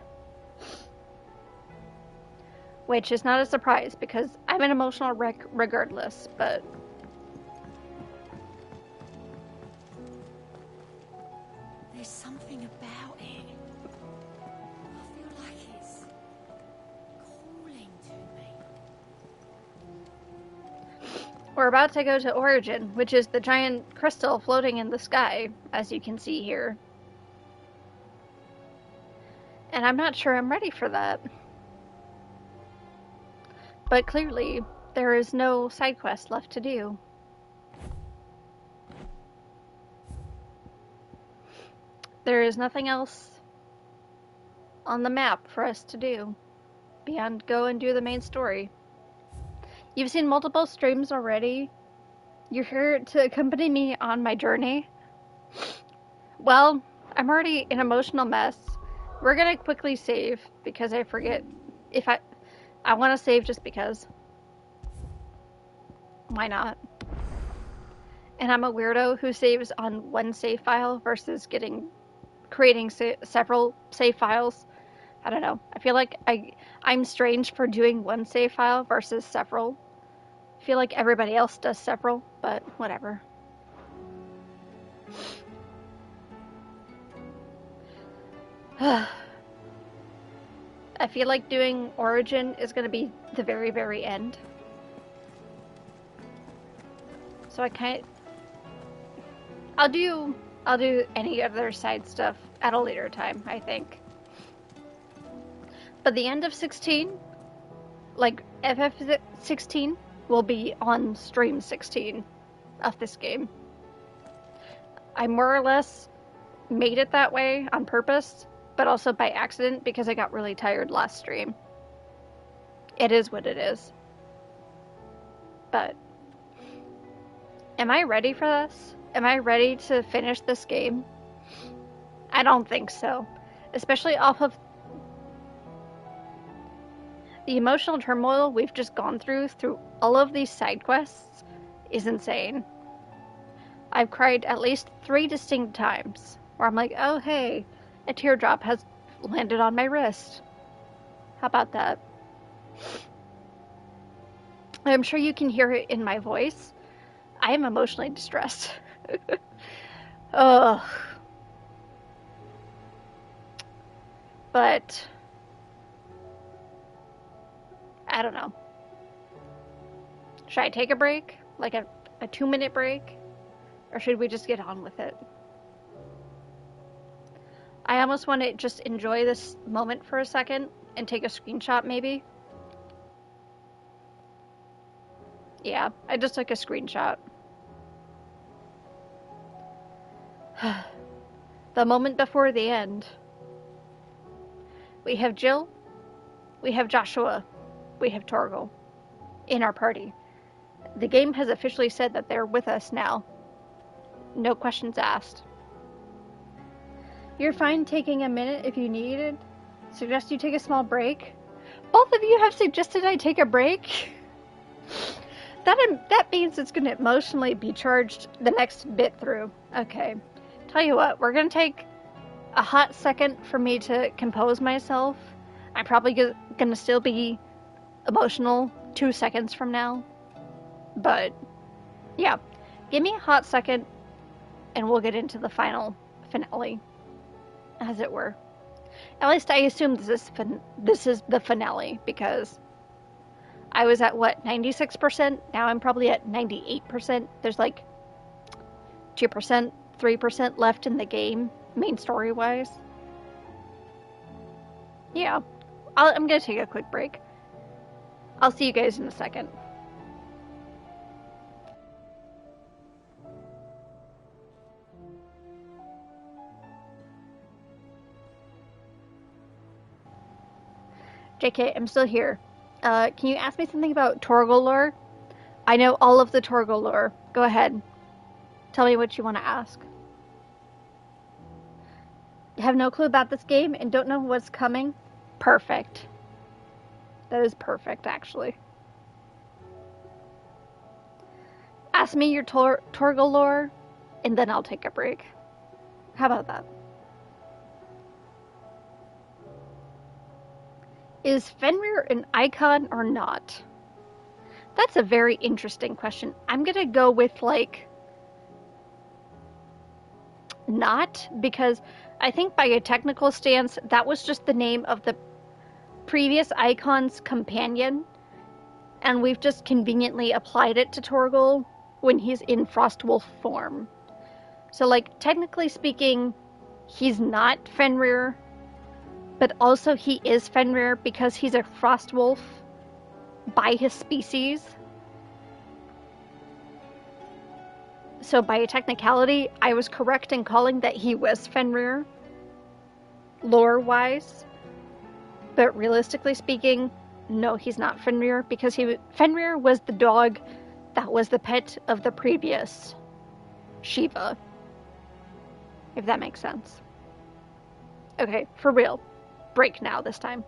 Which is not a surprise, because I'm an emotional wreck regardless, but...
There's something about it. I feel like it's calling to me.
We're about to go to Origin, which is the giant crystal floating in the sky, as you can see here. And I'm not sure I'm ready for that. But clearly, there is no side quest left to do. There is nothing else on the map for us to do beyond go and do the main story. You've seen multiple streams already. You're here to accompany me on my journey. Well, I'm already an emotional mess. We're gonna quickly save because I forget if I want to save just because. Why not? And I'm a weirdo who saves on one save file versus creating several save files. I don't know. I feel like I'm strange for doing one save file versus several. I feel like everybody else does several, but whatever. I feel like doing Origin is going to be the very, very end. So I can't... I'll do any other side stuff at a later time, I think. But the end of 16, like FF16, will be on stream 16 of this game. I more or less made it that way on purpose, but also by accident because I got really tired last stream. It is what it is. But am I ready for this? Am I ready to finish this game? I don't think so. Especially off of the emotional turmoil we've just gone through all of these side quests is insane. I've cried at least 3 distinct times where I'm like, oh hey, a teardrop has landed on my wrist. How about that? I'm sure you can hear it in my voice. I am emotionally distressed. Ugh. But I don't know. Should I take a break? Like a 2-minute break? Or should we just get on with it? I almost want to just enjoy this moment for a second and take a screenshot, maybe. Yeah, I just took a screenshot. The moment before the end. We have Jill, we have Joshua, we have Torgal in our party. The game has officially said that they're with us now. No questions asked. You're fine taking a minute if you needed. Suggest you take a small break. Both of you have suggested I take a break. That means it's going to emotionally be charged the next bit through. Okay. Tell you what, we're going to take a hot second for me to compose myself. I'm probably going to still be emotional 2 seconds from now. But, yeah. Give me a hot second and we'll get into the finale. As it were. At least I assume this is the finale, because I was at, what, 96%? Now I'm probably at 98%. There's like 2%, 3% left in the game, main story-wise. Yeah. I'm gonna take a quick break. I'll see you guys in a second. JK, I'm still here. Can you ask me something about Torgal lore? I know all of the Torgal lore. Go ahead. Tell me what you want to ask. You have no clue about this game and don't know what's coming? Perfect. That is perfect, actually. Ask me your Torgal lore, and then I'll take a break. How about that? Is Fenrir an icon or not? That's a very interesting question. I'm gonna go with, like, not, because I think by a technical stance, that was just the name of the previous icon's companion, and we've just conveniently applied it to Torgal when he's in Frostwolf form. So, like, technically speaking, he's not Fenrir, but also he is Fenrir because he's a Frostwolf by his species. So by a technicality, I was correct in calling that he was Fenrir, lore-wise. But realistically speaking, no, he's not Fenrir, because Fenrir was the dog that was the pet of the previous Shiva. If that makes sense. Okay, for real. Break now this time.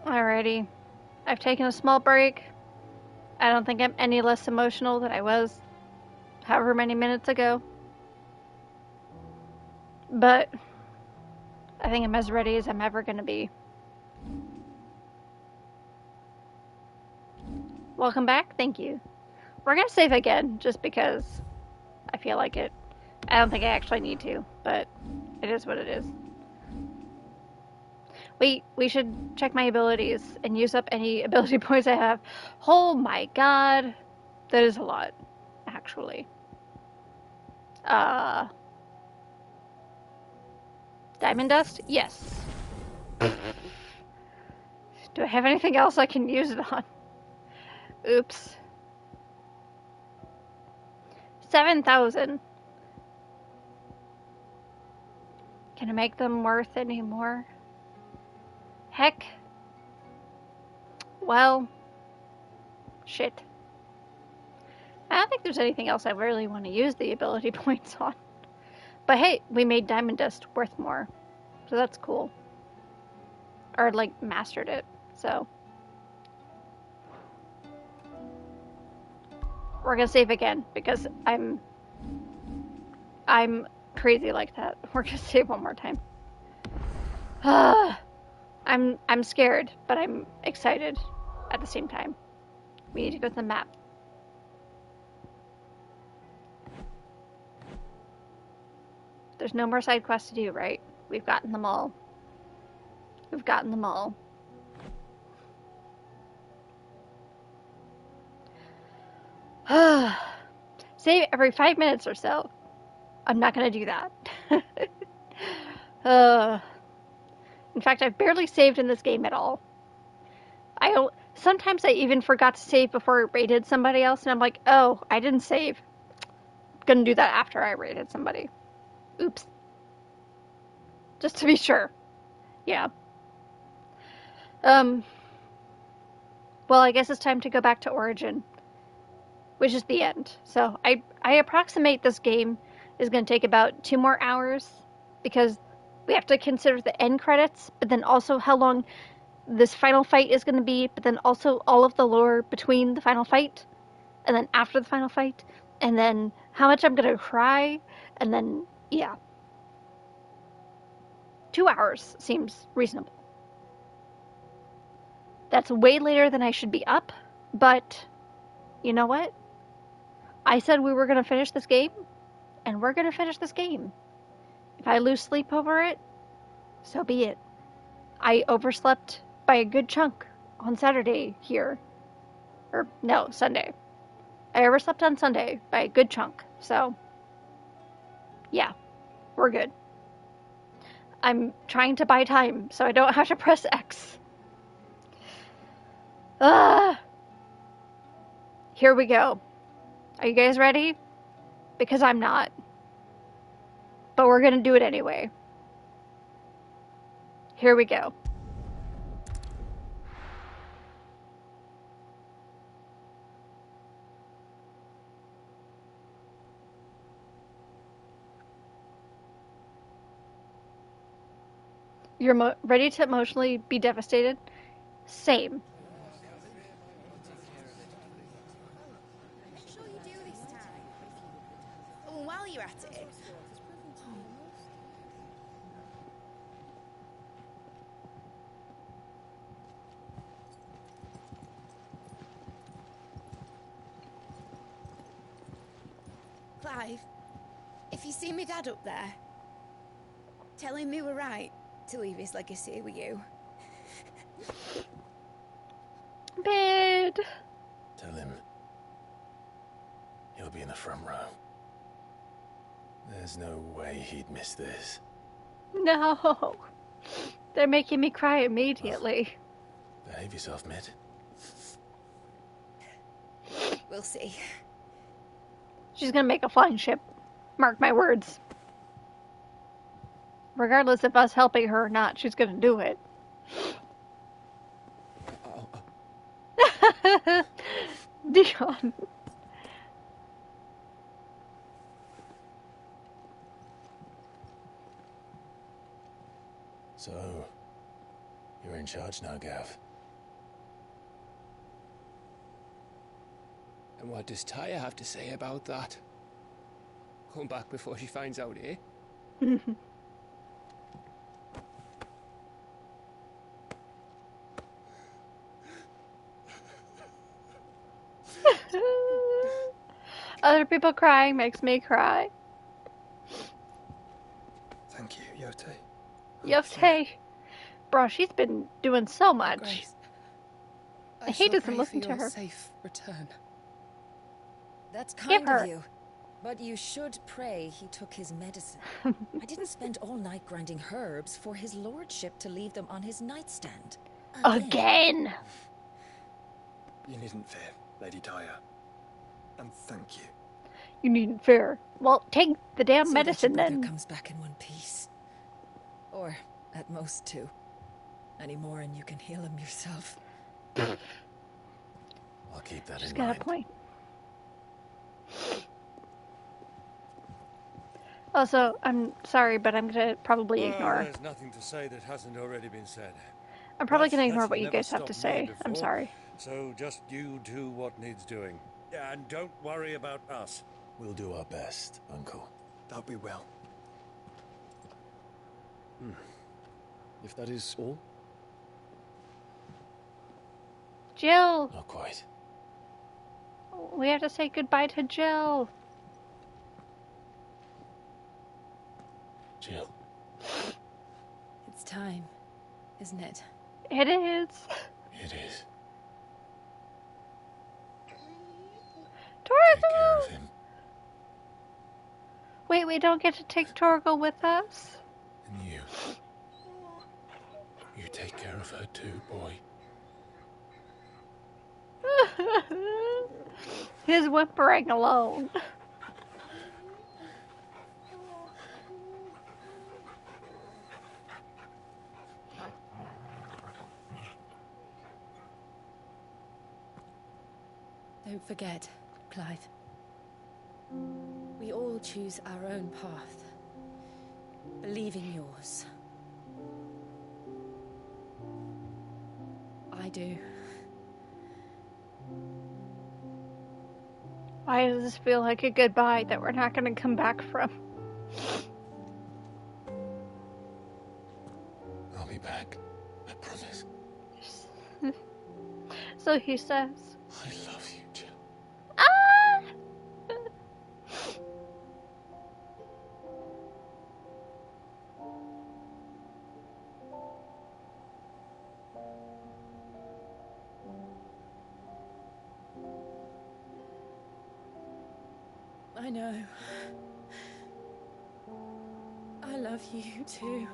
Alrighty. I've taken a small break. I don't think I'm any less emotional than I was however many minutes ago. But I think I'm as ready as I'm ever going to be. Welcome back. Thank you. We're going to save again just because I feel like it. I don't think I actually need to, but it is what it is. We should check my abilities and use up any ability points I have. Oh my god. That is a lot, actually. Diamond dust? Yes. Do I have anything else I can use it on? Oops. 7,000. Can I make them worth any more? Heck. Well. Shit. I don't think there's anything else I really want to use the ability points on. But hey, we made diamond dust worth more. So that's cool. Or like mastered it. So. We're gonna save again because I'm crazy like that. We're gonna save one more time. I'm scared, but I'm excited at the same time. We need to go to the map. There's no more side quests to do, right? We've gotten them all. We've gotten them all. Save every 5 minutes or so. I'm not gonna do that. In fact, I've barely saved in this game at all. Sometimes I even forgot to save before I raided somebody else, and I'm like, oh, I didn't save. I'm gonna do that after I raided somebody. Oops. Just to be sure. Yeah. Well, I guess it's time to go back to Origin, which is the end. So I approximate this game is going to take about 2 more hours because we have to consider the end credits, but then also how long this final fight is going to be, but then also all of the lore between the final fight and then after the final fight, and then how much I'm going to cry, and then, yeah. 2 hours seems reasonable. That's way later than I should be up, but you know what? I said we were going to finish this game, and we're going to finish this game. If I lose sleep over it, so be it. I overslept by a good chunk on Saturday here. Or, no, Sunday. I overslept on Sunday by a good chunk, so yeah, we're good. I'm trying to buy time so I don't have to press X. Here we go. Are you guys ready? Because I'm not. But we're gonna do it anyway. Here we go. You're ready to emotionally be devastated? Same.
Make sure you do this time. Oh, and while you're at it. Clive, if you see me dad up there, tell him we were right to leave his legacy with you.
Bed.
Tell him he'll be in the front row. There's no way he'd miss this.
No. They're making me cry immediately.
Behave yourself, Mid.
We'll see.
She's gonna make a flying ship. Mark my words. Regardless of us helping her or not, she's gonna do it. Dion.
So, you're in charge now, Gav.
And what does Taya have to say about that? Come back before she finds out, eh?
Other people crying makes me cry.
Thank you, Yote.
Yote. Bro, she's been doing so much.
Grace,
He doesn't
pray
listen
for
to
your
her.
safe return. That's
Give
kind
her.
of you. But you should pray he took his medicine. I didn't spend all night grinding herbs for his lordship to leave them on his nightstand.
Again.
You needn't fear, Lady Taya. And thank you.
You needn't fear. Well, take the damn
So
medicine
that your brother
then.
comes back in one piece. Or, at most, two. Any more and you can heal him yourself.
I'll keep that
She's
in
got
mind.
a point. Also, I'm sorry, but I'm gonna probably ignore.
There's nothing to say that hasn't already been said.
I'm probably gonna
That's
ignore what you
never
guys have to
stopped me
say. I'm
before,
sorry.
So just you do what needs doing. And don't worry about us.
We'll do our best, Uncle.
That we will.
If that is all?
Jill!
Not quite.
We have to say goodbye to Jill.
Jill.
It's time, isn't it?
It is.
It is.
Torgal! Wait, we don't get to take Torgal with us?
And you. You take care of her too, boy.
His whimpering alone.
Don't forget, Clive. We all choose our own path. Believe in yours. I do.
Why does this feel like a goodbye that we're not going to come back from?
I'll be back. I promise.
So he says.
I love you, Jill.
Ah!
I know. I love you too.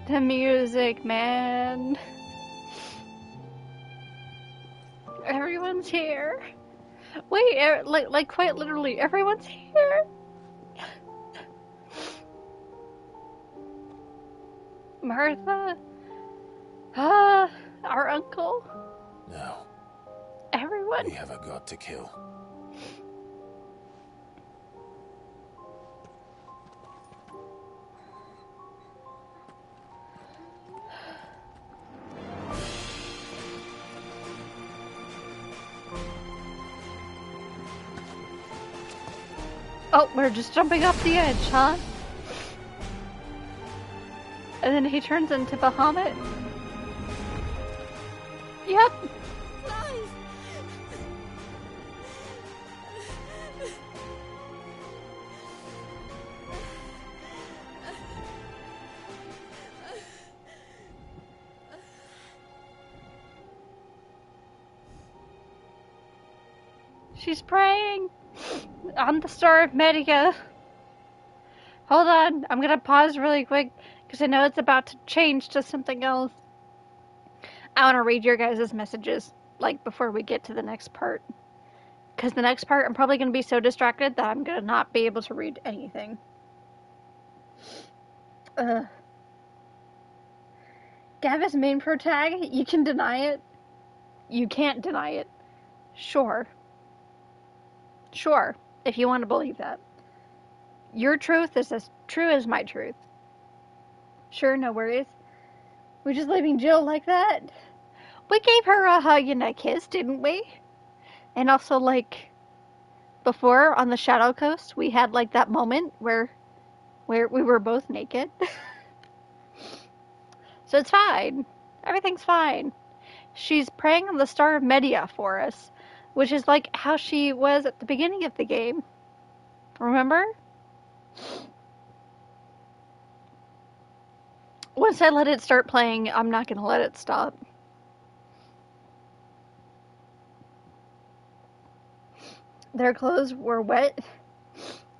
The music, man. Everyone's here. Wait, like quite literally, everyone's here. Martha? Our uncle?
No.
Everyone?
We have a god to kill.
Oh, we're just jumping off the edge, huh? And then he turns into Bahamut. Yep.
Clive!
She's praying on the Star of Media. Hold on, I'm gonna pause really quick because I know it's about to change to something else. I want to read your guys' messages. like, before we get to the next part. Because the next part, I'm probably going to be so distracted that I'm going to not be able to read anything. Gavis main pro tag, you can deny it. You can't deny it. Sure. Sure, if you want to believe that. Your truth is as true as my truth. Sure, no worries. We're just leaving Jill like that. We gave her a hug and a kiss, didn't we? And also, like, before on the Shadow Coast, we had, like, that moment where we were both naked. So it's fine. Everything's fine. She's praying on the Star of Media for us, which is like how she was at the beginning of the game. Remember? Once I let it start playing, I'm not going to let it stop. Their clothes were wet?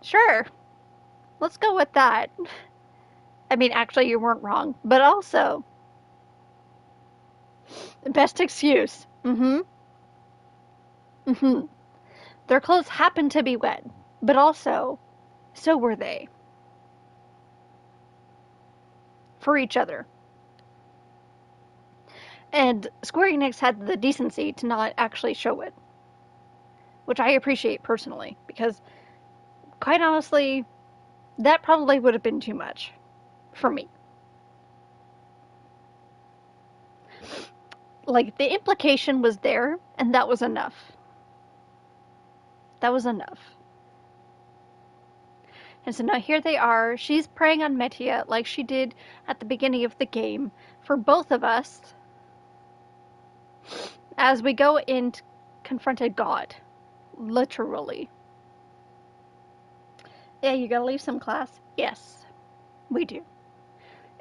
Sure. Let's go with that. I mean, actually, you weren't wrong. But also, best excuse. Their clothes happened to be wet. But also, so were they. For each other. And Square Enix had the decency to not actually show it. Which I appreciate personally, because, quite honestly, that probably would have been too much for me. Like, the implication was there, and that was enough. That was enough. And so now here they are. She's praying on Metia like she did at the beginning of the game for both of us as we go and confronted God. Literally. Yeah, you gotta leave some class? Yes, we do.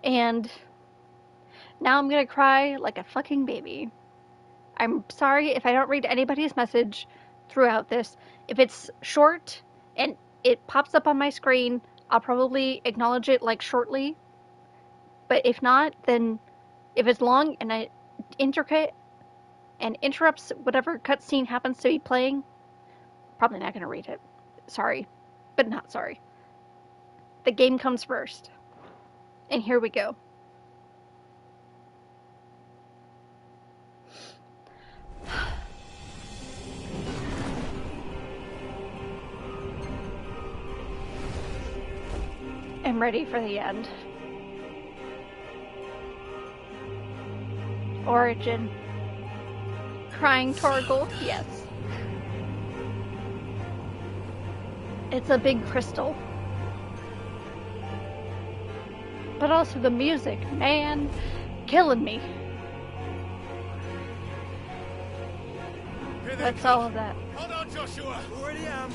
And now I'm gonna cry like a fucking baby. I'm sorry if I don't read anybody's message throughout this. If it's short and it pops up on my screen, I'll probably acknowledge it like shortly. But if not, then if it's long and intricate and interrupts whatever cutscene happens to be playing, probably not going to read it. Sorry, but not sorry. The game comes first. And here we go. I'm ready for the end. Origin. Crying Torgal, yes. It's a big crystal. But also the music, man, killing me. That's all of that.
Hold on, Joshua. Already am.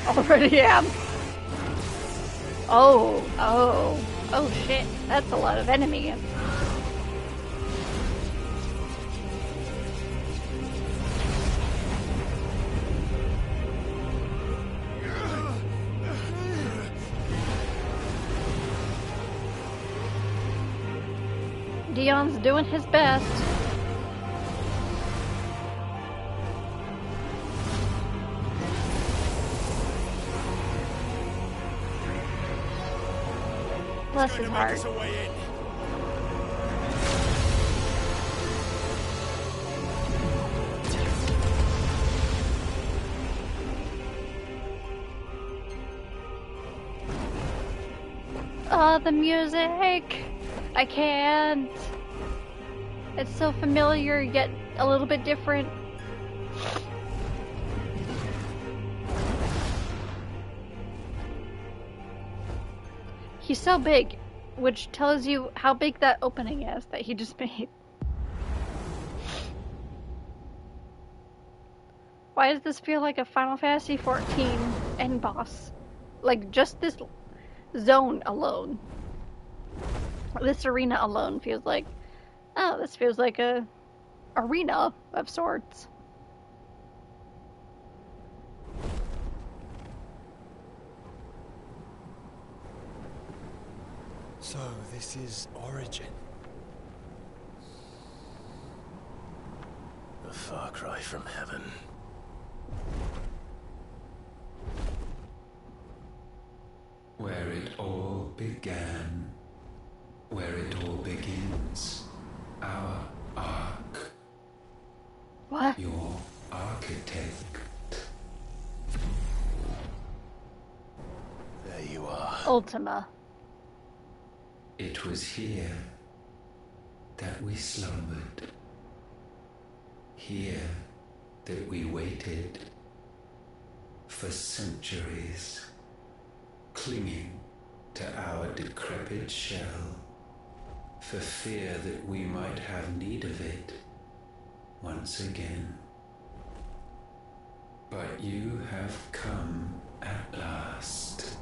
Already am. Oh shit, that's a lot of enemies. Dion's doing his best. Bless his heart. Oh, the music! I can't. It's so familiar, yet a little bit different. He's so big, which tells you how big that opening is that he just made. Why does this feel like a Final Fantasy XIV end boss? Like, just this zone alone. This arena alone feels like, oh, this feels like a arena of sorts.
So, this is Origin.
The far cry from heaven.
Where it all began, where it all begins, our ark.
What?
Your architect.
There you are.
Ultima.
It was here that we slumbered. Here that we waited for centuries, clinging to our decrepit shell, for fear that we might have need of it once again. But you have come at last.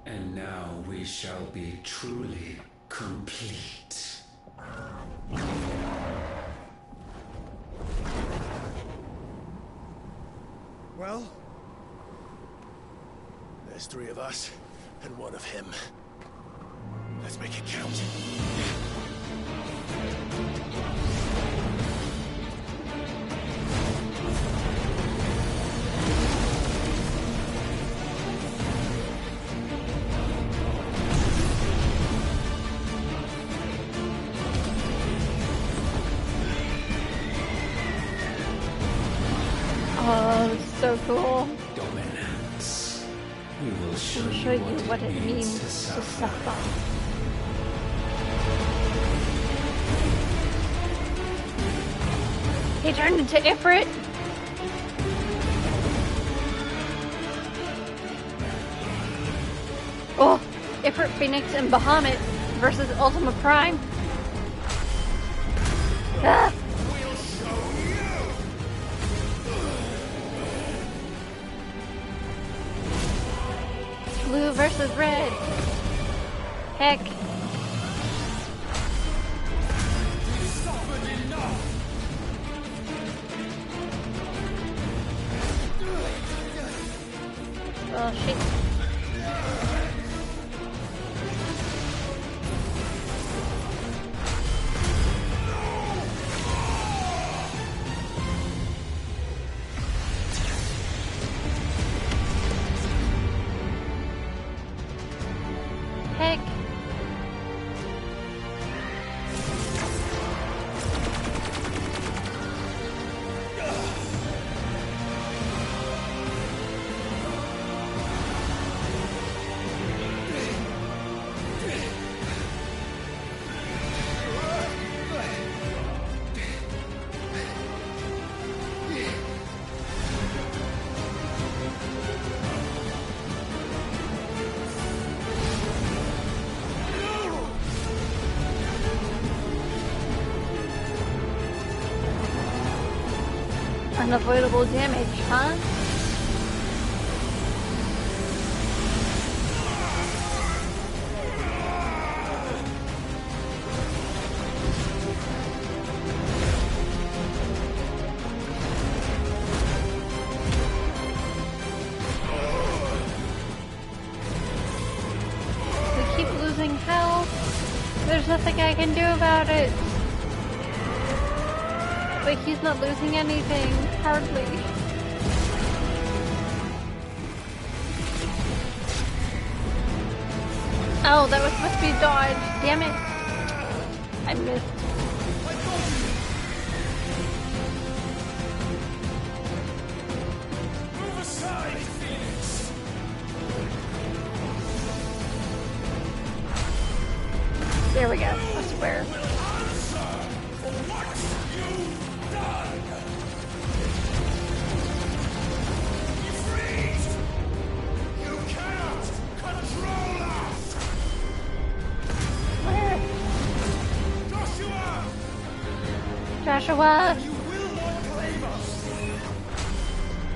And now we shall be truly complete.
Well? There's 3 of us, and 1 of him. Let's make it count.
Oh, so cool.
Dominance. We will show
you what it means to suffer. He turned into Ifrit. Oh, Ifrit, Phoenix, and Bahamut versus Ultima Prime. Ah. Blue versus red. Heck. Oh shit. Heck. Unavoidable damage, huh? We keep losing health. There's nothing I can do about it. But he's not losing anything, hardly. Oh, that was supposed to be dodge. Damn it. I missed.
Move aside, Phoenix!
There we go, I swear. Joshua!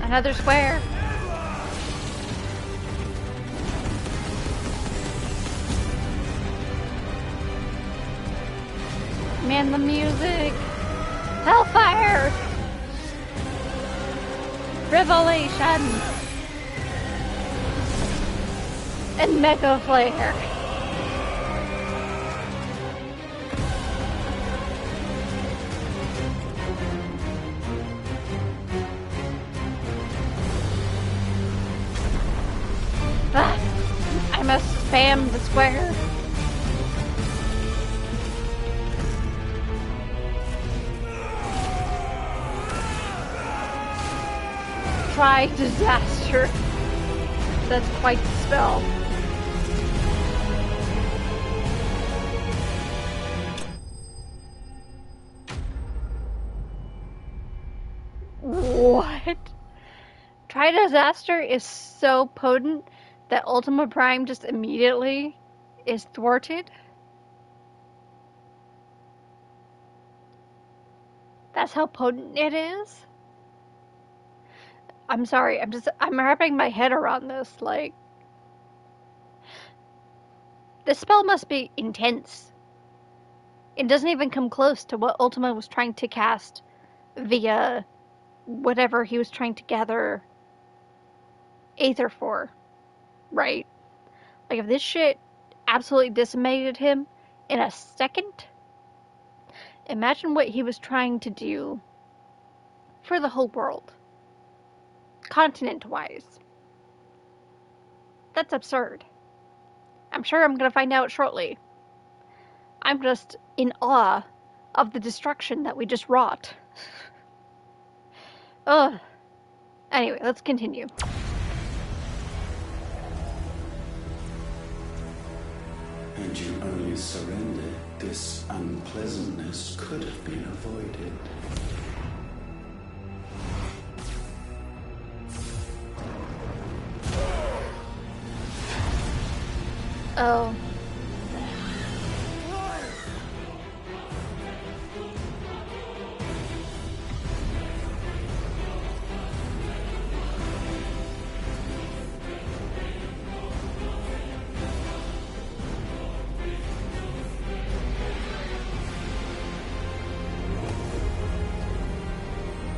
Another square. Man, the music. Hellfire! Revelation! And Mega Flare. Sam the Square. Try disaster. That's quite the spell. What? Try disaster is so potent that Ultima Prime just immediately is thwarted? That's how potent it is? I'm sorry, I'm wrapping my head around this, like... The spell must be intense. It doesn't even come close to what Ultima was trying to cast via whatever he was trying to gather Aether for, right? Like, if this shit absolutely decimated him in a second, imagine what he was trying to do for the whole world. Continent-wise. That's absurd. I'm sure I'm gonna find out shortly. I'm just in awe of the destruction that we just wrought. Ugh. Anyway, let's continue.
Had you only surrendered, this unpleasantness could have been avoided.
Oh.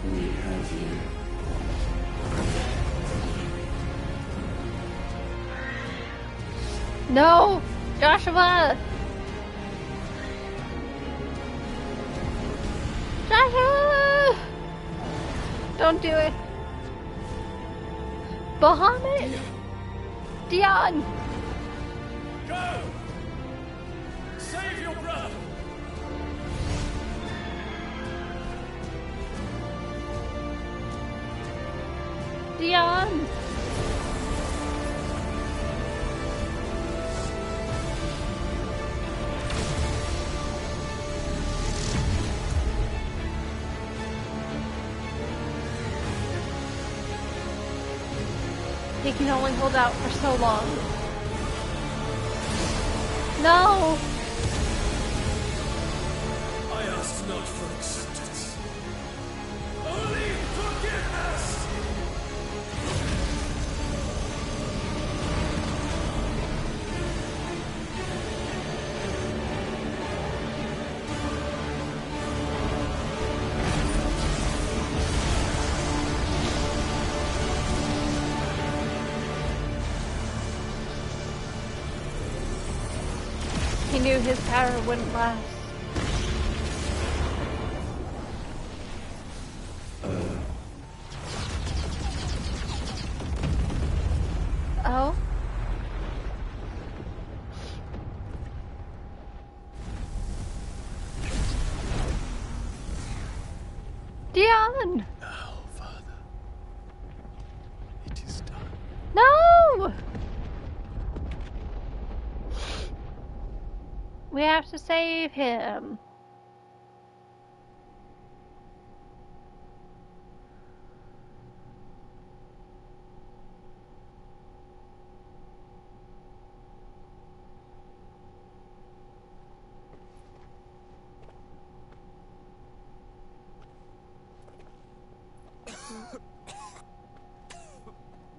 We have you.
No! Joshua! Joshua! Don't do it. Bahamut! Dion!
Go! Save your brother!
Dion! He can only hold out for so long. No!
I ask not for acceptance. Only forgiveness!
He knew his power wouldn't last. Oh? Dion!
Now, Father. It is done.
No! We have to save him.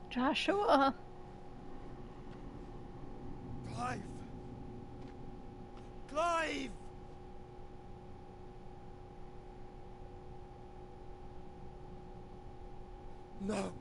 Joshua.
Clive! Clive! No.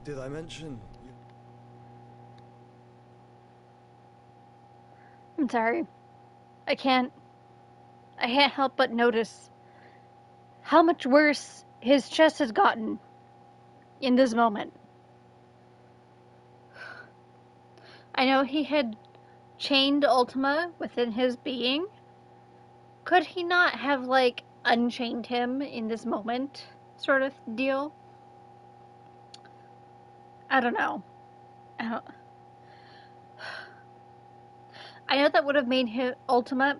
Did I mention?
I'm sorry. I can't help but notice how much worse his chest has gotten in this moment. I know he had chained Ultima within his being. Could he not have, like, unchained him in this moment, sort of deal? I don't know. I know that would have made his Ultima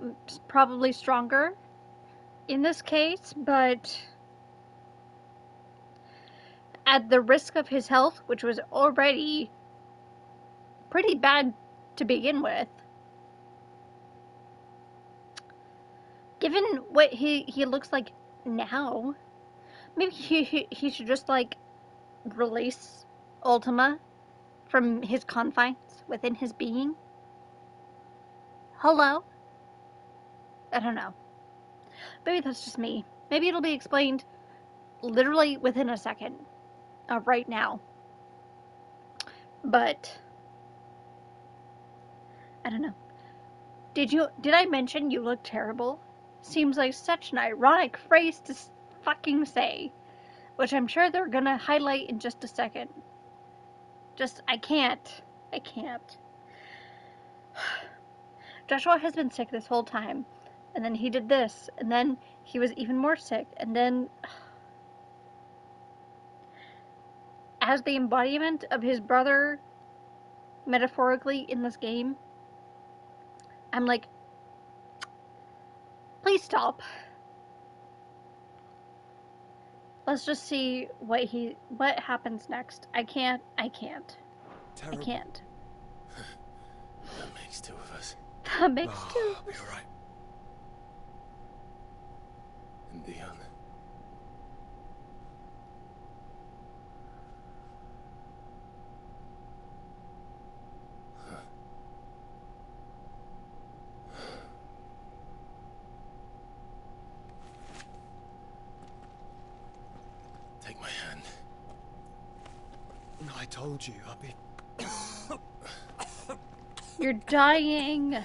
probably stronger in this case, but at the risk of his health, which was already pretty bad to begin with, given what he looks like now, maybe he should just, like, release Ultima from his confines within his being. Hello? I don't know. Maybe that's just me. Maybe it'll be explained literally within a second. Right now. But I don't know. Did I mention you look terrible? Seems like such an ironic phrase to fucking say, which I'm sure they're gonna highlight in just a second. I can't. Joshua has been sick this whole time, and then he did this, and then he was even more sick, and then as the embodiment of his brother, metaphorically, in this game, I'm like, please stop. Let's just see what happens next. I can't.
Terrible.
I can't.
That makes two of us.
That makes two.
I'll be alright.
And Dion. Take my hand.
I told you, I'll be...
You're dying.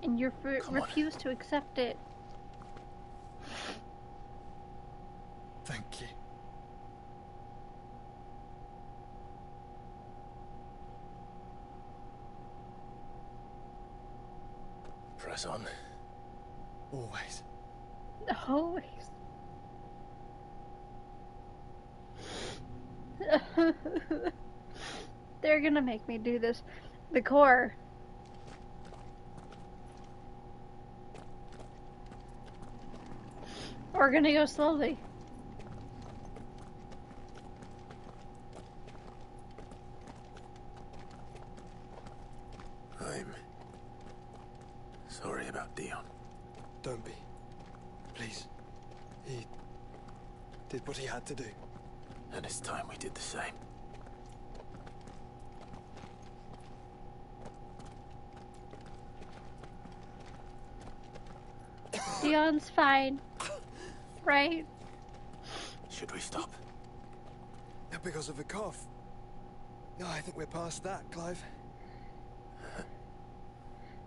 And you refuse to accept it.
Thank you.
Press on.
Always.
Always. They're gonna make me do this. The core. We're gonna go slowly.
I'm sorry about Dion.
Don't be. Please. He did what he had to do.
And it's time we did the same.
Dion's fine. Right?
Should we stop?
Because of the cough. No, I think we're past that, Clive.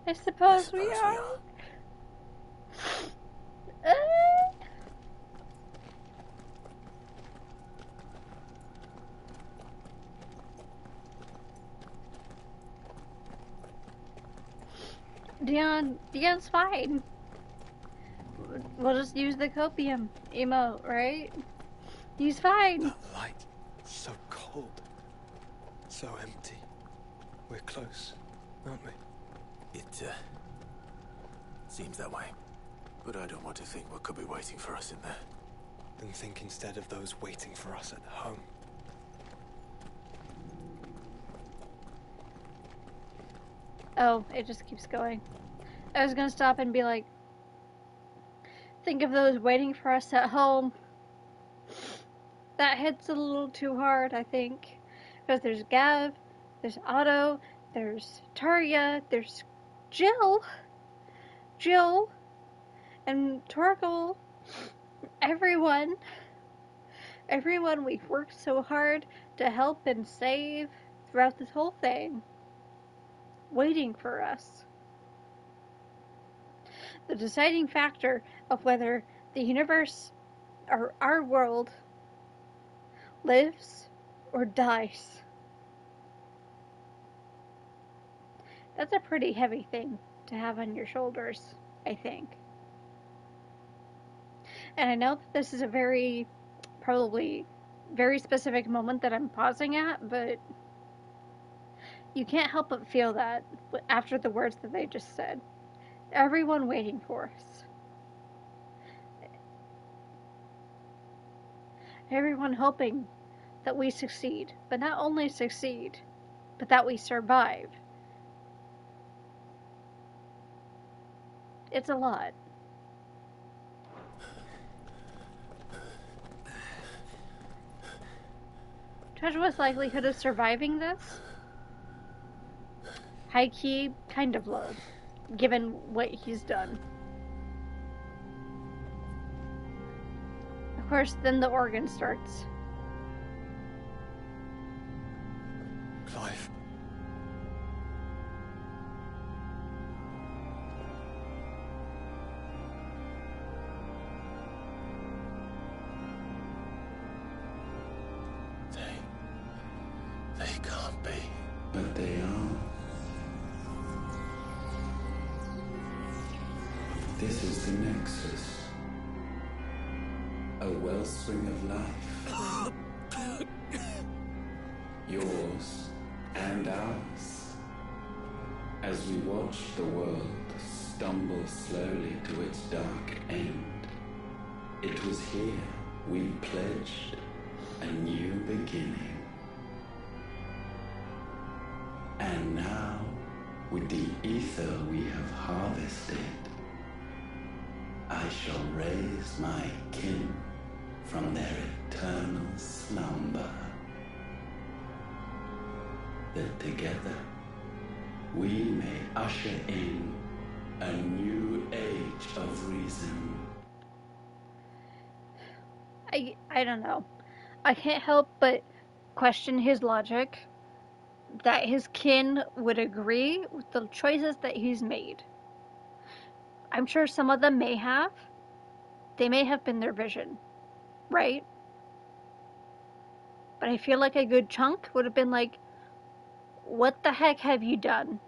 I suppose we are. Dion's fine. We'll just use the copium emote, right? He's fine.
That light, so cold, so empty. We're close, aren't we?
It seems that way. But I don't want to think what could be waiting for us in there.
Then think instead of those waiting for us at home.
Oh, it just keeps going. I was gonna stop and be like, think of those waiting for us at home. That hits a little too hard, I think. Because there's Gav, there's Otto, there's Tarja, there's Jill, And Torgal, everyone we've worked so hard to help and save throughout this whole thing, waiting for us. The deciding factor of whether the universe or our world lives or dies. That's a pretty heavy thing to have on your shoulders, I think. And I know that this is a probably very specific moment that I'm pausing at, but you can't help but feel that after the words that they just said. Everyone waiting for us. Everyone hoping that we succeed, but not only succeed, but that we survive. It's a lot. Joshua's likelihood of surviving this? High key, kind of low, given what he's done. Of course, then the organ starts.
Clive.
They can't be.
But they are. This is the Nexus. A wellspring of life. Yours and ours. As we watch the world stumble slowly to its dark end, it was here we pledged a new beginning. And now, with the ether we have harvested, I shall raise my kin from their eternal slumber. That together we may usher in a new age of reason.
I don't know. I can't help but question his logic that his kin would agree with the choices that he's made. I'm sure some of them may have. They may have been their vision, right? But I feel like a good chunk would have been like, what the heck have you done?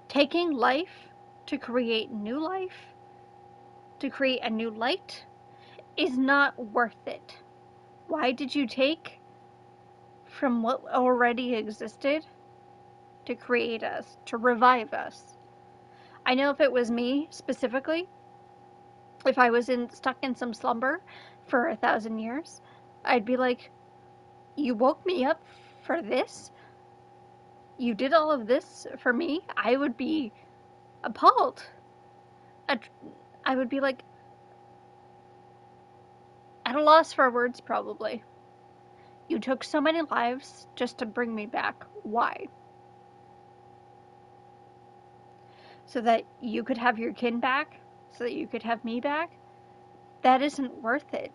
Taking life to create new life, to create a new light, is not worth it. Why did you take from what already existed to create us, to revive us? I know if it was me specifically, if I was stuck in some slumber for 1,000 years, I'd be like, you woke me up for this? You did all of this for me? I would be appalled. I would be like, at a loss for words, probably. You took so many lives just to bring me back. Why? So that you could have your kin back? So that you could have me back? That isn't worth it.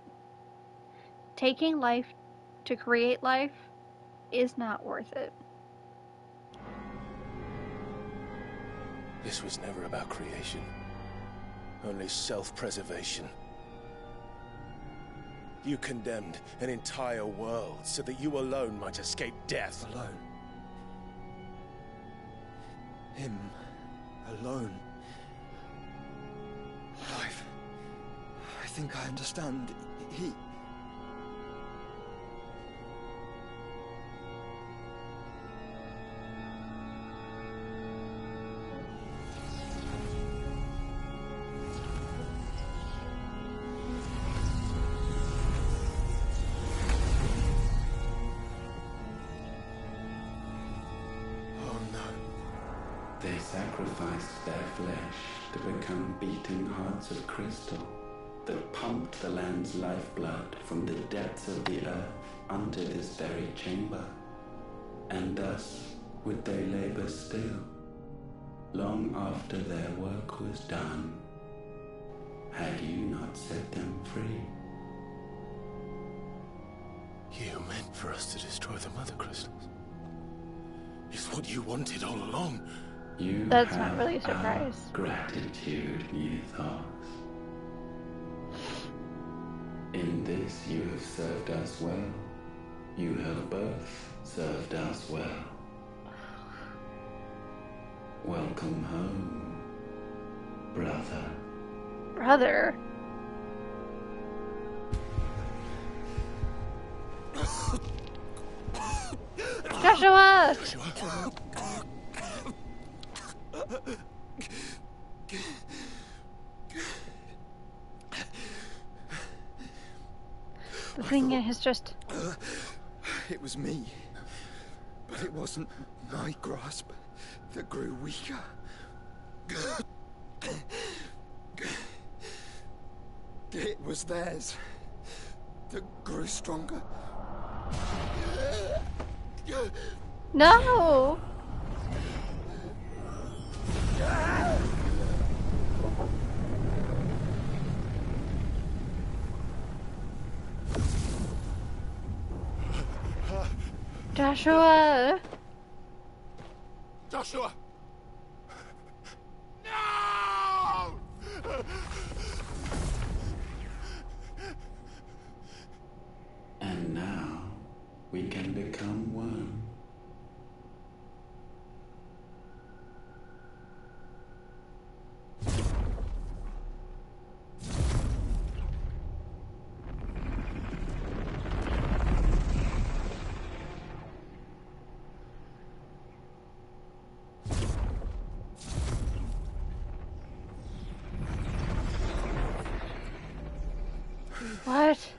Taking life to create life is not worth it.
This was never about creation. Only self-preservation. You condemned an entire world so that you alone might escape death.
Alone? Him alone? Clive, I think I understand. He...
They sacrificed their flesh to become beating hearts of crystal that pumped the land's lifeblood from the depths of the earth unto this very chamber. And thus would they labor still, long after their work was done, had you not set them free.
You meant for us to destroy the Mother Crystals. It's what you wanted all along.
You
That's
have
not really a surprise.
our gratitude, Mythos. In this you have served us well. You have both served us well. Welcome home, brother.
Brother? Joshua! The thing is just...
It was me. But it wasn't my grasp that grew weaker. It was theirs that grew stronger.
No! Joshua!
Joshua! No!
And now we can become one.
What?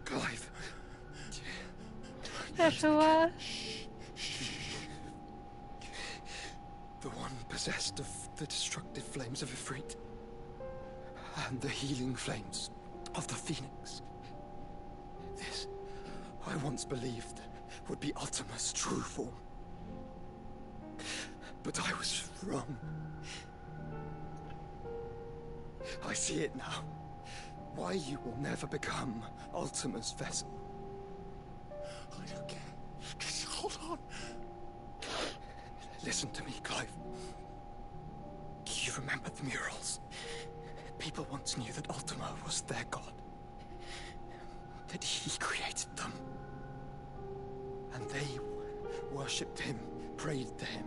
Clive.
Joshua?
The one possessed of the destructive flames of Ifrit. And the healing flames of the Phoenix. This, I once believed, would be Ultima's true form. But I was wrong. I see it now. Why you will never become Ultima's vessel.
I don't care. Just hold on.
Listen to me, Clive. You remember the murals? People once knew that Ultima was their god. That he created them. And they worshipped him, prayed to him,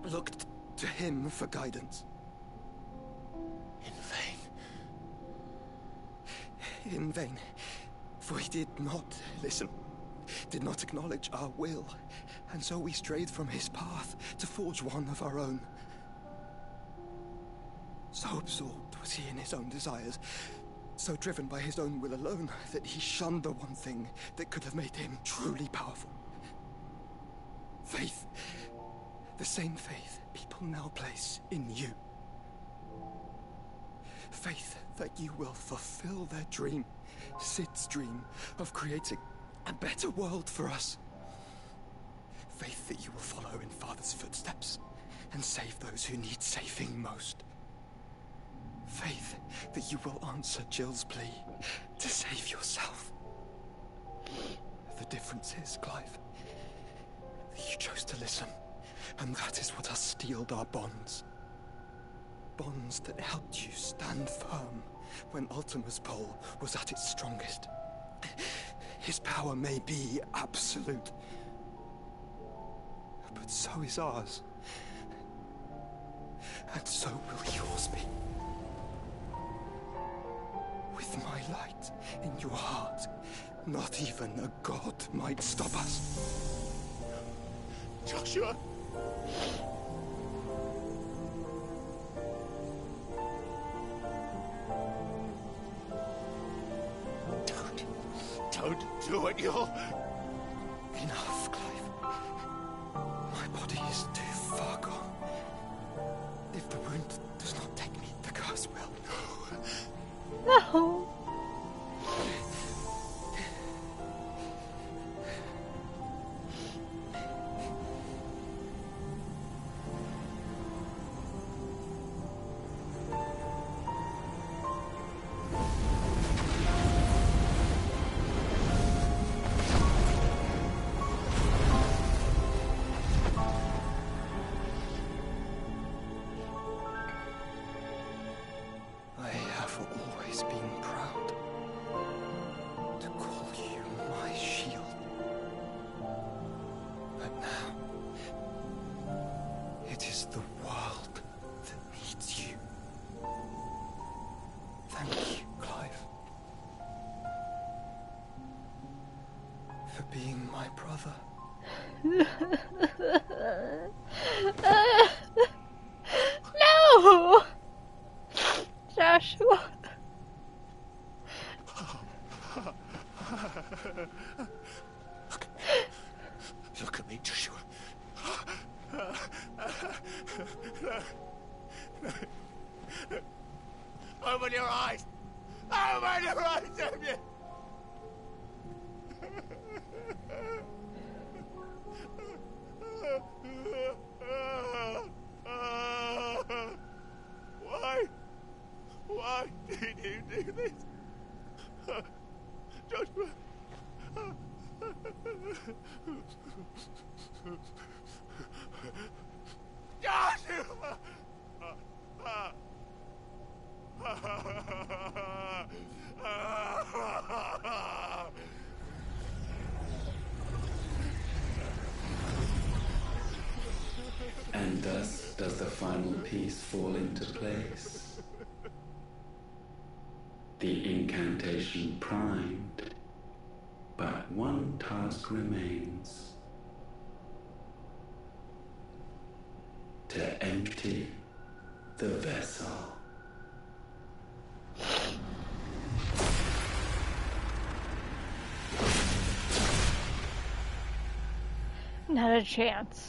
looked to him for guidance. In vain, for he did not listen, did not acknowledge our will, and so we strayed from his path to forge one of our own. So absorbed was he in his own desires, so driven by his own will alone, that he shunned the one thing that could have made him truly powerful. Faith. The same faith people now place in you. Faith that you will fulfill their dream, Sid's dream, of creating a better world for us. Faith that you will follow in Father's footsteps and save those who need saving most. Faith that you will answer Jill's plea to save yourself. The difference is, Clive, that you chose to listen, and that is what has steeled our bonds. Bonds that helped you stand firm when Ultima's pull was at its strongest. His power may be absolute, but so is ours. And so will yours be. With my light in your heart, not even a god might stop us.
Joshua! Don't do it, you'll...
Enough, Clive. My body is too far gone. If the wound does not take me, the curse will.
No.
forever.
No! Joshua.
Look at me, Joshua. Open your eyes! Open your eyes, Damien! Why? Why did you do this? Joshua! Joshua!
And thus does the final piece fall into place. The incantation primed, but one task remains. To empty the vessel.
Not a chance.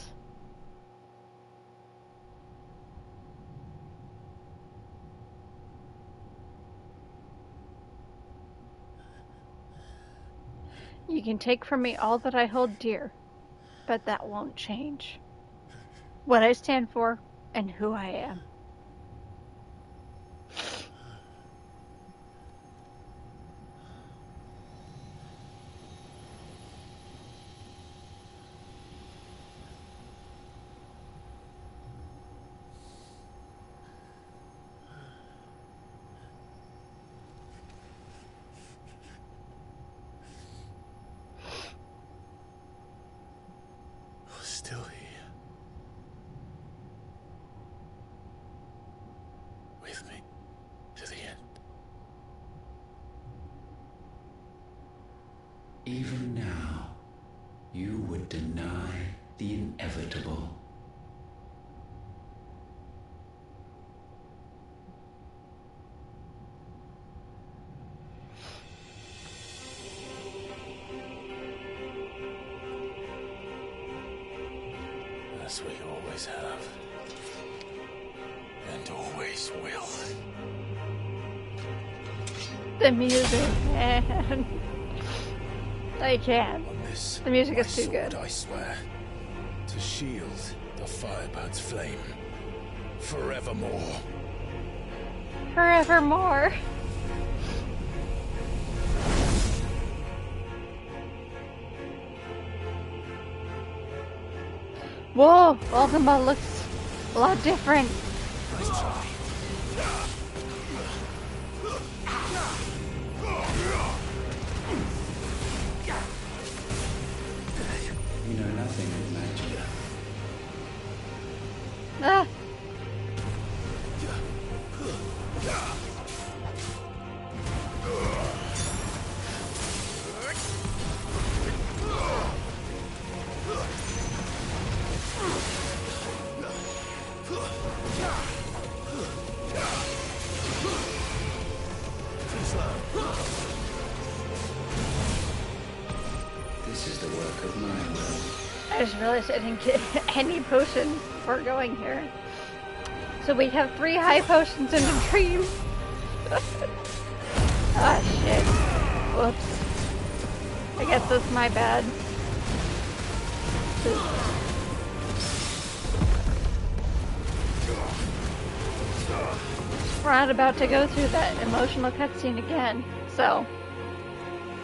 You can take from me all that I hold dear, but that won't change what I stand for and who I am.
Still here. With me to the end.
Even now, you would deny the inevitable.
As we always have. And always will.
The music, man. I can't. The music is too good.
I swear, to shield the Firebird's flame forevermore.
Forevermore. Whoa, Ultima looks a lot different.
Nice try.
You know nothing of magic.
Ah.
This is the work of my will.
I just realized I didn't get any potions before going here. So we have 3 high potions in the dream. Ah, shit. Whoops. I guess that's my bad. We're not about to go through that emotional cutscene again, so.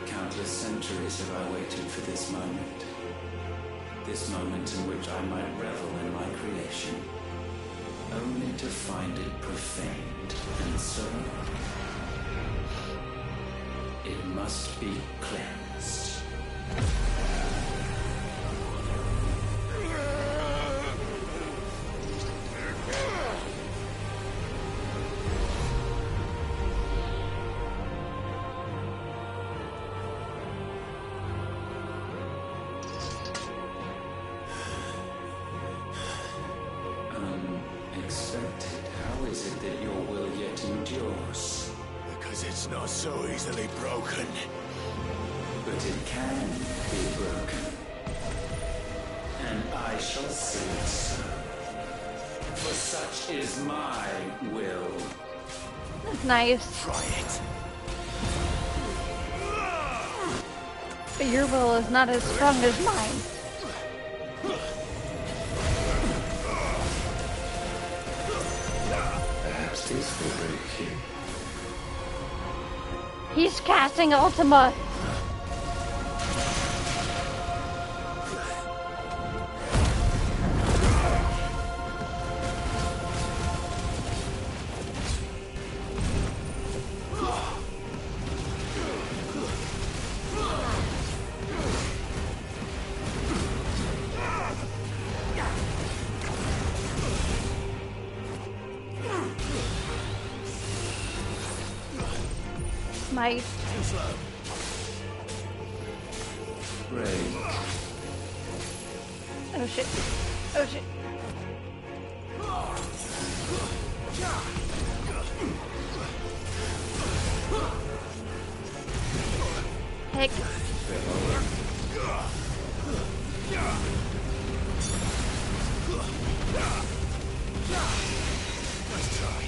Countless centuries have I waited for this moment. This moment in which I might revel in my creation. Only to find it profaned and so it must be cleansed. unexpected. How is it that your will yet endures?
Because it's not so easily broken.
But it can be broken. And I shall see it so. For such is my will.
That's nice.
Try it.
But your will is not as strong as mine.
Perhaps this will break you.
He's casting Ultima. Might.
Brave.
Oh shit. Oh shit. Heck.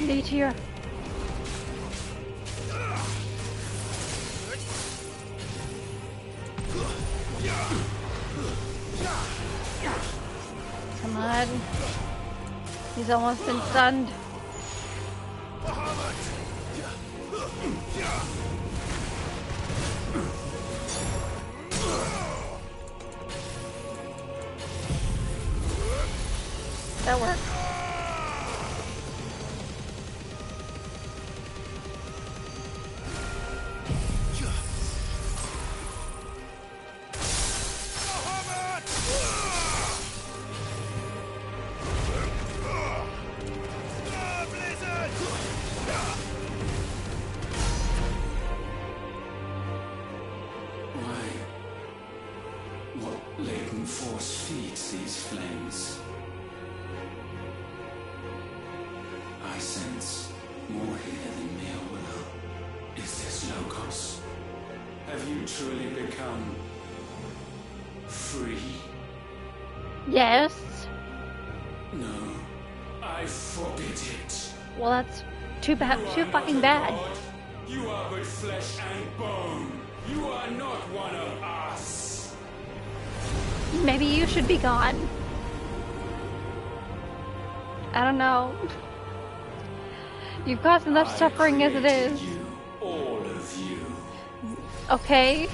Need here. Come on. He's almost been stunned. That worked.
Latent force feeds these flames. I sense more here than mere will. Is this Logos? Have you truly become free?
Yes.
No, I forbid it.
Well, that's too bad. Too fucking bad.
You are but flesh and bone. You are not one of us.
Maybe you should be gone. I don't know. You've caused enough suffering as it is.
You, all of you.
Okay?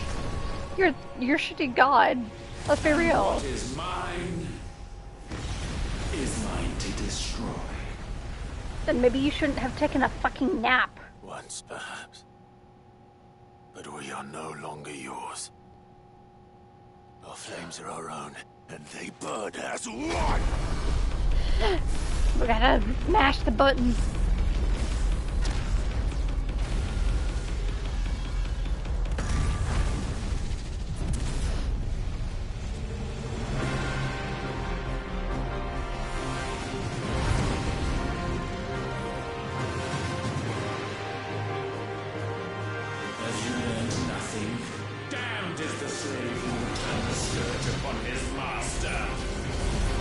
You're shitty god. Let's be real.
What is mine to destroy.
Then maybe you shouldn't have taken a fucking nap.
Once, perhaps. But we are no longer yours. Our flames are our own, and they burn as one!
We gotta mash the button.
Have you learned nothing? Damned is the slave who will turn the scourge upon his master.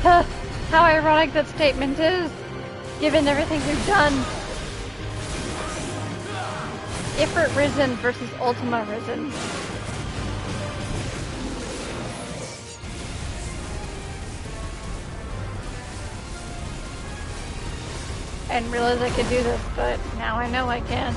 Huh, how ironic that statement is, given everything we've done. Ifrit Risen versus Ultima Risen. I didn't realize I could do this, but now I know I can.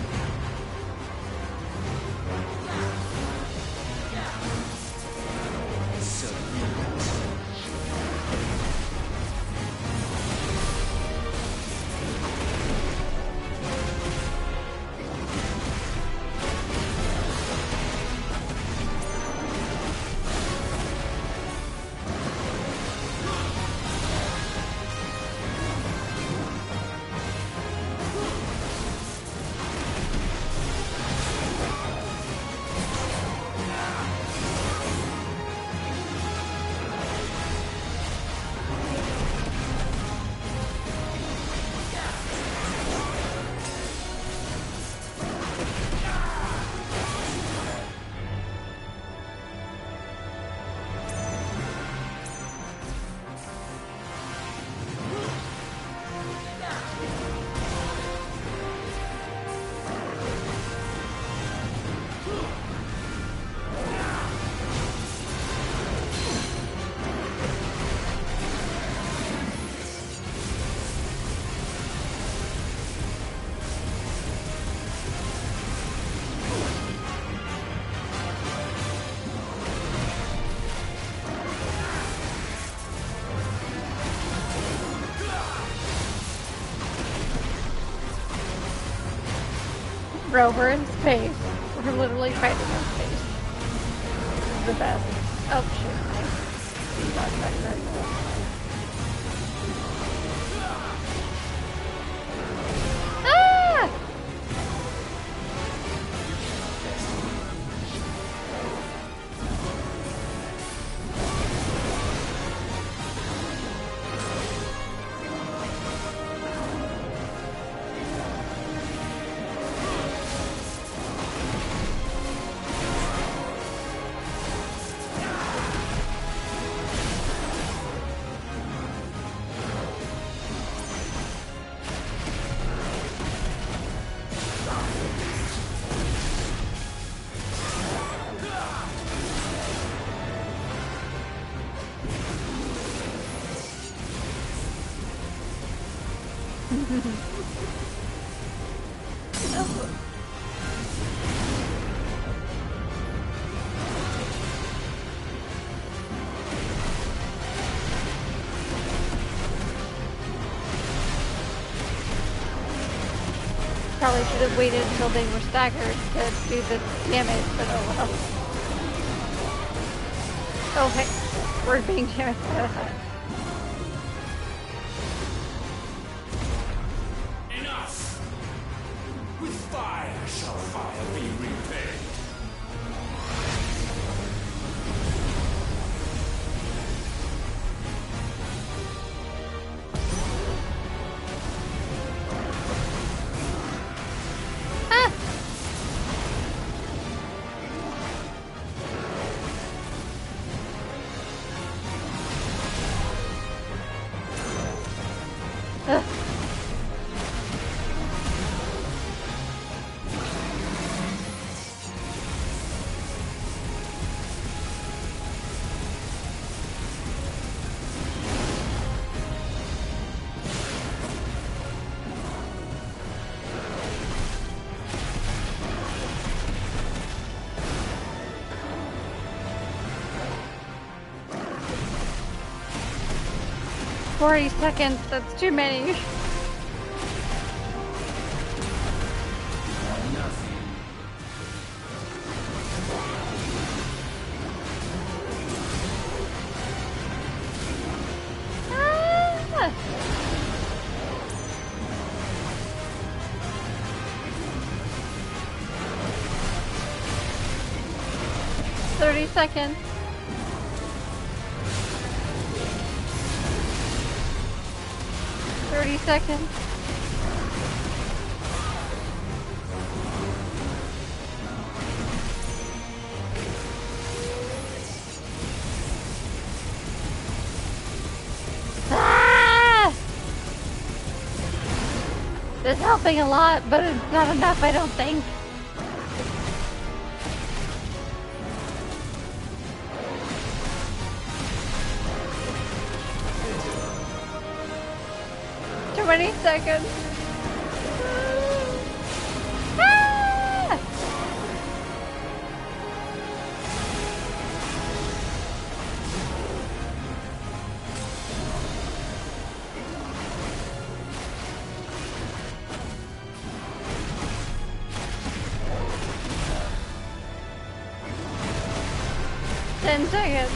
Bro, we're in space. We're literally fighting in space. This is the best. Oh shit. Ah! Probably should have waited until they were staggered to do the damage, but oh well. Okay, we're being damaged by that.
Enough! With fire shall fire be repaid.
"40 seconds, that's too many." Ah! 30 seconds. Seconds. Ah! This is helping a lot, but it's not enough, I don't think. Seconds. Ah! Ten seconds.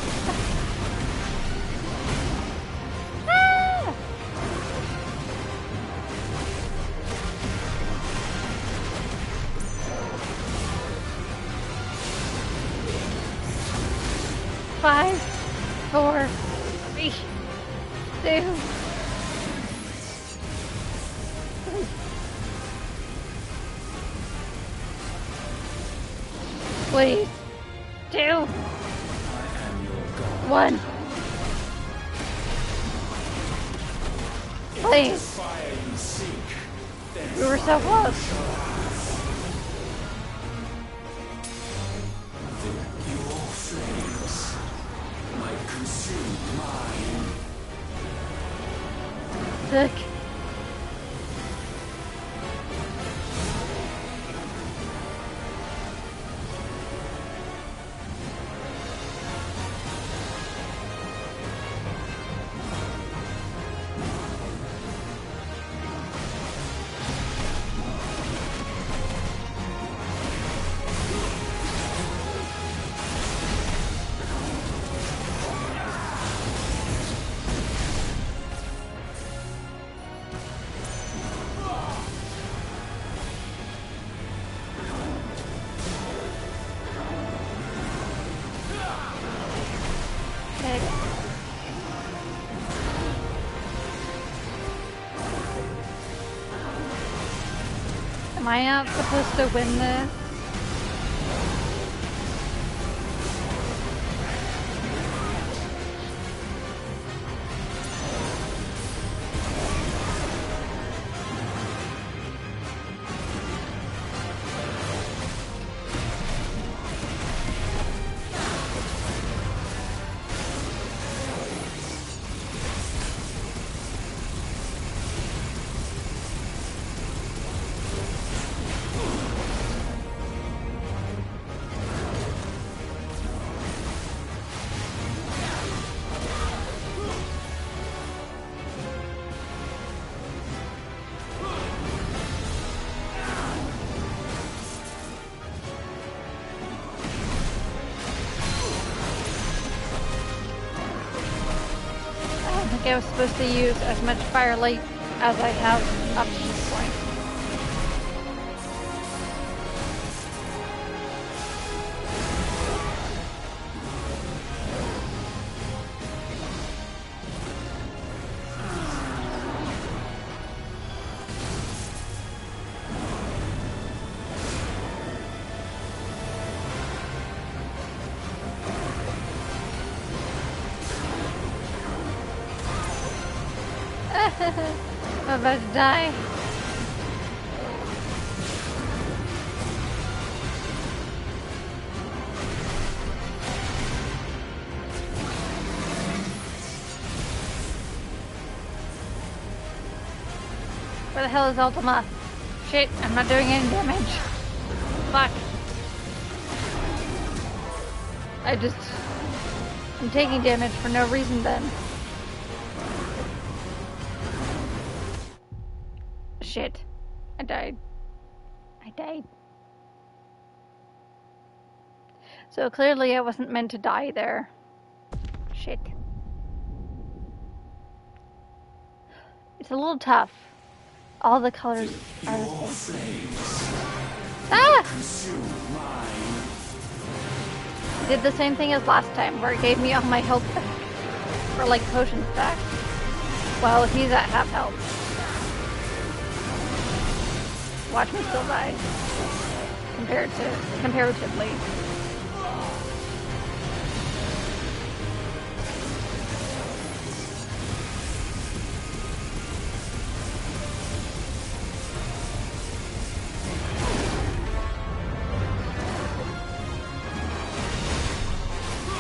5, 4, 3, 2. Please. 2, 1. Please. We were so close. Sick. Am I not supposed to win this? I was supposed to use as much firelight as I have up to this point. I'm about to die. Where the hell is Ultima? Shit, I'm not doing any damage. Fuck. I'm taking damage for no reason then. Shit. I died. So clearly I wasn't meant to die there. Shit. It's a little tough. All the colors are the same. Ah! It did the same thing as last time, where it gave me all my health back. Or like potions back. Well, he's at half health. Watch me still die. Comparatively.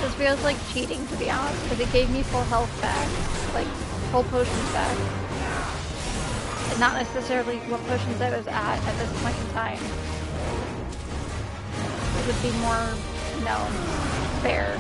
This feels like cheating, to be honest, because it gave me full health back, like full potions back. And not necessarily what potions I was at this point in time. It would be more, fair.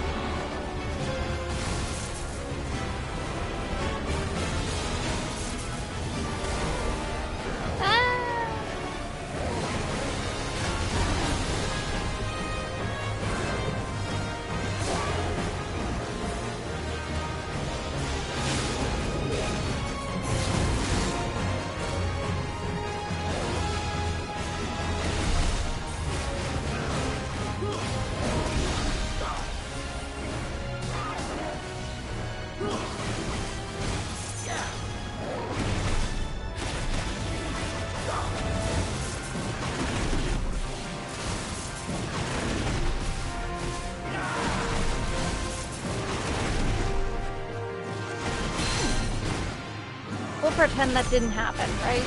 Pretend that didn't happen, right?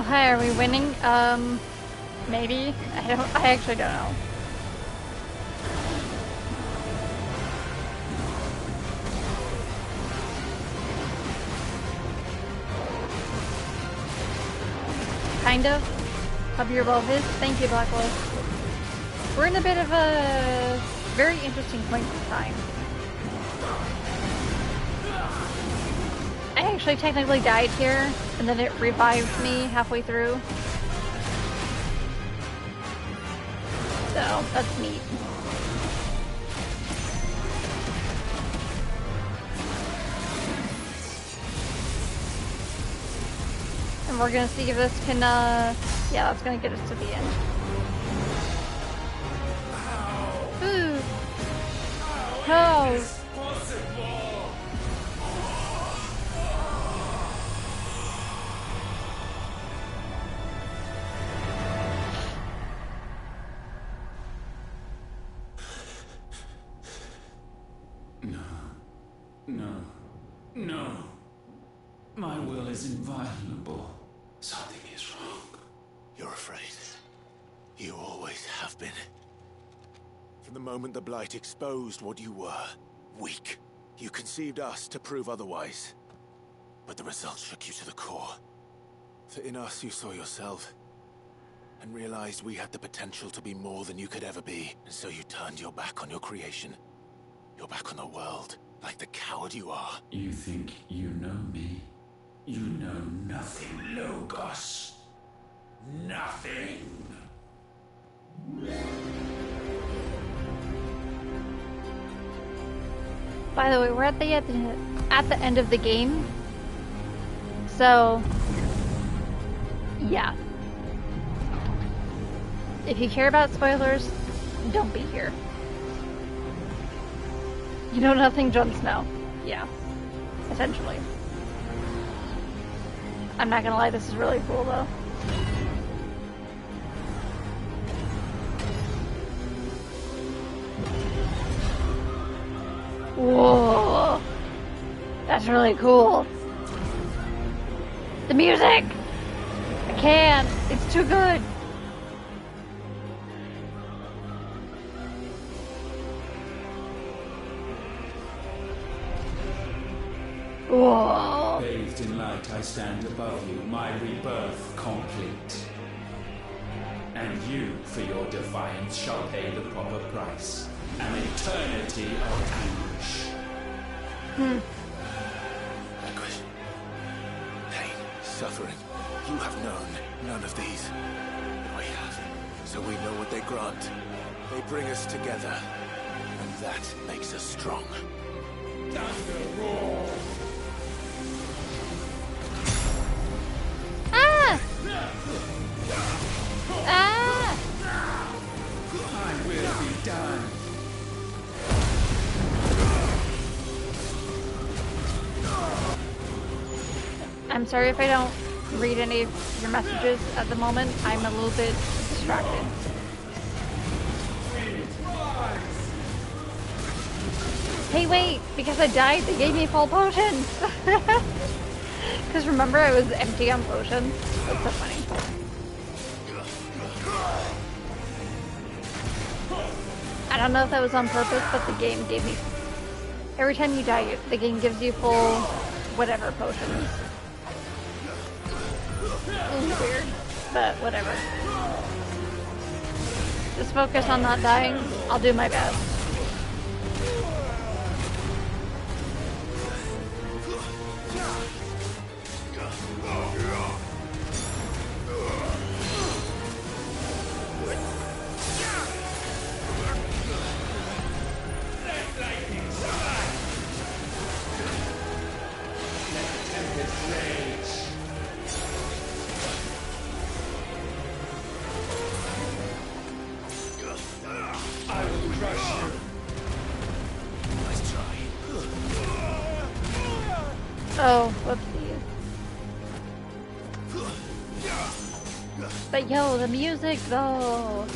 Oh, hi, are we winning? Maybe? I actually don't know. Kind of. Hope you're well, Viz. Thank you, Blackwolf. We're in a bit of a very interesting point in time. I actually technically died here, and then it revived me halfway through. So, that's neat. And we're gonna see if this can, yeah, that's gonna get us to the end. Ooh! Oh!
No. My will is inviolable. Something is wrong.
You're afraid. You always have been. From the moment the Blight exposed what you were, weak, you conceived us to prove otherwise. But the results shook you to the core. For in us you saw yourself, and realized we had the potential to be more than you could ever be. And so you turned your back on your creation. Your back on the world. Like the coward you are.
You think you know me? You know nothing, Logos. Nothing.
By the way, we're at the end of the game. So, yeah. If you care about spoilers, don't be here. You know nothing, Jon Snow. Yeah. Essentially. I'm not gonna lie, this is really cool though. Whoa! That's really cool. The music! I can't! It's too good! Whoa.
Bathed in light, I stand above you, my rebirth complete. And you, for your defiance, shall pay the proper price. An eternity of anguish.
Anguish. Pain. Suffering. You have known none of these. But we have. So we know what they grant. They bring us together. And that makes us strong.
Thunder roar!
Ah! Ah!
I will be done.
I'm sorry if I don't read any of your messages at the moment. I'm a little bit distracted. Hey, wait! Because I died, they gave me full potions! Because remember, I was empty on potions. That's so funny. I don't know if that was on purpose, but the game gave me... Every time you die, the game gives you full... whatever potions. It's weird, but whatever. Just focus on not dying. I'll do my best. Oh, whoopsie. But yo, the music though.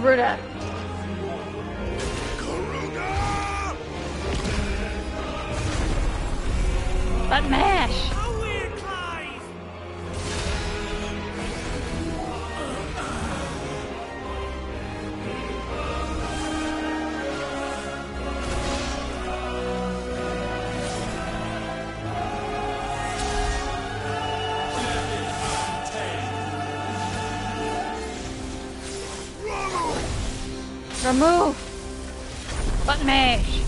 Garuda. But mash. Remove. Button mash.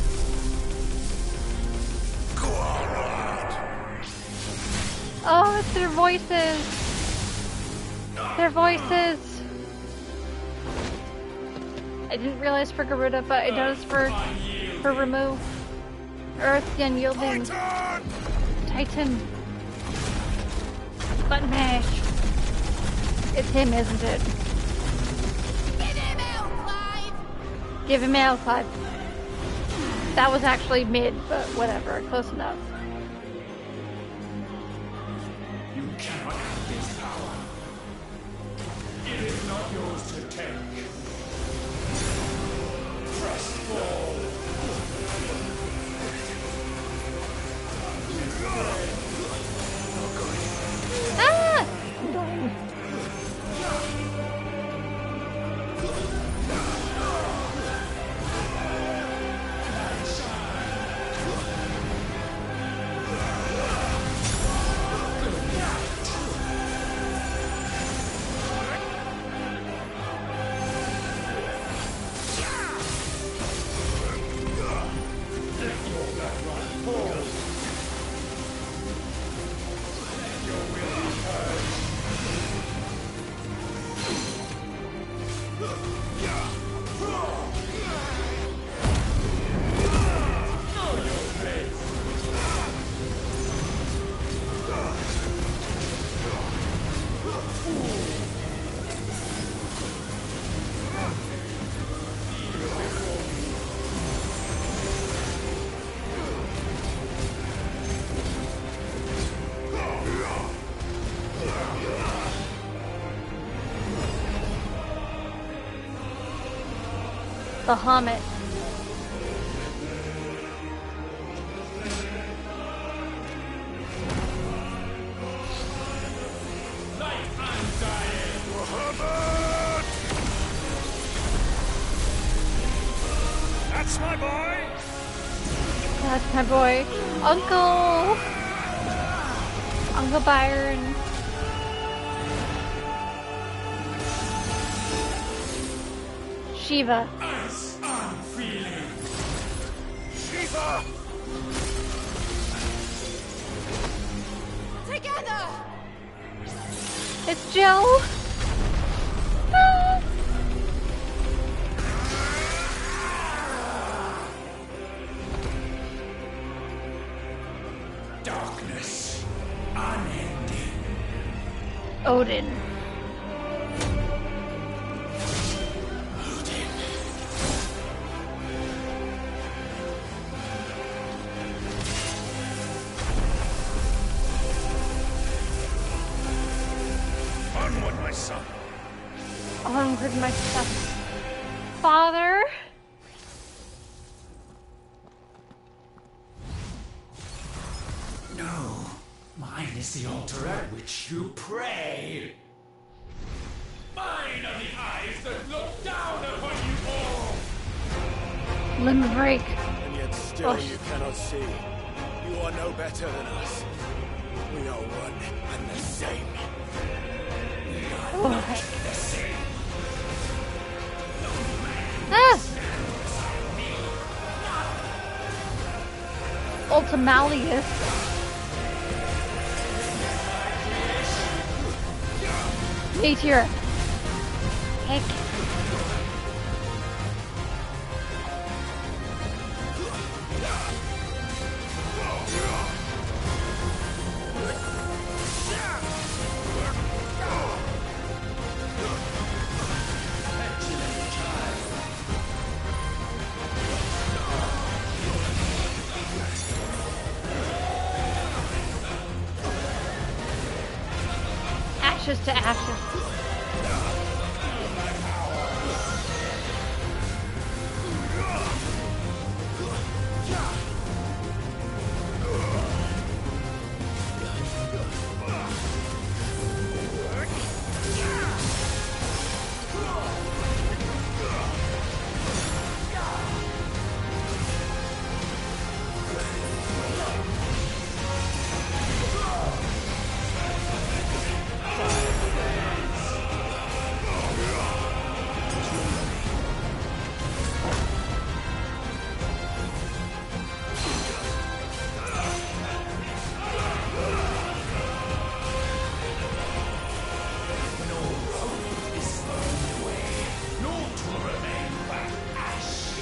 Oh, it's their voices. Their voices. I didn't realize for Garuda, but I noticed for remove. Earth, the unyielding. Titan. Button mash. It's him, isn't it? Give him L, Clive. That was actually mid, but whatever. Close enough.
You cannot have this power. It is not yours to take. Trust fall.
Ah! I'm dying. Bahamut.
That's my boy.
That's my boy. Uncle Byron. Shiva.
As I'm feeling. Shiva!
Together!
It's Jill. Ah.
Darkness. Unending.
Odin. Onward, my son. Father?
No, mine is the altar at which you pray. Mine are the eyes that look down upon you all.
Limb break.
And yet still you cannot see. You are no better than us. We are one and the same.
Oh, heck. Ah! Ultimalius. Meteor. Heck. Ashes to ashes.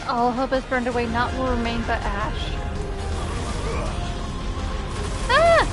All hope is burned away, naught will remain but ash. Ah!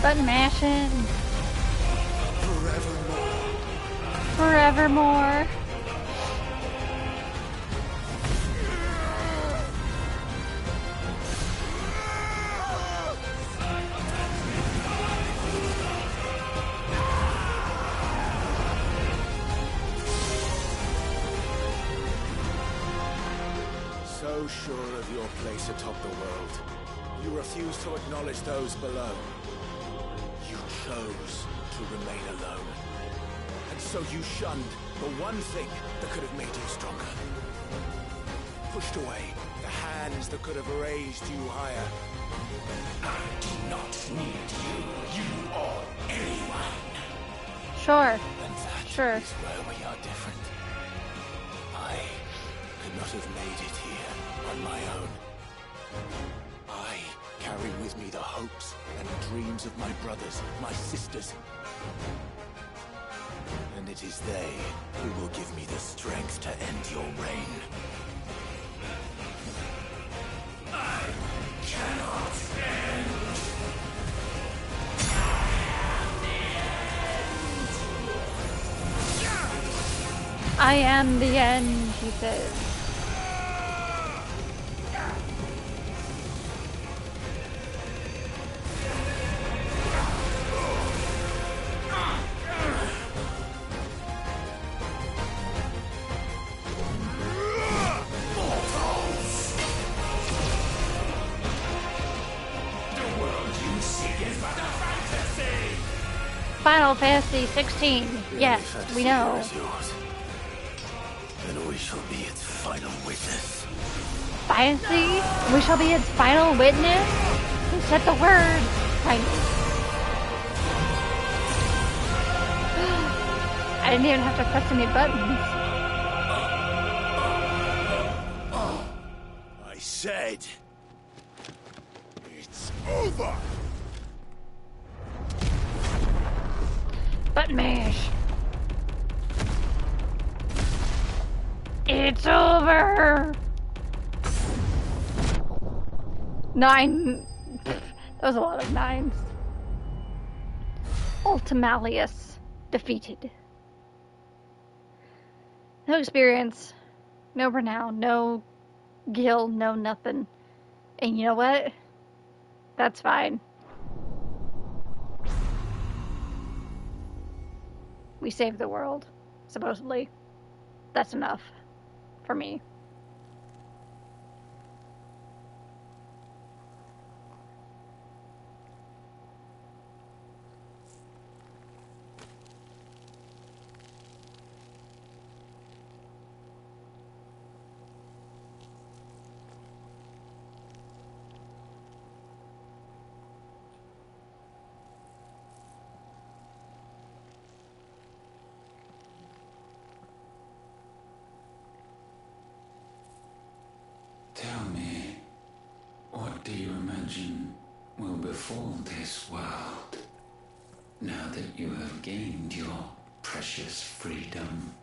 Button mashing. Forevermore.
So sure of your place atop the world, you refuse to acknowledge those below. You chose to remain alone. And so you shunned the one thing that could have made you stronger. Pushed away the hands that could have raised you higher.
I do not need you. You or anyone.
Sure.
And that
Sure.
is where we are different. I could not have made it here on my own. I carry with me the hopes and dreams of my brothers, my sisters. And it is they who will give me the strength to end your reign.
I cannot stand.
I am the end, he says. Final Fantasy 16. Yes, we know.
Then we shall be its final witness.
Fantasy? We shall be its final witness? Who said the word? I didn't even have to press any buttons.
I said, it's over.
Button mash. It's over. 9. That was a lot of 9s. Ultimalius defeated. No experience, no renown, no gil, no nothing. And you know what? That's fine. we saved the world, supposedly. That's enough for me.
Tell me, what do you imagine will befall this world now that you have gained your precious freedom?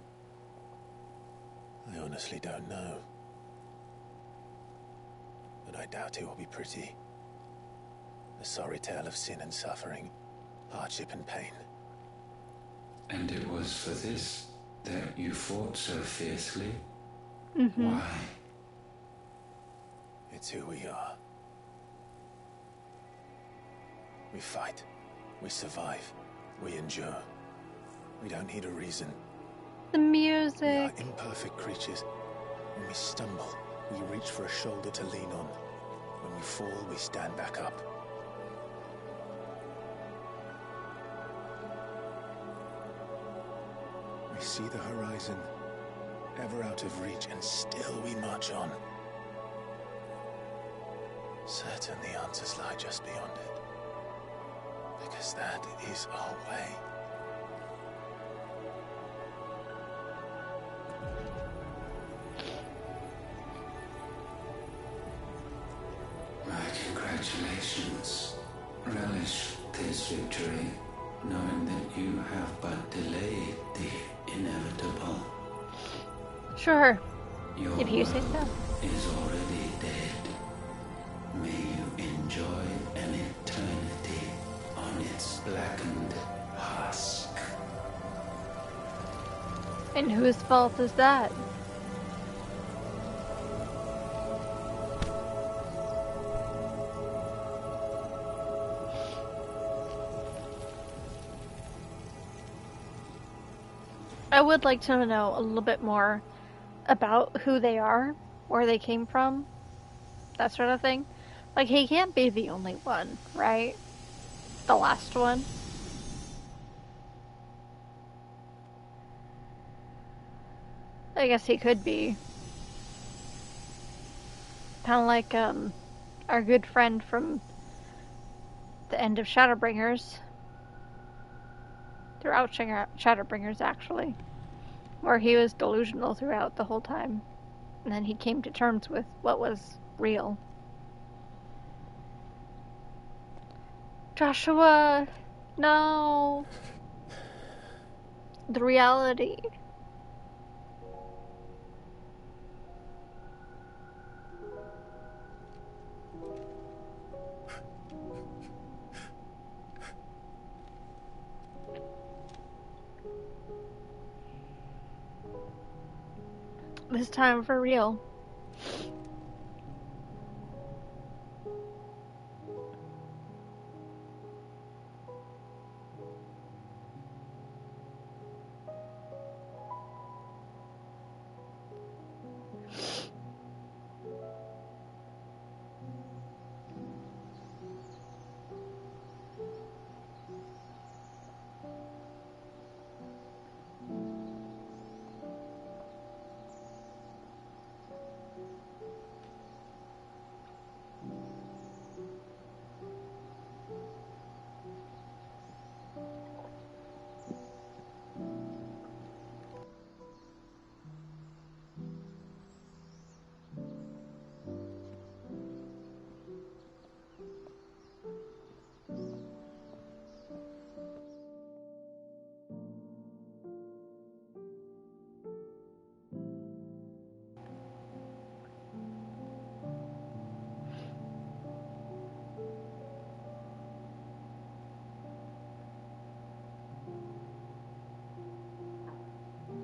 I honestly don't know. But I doubt it will be pretty. A sorry tale of sin and suffering, hardship and pain.
And it was for this that you fought so fiercely?
Mm-hmm.
Why?
It's who we are. We fight. We survive. We endure. We don't need a reason.
The music.
We are imperfect creatures. When we stumble, we reach for a shoulder to lean on. When we fall, we stand back up. We see the horizon, ever out of reach, and still we march on. Certain the answers lie just beyond it. Because that is our way.
My congratulations. Relish this victory, knowing that you have but delayed the inevitable.
Sure.
Your
If you say so.
is already dead. May you enjoy an eternity on its blackened husk.
And whose fault is that? I would like to know a little bit more about who they are, where they came from, that sort of thing. Like, he can't be the only one, right? The last one. I guess he could be. Kind of like, our good friend from the end of Shadowbringers. Throughout Shadowbringers, actually. Where he was delusional throughout the whole time. And then he came to terms with what was real. Joshua! No! The reality. This time for real.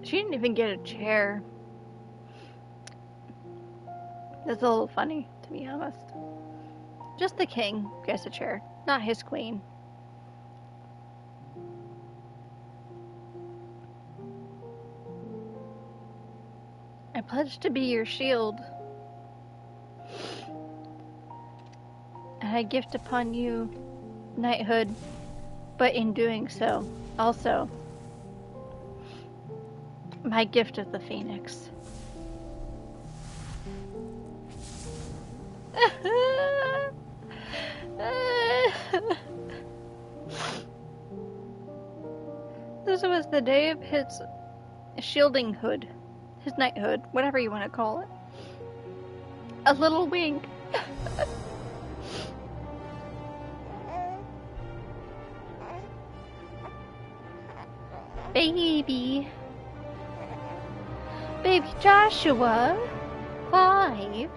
She didn't even get a chair. That's a little funny, to be honest. Just the king gets a chair, not his queen. I pledge to be your shield. And I gift upon you knighthood, but in doing so, also, my gift of the Phoenix. This was the day of his shielding hood, his knighthood, whatever you want to call it. A little wink. Baby Joshua, Clive.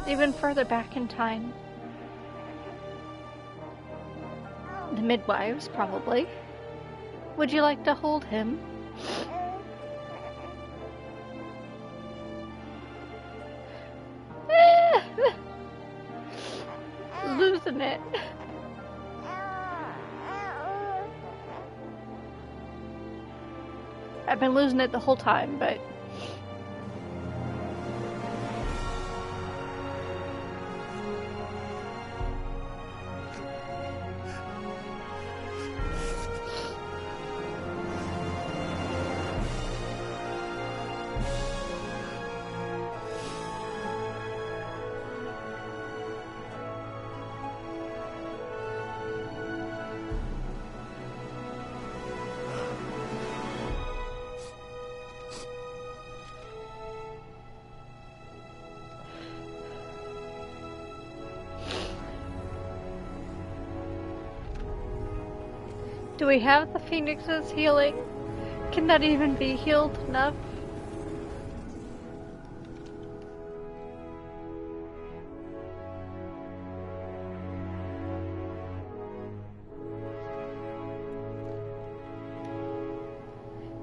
Even further back in time. The midwives, probably. Would you like to hold him? Losing it. I've been losing it the whole time, but... Do we have the Phoenix's healing? Can that even be healed enough?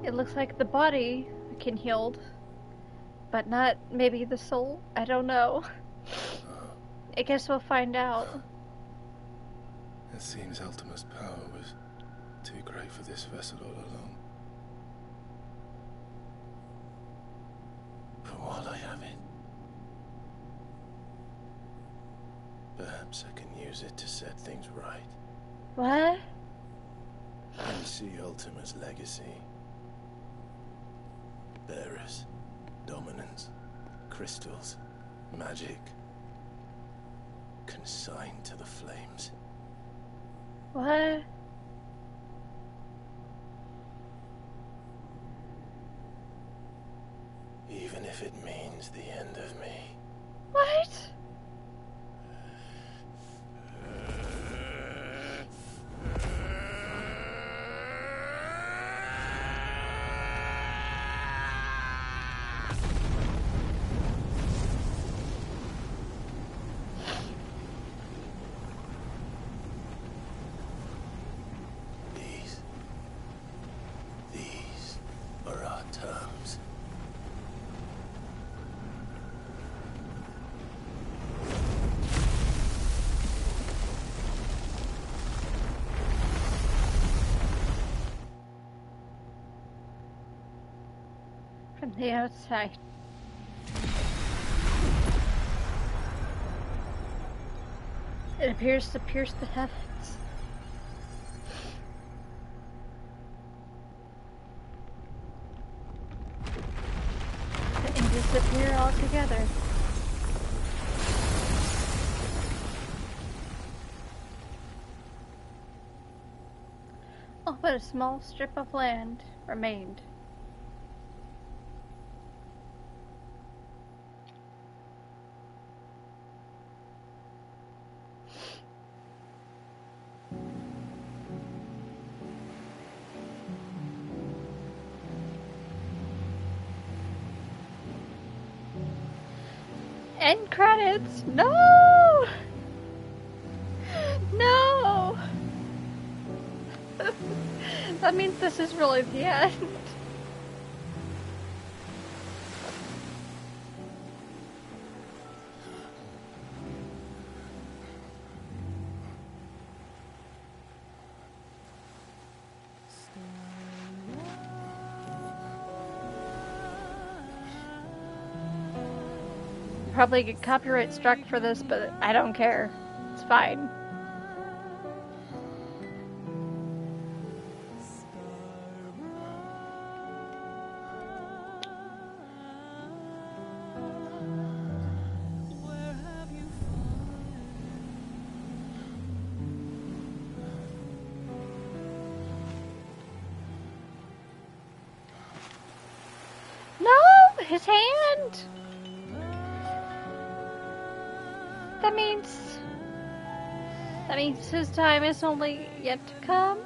It looks like the body can heal, but not maybe the soul. I don't know. I guess we'll find out.
It seems Ultima's power was too great for this vessel all along.
But while I have it, perhaps I can use it to set things right.
What?
And see Ultima's legacy. Bearers, dominance, crystals, magic, consigned to the flames.
What?
Even if it means the end of me.
What?
These are our terms.
From the outside. It appears to pierce the heavens. And disappear altogether. Oh, but a small strip of land remained. End credits! No! No! That means this is really the end. probably get copyright struck for this, but I don't care. It's fine. No! His hand! That means his time is only yet to come.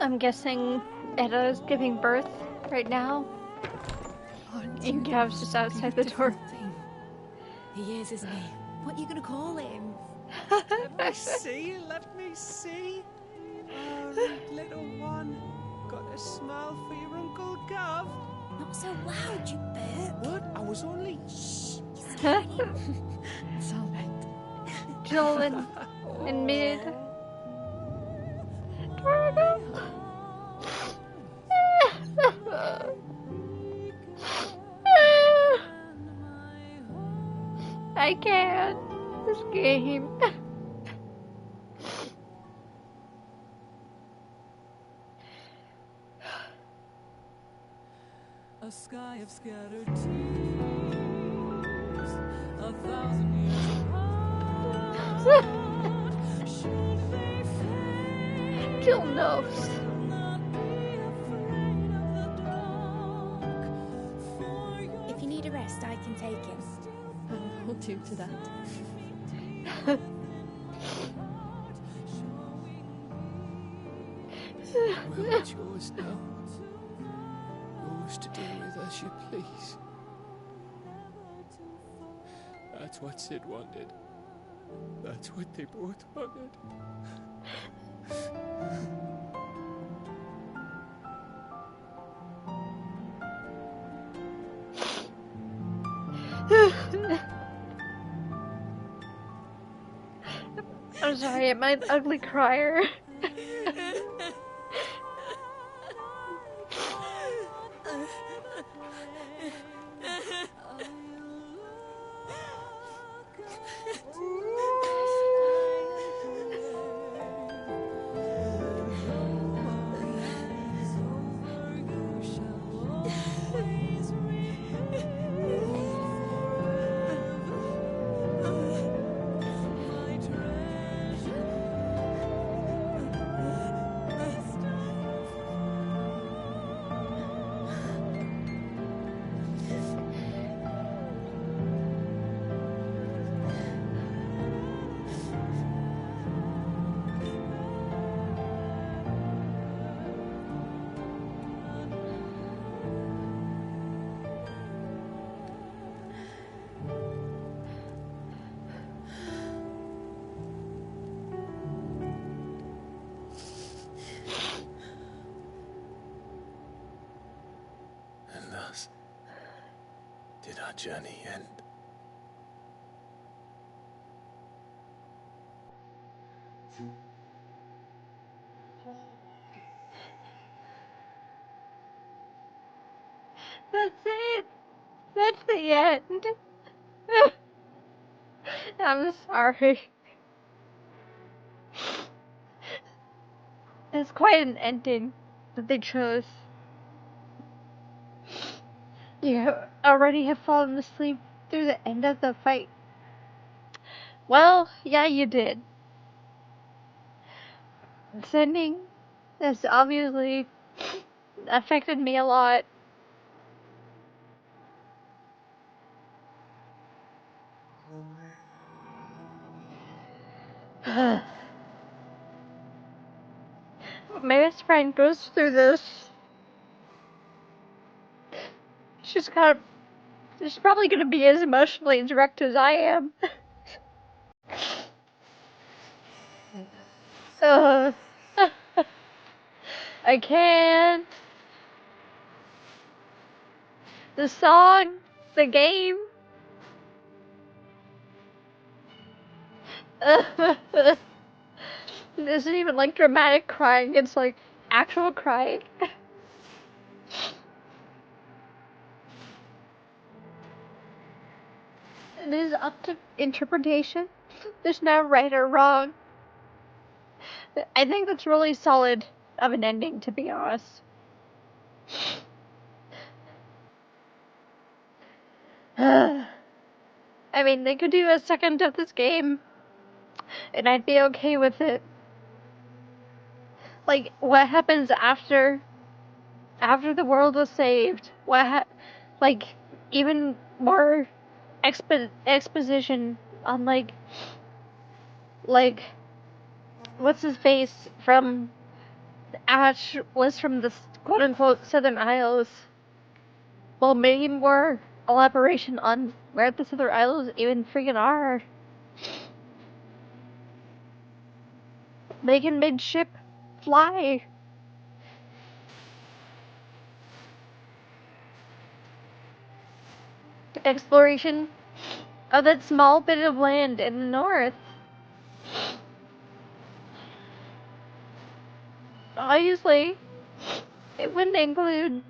I'm guessing Edda is giving birth right now. And Gav's just outside the door.
He is, isn't he? What are you gonna call him?
Let me see, let me see. Oh, little one. Got a smile for your Uncle Gav.
Not so loud, you burp.
What? I was only... Shh.
It's alright.
Jill in mid. Drago. I can't. This game.
A sky of scattered tears, 1,000 years apart. Should they fade?
Jill knows.
If you need a rest, I can take him.
I'll hold you to that.
Well, it's yours now. Yours to do with as you please. That's what Sid wanted. That's what they both wanted.
I'm sorry, I'm an ugly crier.
Did our journey end?
That's it. That's the end. I'm sorry. It's quite an ending that they chose. You already have fallen asleep through the end of the fight. Well, yeah, you did. This ending has obviously affected me a lot. My best friend goes through this she's probably gonna be as emotionally direct as I am. I can't. The song, the game. This isn't even like dramatic crying, it's like actual crying. It is up to interpretation. There's no right or wrong. I think that's really solid of an ending, to be honest. I mean, they could do a second of this game, and I'd be okay with it. Like, what happens after the world was saved? Like, even more exposition on, like, what's his face from Ash was from the quote-unquote Southern Isles. Well, maybe more elaboration on where the Southern Isles even freaking are. Making midship fly. Exploration of that small bit of land in the north. Obviously, it wouldn't include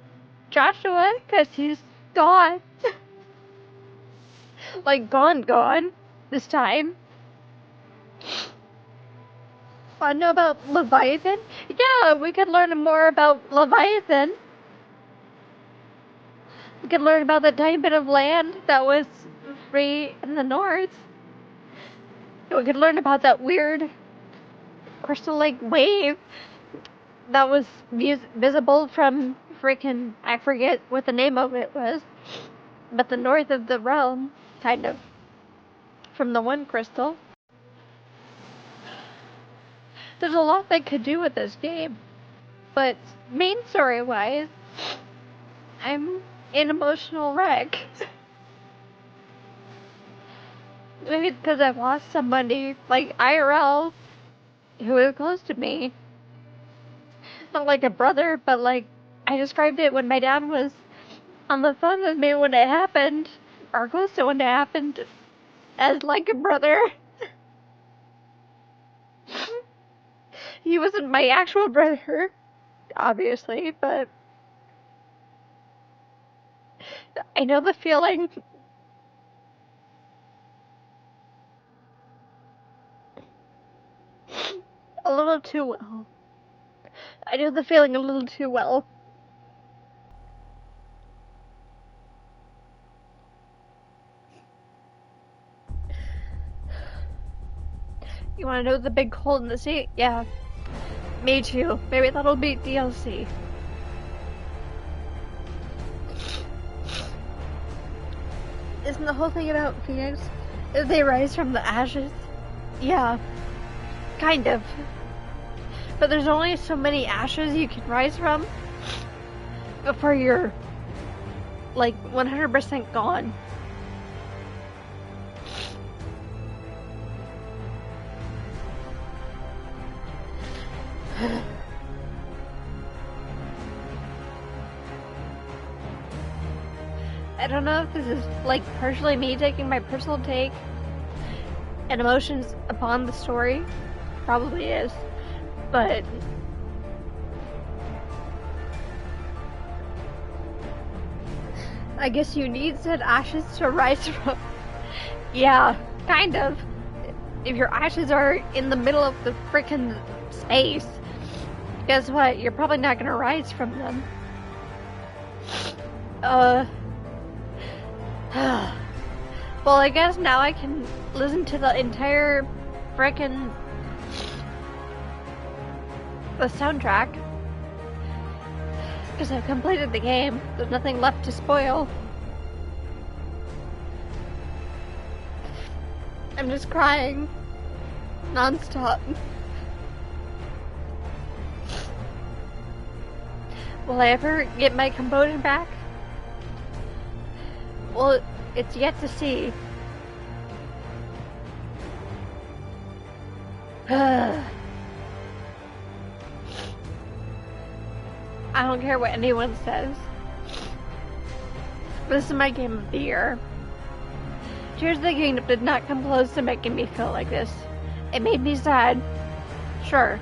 Joshua, because he's gone. Like, gone this time. Want to know about Leviathan? Yeah, we could learn more about Leviathan. We could learn about that tiny bit of land that was free in the north. We could learn about that weird crystal lake wave that was visible from freaking, I forget what the name of it was, but the north of the realm, kind of, from the one crystal. There's a lot they could do with this game, but main story-wise, I'm an emotional wreck. Maybe because I've lost somebody, like IRL, who was close to me. Not like a brother, but like, I described it when my dad was on the phone with me when it happened, or close to when it happened, as like a brother. He wasn't my actual brother, obviously, but I know the feeling. A little too well. I know the feeling a little too well. You wanna know the big hole in the sea? Yeah. Me too. Maybe that'll be DLC. Isn't the whole thing about Phoenix? If they rise from the ashes? Yeah. Kind of. But there's only so many ashes you can rise from before you're, like, 100% gone. I don't know if this is, like, partially me taking my personal take and emotions upon the story. Probably is. But I guess you need said ashes to rise from. Yeah, kind of. If your ashes are in the middle of the frickin' space, guess what? You're probably not gonna rise from them. Well, I guess now I can listen to the entire frickin' the soundtrack, because I've completed the game. There's nothing left to spoil. I'm just crying non-stop. Will I ever get my composure back? Well, it's yet to see. I don't care what anyone says. This is my game of the year. Tears of the Kingdom did not come close to making me feel like this. It made me sad. Sure.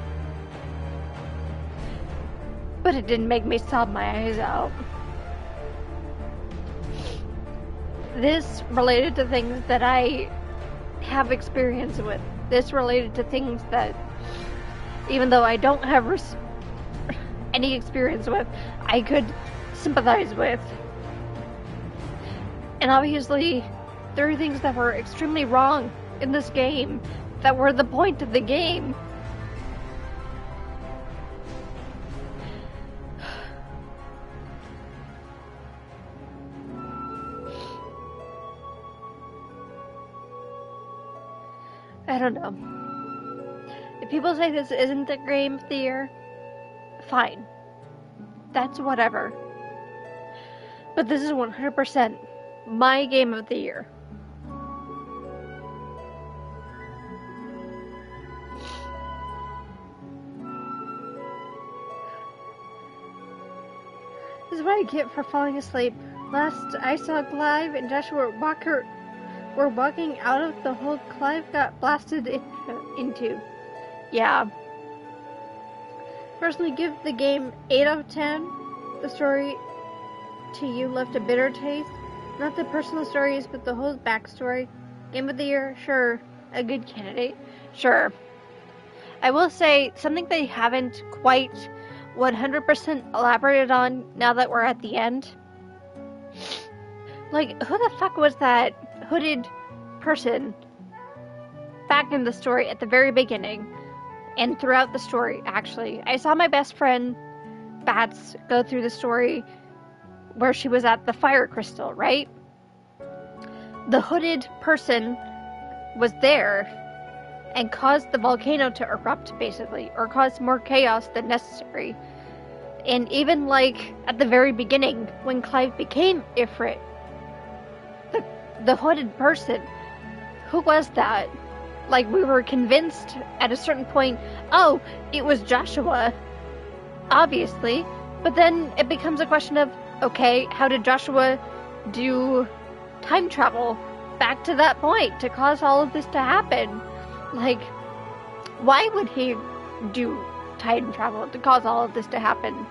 But it didn't make me sob my eyes out. This related to things that I have experience with. This related to things that, even though I don't have any experience with, I could sympathize with. And obviously, there are things that were extremely wrong in this game that were the point of the game. I don't know. If people say this isn't the game of the year, fine. That's whatever. But this is 100% my game of the year. This is what I get for falling asleep. Last I saw Clive and Joshua Walker were walking out of the hole Clive got blasted into. Yeah. Personally, give the game 8 out of 10. The story to you left a bitter taste. Not the personal stories, but the whole backstory. Game of the year, sure. A good candidate, sure. I will say something they haven't quite 100% elaborated on now that we're at the end. Like, who the fuck was that hooded person back in the story at the very beginning and throughout the story, actually? I saw my best friend Bats go through the story where she was at the fire crystal, right? The hooded person was there and caused the volcano to erupt, basically, or caused more chaos than necessary. And even, like, at the very beginning, when Clive became Ifrit, the hooded person, who was that? Like, we were convinced at a certain point, oh, it was Joshua, obviously, but then it becomes a question of, okay, how did Joshua do time travel back to that point to cause all of this to happen? Like, why would he do time travel to cause all of this to happen?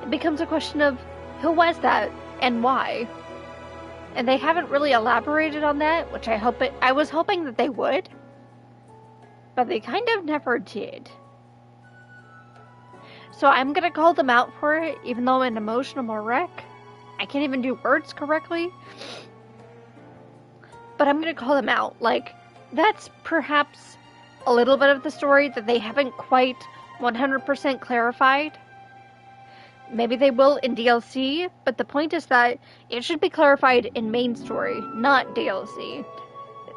It becomes a question of, who was that and why? And they haven't really elaborated on that, which I was hoping that they would, but they kind of never did. So I'm gonna call them out for it, even though I'm an emotional wreck. I can't even do words correctly. But I'm gonna call them out. Like, that's perhaps a little bit of the story that they haven't quite 100% clarified. Maybe they will in DLC, but the point is that it should be clarified in main story, not DLC.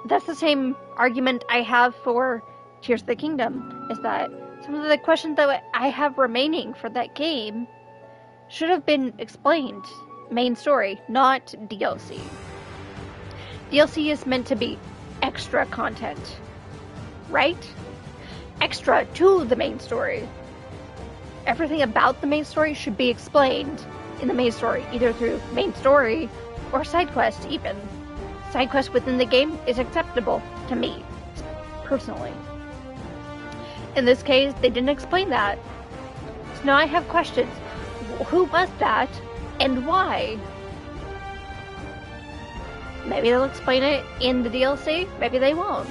That's the same argument I have for Tears of the Kingdom, is that some of the questions that I have remaining for that game should have been explained main story, not DLC. DLC is meant to be extra content, right? Extra to the main story. Everything about the main story should be explained in the main story, either through main story or side quest even. Side quest within the game is acceptable to me, personally. In this case, they didn't explain that. So now I have questions. Who was that, and why? Maybe they'll explain it in the DLC, maybe they won't.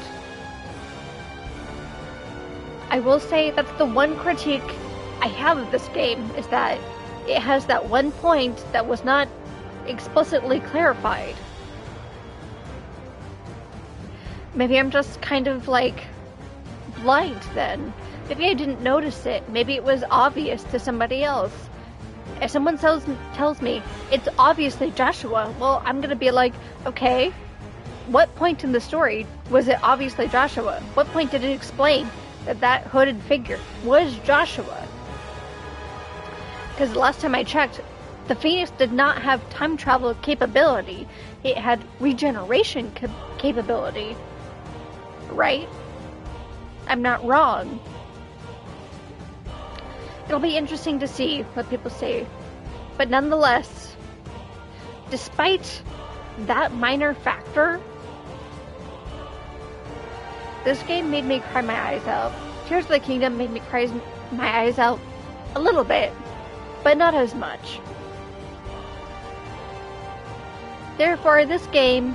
I will say that's the one critique I have of this game, is that it has that one point that was not explicitly clarified. Maybe I'm just kind of like blind then. Maybe I didn't notice it. Maybe it was obvious to somebody else. If someone tells me it's obviously Joshua, well, I'm gonna be like, okay, what point in the story was it obviously Joshua? What point did it explain that hooded figure was Joshua? Because the last time I checked, The Phoenix did not have time travel capability. It had regeneration capability. Right? I'm not wrong. It'll be interesting to see what people say. But nonetheless, despite that minor factor, this game made me cry my eyes out. Tears of the Kingdom made me cry my eyes out a little bit, but not as much. Therefore, this game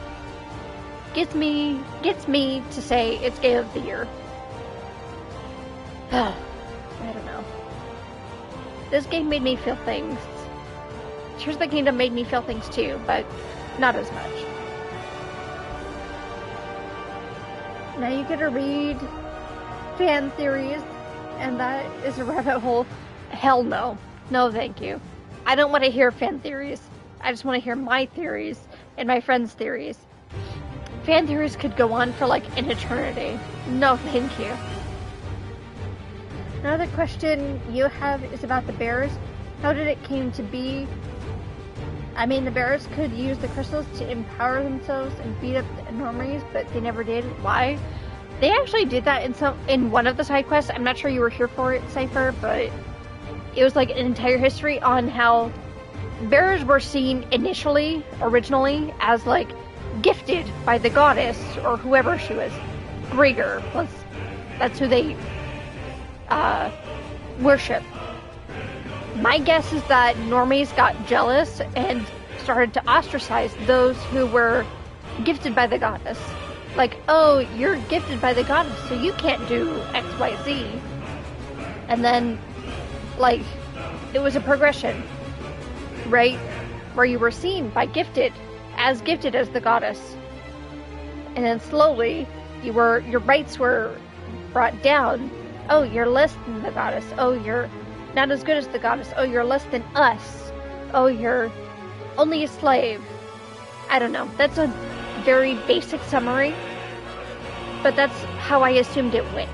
gets me to say it's Game of the Year. I don't know. This game made me feel things. Tears of the Kingdom made me feel things too, but not as much. Now you get to read fan theories, and that is a rabbit hole. Hell no. No, thank you. I don't want to hear fan theories. I just want to hear my theories and my friends' theories. Fan theories could go on for like an eternity. No, thank you. Another question you have is about the bears. How did it came to be? I mean, the bears could use the crystals to empower themselves and beat up the normies, but they never did. Why? They actually did that in one of the side quests. I'm not sure you were here for it, Cypher, but it was like an entire history on how bears were seen originally, as like gifted by the goddess or whoever she was. Grigor, that's who they worship. My guess is that normies got jealous and started to ostracize those who were gifted by the goddess. Like, oh, you're gifted by the goddess, so you can't do X, Y, Z. And then, like, it was a progression, right? Where you were seen by gifted as the goddess. And then slowly, your rights were brought down. Oh, you're less than the goddess. Oh, you're not as good as the goddess. Oh, you're less than us. Oh, you're only a slave. I don't know. That's a very basic summary, but that's how I assumed it went.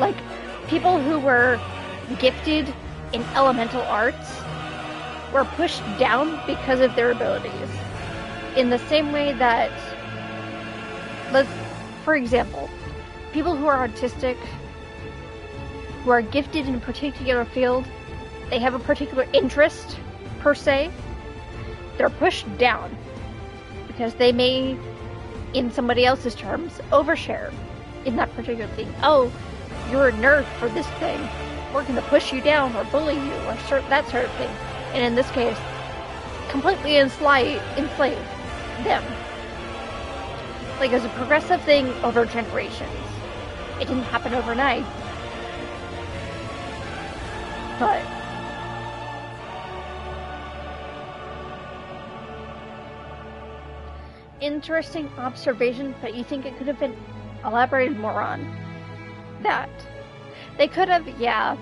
Like, people who were gifted in elemental arts were pushed down because of their abilities. In the same way that, for example, people who are autistic, who are gifted in a particular field, they have a particular interest, per se, they're pushed down because they may, in somebody else's terms, overshare in that particular thing. Oh, you're a nerd for this thing. We're going to push you down or bully you or that sort of thing. And in this case, completely enslave them. Like, it's a progressive thing over generations. It didn't happen overnight. But interesting observation, but you think it could have been elaborated more on that? They could have, yeah.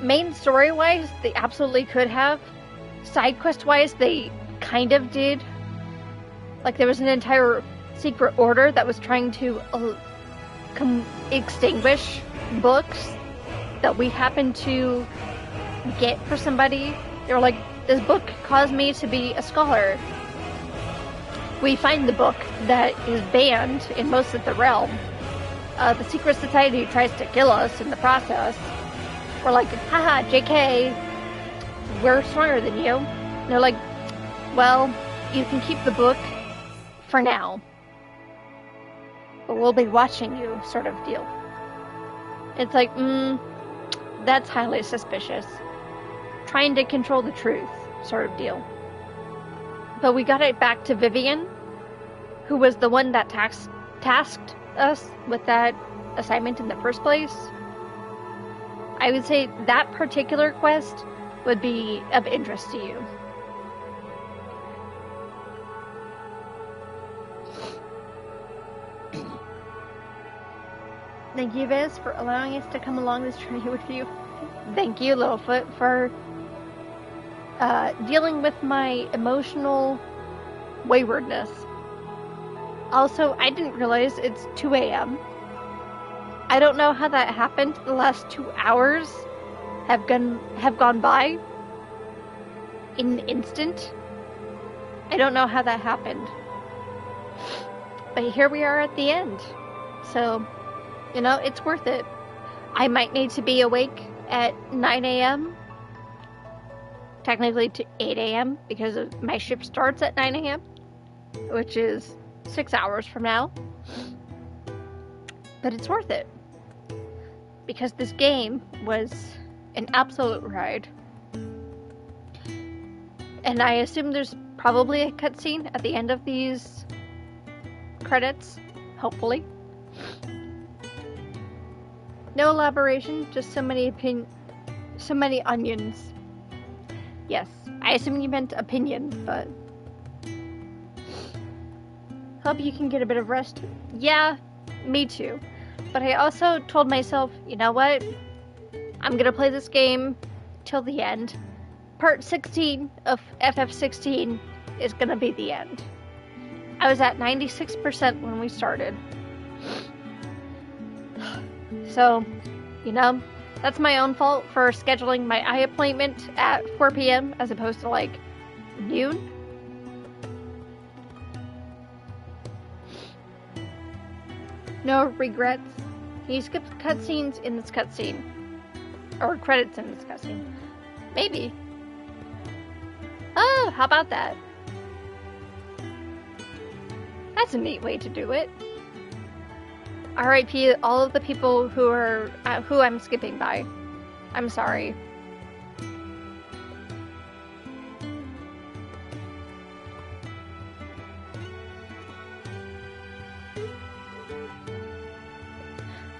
Main story-wise, they absolutely could have. Side quest-wise, they kind of did. Like, there was an entire secret order that was trying to extinguish books that we happened to get for somebody. They were like, this book caused me to be a scholar. We find the book that is banned in most of the realm. The secret society tries to kill us in the process. We're like, haha, JK, we're stronger than you. And they're like, well, you can keep the book for now, but we'll be watching you, sort of deal. It's like, that's highly suspicious. Trying to control the truth, sort of deal. But we got it back to Vivian, who was the one that tasked us with that assignment in the first place. I would say that particular quest would be of interest to you. Thank you, Viz, for allowing us to come along this journey with you. Thank you, Littlefoot, for dealing with my emotional waywardness. Also, I didn't realize it's 2 a.m. I don't know how that happened the last 2 hours. have gone by in an instant. I don't know how that happened. But here we are at the end. So, you know, it's worth it. I might need to be awake at 9 a.m. Technically to 8 a.m. because my shift starts at 9 a.m. which is 6 hours from now. But it's worth it. Because this game was an absolute ride. And I assume there's probably a cutscene at the end of these credits. Hopefully. No elaboration, just so many onions. Yes, I assume you meant opinion, but... Hope you can get a bit of rest. Yeah, me too. But I also told myself, you know what? I'm gonna play this game till the end. Part 16 of FF16 is gonna be the end. I was at 96% when we started. So, you know, that's my own fault for scheduling my eye appointment at 4 p.m. as opposed to like noon. No regrets. Can you skip cutscenes in this cutscene? Or credits in this cutscene? Maybe. Oh, how about that? That's a neat way to do it. R.I.P. all of the people who I'm skipping by. I'm sorry.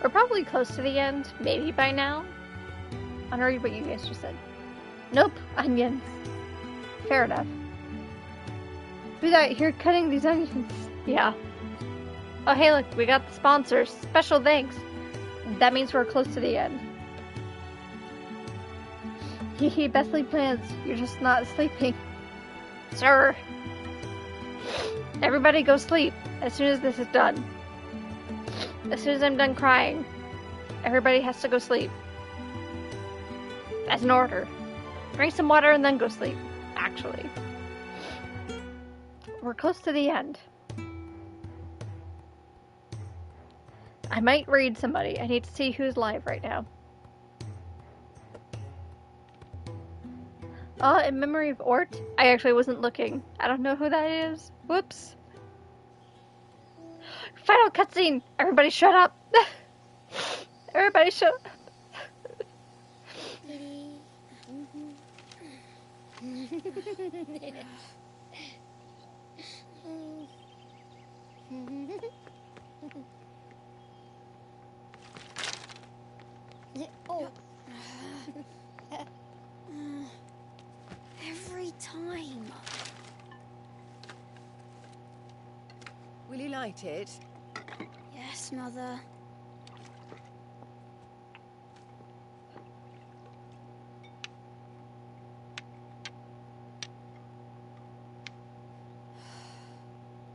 We're probably close to the end, maybe by now. I'll read what you guys just said. Nope, onions. Fair enough. Who's out here cutting these onions? Yeah. Oh hey look, we got the sponsors. Special thanks. That means we're close to the end. Hehe, best laid plans. You're just not sleeping. Sir. Everybody go sleep as soon as this is done. As soon as I'm done crying, everybody has to go sleep. That's an order. Drink some water and then go sleep, actually. We're close to the end. I might raid somebody. I need to see who's live right now. Oh, in memory of Ort? I actually wasn't looking. I don't know who that is. Whoops. Final cutscene! Everybody shut up! Everybody shut up!
Oh. Every time.
Will you light it?
Yes, Mother.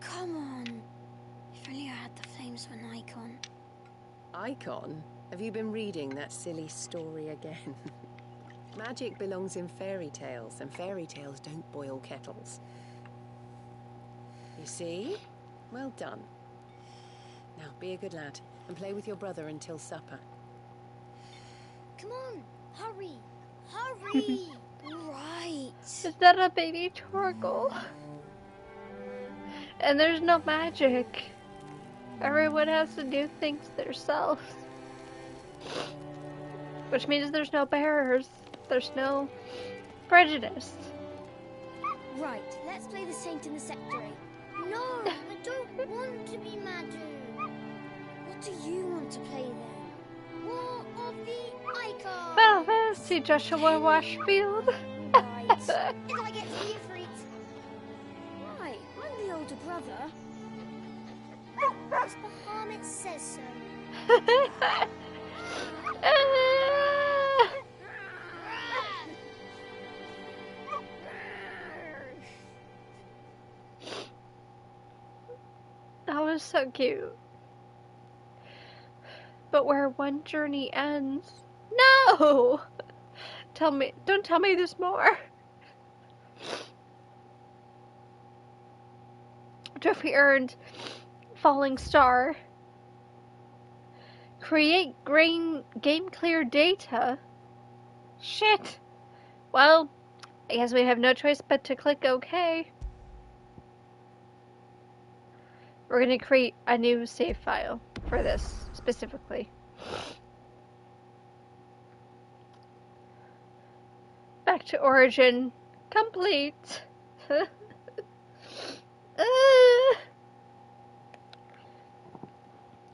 Come on. If only I had the flames of an icon.
Icon? Have you been reading that silly story again? Magic belongs in fairy tales, and fairy tales don't boil kettles. You see? Well done. Now, be a good lad, and play with your brother until supper.
Come on, hurry! Hurry! Right.
Is that a baby Torgal? And there's no magic. Everyone has to do things themselves. Which means there's no bearers. There's no prejudice.
Right, let's play the Saint in the Secretary. No, I don't want to be Madu. What do you want to play then? War of the Icons!
Final Fantasy, Joshua Washfield.
Right, if I get to be a freak. Right, I'm the older brother. Because Bahamut says so. That was so cute. But where one journey ends... No!
Don't tell me there's more. Trophy earned. Falling Star. Create game clear data. Shit. Well, I guess we have no choice but to click OK. We're going to create a new save file for this specifically. Back to origin. Complete.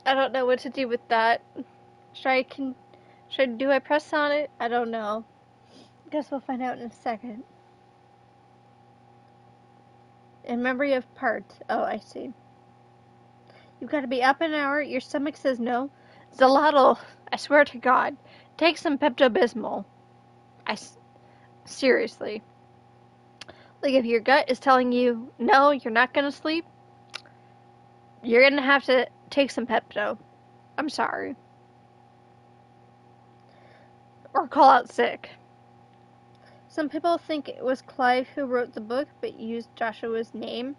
I don't know what to do with that. Do I press on it? I don't know. Guess we'll find out in a second. In memory of part. Oh, I see. You've got to be up an hour. Your stomach says no. Zalotl, I swear to God, take some Pepto-Bismol. Seriously. Like, if your gut is telling you, no, you're not gonna sleep, you're gonna have to take some Pepto. I'm sorry. Or call out sick. Some people think it was Clive who wrote the book, but used Joshua's name.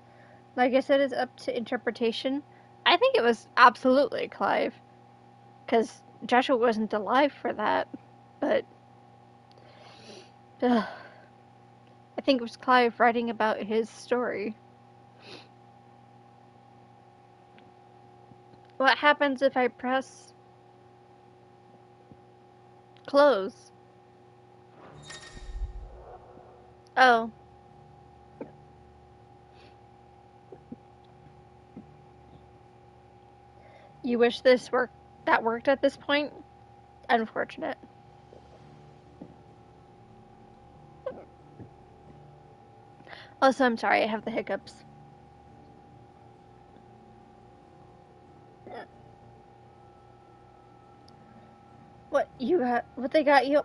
Like I said, it's up to interpretation. I think it was absolutely Clive, because Joshua wasn't alive for that, but I think it was Clive writing about his story. What happens if I press close? Oh. You wish that worked at this point? Unfortunate. Also, I'm sorry, I have the hiccups. What they got you?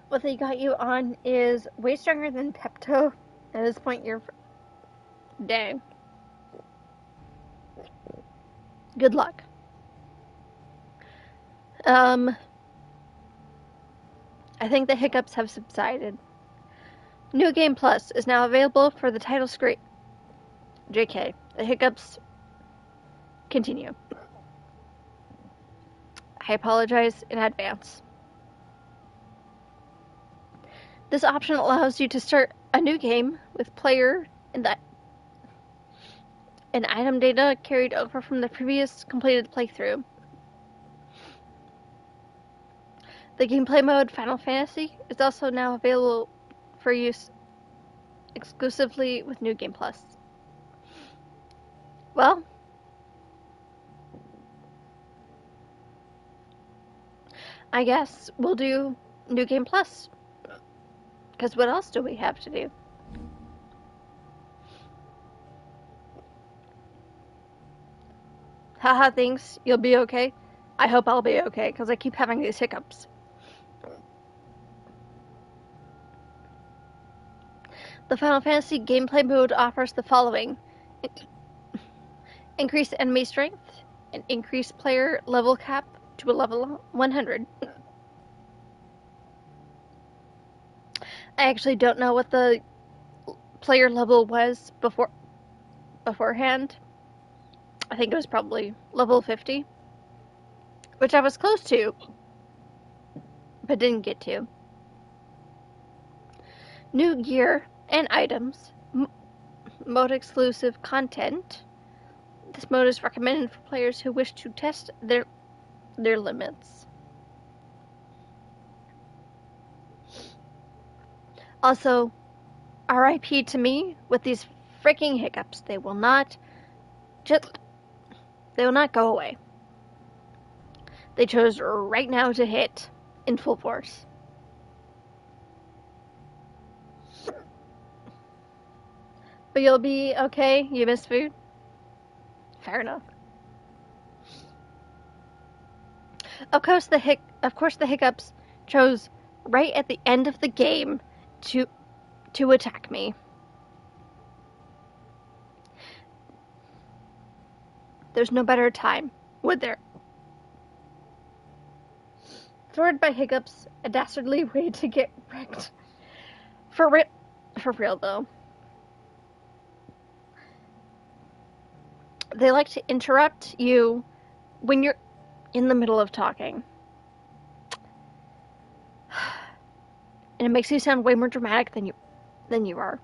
What they got you on is way stronger than Pepto. At this point, you're... Dang. Good luck. I think the hiccups have subsided. New Game Plus is now available for the title screen. JK. The hiccups continue. I apologize in advance. This option allows you to start a new game with player and item data carried over from the previous completed playthrough. The gameplay mode Final Fantasy is also now available for use exclusively with New Game Plus. Well, I guess we'll do New Game Plus. Because what else do we have to do? Haha, thanks. You'll be okay? I hope I'll be okay, because I keep having these hiccups. The Final Fantasy gameplay mode offers the following. Increase enemy strength, and increase player level cap to a level 100. I actually don't know what the player level was beforehand. I think it was probably level 50, which I was close to, but didn't get to. New gear and items, mode exclusive content. This mode is recommended for players who wish to test their limits. Also, RIP to me with these freaking hiccups. They will not go away. They chose right now to hit in full force. But you'll be okay? You missed food? Fair enough. Of course the hiccups chose right at the end of the game to attack me. There's no better time, would there? Thwarted by hiccups, a dastardly way to get wrecked. For real though. They like to interrupt you when you're in the middle of talking. And it makes you sound way more dramatic than you are.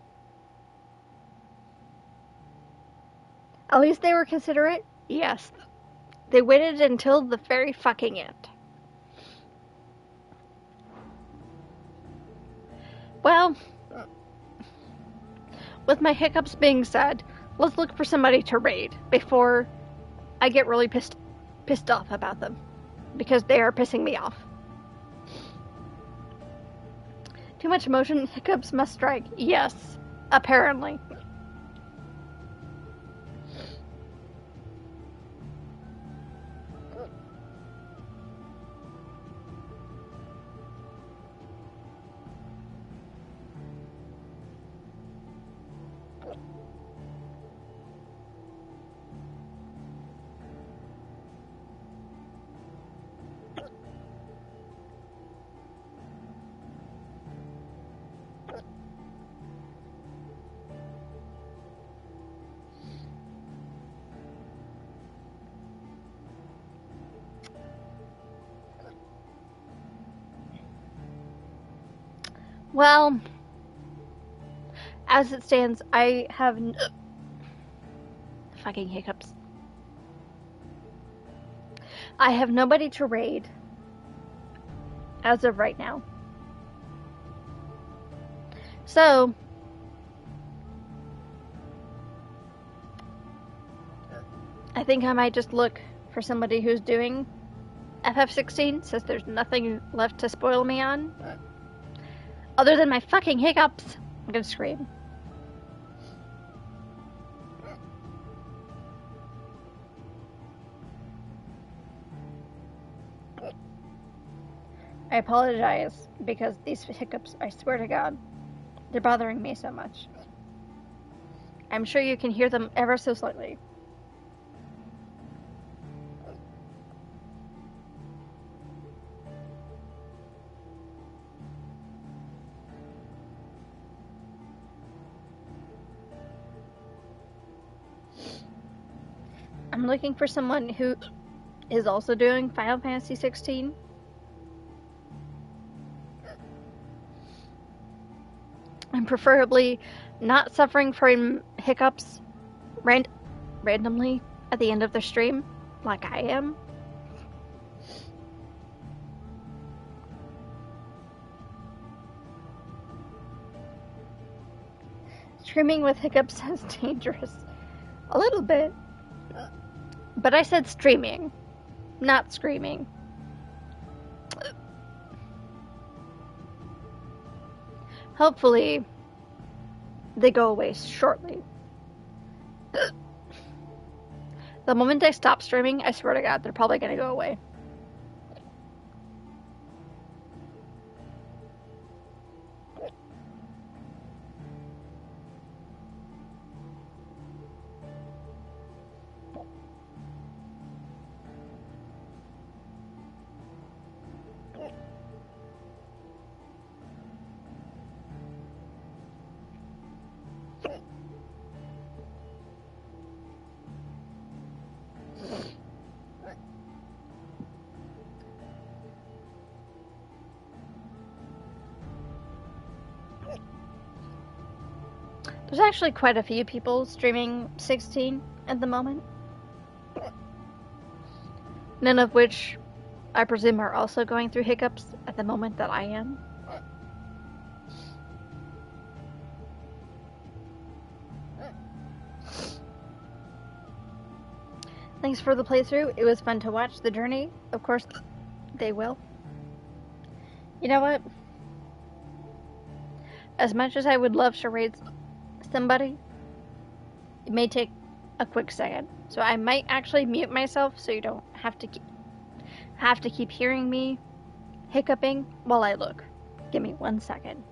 At least they were considerate. Yes. They waited until the very fucking end. Well, with my hiccups being said, let's look for somebody to raid before I get really pissed off about them. Because they are pissing me off. Too much emotion, hiccups must strike. Yes, apparently. Well, as it stands, I have fucking hiccups. I have nobody to raid as of right now. So, I think I might just look for somebody who's doing FF16 since there's nothing left to spoil me on. Other than my fucking hiccups. I'm gonna scream. I apologize because these hiccups, I swear to God, they're bothering me so much. I'm sure you can hear them ever so slightly. I'm looking for someone who is also doing Final Fantasy 16. And preferably not suffering from hiccups randomly at the end of their stream, like I am. Streaming with hiccups is dangerous. A little bit. But I said streaming, not screaming. Hopefully, they go away shortly. The moment I stop streaming, I swear to God, they're probably going to go away. There's actually quite a few people streaming 16 at the moment. None of which, I presume, are also going through hiccups at the moment that I am. Thanks for the playthrough. It was fun to watch the journey. Of course, they will. You know what? As much as I would love to raid somebody, it may take a quick second. So I might actually mute myself so you don't have to keep hearing me hiccuping while I look. Give me 1 second.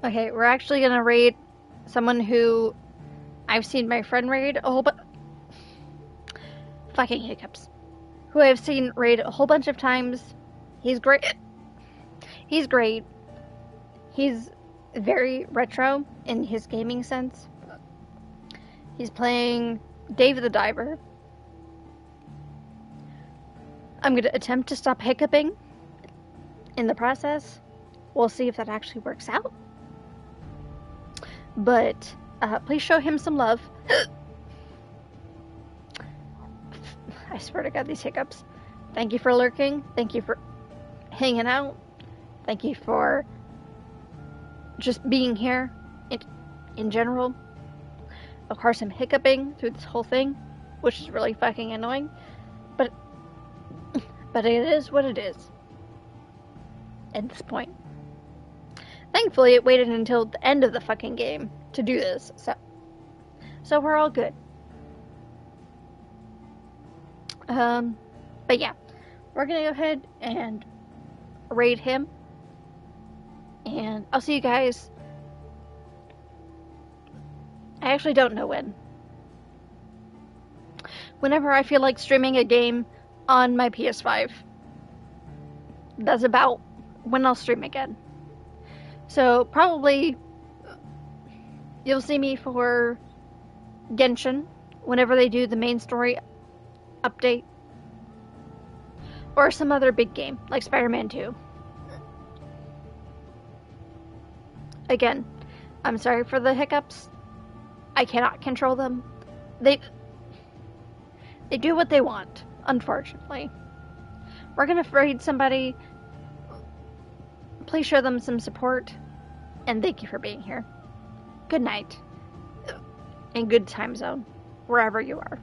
Okay, we're actually gonna raid someone who I've seen my friend raid a whole fucking hiccups. Who I've seen raid a whole bunch of times. He's great. He's great. He's very retro in his gaming sense. He's playing Dave the Diver. I'm going to attempt to stop hiccuping in the process. We'll see if that actually works out. But please show him some love. I swear to God, these hiccups. Thank you for lurking. Thank you for hanging out. Thank you for just being here in general. Of course, I'm hiccuping through this whole thing, which is really fucking annoying. But it is what it is at this point. Thankfully, it waited until the end of the fucking game to do this, so we're all good. But yeah, we're gonna go ahead and raid him, and I'll see you guys. I actually don't know when. Whenever I feel like streaming a game on my PS5. That's about when I'll stream again. So probably you'll see me for Genshin whenever they do the main story update. Or some other big game, like Spider-Man 2. Again, I'm sorry for the hiccups. I cannot control them. They do what they want, unfortunately. We're gonna raid somebody. Please show them some support. And thank you for being here. Good night. And good time zone, wherever you are.